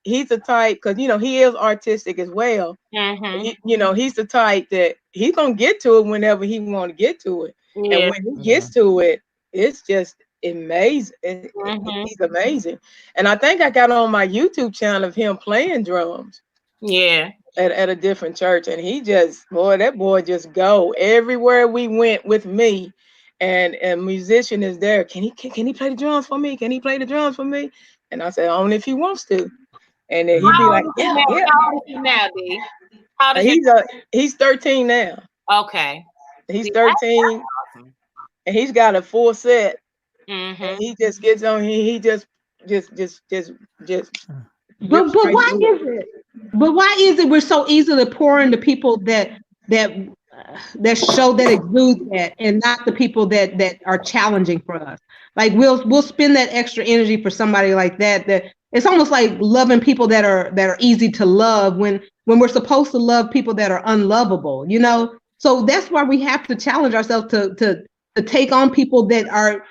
[SPEAKER 2] he's the type, because he is artistic as well. He's the type that he's gonna get to it whenever he want to get to it, and when he gets to it, it's just amazing. He's amazing, and I think I got on my YouTube channel of him playing drums.
[SPEAKER 9] Yeah.
[SPEAKER 2] At a different church, and that boy just go everywhere we went with me, and a musician is there. Can he play the drums for me? Can he play the drums for me? And I said, only if he wants to. And then he'd be like, yeah.
[SPEAKER 9] How old is he now, D? How old is
[SPEAKER 2] he's 13 now.
[SPEAKER 9] Okay.
[SPEAKER 2] He's 13, and he's got a full set. And he just gets on. He just.
[SPEAKER 11] But why is it? But why is it we're so easily pour into people that show that exude that, and not the people that are challenging for us? Like we'll spend that extra energy for somebody like that. That it's almost like loving people that are easy to love when we're supposed to love people that are unlovable. So that's why we have to challenge ourselves to take on people that are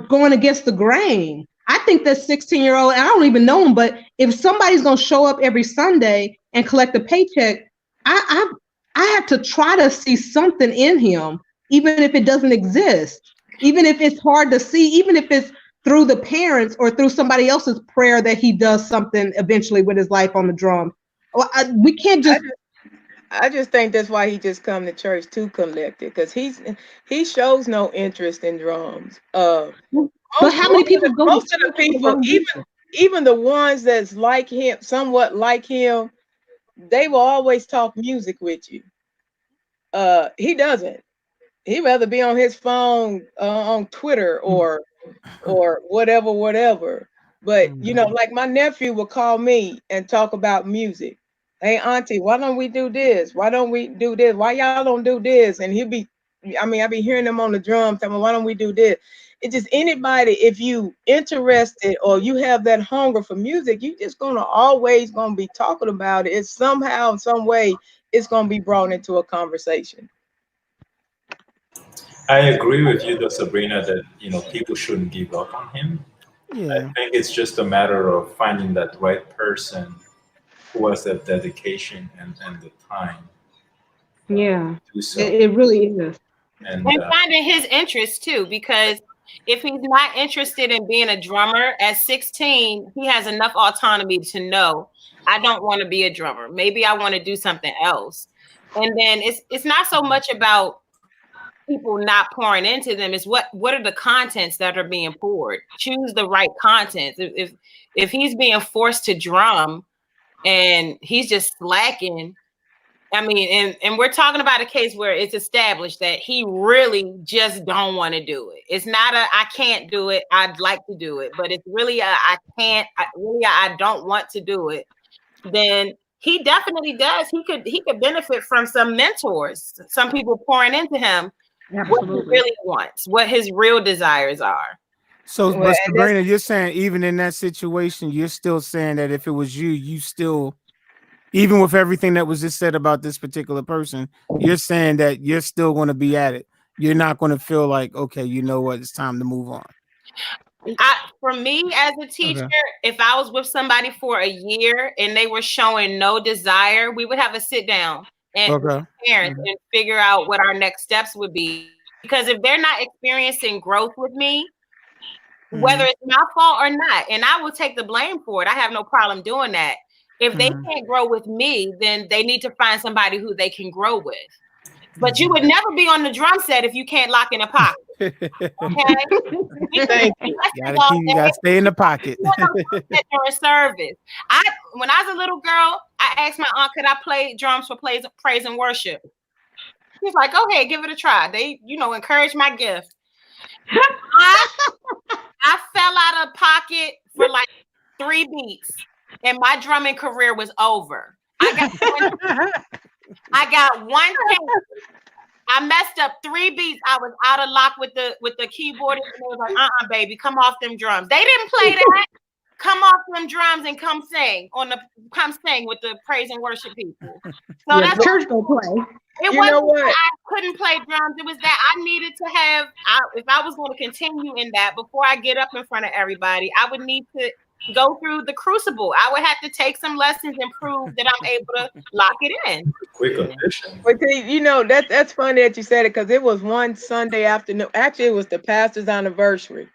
[SPEAKER 11] going against the grain. I think that 16-year-old, and I don't even know him, but if somebody's going to show up every Sunday and collect a paycheck, I have to try to see something in him, even if it doesn't exist, even if it's hard to see, even if it's through the parents or through somebody else's prayer that he does something eventually with his life on the drum. We can't just...
[SPEAKER 2] I just think that's why he just come to church to collect it, because he shows no interest in drums.
[SPEAKER 11] But how many people go?
[SPEAKER 2] Most of the people, even the ones that's like him, somewhat like him, they will always talk music with you. He doesn't. He'd rather be on his phone, on Twitter or whatever. But like my nephew will call me and talk about music. Hey, auntie, why don't we do this? Why don't we do this? Why y'all don't do this? And I be hearing them on the drums telling me, why don't we do this? It's just anybody, if you interested or you have that hunger for music, you just always gonna be talking about it. It's somehow, some way, it's gonna be brought into a conversation.
[SPEAKER 5] I agree with you, though, Sabrina, that people shouldn't give up on him.
[SPEAKER 1] Yeah.
[SPEAKER 5] I think it's just a matter of finding that right person who has that dedication and the time.
[SPEAKER 11] Yeah,
[SPEAKER 5] to do so.
[SPEAKER 11] It really is.
[SPEAKER 9] And finding his interest too, because if he's not interested in being a drummer at 16, he has enough autonomy to know, I don't want to be a drummer. Maybe I want to do something else. And then it's not so much about people not pouring into them, is what are the contents that are being poured. Choose the right content. If he's being forced to drum and he's just slacking, I mean, and we're talking about a case where it's established that he really just don't want to do it. It's not I can't do it, I'd like to do it, but it's really I can't, I don't want to do it. Then he definitely does. He could benefit from some mentors, some people pouring into him. Absolutely. What he really wants, what his real desires are.
[SPEAKER 1] So, but Sabrina, you're saying even in that situation, you're still saying that if it was you still, even with everything that was just said about this particular person, you're saying that you're still going to be at it. You're not going to feel like, okay, you know what, it's time to move on.
[SPEAKER 9] For me as a teacher, if I was with somebody for a year and they were showing no desire, we would have a sit down and parents and figure out what our next steps would be. Because if they're not experiencing growth with me, whether it's my fault or not, and I will take the blame for it, I have no problem doing that. If they can't grow with me, then they need to find somebody who they can grow with. But you would never be on the drum set if you can't lock in a pocket. Okay?
[SPEAKER 1] Thank you. You gotta stay in the pocket.
[SPEAKER 9] During service. When I was a little girl, I asked my aunt, could I play drums for praise and worship? She was like, go ahead, give it a try. They, encourage my gift. I fell out of pocket for like 3 beats, and my drumming career was over. I I got one take. I messed up 3 beats. I was out of lock with the keyboard, and they was like, baby, come off them drums. They didn't play that. Come off them drums and come sing with the praise and worship people. So that's
[SPEAKER 11] church don't play.
[SPEAKER 9] It wasn't that I couldn't play drums. It was that I needed to have. If I was going to continue in that before I get up in front of everybody, I would need to go through the crucible. I would have to take some lessons and prove that I'm able to lock it in.
[SPEAKER 5] Quick audition.
[SPEAKER 2] But that's funny that you said it, because it was one Sunday afternoon. Actually, it was the pastor's anniversary,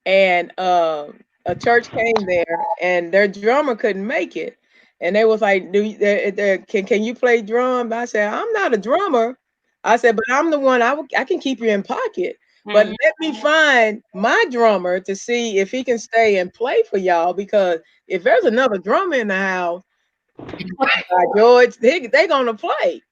[SPEAKER 2] and a church came there, and their drummer couldn't make it, and they was like, can you play drums? I said, I'm not a drummer. I said, but I'm the one. I can keep you in pocket. But let me find my drummer to see if he can stay and play for y'all, because if there's another drummer in the house, George, they gonna play.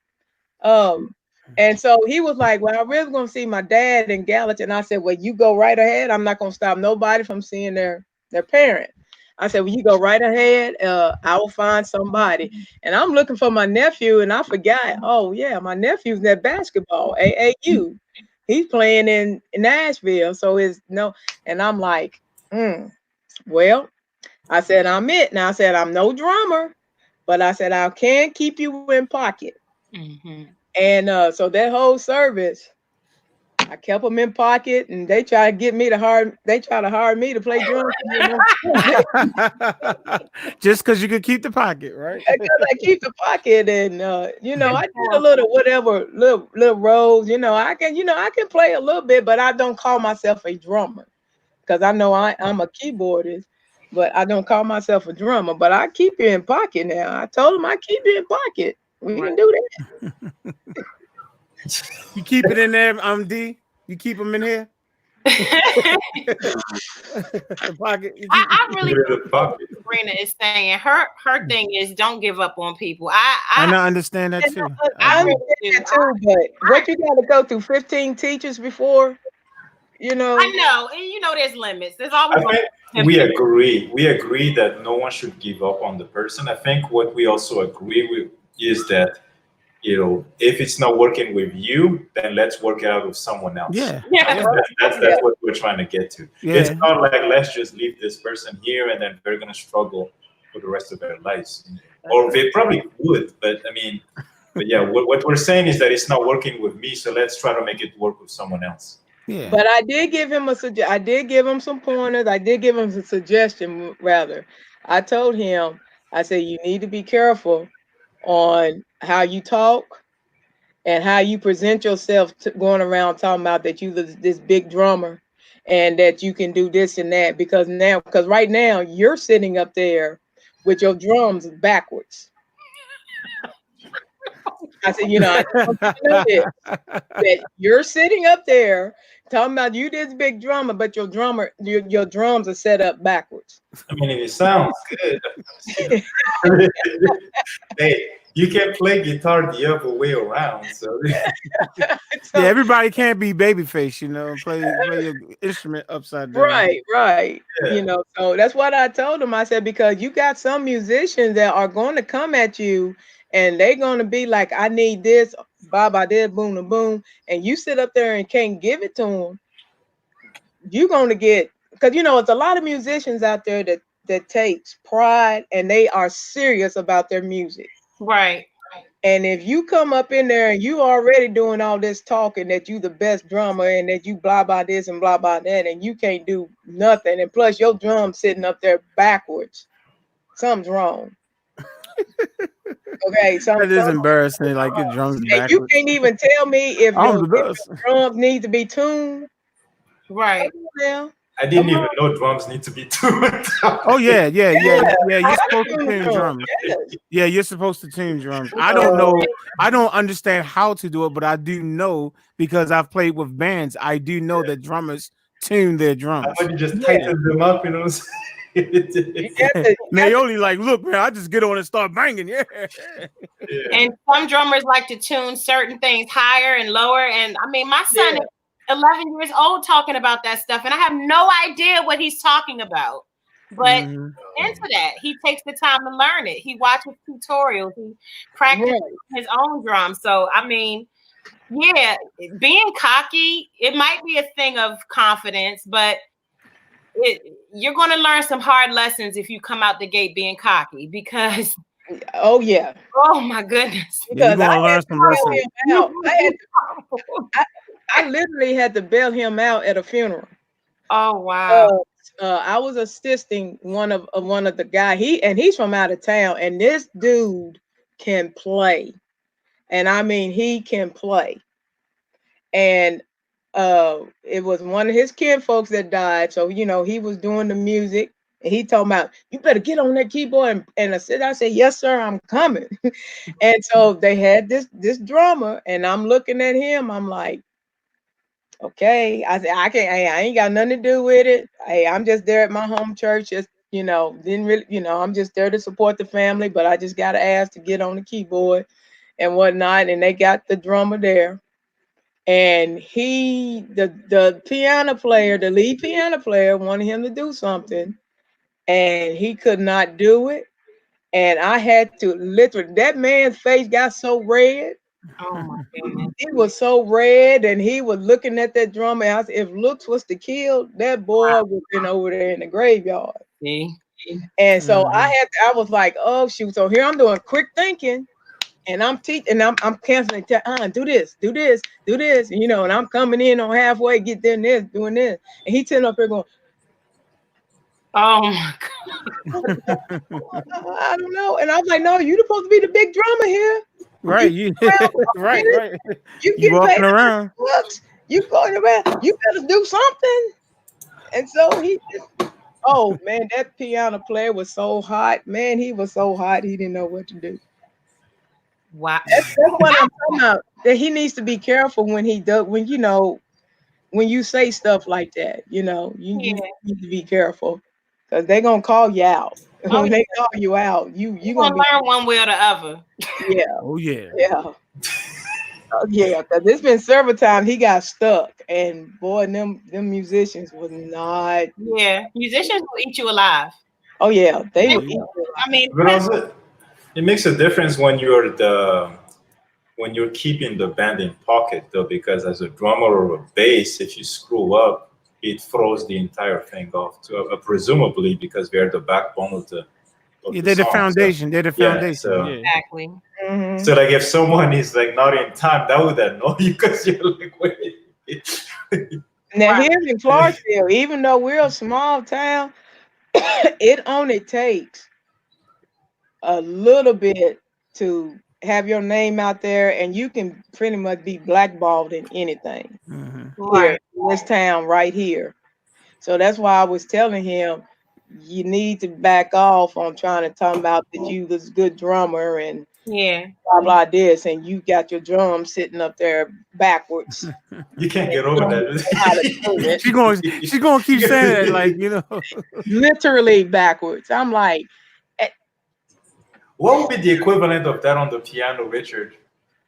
[SPEAKER 2] And so he was like, well, I really gonna see my dad in Gallatin. I said, well, you go right ahead. I'm not gonna stop nobody from seeing their parent. I said, well, you go right ahead. I will find somebody. And I'm looking for my nephew, and I forgot. Oh yeah, my nephew's at basketball, AAU. He's playing in Nashville. So and I'm like, well, I said, I'm it. Now I said, I'm no drummer, but I said, I can keep you in pocket.
[SPEAKER 9] Mm-hmm.
[SPEAKER 2] And so that whole service, I kept them in pocket, and they try to get me to hire me to play drums.
[SPEAKER 1] Just because you could keep the pocket, right?
[SPEAKER 2] Because I keep the pocket, and I did a little roles. I can play a little bit, but I don't call myself a drummer, because I know I'm a keyboardist, but I don't call myself a drummer. But I keep you in pocket now. I told them I keep you in pocket. We can do that.
[SPEAKER 1] You keep it in there, D. You keep them in here.
[SPEAKER 9] Pocket. I really Sabrina is saying her thing is don't give up on people. I
[SPEAKER 1] understand that too.
[SPEAKER 2] I understand that too, but what you got to go through 15 teachers before,
[SPEAKER 9] I know, and there's limits. There's always.
[SPEAKER 5] We agree that no one should give up on the person. I think what we also agree with is that, if it's not working with you, then let's work it out with someone else.
[SPEAKER 1] Yeah.
[SPEAKER 5] That's what we're trying to get to.
[SPEAKER 1] Yeah.
[SPEAKER 5] It's not like, let's just leave this person here and then they're going to struggle for the rest of their lives. Or they probably would, but yeah, what we're saying is that it's not working with me, so let's try to make it work with someone else.
[SPEAKER 1] Yeah.
[SPEAKER 2] But I did give him I did give him some pointers. I did give him a suggestion, rather. I told him, I said, you need to be careful on how you talk and how you present yourself, going around talking about that you this big drummer and that you can do this and that, because right now you're sitting up there with your drums backwards. I said, I want you to know this, that you're sitting up there talking about you this big drummer, but your drums are set up backwards.
[SPEAKER 5] I mean, it sounds good. Hey, you can play guitar the other way around, so
[SPEAKER 1] yeah, everybody can't be babyface, play your instrument upside down.
[SPEAKER 2] Right. Yeah. So that's what I told him. I said, because you got some musicians that are going to come at you, and they're going to be like, I need this, ba this, boom, boom, and you sit up there and can't give it to them. You're going to get, because it's a lot of musicians out there that takes pride, and they are serious about their music.
[SPEAKER 9] Right.
[SPEAKER 2] And if you come up in there and you already doing all this talking that you the best drummer and that you blah blah this and blah blah that, and you can't do nothing, and plus your drum sitting up there backwards, something's wrong. Okay,
[SPEAKER 1] that is embarrassing. Like your drums backwards.
[SPEAKER 2] You can't even tell me if your drums need to be tuned.
[SPEAKER 9] Right.
[SPEAKER 5] I didn't even know drums need to be tuned.
[SPEAKER 1] Oh yeah. You're supposed to tune drums. Yeah, you're supposed to tune drums. I don't know. I don't understand how to do it, but I do know, because I've played with bands. I do know that drummers tune their drums.
[SPEAKER 5] I you just tighten them up,
[SPEAKER 1] They only like, look, man, I just get on and start banging. Yeah.
[SPEAKER 9] And some drummers like to tune certain things higher and lower. And I mean, my son is 11 years old talking about that stuff, and I have no idea what he's talking about. But into that, he takes the time to learn it. He watches tutorials. He practices his own drum. So I mean, yeah, being cocky, it might be a thing of confidence, but you're going to learn some hard lessons if you come out the gate being cocky because.
[SPEAKER 2] Oh yeah.
[SPEAKER 9] Oh my goodness.
[SPEAKER 1] You're going to learn some lessons.
[SPEAKER 2] I literally had to bail him out at a funeral.
[SPEAKER 9] Oh wow.
[SPEAKER 2] I was assisting one of the guy. He's from out of town, and this dude can play, and I mean he can play. And it was one of his kinfolks that died, so he was doing the music, and he told me, "You better get on that keyboard." And I said, "Yes, sir, I'm coming." And so they had this drummer, and I'm looking at him. I'm like, okay. I said, I can't. Hey, I ain't got nothing to do with it. Hey, I'm just there at my home church. Just didn't really, I'm just there to support the family. But I just got asked to get on the keyboard and whatnot. And they got the drummer there, and the piano player, the lead piano player, wanted him to do something, and he could not do it. And I had to literally. That man's face got so red.
[SPEAKER 9] Oh my goodness.
[SPEAKER 2] He was so red, and he was looking at that drummer. I said, if looks was to kill, that boy would have been over there in the graveyard.
[SPEAKER 9] See?
[SPEAKER 2] And so I was like, oh shoot. So here I'm doing quick thinking, and I'm teaching, and I'm canceling. Do this, do this, do this, and I'm coming in on halfway, get doing this, and he sitting up here going,
[SPEAKER 9] oh my
[SPEAKER 2] God. I don't know. And I was like, no, you're supposed to be the big drummer here.
[SPEAKER 1] Right, right.
[SPEAKER 2] You
[SPEAKER 1] get walking around.
[SPEAKER 2] You going around. You better do something. And so he just, oh man, that piano player was so hot. Man, he was so hot. He didn't know what to do.
[SPEAKER 9] Wow.
[SPEAKER 2] That's what I'm talking about. That he needs to be careful when he does. When when you say stuff like that. You need to be careful because they're gonna call you out. When they call you out, you're gonna
[SPEAKER 9] learn one way or the other.
[SPEAKER 2] Yeah.
[SPEAKER 1] Oh yeah.
[SPEAKER 2] Yeah. Yeah, because it's been several times he got stuck, and boy, them musicians was not.
[SPEAKER 9] Yeah, musicians will eat you alive.
[SPEAKER 2] Oh yeah, they will.
[SPEAKER 9] I mean,
[SPEAKER 5] but also, it makes a difference when you're keeping the band in pocket, though, because as a drummer or a bass, if you screw up, it throws the entire thing off. Presumably because they're the backbone of the.
[SPEAKER 1] They're the foundation. They're the foundation.
[SPEAKER 5] So,
[SPEAKER 9] exactly.
[SPEAKER 2] Mm-hmm.
[SPEAKER 5] So like if someone is like not in time, that would annoy you because you're like, wait.
[SPEAKER 2] Now here in Clarksville, even though we're a small town, it only takes a little bit to have your name out there, and you can pretty much be blackballed in anything here in this town right here. So that's why I was telling him, you need to back off on trying to talk about that you was a good drummer and blah blah this, and you got your drum sitting up there backwards.
[SPEAKER 5] You can't get over that.
[SPEAKER 1] She's gonna keep saying it, like
[SPEAKER 2] literally backwards. I'm like,
[SPEAKER 5] what would be the equivalent of that on the piano, Richard?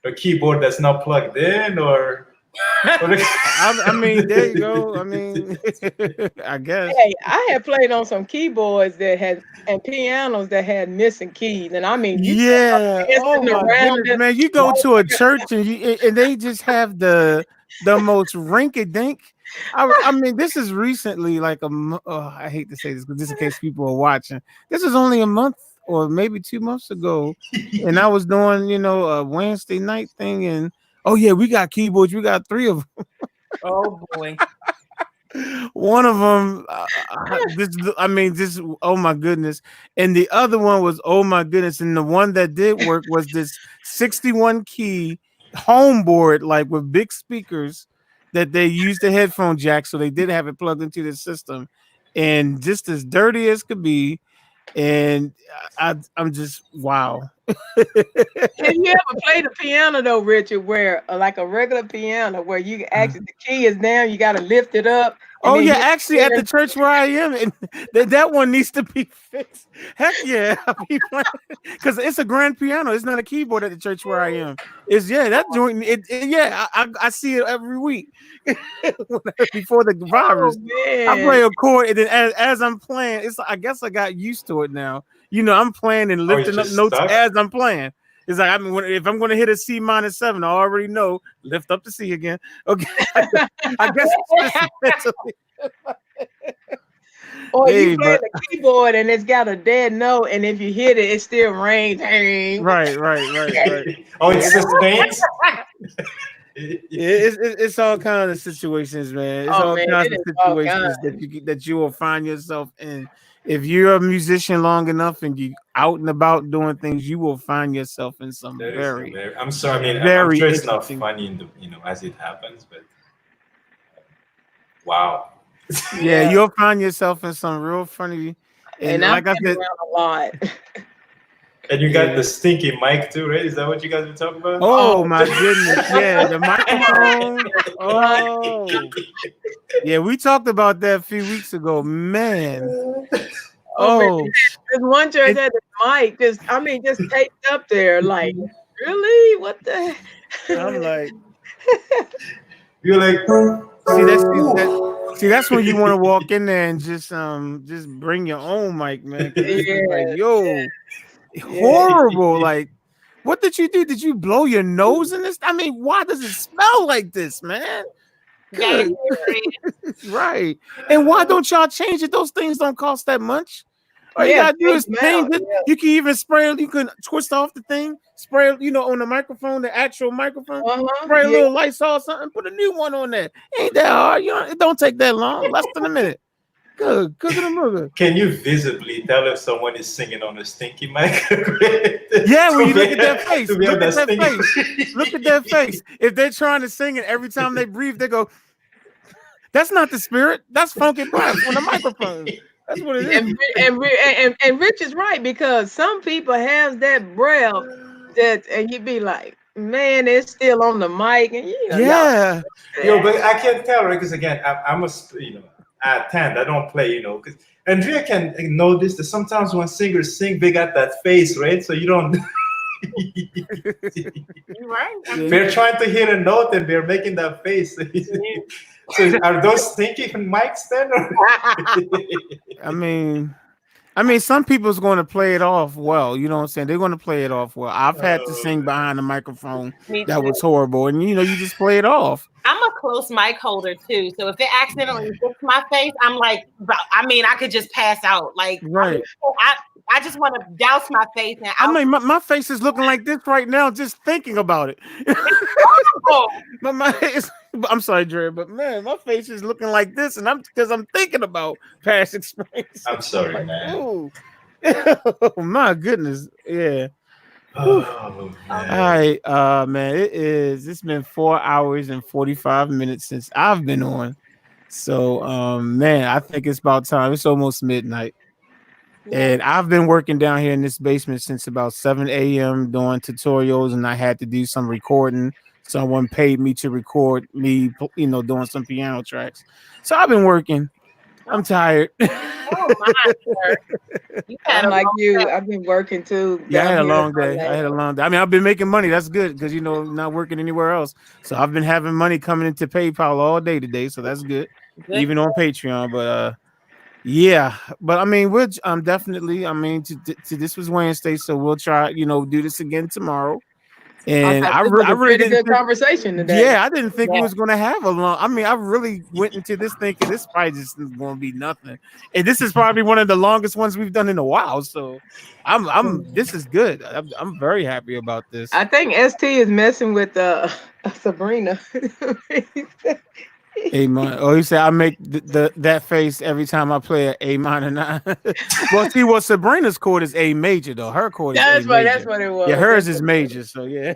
[SPEAKER 5] A keyboard that's not plugged in, or?
[SPEAKER 1] I mean, there you go. I mean, I guess.
[SPEAKER 2] Hey, I had played on some keyboards and pianos that had missing keys, and I mean,
[SPEAKER 1] oh my goodness, man! You go to a church and they just have the most rinky-dink. I mean, this is recently, like I hate to say this, but just in case people are watching, this is only a month or maybe 2 months ago, and I was doing a Wednesday night thing, and oh yeah, we got keyboards. We got 3 of them.
[SPEAKER 9] Oh boy.
[SPEAKER 1] One of them, this, oh my goodness. And the other one was, oh my goodness. And the one that did work was this 61 key homeboard, like with big speakers that they used the headphone jack. So they did have it plugged into the system, and just as dirty as could be. And I'm just, wow.
[SPEAKER 2] Can you ever play the piano though, Richard? Where like a regular piano, where you actually the key is down, you got to lift it up, and
[SPEAKER 1] Oh
[SPEAKER 2] then
[SPEAKER 1] yeah,
[SPEAKER 2] hit
[SPEAKER 1] actually at the church where I am, and that one needs to be fixed. Heck yeah, I'll be playing because it's a grand piano. It's not a keyboard at the church where I am. It's that joint. Yeah, I see it every week before the virus.
[SPEAKER 2] Oh
[SPEAKER 1] I
[SPEAKER 2] man!
[SPEAKER 1] play a chord, and then as I'm playing, I guess I got used to it now. I'm playing and
[SPEAKER 5] Oh, it's
[SPEAKER 1] lifting up
[SPEAKER 5] just
[SPEAKER 1] notes
[SPEAKER 5] stuck.
[SPEAKER 1] as I'm playing. It's like if I'm going to hit a C-7, I already know lift up the C again. Okay, I guess it's just mentally.
[SPEAKER 2] Or you
[SPEAKER 1] Hey,
[SPEAKER 2] play
[SPEAKER 1] but
[SPEAKER 2] the keyboard and it's got a dead note, and if you hit it, it still rings. Hey,
[SPEAKER 1] right.
[SPEAKER 5] Oh,
[SPEAKER 1] Yeah,
[SPEAKER 5] it sustains.
[SPEAKER 1] it's all kinds of situations, man. It's
[SPEAKER 2] Oh
[SPEAKER 1] all
[SPEAKER 2] man,
[SPEAKER 1] kinds
[SPEAKER 2] it
[SPEAKER 1] of
[SPEAKER 2] is all
[SPEAKER 1] situations
[SPEAKER 2] kinds.
[SPEAKER 1] that you will find yourself in. If you're a musician long enough and you out and about doing things, you will find yourself in some
[SPEAKER 5] That is
[SPEAKER 1] very,
[SPEAKER 5] hilarious. I'm sorry. I mean, I'm
[SPEAKER 1] very
[SPEAKER 5] sure it's not
[SPEAKER 1] interesting.
[SPEAKER 5] funny in the as it happens, but wow.
[SPEAKER 1] Yeah, you'll find yourself in some real funny. And
[SPEAKER 2] And I've
[SPEAKER 1] like I
[SPEAKER 2] been
[SPEAKER 1] said,
[SPEAKER 2] around a lot.
[SPEAKER 5] And you got
[SPEAKER 1] yeah.
[SPEAKER 5] the stinky mic too, right? Is that what you guys were talking about?
[SPEAKER 1] Oh
[SPEAKER 2] Oh,
[SPEAKER 1] my goodness, yeah, the
[SPEAKER 2] come on,
[SPEAKER 1] microphone. Oh, yeah, we talked about that a few weeks ago, man.
[SPEAKER 2] oh man,
[SPEAKER 1] Oh,
[SPEAKER 2] this one church
[SPEAKER 1] it,
[SPEAKER 2] had the mic just taped up there. Like, really? What the?
[SPEAKER 1] I'm like,
[SPEAKER 5] You're like,
[SPEAKER 1] that's when you want to walk in there and just bring your own mic, man, because it's just like,
[SPEAKER 2] Yeah,
[SPEAKER 1] yo,
[SPEAKER 2] yeah.
[SPEAKER 1] horrible. Like, what did you do? Did you blow your nose in this? I mean, why does it smell like this, man?
[SPEAKER 9] Gotta
[SPEAKER 1] Good.
[SPEAKER 9] hear it.
[SPEAKER 1] Right. And why don't y'all change it? Those things don't cost that much. All you
[SPEAKER 2] Yeah,
[SPEAKER 1] gotta do
[SPEAKER 2] change
[SPEAKER 1] is
[SPEAKER 2] them
[SPEAKER 1] change
[SPEAKER 2] out.
[SPEAKER 1] it. You can even spray it. You can twist off the thing, spray it, on the microphone, the actual microphone. Spray a
[SPEAKER 2] Yeah.
[SPEAKER 1] little Lysol or something, put a new one on there. Ain't that hard? It don't take that long, less than a minute. Good. Cooking a mother.
[SPEAKER 5] can you visibly tell if someone is singing on a stinky mic?
[SPEAKER 1] Yeah, when
[SPEAKER 5] To
[SPEAKER 1] you look at
[SPEAKER 5] be-
[SPEAKER 1] their face,
[SPEAKER 5] to be
[SPEAKER 1] look
[SPEAKER 5] on
[SPEAKER 1] at
[SPEAKER 5] that
[SPEAKER 1] their
[SPEAKER 5] stinky.
[SPEAKER 1] face. Look at their face. If they're trying to sing it every time they breathe, they go, that's not the spirit. That's funky breath on the microphone. That's what it is.
[SPEAKER 2] And Rich is right, because some people have that breath and you'd be like, man, it's still on the mic, and y'all.
[SPEAKER 1] Yeah.
[SPEAKER 5] Yo, but I can't tell, right? Because again, I'm a, at 10, I don't play, because Andrea can notice that sometimes when singers sing, they got that face, right? So you don't.
[SPEAKER 9] You're right.
[SPEAKER 5] They're trying to hit a note and they're making that face. So are those stinky mics then?
[SPEAKER 1] I mean, some people's going to play it off well. You know what I'm saying? They're going to play it off well. I've had to sing behind the microphone
[SPEAKER 9] Me
[SPEAKER 1] that
[SPEAKER 9] too.
[SPEAKER 1] was horrible, and you just play it off.
[SPEAKER 9] I'm a close mic holder too, so if it accidentally hits my face, I'm like, I could just pass out. Like,
[SPEAKER 1] Right.
[SPEAKER 9] I just want to douse my face and
[SPEAKER 1] I mean, my face is looking like this right now, just thinking about it. I'm sorry, Dre, but man, my face is looking like this, and because I'm thinking about past experience.
[SPEAKER 5] I'm sorry,
[SPEAKER 1] like,
[SPEAKER 5] man.
[SPEAKER 1] Oh, my goodness, yeah.
[SPEAKER 5] Oh,
[SPEAKER 1] All right, man. It's been 4 hours and 45 minutes since I've been on. So, man, I think it's about time. It's almost midnight. And I've been working down here in this basement since about 7 a.m. doing tutorials, and I had to do some recording. Someone paid me to record me, doing some piano tracks. So I've been working. I'm tired.
[SPEAKER 9] Oh my!
[SPEAKER 2] I'm like you. I've been working too.
[SPEAKER 1] Yeah, I had a long day. I mean, I've been making money. That's good because not working anywhere else. So I've been having money coming into PayPal all day today. So that's good, even on Patreon. But yeah. But I mean, we're definitely. I mean, to this was Wednesday, so we'll try. Do this again tomorrow. And I really
[SPEAKER 2] did a good conversation today.
[SPEAKER 1] Yeah, I didn't think we was gonna have a long. I mean, I really went into this thinking this probably just is gonna be nothing, and this is probably one of the longest ones we've done in a while. So, this is good. I'm very happy about this.
[SPEAKER 2] I think ST is messing with Sabrina.
[SPEAKER 1] A minor. Oh, you say I make that face every time I play an A minor 9. Well, see, what Sabrina's chord is A major though. Her chord is A major.
[SPEAKER 2] That's what it was.
[SPEAKER 1] Yeah, hers is major. So yeah.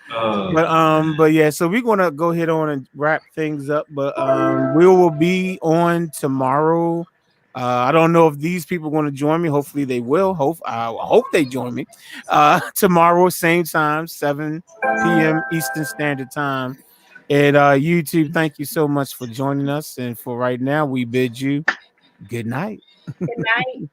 [SPEAKER 1] But yeah, so we're gonna go ahead on and wrap things up. But we will be on tomorrow I don't know if these people are going to join me. Hopefully they will. I hope they join me tomorrow, same time, 7 p.m. Eastern Standard Time. And YouTube, thank you so much for joining us. And for right now, we bid you good night.
[SPEAKER 9] Good night.